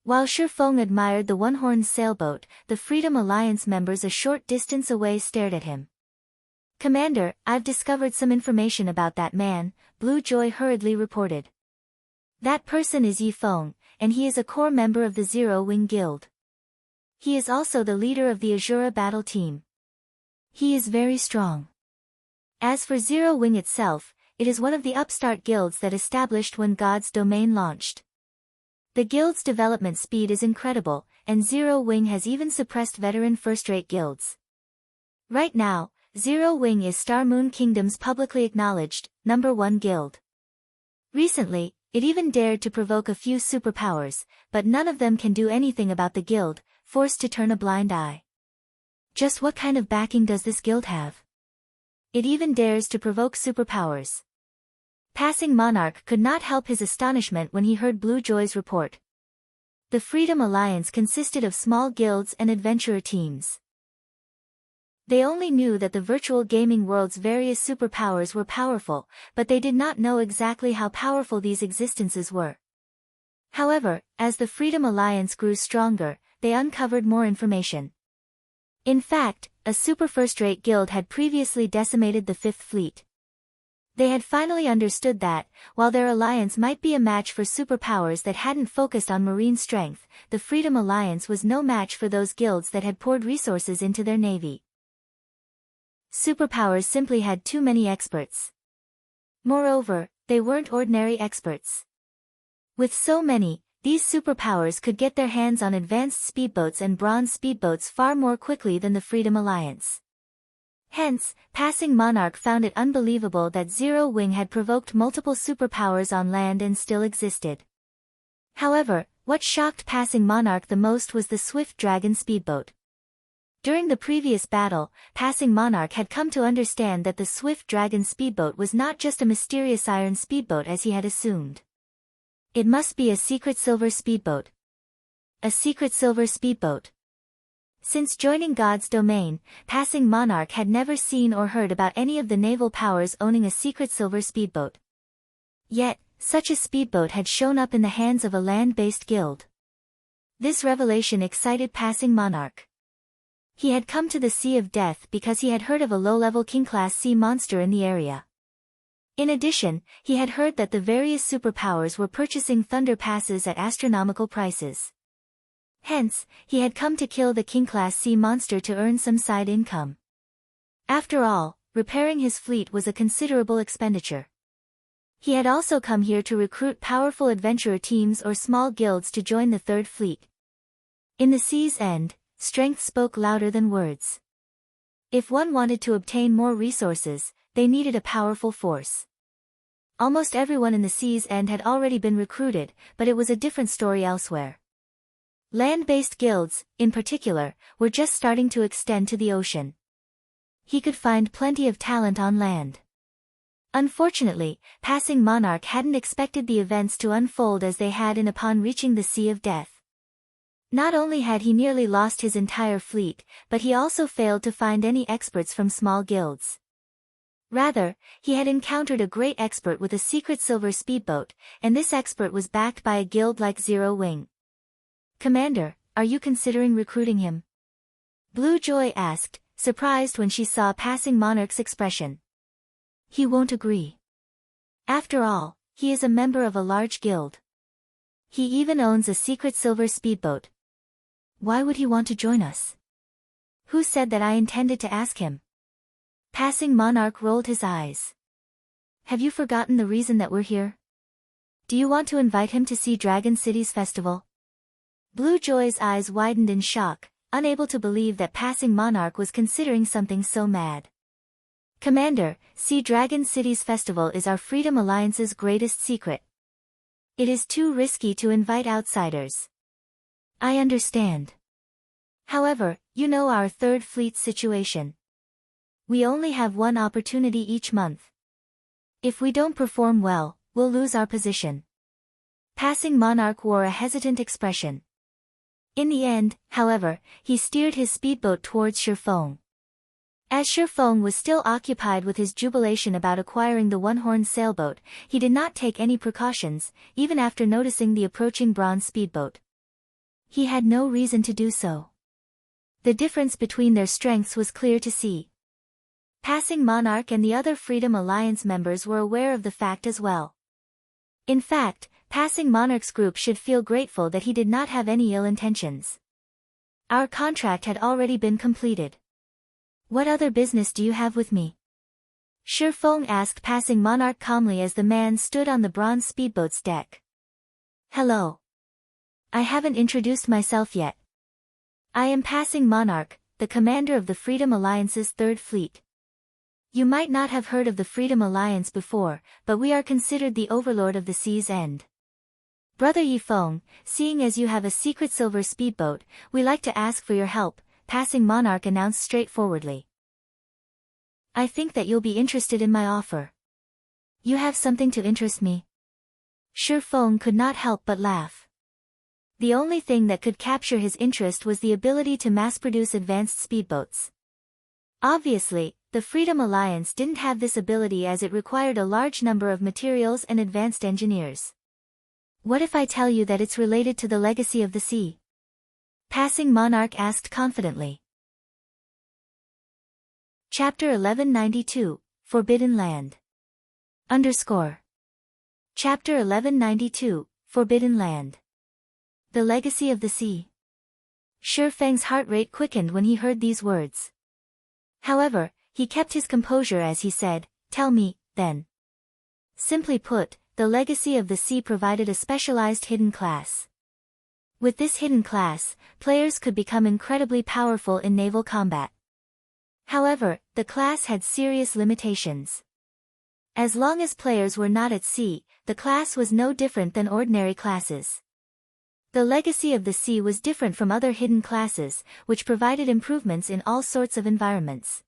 [SPEAKER 1] While Shifeng admired the one-horned sailboat, the Freedom Alliance members a short distance away stared at him. "Commander, I've discovered some information about that man," Blue Joy hurriedly reported. "That person is Yi Feng, and he is a core member of the Zero Wing Guild. He is also the leader of the Azura battle team. He is very strong. As for Zero Wing itself, it is one of the upstart guilds that established when God's domain launched. The guild's development speed is incredible, and Zero Wing has even suppressed veteran first-rate guilds. Right now, Zero Wing is Star Moon Kingdom's publicly acknowledged, #1 guild. Recently, it even dared to provoke a few superpowers, but none of them can do anything about the guild, forced to turn a blind eye. Just what kind of backing does this guild have? It even dares to provoke superpowers." Passing Monarch could not help his astonishment when he heard Blue Joy's report. The Freedom Alliance consisted of small guilds and adventurer teams. They only knew that the virtual gaming world's various superpowers were powerful, but they did not know exactly how powerful these existences were. However, as the Freedom Alliance grew stronger, they uncovered more information. In fact, a super first-rate guild had previously decimated the Fifth Fleet. They had finally understood that, while their alliance might be a match for superpowers that hadn't focused on marine strength, the Freedom Alliance was no match for those guilds that had poured resources into their navy. Superpowers simply had too many experts. Moreover, they weren't ordinary experts. With so many, these superpowers could get their hands on advanced speedboats and bronze speedboats far more quickly than the Freedom Alliance. Hence, Passing Monarch found it unbelievable that Zero Wing had provoked multiple superpowers on land and still existed. However, what shocked Passing Monarch the most was the Swift Dragon speedboat. During the previous battle, Passing Monarch had come to understand that the Swift Dragon speedboat was not just a mysterious iron speedboat as he had assumed. It must be a secret silver speedboat. A secret silver speedboat. Since joining God's domain, Passing Monarch had never seen or heard about any of the naval powers owning a secret silver speedboat. Yet, such a speedboat had shown up in the hands of a land-based guild. This revelation excited Passing Monarch. He had come to the Sea of Death because he had heard of a low-level king-class sea monster in the area. In addition, he had heard that the various superpowers were purchasing thunder passes at astronomical prices. Hence, he had come to kill the king-class sea monster to earn some side income. After all, repairing his fleet was a considerable expenditure. He had also come here to recruit powerful adventurer teams or small guilds to join the Third Fleet. In the sea's end, strength spoke louder than words. If one wanted to obtain more resources, they needed a powerful force. Almost everyone in the sea's end had already been recruited, but it was a different story elsewhere. Land-based guilds, in particular, were just starting to extend to the ocean. He could find plenty of talent on land. Unfortunately, Passing Monarch hadn't expected the events to unfold as they had upon reaching the Sea of Death. Not only had he nearly lost his entire fleet, but he also failed to find any experts from small guilds. Rather, he had encountered a great expert with a secret silver speedboat, and this expert was backed by a guild like Zero Wing. "Commander, are you considering recruiting him?" Blue Joy asked, surprised when she saw Passing Monarch's expression. "He won't agree. After all, he is a member of a large guild. He even owns a secret silver speedboat. Why would he want to join us?" "Who said that I intended to ask him?" Passing Monarch rolled his eyes. "Have you forgotten the reason that we're here? Do you want to invite him to see Dragon City's festival?" Blue Joy's eyes widened in shock, unable to believe that Passing Monarch was considering something so mad. "Commander, see Dragon City's festival is our Freedom Alliance's greatest secret. It is too risky to invite outsiders." "I understand. However, you know our Third Fleet's situation. We only have one opportunity each month. If we don't perform well, we'll lose our position." Passing Monarch wore a hesitant expression. In the end, however, he steered his speedboat towards Shifeng. As Shifeng was still occupied with his jubilation about acquiring the one-horned sailboat, he did not take any precautions, even after noticing the approaching bronze speedboat. He had no reason to do so. The difference between their strengths was clear to see. Passing Monarch and the other Freedom Alliance members were aware of the fact as well. In fact, Passing Monarch's group should feel grateful that he did not have any ill intentions. "Our contract had already been completed. What other business do you have with me?" Shifeng asked Passing Monarch calmly as the man stood on the bronze speedboat's deck. "Hello. I haven't introduced myself yet. I am Passing Monarch, the commander of the Freedom Alliance's Third Fleet. You might not have heard of the Freedom Alliance before, but we are considered the Overlord of the Sea's End. Brother Yifeng, seeing as you have a secret silver speedboat, we like to ask for your help," Passing Monarch announced straightforwardly. "I think that you'll be interested in my offer." "You have something to interest me?" Shifeng could not help but laugh. The only thing that could capture his interest was the ability to mass-produce advanced speedboats. Obviously, the Freedom Alliance didn't have this ability as it required a large number of materials and advanced engineers. "What if I tell you that it's related to the legacy of the sea?" Passing Monarch asked confidently. Chapter 1192, Forbidden Land. Chapter 1192, Forbidden Land. The Legacy of the Sea. Shifeng's heart rate quickened when he heard these words. However, he kept his composure as he said, "Tell me, then." Simply put, the Legacy of the Sea provided a specialized hidden class. With this hidden class, players could become incredibly powerful in naval combat. However, the class had serious limitations. As long as players were not at sea, the class was no different than ordinary classes. The Legacy of the Sea was different from other hidden classes, which provided improvements in all sorts of environments.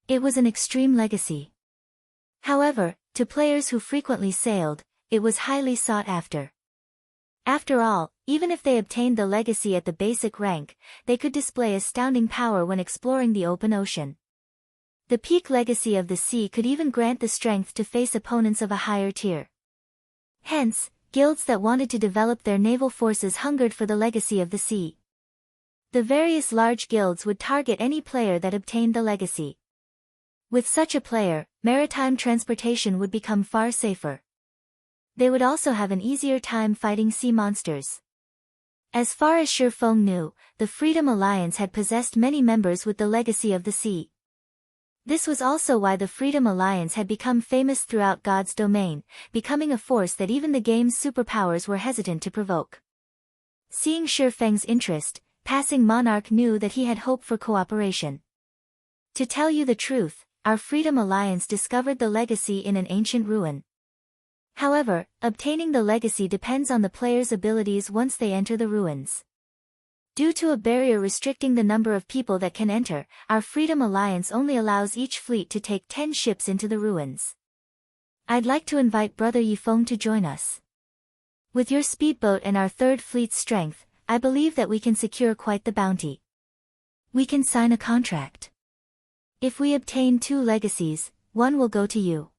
[SPEAKER 1] It was an extreme legacy. However, to players who frequently sailed, it was highly sought after. After all, even if they obtained the legacy at the basic rank, they could display astounding power when exploring the open ocean. The peak legacy of the sea could even grant the strength to face opponents of a higher tier. Hence, guilds that wanted to develop their naval forces hungered for the legacy of the sea. The various large guilds would target any player that obtained the legacy. With such a player, maritime transportation would become far safer. They would also have an easier time fighting sea monsters. As far as Shifeng knew, the Freedom Alliance had possessed many members with the legacy of the sea. This was also why the Freedom Alliance had become famous throughout God's domain, becoming a force that even the game's superpowers were hesitant to provoke. Seeing Shifeng's interest, Passing Monarch knew that he had hope for cooperation. To tell you the truth, our Freedom Alliance discovered the legacy in an ancient ruin. However, obtaining the legacy depends on the player's abilities once they enter the ruins. Due to a barrier restricting the number of people that can enter, our Freedom Alliance only allows each fleet to take 10 ships into the ruins. I'd like to invite Brother Yifeng to join us. With your speedboat and our Third Fleet's strength, I believe that we can secure quite the bounty. We can sign a contract. If we obtain 2 legacies, 1 will go to you.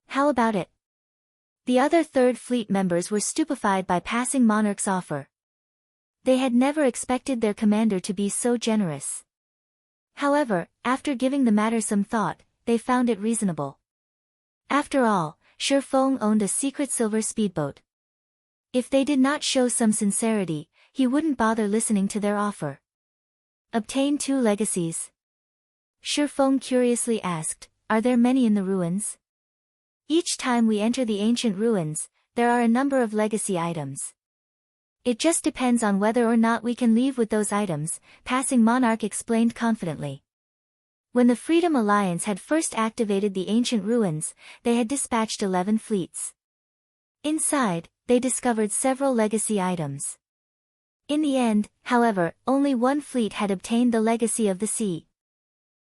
[SPEAKER 1] How about it? The other Third Fleet members were stupefied by Passing Monarch's offer. They had never expected their commander to be so generous. However, after giving the matter some thought, they found it reasonable. After all, Shi Feng owned a secret silver speedboat. If they did not show some sincerity, he wouldn't bother listening to their offer. Obtain 2 legacies. Shi Feng curiously asked, are there many in the ruins? Each time we enter the ancient ruins, there are a number of legacy items. It just depends on whether or not we can leave with those items, Passing Monarch explained confidently. When the Freedom Alliance had first activated the ancient ruins, they had dispatched 11 fleets. Inside, they discovered several legacy items. In the end, however, only 1 fleet had obtained the Legacy of the Sea.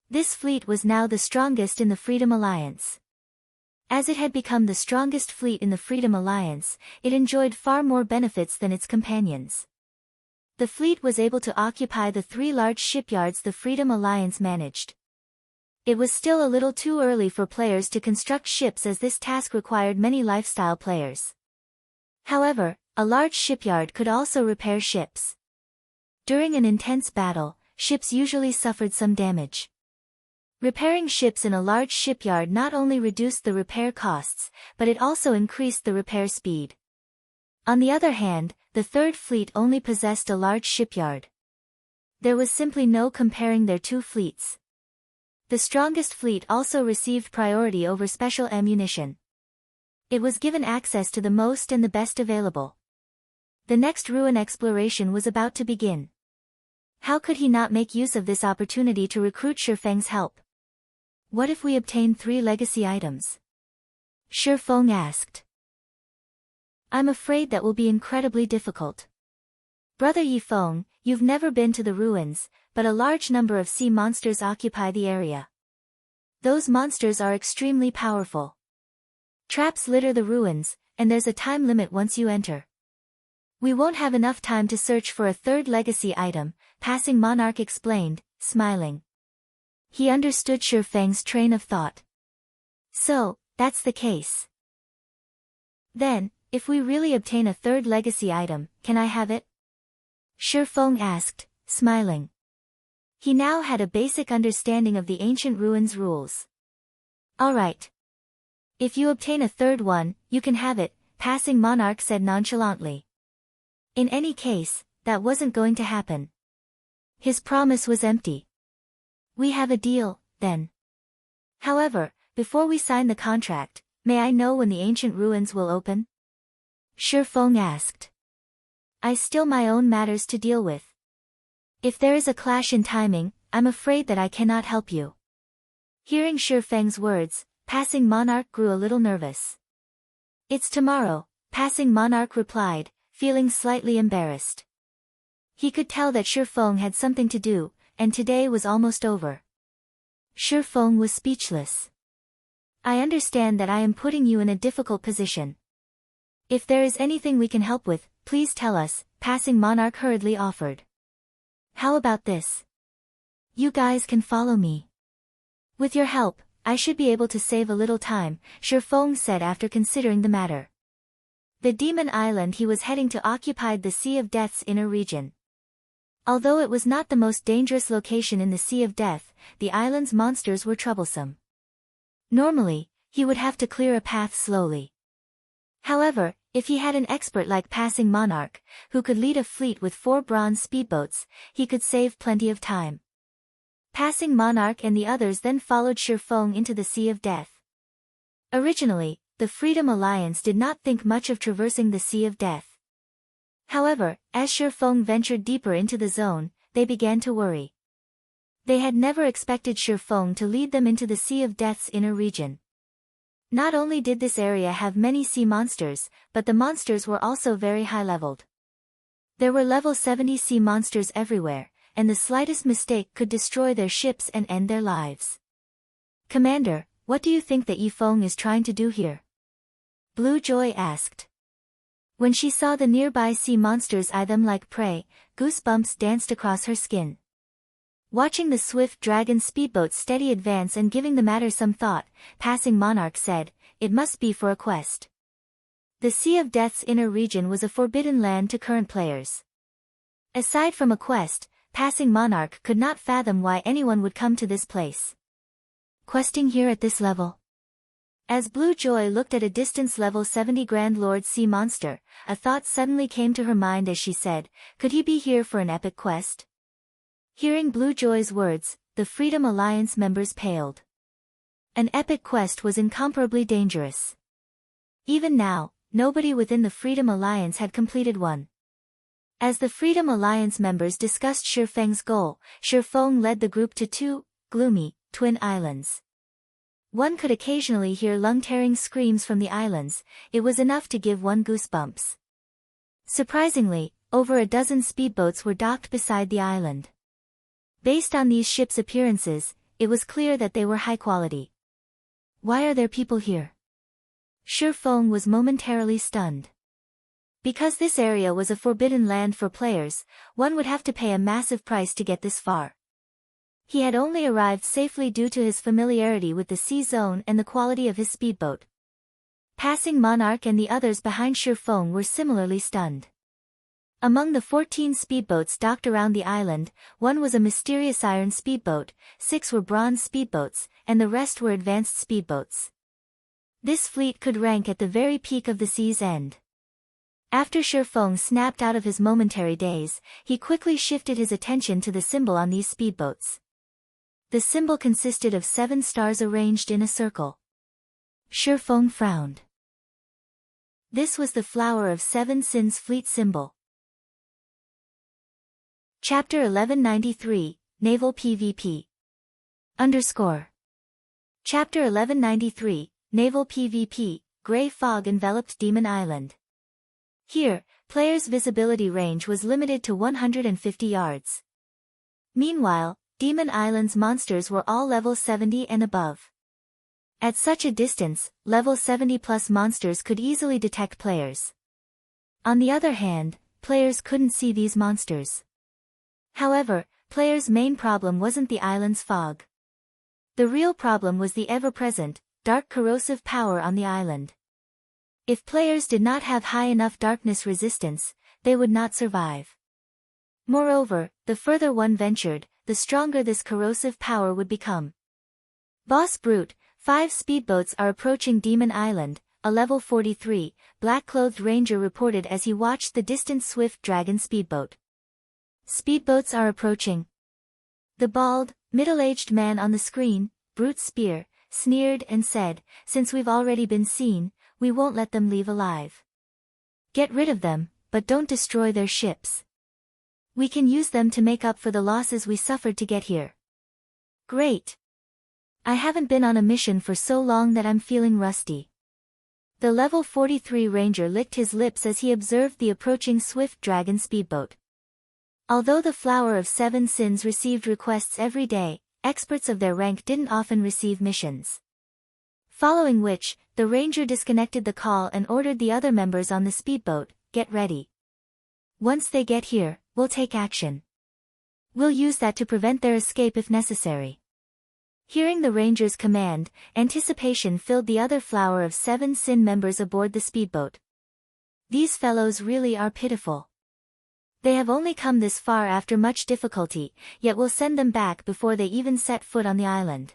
[SPEAKER 1] This fleet was now the strongest in the Freedom Alliance. As it had become the strongest fleet in the Freedom Alliance, it enjoyed far more benefits than its companions. The fleet was able to occupy the 3 large shipyards the Freedom Alliance managed. It was still a little too early for players to construct ships, as this task required many lifestyle players. However, a large shipyard could also repair ships. During an intense battle, ships usually suffered some damage. Repairing ships in a large shipyard not only reduced the repair costs, but it also increased the repair speed. On the other hand, the Third Fleet only possessed a large shipyard. There was simply no comparing their 2 fleets. The strongest fleet also received priority over special ammunition. It was given access to the most and the best available. The next ruin exploration was about to begin. How could he not make use of this opportunity to recruit Shi Feng's help? What if we obtain 3 legacy items? Shi Feng asked. I'm afraid that will be incredibly difficult. Brother Yi Feng, you've never been to the ruins, but a large number of sea monsters occupy the area. Those monsters are extremely powerful. Traps litter the ruins, and there's a time limit once you enter. We won't have enough time to search for a 3rd legacy item, Passing Monarch explained, smiling. He understood Shi Feng's train of thought. So, that's the case. Then, if we really obtain a 3rd legacy item, can I have it? Shi Feng asked, smiling. He now had a basic understanding of the ancient ruins rules. Alright. If you obtain a 3rd one, you can have it, Passing Monarch said nonchalantly. In any case, that wasn't going to happen. His promise was empty. We have a deal, then. However, before we sign the contract, may I know when the ancient ruins will open? Shi Feng asked. I still my own matters to deal with. If there is a clash in timing, I'm afraid that I cannot help you. Hearing Shi Feng's words, Passing Monarch grew a little nervous. It's tomorrow, Passing Monarch replied, feeling slightly embarrassed. He could tell that Shi Feng had something to do, and today was almost over. Shi Feng was speechless. I understand that I am putting you in a difficult position. If there is anything we can help with, please tell us, Passing Monarch hurriedly offered. How about this? You guys can follow me. With your help, I should be able to save a little time, Shi Feng said after considering the matter. The Demon Island he was heading to occupied the Sea of Death's inner region. Although it was not the most dangerous location in the Sea of Death, the island's monsters were troublesome. Normally, he would have to clear a path slowly. However, if he had an expert like Passing Monarch, who could lead a fleet with 4 bronze speedboats, he could save plenty of time. Passing Monarch and the others then followed Shi Feng into the Sea of Death. Originally, the Freedom Alliance did not think much of traversing the Sea of Death. However, as Shi Feng ventured deeper into the zone, they began to worry. They had never expected Shi Feng to lead them into the Sea of Death's inner region. Not only did this area have many sea monsters, but the monsters were also very high-leveled. There were level 70 sea monsters everywhere, and the slightest mistake could destroy their ships and end their lives. Commander, what do you think that Yi Feng is trying to do here? Blue Joy asked. When she saw the nearby sea monsters eye them like prey, goosebumps danced across her skin. Watching the swift dragon speedboat's steady advance and giving the matter some thought, Passing Monarch said, "It must be for a quest." The Sea of Death's inner region was a forbidden land to current players. Aside from a quest, Passing Monarch could not fathom why anyone would come to this place. Questing here at this level? As Blue Joy looked at a distance level 70 Grand Lord sea monster, a thought suddenly came to her mind as she said, could he be here for an epic quest? Hearing Blue Joy's words, the Freedom Alliance members paled. An epic quest was incomparably dangerous. Even now, nobody within the Freedom Alliance had completed one. As the Freedom Alliance members discussed Shifeng's goal, Shifeng led the group to two, gloomy, twin islands. One could occasionally hear lung-tearing screams from the islands. It was enough to give one goosebumps. Surprisingly, over a dozen speedboats were docked beside the island. Based on these ships' appearances, it was clear that they were high quality. Why are there people here? Shifeng was momentarily stunned. Because this area was a forbidden land for players, one would have to pay a massive price to get this far. He had only arrived safely due to his familiarity with the sea zone and the quality of his speedboat. Passing Monarch and the others behind Shifeng were similarly stunned. Among the 14 speedboats docked around the island, one was a mysterious iron speedboat, 6 were bronze speedboats, and the rest were advanced speedboats. This fleet could rank at the very peak of the sea's end. After Shifeng snapped out of his momentary daze, he quickly shifted his attention to the symbol on these speedboats. The symbol consisted of 7 stars arranged in a circle. Shifeng frowned. This was the Flower of Seven Sins fleet symbol. Chapter 1193, Naval PvP. Chapter 1193, Naval PvP, Grey fog enveloped Demon Island. Here, players' visibility range was limited to 150 yards. Meanwhile, Demon Island's monsters were all level 70 and above. At such a distance, level 70+ monsters could easily detect players. On the other hand, players couldn't see these monsters. However, players' main problem wasn't the island's fog. The real problem was the ever-present, dark corrosive power on the island. If players did not have high enough darkness resistance, they would not survive. Moreover, the further one ventured, the stronger this corrosive power would become. Boss Brute, 5 speedboats are approaching Demon Island, a level 43, black-clothed ranger reported as he watched the distant swift dragon speedboat. Speedboats are approaching. The bald, middle-aged man on the screen, Brute Spear, sneered and said, since we've already been seen, we won't let them leave alive. Get rid of them, but don't destroy their ships. We can use them to make up for the losses we suffered to get here. Great. I haven't been on a mission for so long that I'm feeling rusty. The level 43 ranger licked his lips as he observed the approaching swift dragon speedboat. Although the Flower of Seven Sins received requests every day, experts of their rank didn't often receive missions. Following which, the ranger disconnected the call and ordered the other members on the speedboat, get ready. Once they get here, we'll take action. We'll use that to prevent their escape if necessary. Hearing the ranger's command, anticipation filled the other Flower of Seven Sin members aboard the speedboat. These fellows really are pitiful. They have only come this far after much difficulty, yet we'll send them back before they even set foot on the island.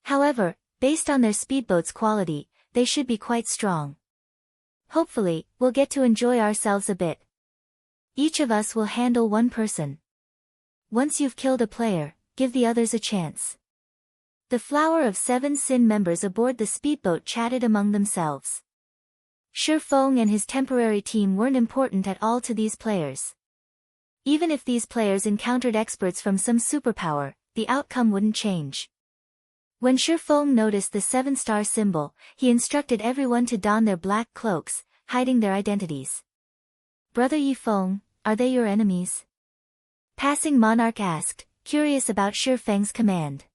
[SPEAKER 1] However, based on their speedboat's quality, they should be quite strong. Hopefully, we'll get to enjoy ourselves a bit. Each of us will handle one person. Once you've killed a player, give the others a chance. The Flower of Seven Sin members aboard the speedboat chatted among themselves. Shifeng and his temporary team weren't important at all to these players. Even if these players encountered experts from some superpower, the outcome wouldn't change. When Shifeng noticed the 7-star symbol, he instructed everyone to don their black cloaks, hiding their identities. Brother Yifeng, are they your enemies? Passing Monarch asked, curious about Shifeng's command.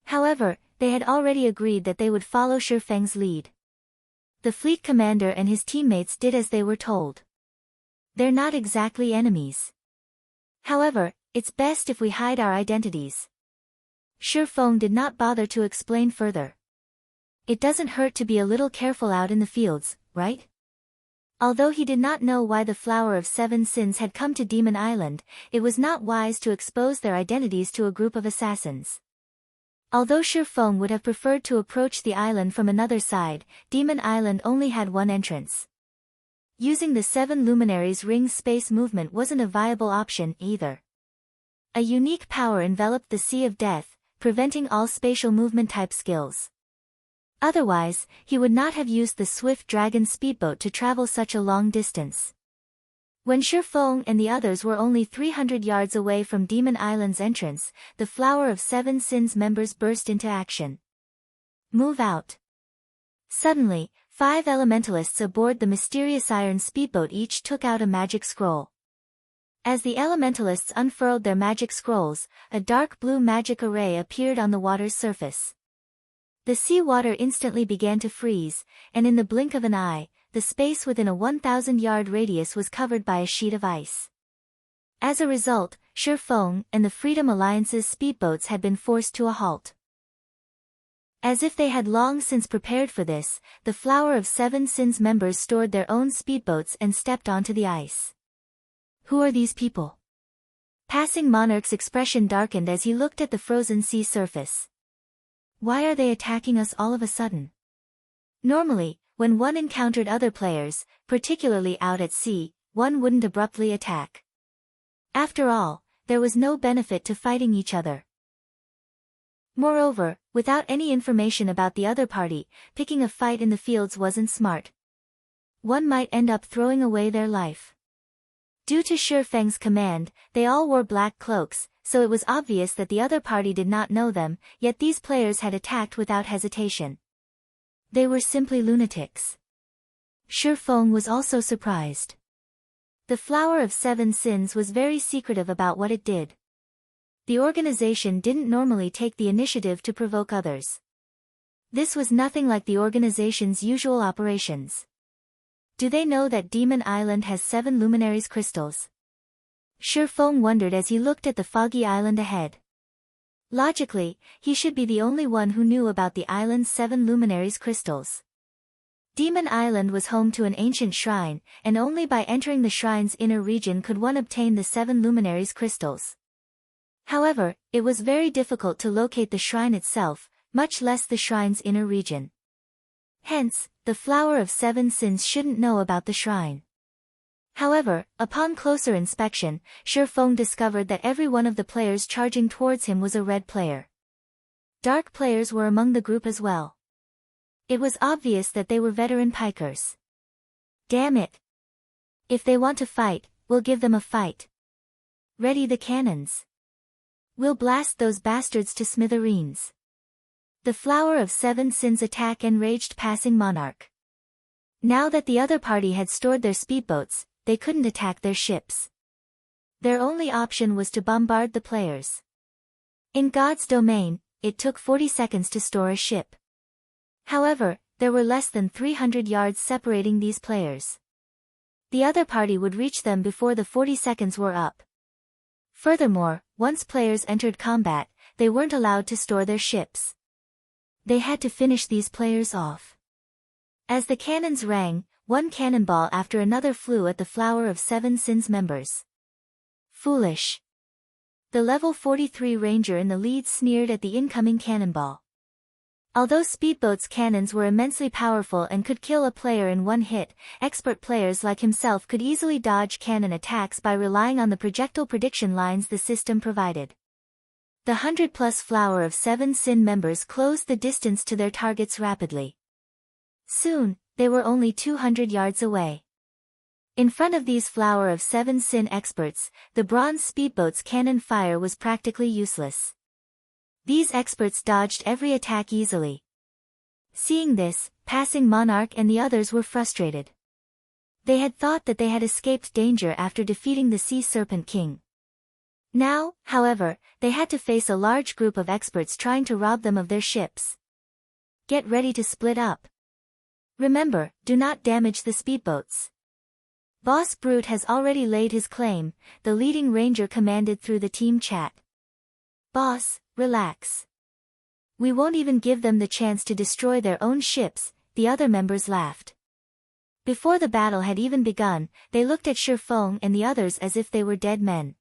[SPEAKER 1] However, they had already agreed that they would follow Shifeng's lead. The fleet commander and his teammates did as they were told. They're not exactly enemies. However, it's best if we hide our identities. Shifeng did not bother to explain further. It doesn't hurt to be a little careful out in the fields, right? Although he did not know why the Flower of Seven Sins had come to Demon Island, it was not wise to expose their identities to a group of assassins. Although Shifeng would have preferred to approach the island from another side, Demon Island only had one entrance. Using the Seven Luminaries' ring space movement wasn't a viable option either. A unique power enveloped the Sea of Death, preventing all spatial movement type skills. Otherwise, he would not have used the Swift Dragon speedboat to travel such a long distance. When Shifeng and the others were only 300 yards away from Demon Island's entrance, the Flower of Seven Sins members burst into action. Move out. Suddenly, 5 elementalists aboard the mysterious iron speedboat each took out a magic scroll. As the elementalists unfurled their magic scrolls, a dark blue magic array appeared on the water's surface. The sea water instantly began to freeze, and in the blink of an eye, the space within a 1,000-yard radius was covered by a sheet of ice. As a result, Shifeng and the Freedom Alliance's speedboats had been forced to a halt. As if they had long since prepared for this, the Flower of Seven Sins members stored their own speedboats and stepped onto the ice. Who are these people? Passing Monarch's expression darkened as he looked at the frozen sea surface. Why are they attacking us all of a sudden? Normally, when one encountered other players, particularly out at sea, one wouldn't abruptly attack. After all, there was no benefit to fighting each other. Moreover, without any information about the other party, picking a fight in the fields wasn't smart. One might end up throwing away their life. Due to Shifeng's command, they all wore black cloaks, so it was obvious that the other party did not know them, yet these players had attacked without hesitation. They were simply lunatics. Shifeng was also surprised. The Flower of Seven Sins was very secretive about what it did. The organization didn't normally take the initiative to provoke others. This was nothing like the organization's usual operations. Do they know that Demon Island has 7 luminaries crystals? Shifeng wondered as he looked at the foggy island ahead. Logically, he should be the only one who knew about the island's 7 luminaries crystals. Demon Island was home to an ancient shrine, and only by entering the shrine's inner region could one obtain the 7 luminaries crystals. However, it was very difficult to locate the shrine itself, much less the shrine's inner region. Hence, the Flower of Seven Sins shouldn't know about the shrine. However, upon closer inspection, Shifeng discovered that every one of the players charging towards him was a red player. Dark players were among the group as well. It was obvious that they were veteran pikers. Damn it! If they want to fight, we'll give them a fight. Ready the cannons. We'll blast those bastards to smithereens. The Flower of Seven Sins attack enraged passing Monarch. Now that the other party had stored their speedboats, they couldn't attack their ships. Their only option was to bombard the players. In God's domain, it took 40 seconds to store a ship. However, there were less than 300 yards separating these players. The other party would reach them before the 40 seconds were up. Furthermore, once players entered combat, they weren't allowed to store their ships. They had to finish these players off. As the cannons rang, one cannonball after another flew at the Flower of Seven Sins members. Foolish. The level 43 ranger in the lead sneered at the incoming cannonball. Although Speedboat's cannons were immensely powerful and could kill a player in one hit, expert players like himself could easily dodge cannon attacks by relying on the projectile prediction lines the system provided. The 100-plus Flower of Seven Sin members closed the distance to their targets rapidly. Soon, they were only 200 yards away. In front of these Flower of Seven Sin experts, the bronze speedboat's cannon fire was practically useless. These experts dodged every attack easily. Seeing this, passing Monarch and the others were frustrated. They had thought that they had escaped danger after defeating the Sea Serpent King. Now, however, they had to face a large group of experts trying to rob them of their ships. Get ready to split up. Remember, do not damage the speedboats. Boss Brute has already laid his claim, the leading ranger commanded through the team chat. Boss, relax. We won't even give them the chance to destroy their own ships, the other members laughed. Before the battle had even begun, they looked at Shifeng and the others as if they were dead men.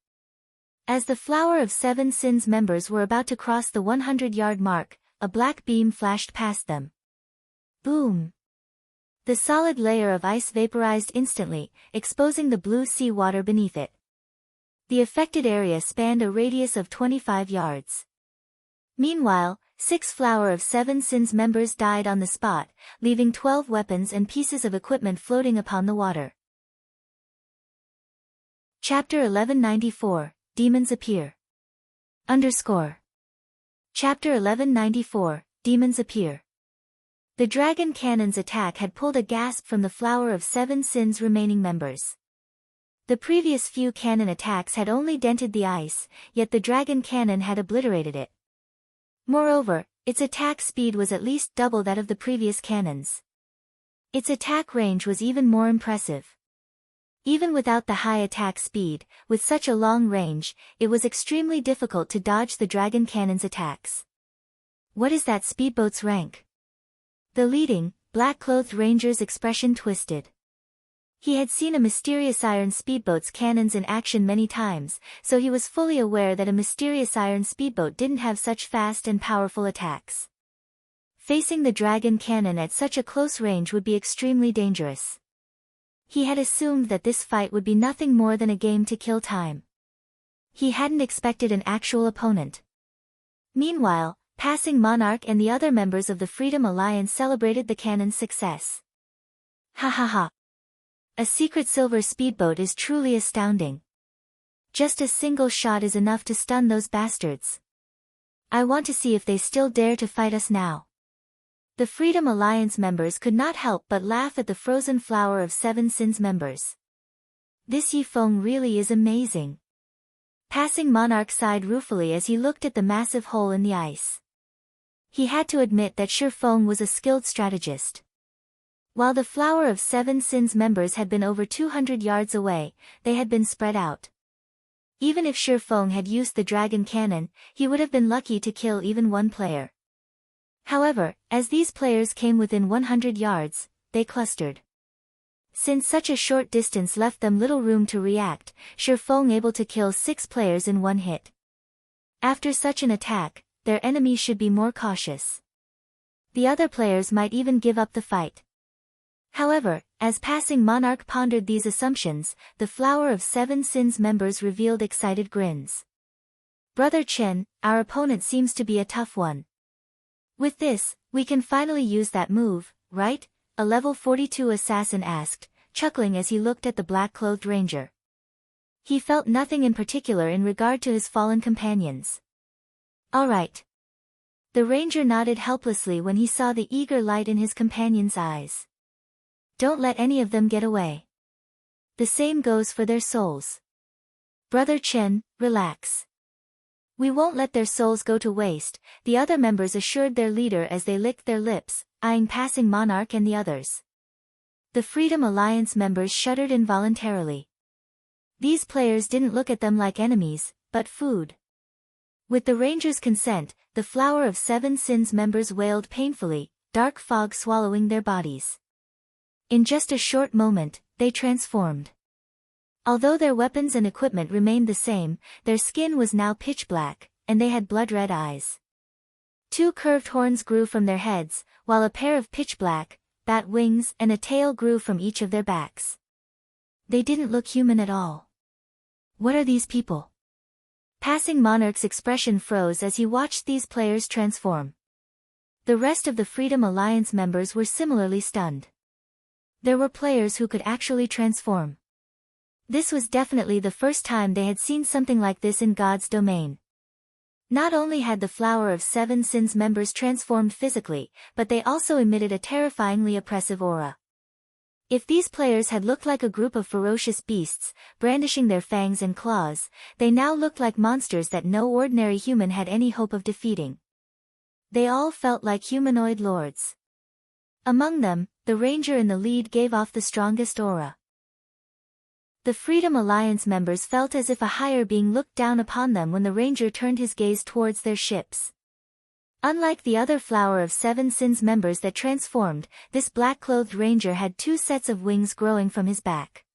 [SPEAKER 1] As the Flower of Seven Sins members were about to cross the 100-yard mark, a black beam flashed past them. Boom! The solid layer of ice vaporized instantly, exposing the blue sea water beneath it. The affected area spanned a radius of 25 yards. Meanwhile, 6 Flower of Seven Sins members died on the spot, leaving 12 weapons and pieces of equipment floating upon the water. Chapter 1194, Demons Appear. Chapter 1194, Demons Appear. The dragon cannon's attack had pulled a gasp from the Flower of Seven Sins remaining members. The previous few cannon attacks had only dented the ice, yet the dragon cannon had obliterated it. Moreover, its attack speed was at least double that of the previous cannons. Its attack range was even more impressive. Even without the high attack speed, with such a long range, it was extremely difficult to dodge the dragon cannon's attacks. What is that speedboat's rank? The leading, black-clothed ranger's expression twisted. He had seen a mysterious iron speedboat's cannons in action many times, so he was fully aware that a mysterious iron speedboat didn't have such fast and powerful attacks. Facing the dragon cannon at such a close range would be extremely dangerous. He had assumed that this fight would be nothing more than a game to kill time. He hadn't expected an actual opponent. Meanwhile, Passing Monarch and the other members of the Freedom Alliance celebrated the cannon's success. Ha ha ha. A secret silver speedboat is truly astounding. Just a single shot is enough to stun those bastards. I want to see if they still dare to fight us now. The Freedom Alliance members could not help but laugh at the Frozen Flower of Seven Sins members. This Yifeng really is amazing. Passing Monarch sighed ruefully as he looked at the massive hole in the ice. He had to admit that Shifeng was a skilled strategist. While the Flower of Seven Sins members had been over 200 yards away, they had been spread out. Even if Shifeng had used the dragon cannon, he would have been lucky to kill even one player. However, as these players came within 100 yards, they clustered. Since such a short distance left them little room to react, Shifeng able to kill 6 players in one hit. After such an attack, their enemies should be more cautious. The other players might even give up the fight. However, as Passing Monarch pondered these assumptions, the Flower of Seven Sins members revealed excited grins. Brother Chen, our opponent seems to be a tough one. With this, we can finally use that move, right? A level 42 assassin asked, chuckling as he looked at the black-clothed ranger. He felt nothing in particular in regard to his fallen companions. All right. The ranger nodded helplessly when he saw the eager light in his companion's eyes. Don't let any of them get away. The same goes for their souls. Brother Chen, relax. We won't let their souls go to waste, the other members assured their leader as they licked their lips, eyeing Passing Monarch and the others. The Freedom Alliance members shuddered involuntarily. These players didn't look at them like enemies, but food. With the ranger's consent, the Flower of Seven Sins members wailed painfully, dark fog swallowing their bodies. In just a short moment, they transformed. Although their weapons and equipment remained the same, their skin was now pitch black, and they had blood-red eyes. 2 curved horns grew from their heads, while a pair of pitch black, bat wings and a tail grew from each of their backs. They didn't look human at all. What are these people? Passing Monarch's expression froze as he watched these players transform. The rest of the Freedom Alliance members were similarly stunned. There were players who could actually transform. This was definitely the first time they had seen something like this in God's domain. Not only had the Flower of Seven Sins members transformed physically, but they also emitted a terrifyingly oppressive aura. If these players had looked like a group of ferocious beasts, brandishing their fangs and claws, they now looked like monsters that no ordinary human had any hope of defeating. They all felt like humanoid lords. Among them, the Ranger in the lead gave off the strongest aura. The Freedom Alliance members felt as if a higher being looked down upon them when the Ranger turned his gaze towards their ships. Unlike the other Flower of Seven Sins members that transformed, this black-clothed Ranger had 2 sets of wings growing from his back.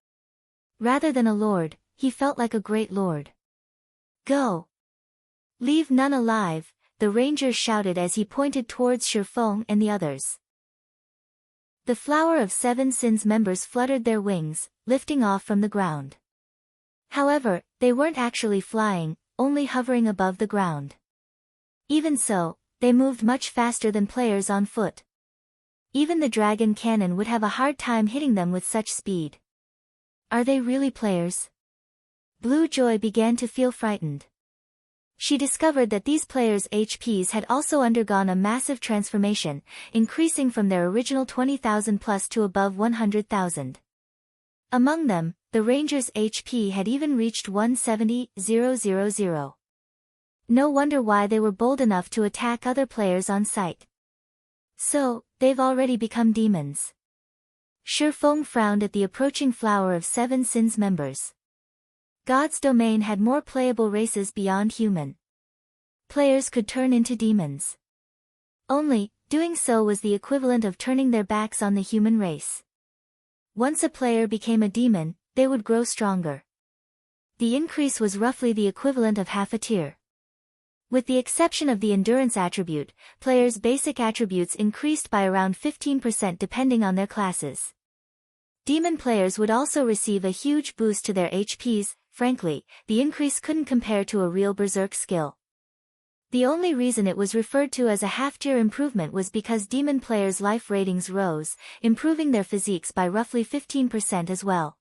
[SPEAKER 1] Rather than a lord, he felt like a great lord. Go! Leave none alive, the Ranger shouted as he pointed towards Shifeng and the others. The Flower of Seven Sins members fluttered their wings, lifting off from the ground. However, they weren't actually flying, only hovering above the ground. Even so, they moved much faster than players on foot. Even the dragon cannon would have a hard time hitting them with such speed. Are they really players? Blue Joy began to feel frightened. She discovered that these players' HPs had also undergone a massive transformation, increasing from their original 20,000 plus to above 100,000. Among them, the Ranger's HP had even reached 170,000. No wonder why they were bold enough to attack other players on sight. So, they've already become demons. Shifeng frowned at the approaching Flower of Seven Sins members. God's domain had more playable races beyond human. Players could turn into demons. Only, doing so was the equivalent of turning their backs on the human race. Once a player became a demon, they would grow stronger. The increase was roughly the equivalent of half a tier. With the exception of the endurance attribute, players' basic attributes increased by around 15% depending on their classes. Demon players would also receive a huge boost to their HPs. Frankly, the increase couldn't compare to a real berserk skill. The only reason it was referred to as a half-tier improvement was because demon players' life ratings rose, improving their physiques by roughly 15% as well.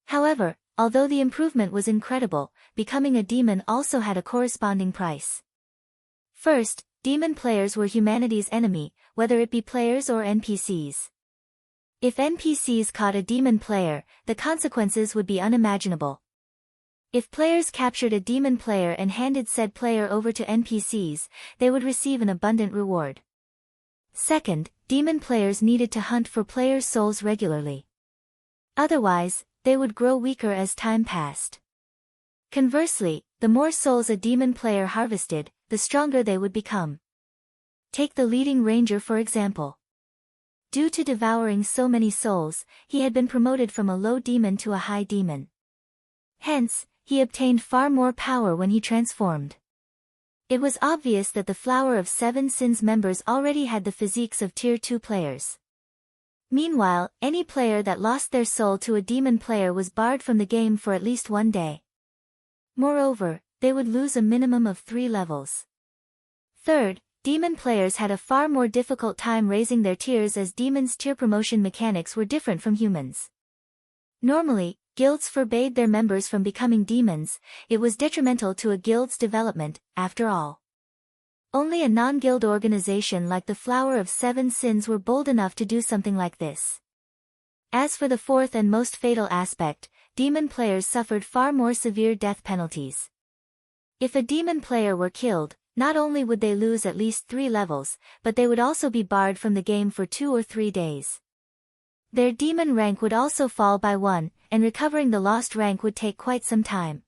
[SPEAKER 1] However, although the improvement was incredible, becoming a demon also had a corresponding price. First, demon players were humanity's enemy, whether it be players or NPCs. If NPCs caught a demon player, the consequences would be unimaginable. If players captured a demon player and handed said player over to NPCs, they would receive an abundant reward. Second, demon players needed to hunt for players' souls regularly. Otherwise, they would grow weaker as time passed. Conversely, the more souls a demon player harvested, the stronger they would become. Take the leading ranger for example. Due to devouring so many souls, he had been promoted from a low demon to a high demon. Hence, he obtained far more power when he transformed. It was obvious that the Flower of Seven Sins members already had the physiques of Tier 2 players. Meanwhile, any player that lost their soul to a demon player was barred from the game for at least 1 day. Moreover, they would lose a minimum of 3 levels. Third, demon players had a far more difficult time raising their tiers as demons' tier promotion mechanics were different from humans. Normally, guilds forbade their members from becoming demons. It was detrimental to a guild's development, after all. Only a non-guild organization like the Flower of Seven Sins were bold enough to do something like this. As for the fourth and most fatal aspect, demon players suffered far more severe death penalties. If a demon player were killed, not only would they lose at least 3 levels, but they would also be barred from the game for 2 or 3 days. Their demon rank would also fall by 1, and recovering the lost rank would take quite some time.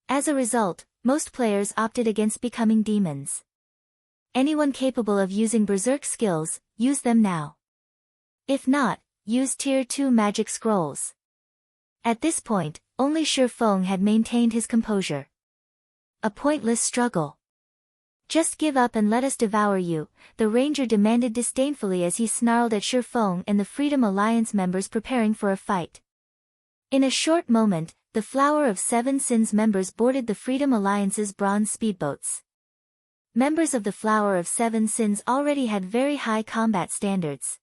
[SPEAKER 1] As a result, most players opted against becoming demons. Anyone capable of using berserk skills, use them now. If not, use Tier 2 magic scrolls. At this point, only Shifeng had maintained his composure. A pointless struggle. Just give up and let us devour you, the ranger demanded disdainfully as he snarled at Shifeng and the Freedom Alliance members preparing for a fight. In a short moment, the Flower of Seven Sins members boarded the Freedom Alliance's bronze speedboats. Members of the Flower of Seven Sins already had very high combat standards.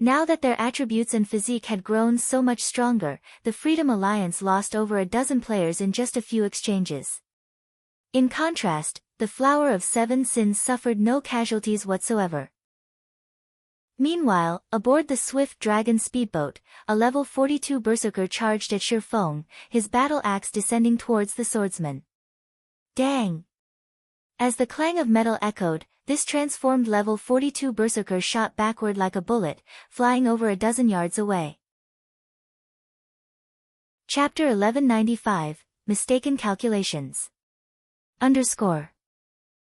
[SPEAKER 1] Now that their attributes and physique had grown so much stronger, the Freedom Alliance lost over a dozen players in just a few exchanges. In contrast, the Flower of Seven Sins suffered no casualties whatsoever. Meanwhile, aboard the swift dragon speedboat, a level 42 berserker charged at Shifeng, his battle axe descending towards the swordsman. Dang! As the clang of metal echoed, this transformed level 42 berserker shot backward like a bullet, flying over a dozen yards away. Chapter 1195, Mistaken Calculations. Underscore.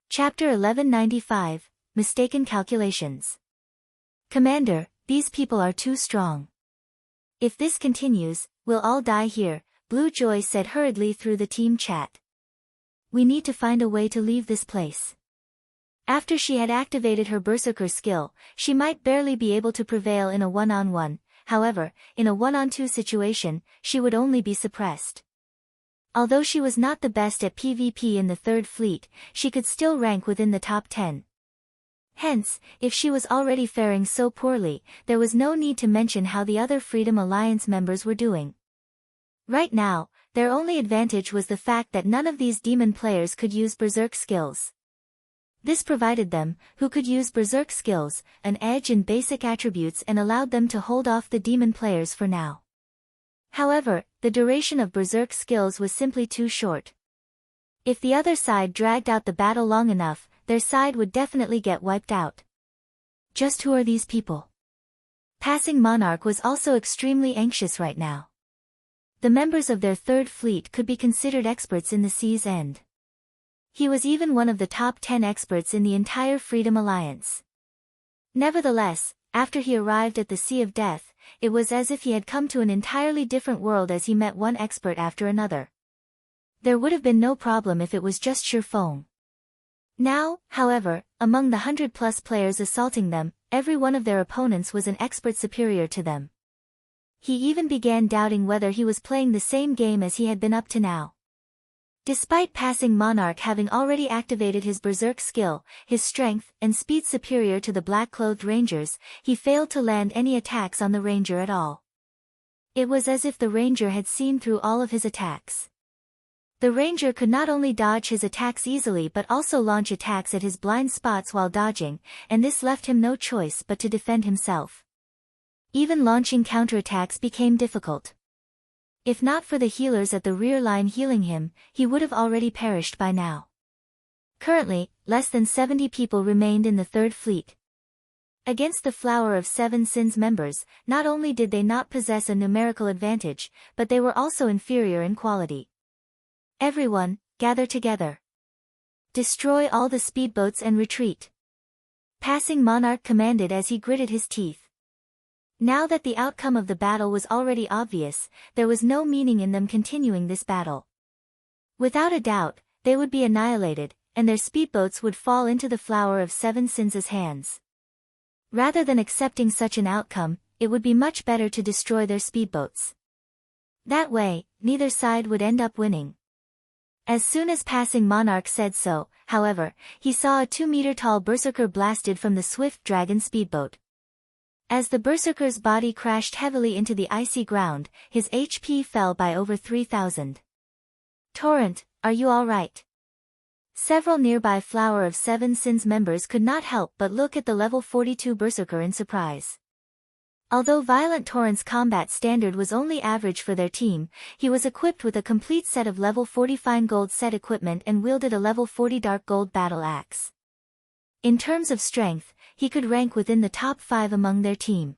[SPEAKER 1] Chapter 1195, Mistaken Calculations. Commander, these people are too strong. If this continues, we'll all die here, Blue Joy said hurriedly through the team chat. We need to find a way to leave this place. After she had activated her berserker skill, she might barely be able to prevail in a one-on-one, however, in a one-on-two situation, she would only be suppressed. Although she was not the best at PvP in the Third Fleet, she could still rank within the top 10. Hence, if she was already faring so poorly, there was no need to mention how the other Freedom Alliance members were doing. Right now, their only advantage was the fact that none of these demon players could use berserk skills. This provided them, who could use berserk skills, an edge in basic attributes and allowed them to hold off the demon players for now. However, the duration of berserk skills was simply too short. If the other side dragged out the battle long enough, their side would definitely get wiped out. Just who are these people? Passing Monarch was also extremely anxious right now. The members of their Third Fleet could be considered experts in the sea's end. He was even one of the top 10 experts in the entire Freedom Alliance. Nevertheless, after he arrived at the Sea of Death, it was as if he had come to an entirely different world as he met one expert after another. There would have been no problem if it was just Shifeng. Now, however, among the 100+ players assaulting them, every one of their opponents was an expert superior to them. He even began doubting whether he was playing the same game as he had been up to now. Despite passing Monarch having already activated his berserk skill, his strength and speed superior to the black-clothed rangers, he failed to land any attacks on the ranger at all. It was as if the ranger had seen through all of his attacks. The ranger could not only dodge his attacks easily but also launch attacks at his blind spots while dodging, and this left him no choice but to defend himself. Even launching counterattacks became difficult. If not for the healers at the rear line healing him, he would have already perished by now. Currently, less than 70 people remained in the Third Fleet. Against the Flower of Seven Sins members, not only did they not possess a numerical advantage, but they were also inferior in quality. Everyone, gather together. Destroy all the speedboats and retreat. Passing Monarch commanded as he gritted his teeth. Now that the outcome of the battle was already obvious, there was no meaning in them continuing this battle. Without a doubt, they would be annihilated, and their speedboats would fall into the Flower of Seven Sins' hands. Rather than accepting such an outcome, it would be much better to destroy their speedboats. That way, neither side would end up winning. As soon as passing Monarch said so, however, he saw a 2-meter-tall berserker blasted from the swift dragon speedboat. As the berserker's body crashed heavily into the icy ground, his HP fell by over 3,000. Torrent, are you alright? Several nearby Flower of Seven Sins members could not help but look at the level 42 berserker in surprise. Although Violent Torrent's combat standard was only average for their team, he was equipped with a complete set of level 40 fine gold set equipment and wielded a level 40 dark gold battle axe. In terms of strength, he could rank within the top 5 among their team.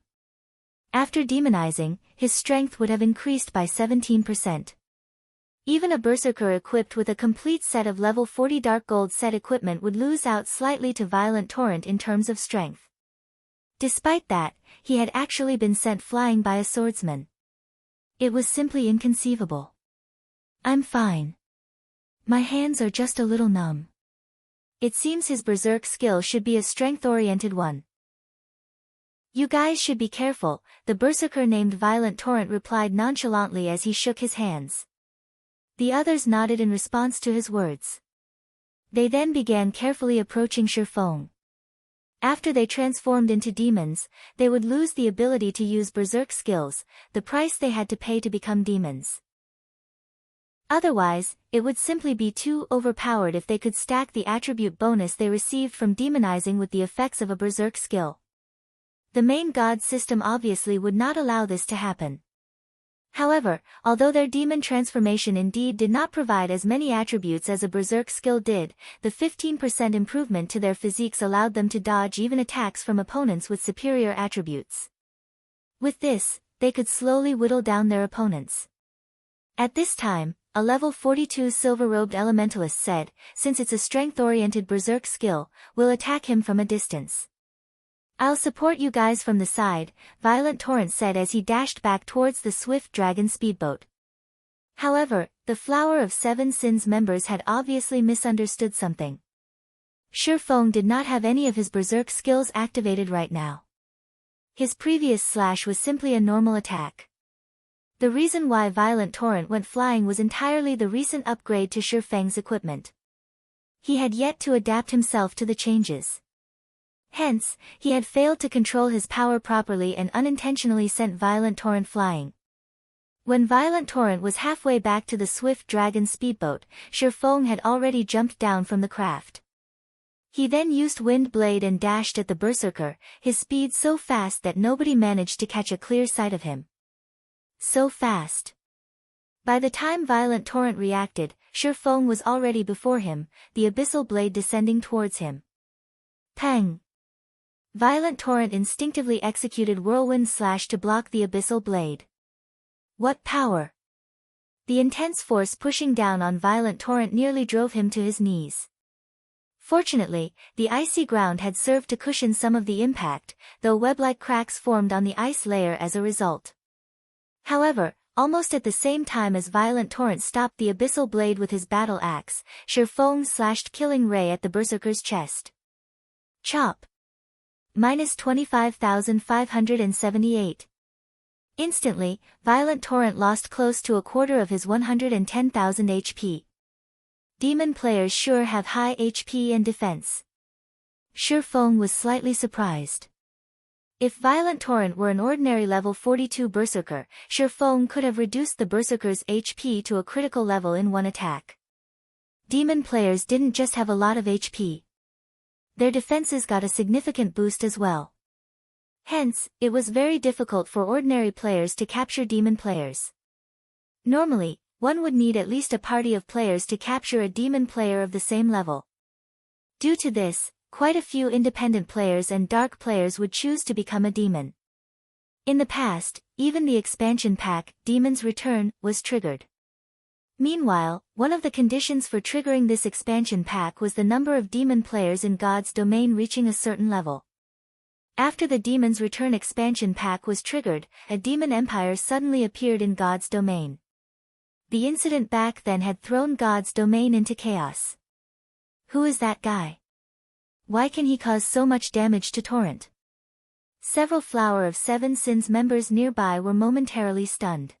[SPEAKER 1] After demonizing, his strength would have increased by 17%. Even a berserker equipped with a complete set of level 40 dark gold set equipment would lose out slightly to Violent Torrent in terms of strength. Despite that, he had actually been sent flying by a swordsman. It was simply inconceivable. I'm fine. My hands are just a little numb. It seems his berserk skill should be a strength-oriented one. You guys should be careful, the berserker named Violent Torrent replied nonchalantly as he shook his hands. The others nodded in response to his words. They then began carefully approaching Shifeng. After they transformed into demons, they would lose the ability to use berserk skills, the price they had to pay to become demons. Otherwise, it would simply be too overpowered if they could stack the attribute bonus they received from demonizing with the effects of a berserk skill. The main god system obviously would not allow this to happen. However, although their demon transformation indeed did not provide as many attributes as a berserk skill did, the 15% improvement to their physiques allowed them to dodge even attacks from opponents with superior attributes. With this, they could slowly whittle down their opponents. At this time, a level 42 silver-robed elementalist said, since it's a strength-oriented berserk skill, we'll attack him from a distance. I'll support you guys from the side, Violent Torrent said as he dashed back towards the swift dragon speedboat. However, the Flower of Seven Sins members had obviously misunderstood something. Shifeng did not have any of his berserk skills activated right now. His previous slash was simply a normal attack. The reason why Violent Torrent went flying was entirely the recent upgrade to Shifeng's equipment. He had yet to adapt himself to the changes. Hence, he had failed to control his power properly and unintentionally sent Violent Torrent flying. When Violent Torrent was halfway back to the swift dragon speedboat, Shifeng had already jumped down from the craft. He then used Wind Blade and dashed at the berserker, his speed so fast that nobody managed to catch a clear sight of him. So fast. By the time Violent Torrent reacted, Shifeng was already before him, the abyssal blade descending towards him. Pang! Violent Torrent instinctively executed Whirlwind Slash to block the abyssal blade. What power! The intense force pushing down on Violent Torrent nearly drove him to his knees. Fortunately, the icy ground had served to cushion some of the impact, though web-like cracks formed on the ice layer as a result. However, almost at the same time as Violent Torrent stopped the abyssal blade with his battle axe, Shifeng slashed Killing Ray at the berserker's chest. Chop! Minus 25,578. Instantly, Violent Torrent lost close to a quarter of his 110,000 HP. Demon players sure have high HP and defense. Shifeng was slightly surprised. If Violent Torrent were an ordinary level 42 berserker, Shifeng could have reduced the berserker's HP to a critical level in one attack. Demon players didn't just have a lot of HP. Their defenses got a significant boost as well. Hence, it was very difficult for ordinary players to capture demon players. Normally, one would need at least a party of players to capture a demon player of the same level. Due to this, quite a few independent players and dark players would choose to become a demon. In the past, even the expansion pack, Demon's Return, was triggered. Meanwhile, one of the conditions for triggering this expansion pack was the number of demon players in God's domain reaching a certain level. After the Demon's Return expansion pack was triggered, a demon empire suddenly appeared in God's domain. The incident back then had thrown God's domain into chaos. Who is that guy? Why can he cause so much damage to Torrent? Several Flower of Seven Sins members nearby were momentarily stunned.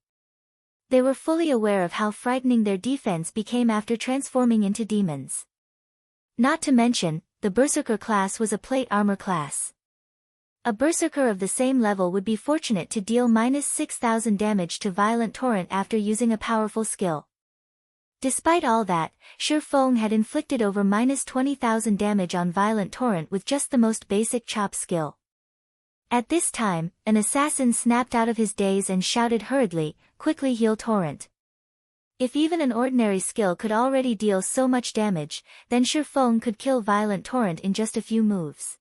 [SPEAKER 1] They were fully aware of how frightening their defense became after transforming into demons. Not to mention, the Berserker class was a plate armor class. A Berserker of the same level would be fortunate to deal minus 6,000 damage to Violent Torrent after using a powerful skill. Despite all that, Shifeng had inflicted over minus 20,000 damage on Violent Torrent with just the most basic chop skill. At this time, an assassin snapped out of his daze and shouted hurriedly, "Quickly heal Torrent." If even an ordinary skill could already deal so much damage, then Shifeng could kill Violent Torrent in just a few moves.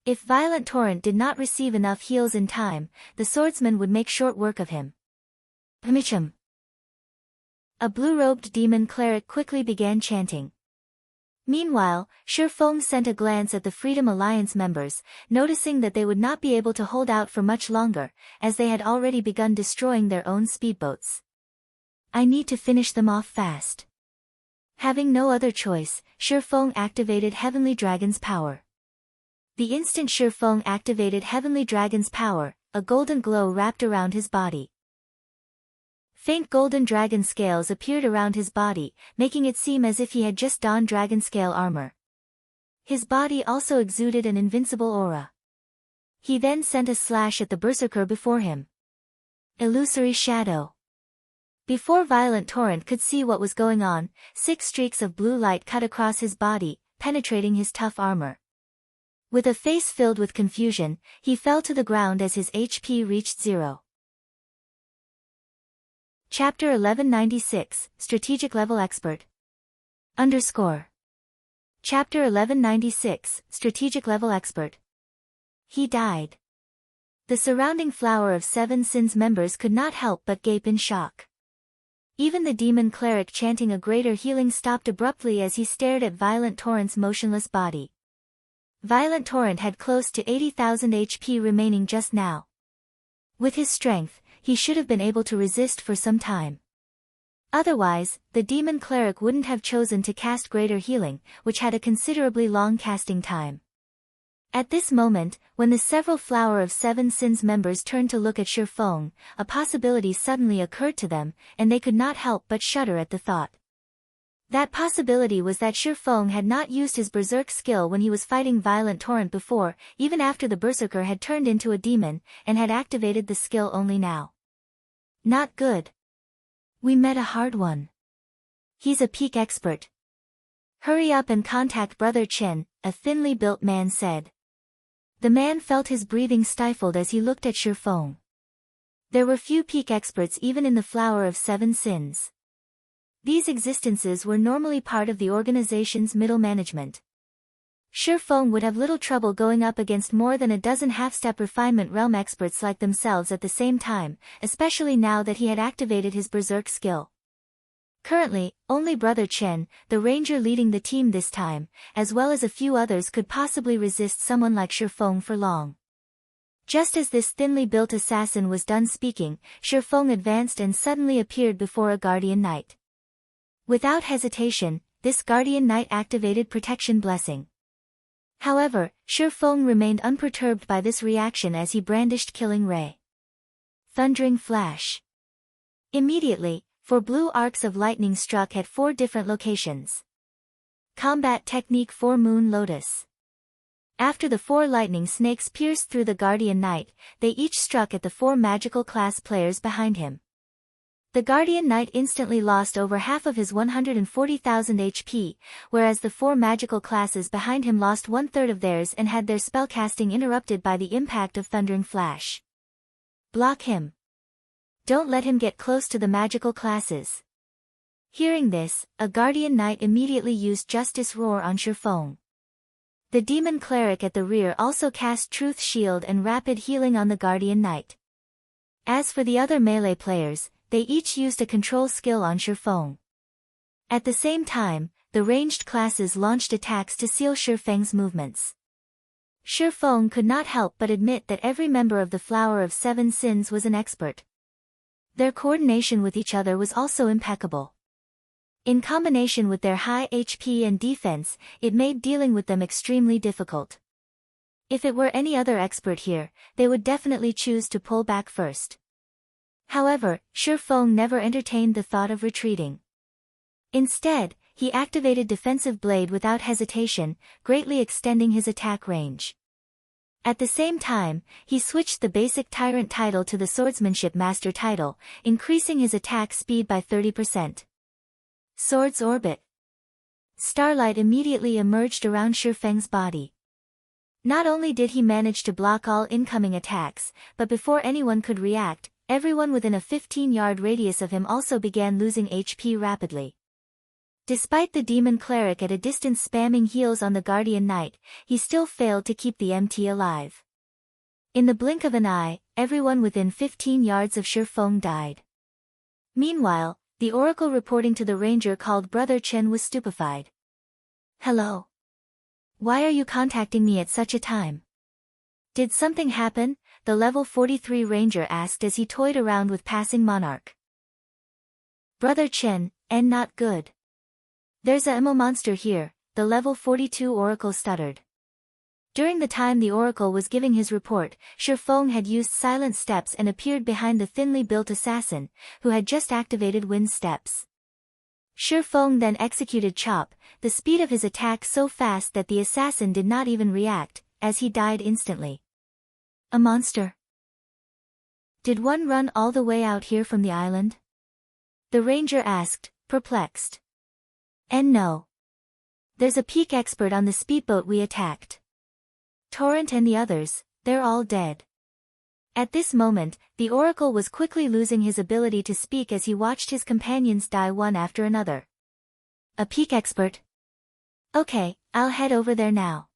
[SPEAKER 1] If Violent Torrent did not receive enough heals in time, the swordsman would make short work of him. Pmichum. A blue-robed demon cleric quickly began chanting. Meanwhile, Shifeng sent a glance at the Freedom Alliance members, noticing that they would not be able to hold out for much longer, as they had already begun destroying their own speedboats. I need to finish them off fast. Having no other choice, Shifeng activated Heavenly Dragon's power. The instant Shifeng activated Heavenly Dragon's power, a golden glow wrapped around his body. Faint golden dragon scales appeared around his body, making it seem as if he had just donned dragon scale armor. His body also exuded an invincible aura. He then sent a slash at the berserker before him. Illusory shadow. Before Violent Torrent could see what was going on, 6 streaks of blue light cut across his body, penetrating his tough armor. With a face filled with confusion, he fell to the ground as his HP reached 0. Chapter 1196, Strategic Level Expert. Underscore. Chapter 1196, Strategic Level Expert. He died. The surrounding Flower of Seven Sins members could not help but gape in shock. Even the demon cleric chanting a greater healing stopped abruptly as he stared at Violent Torrent's motionless body. Violent Torrent had close to 80,000 HP remaining just now. With his strength, he should have been able to resist for some time. Otherwise, the demon cleric wouldn't have chosen to cast greater healing, which had a considerably long casting time. At this moment, when the several Flower of Seven Sins members turned to look at Shi Feng, a possibility suddenly occurred to them, and they could not help but shudder at the thought. That possibility was that Shi Feng had not used his berserk skill when he was fighting Violent Torrent before, even after the berserker had turned into a demon, and had activated the skill only now. Not good. We met a hard one. He's a peak expert. Hurry up and contact Brother Chen, a thinly built man said. The man felt his breathing stifled as he looked at Shi Feng. There were few peak experts even in the Flower of Seven Sins. These existences were normally part of the organization's middle management. Shi Feng would have little trouble going up against more than a dozen half-step refinement realm experts like themselves at the same time, especially now that he had activated his berserk skill. Currently, only Brother Chen, the ranger leading the team this time, as well as a few others could possibly resist someone like Shi Feng for long. Just as this thinly built assassin was done speaking, Shi Feng advanced and suddenly appeared before a guardian knight. Without hesitation, this guardian knight activated Protection Blessing. However, Shi Feng remained unperturbed by this reaction as he brandished Killing Ray. Thundering Flash. Immediately, 4 blue arcs of lightning struck at 4 different locations. Combat Technique 4 Moon Lotus. After the 4 lightning snakes pierced through the Guardian Knight, they each struck at the 4 magical class players behind him. The Guardian Knight instantly lost over half of his 140,000 HP, whereas the 4 magical classes behind him lost 1/3 of theirs and had their spellcasting interrupted by the impact of Thundering Flash. Block him. Don't let him get close to the magical classes. Hearing this, a Guardian Knight immediately used Justice Roar on Shi Feng. The Demon Cleric at the rear also cast Truth Shield and Rapid Healing on the Guardian Knight. As for the other melee players, they each used a control skill on Shi Feng. At the same time, the ranged classes launched attacks to seal Shi Feng's movements. Shi Feng could not help but admit that every member of the Flower of Seven Sins was an expert. Their coordination with each other was also impeccable. In combination with their high HP and defense, it made dealing with them extremely difficult. If it were any other expert here, they would definitely choose to pull back first. However, Shi Feng never entertained the thought of retreating. Instead, he activated Defensive Blade without hesitation, greatly extending his attack range. At the same time, he switched the basic Tyrant title to the Swordsmanship Master title, increasing his attack speed by 30%. Sword's Orbit. Starlight immediately emerged around Shi Feng's body. Not only did he manage to block all incoming attacks, but before anyone could react, everyone within a 15-yard radius of him also began losing HP rapidly. Despite the Demon Cleric at a distance spamming heals on the Guardian Knight, he still failed to keep the MT alive. In the blink of an eye, everyone within 15 yards of Shi Feng died. Meanwhile, the Oracle reporting to the Ranger called Brother Chen was stupefied. Hello. Why are you contacting me at such a time? Did something happen? The level 43 Ranger asked as he toyed around with passing Monarch. Brother Chen, and not good. There's a MO monster here, the level 42 Oracle stuttered. During the time the Oracle was giving his report, Shi Feng had used silent steps and appeared behind the thinly built assassin, who had just activated Wind Steps. Shi Feng then executed Chop, the speed of his attack so fast that the assassin did not even react, as he died instantly. A monster? Did one run all the way out here from the island? The Ranger asked, perplexed. And no. There's a peak expert on the speedboat we attacked. Torrent and the others, they're all dead. At this moment, the Oracle was quickly losing his ability to speak as he watched his companions die one after another. A peak expert? Okay, I'll head over there now.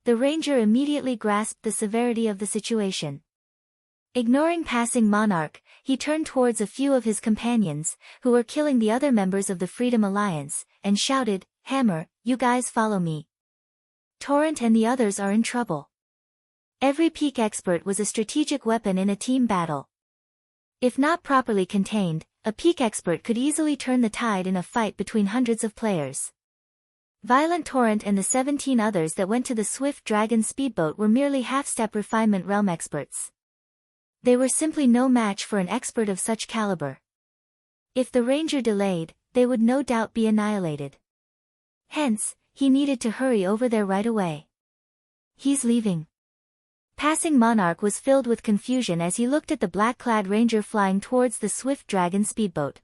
[SPEAKER 1] The ranger immediately grasped the severity of the situation. Ignoring passing monarch, he turned towards a few of his companions, who were killing the other members of the Freedom Alliance, and shouted, "Hammer, you guys follow me. Torrent and the others are in trouble." Every peak expert was a strategic weapon in a team battle. If not properly contained, a peak expert could easily turn the tide in a fight between hundreds of players. Violent Torrent and the 17 others that went to the Swift Dragon speedboat were merely half-step refinement realm experts. They were simply no match for an expert of such caliber. If the ranger delayed, they would no doubt be annihilated. Hence, he needed to hurry over there right away. He's leaving. Passing Monarch was filled with confusion as he looked at the black-clad ranger flying towards the Swift Dragon speedboat.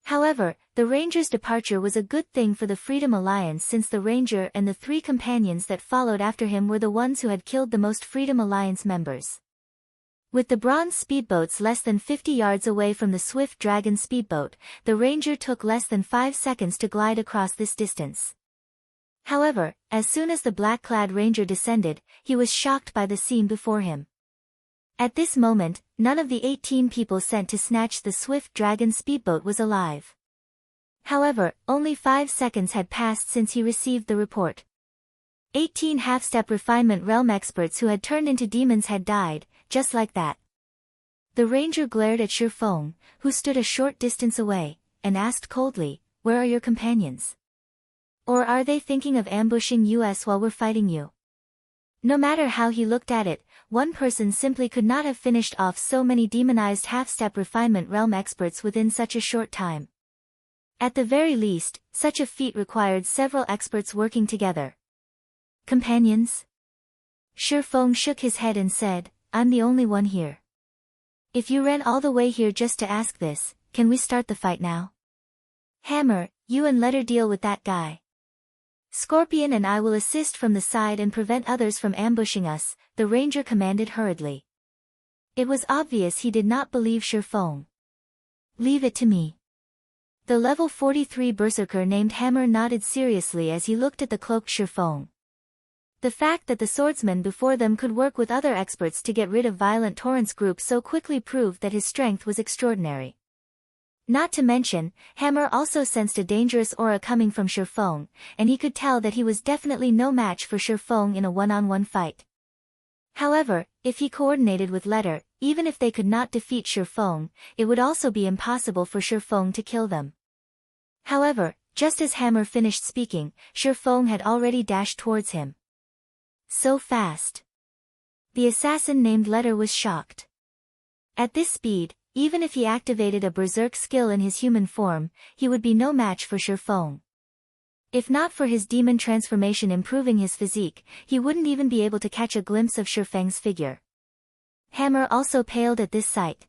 [SPEAKER 1] However, the ranger's departure was a good thing for the Freedom Alliance since the ranger and the 3 companions that followed after him were the ones who had killed the most Freedom Alliance members. With the bronze speedboats less than 50 yards away from the Swift Dragon speedboat, the ranger took less than 5 seconds to glide across this distance. However, as soon as the black-clad ranger descended, he was shocked by the scene before him. At this moment, none of the 18 people sent to snatch the Swift Dragon speedboat was alive. However, only 5 seconds had passed since he received the report. 18 half-step refinement realm experts who had turned into demons had died, just like that. The ranger glared at Shifeng, who stood a short distance away, and asked coldly, "Where are your companions? Or are they thinking of ambushing us while we're fighting you?" No matter how he looked at it, one person simply could not have finished off so many demonized half-step refinement realm experts within such a short time. At the very least, such a feat required several experts working together. Companions? Shifeng shook his head and said, "I'm the only one here. If you ran all the way here just to ask this, can we start the fight now? Hammer, you and Letter deal with that guy. Scorpion and I will assist from the side and prevent others from ambushing us," the ranger commanded hurriedly. It was obvious he did not believe Shifeng. "Leave it to me." The level 43 berserker named Hammer nodded seriously as he looked at the cloaked Shifeng. The fact that the swordsman before them could work with other experts to get rid of Violent Torrent's group so quickly proved that his strength was extraordinary. Not to mention, Hammer also sensed a dangerous aura coming from Shifeng, and he could tell that he was definitely no match for Shifeng in a one-on-one fight. However, if he coordinated with Letter, even if they could not defeat Shifeng, it would also be impossible for Shifeng to kill them. However, just as Hammer finished speaking, Shifeng had already dashed towards him. So fast. The assassin named Letter was shocked. At this speed, even if he activated a berserk skill in his human form, he would be no match for Shifeng. If not for his demon transformation improving his physique, he wouldn't even be able to catch a glimpse of Shifeng's figure. Hammer also paled at this sight.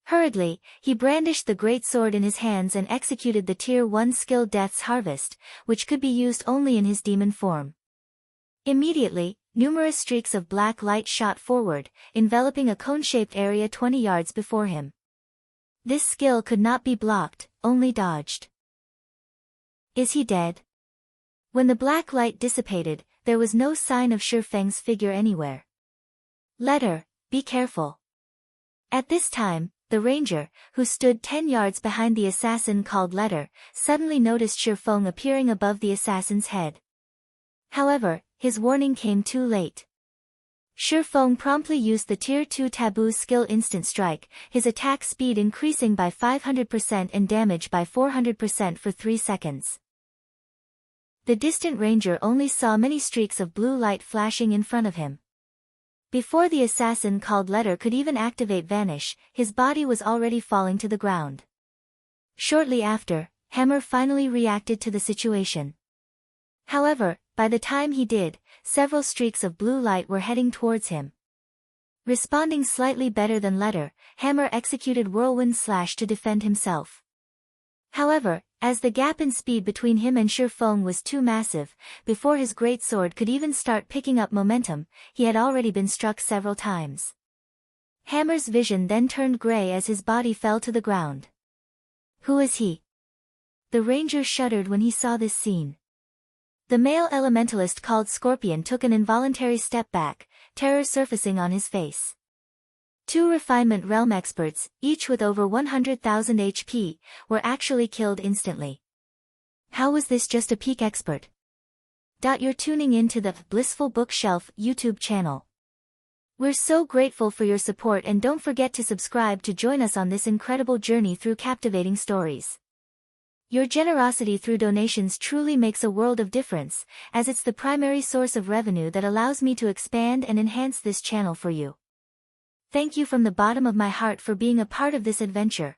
[SPEAKER 1] Hurriedly, he brandished the great sword in his hands and executed the Tier 1 skill Death's Harvest, which could be used only in his demon form. Immediately, numerous streaks of black light shot forward, enveloping a cone-shaped area 20 yards before him. This skill could not be blocked, only dodged. Is he dead? When the black light dissipated, there was no sign of Shifeng's figure anywhere. Letter, be careful. At this time, the ranger, who stood 10 yards behind the assassin called Letter, suddenly noticed Shifeng appearing above the assassin's head. However, his warning came too late. Shifeng promptly used the Tier 2 Taboo skill Instant Strike, his attack speed increasing by 500% and damage by 400% for 3 seconds. The distant ranger only saw many streaks of blue light flashing in front of him. Before the assassin called Letter could even activate Vanish, his body was already falling to the ground. Shortly after, Hammer finally reacted to the situation. However, by the time he did, several streaks of blue light were heading towards him. Responding slightly better than Letter, Hammer executed Whirlwind Slash to defend himself. However, as the gap in speed between him and Shifeng was too massive, before his great sword could even start picking up momentum, he had already been struck several times. Hammer's vision then turned gray as his body fell to the ground. Who is he? The ranger shuddered when he saw this scene. The male elementalist called Scorpion took an involuntary step back, terror surfacing on his face. Two refinement realm experts, each with over 100,000 HP, were actually killed instantly. How was this just a peak expert? You're tuning in to the Blissful Bookshelf YouTube channel. We're so grateful for your support, and don't forget to subscribe to join us on this incredible journey through captivating stories. Your generosity through donations truly makes a world of difference, as it's the primary source of revenue that allows me to expand and enhance this channel for you. Thank you from the bottom of my heart for being a part of this adventure.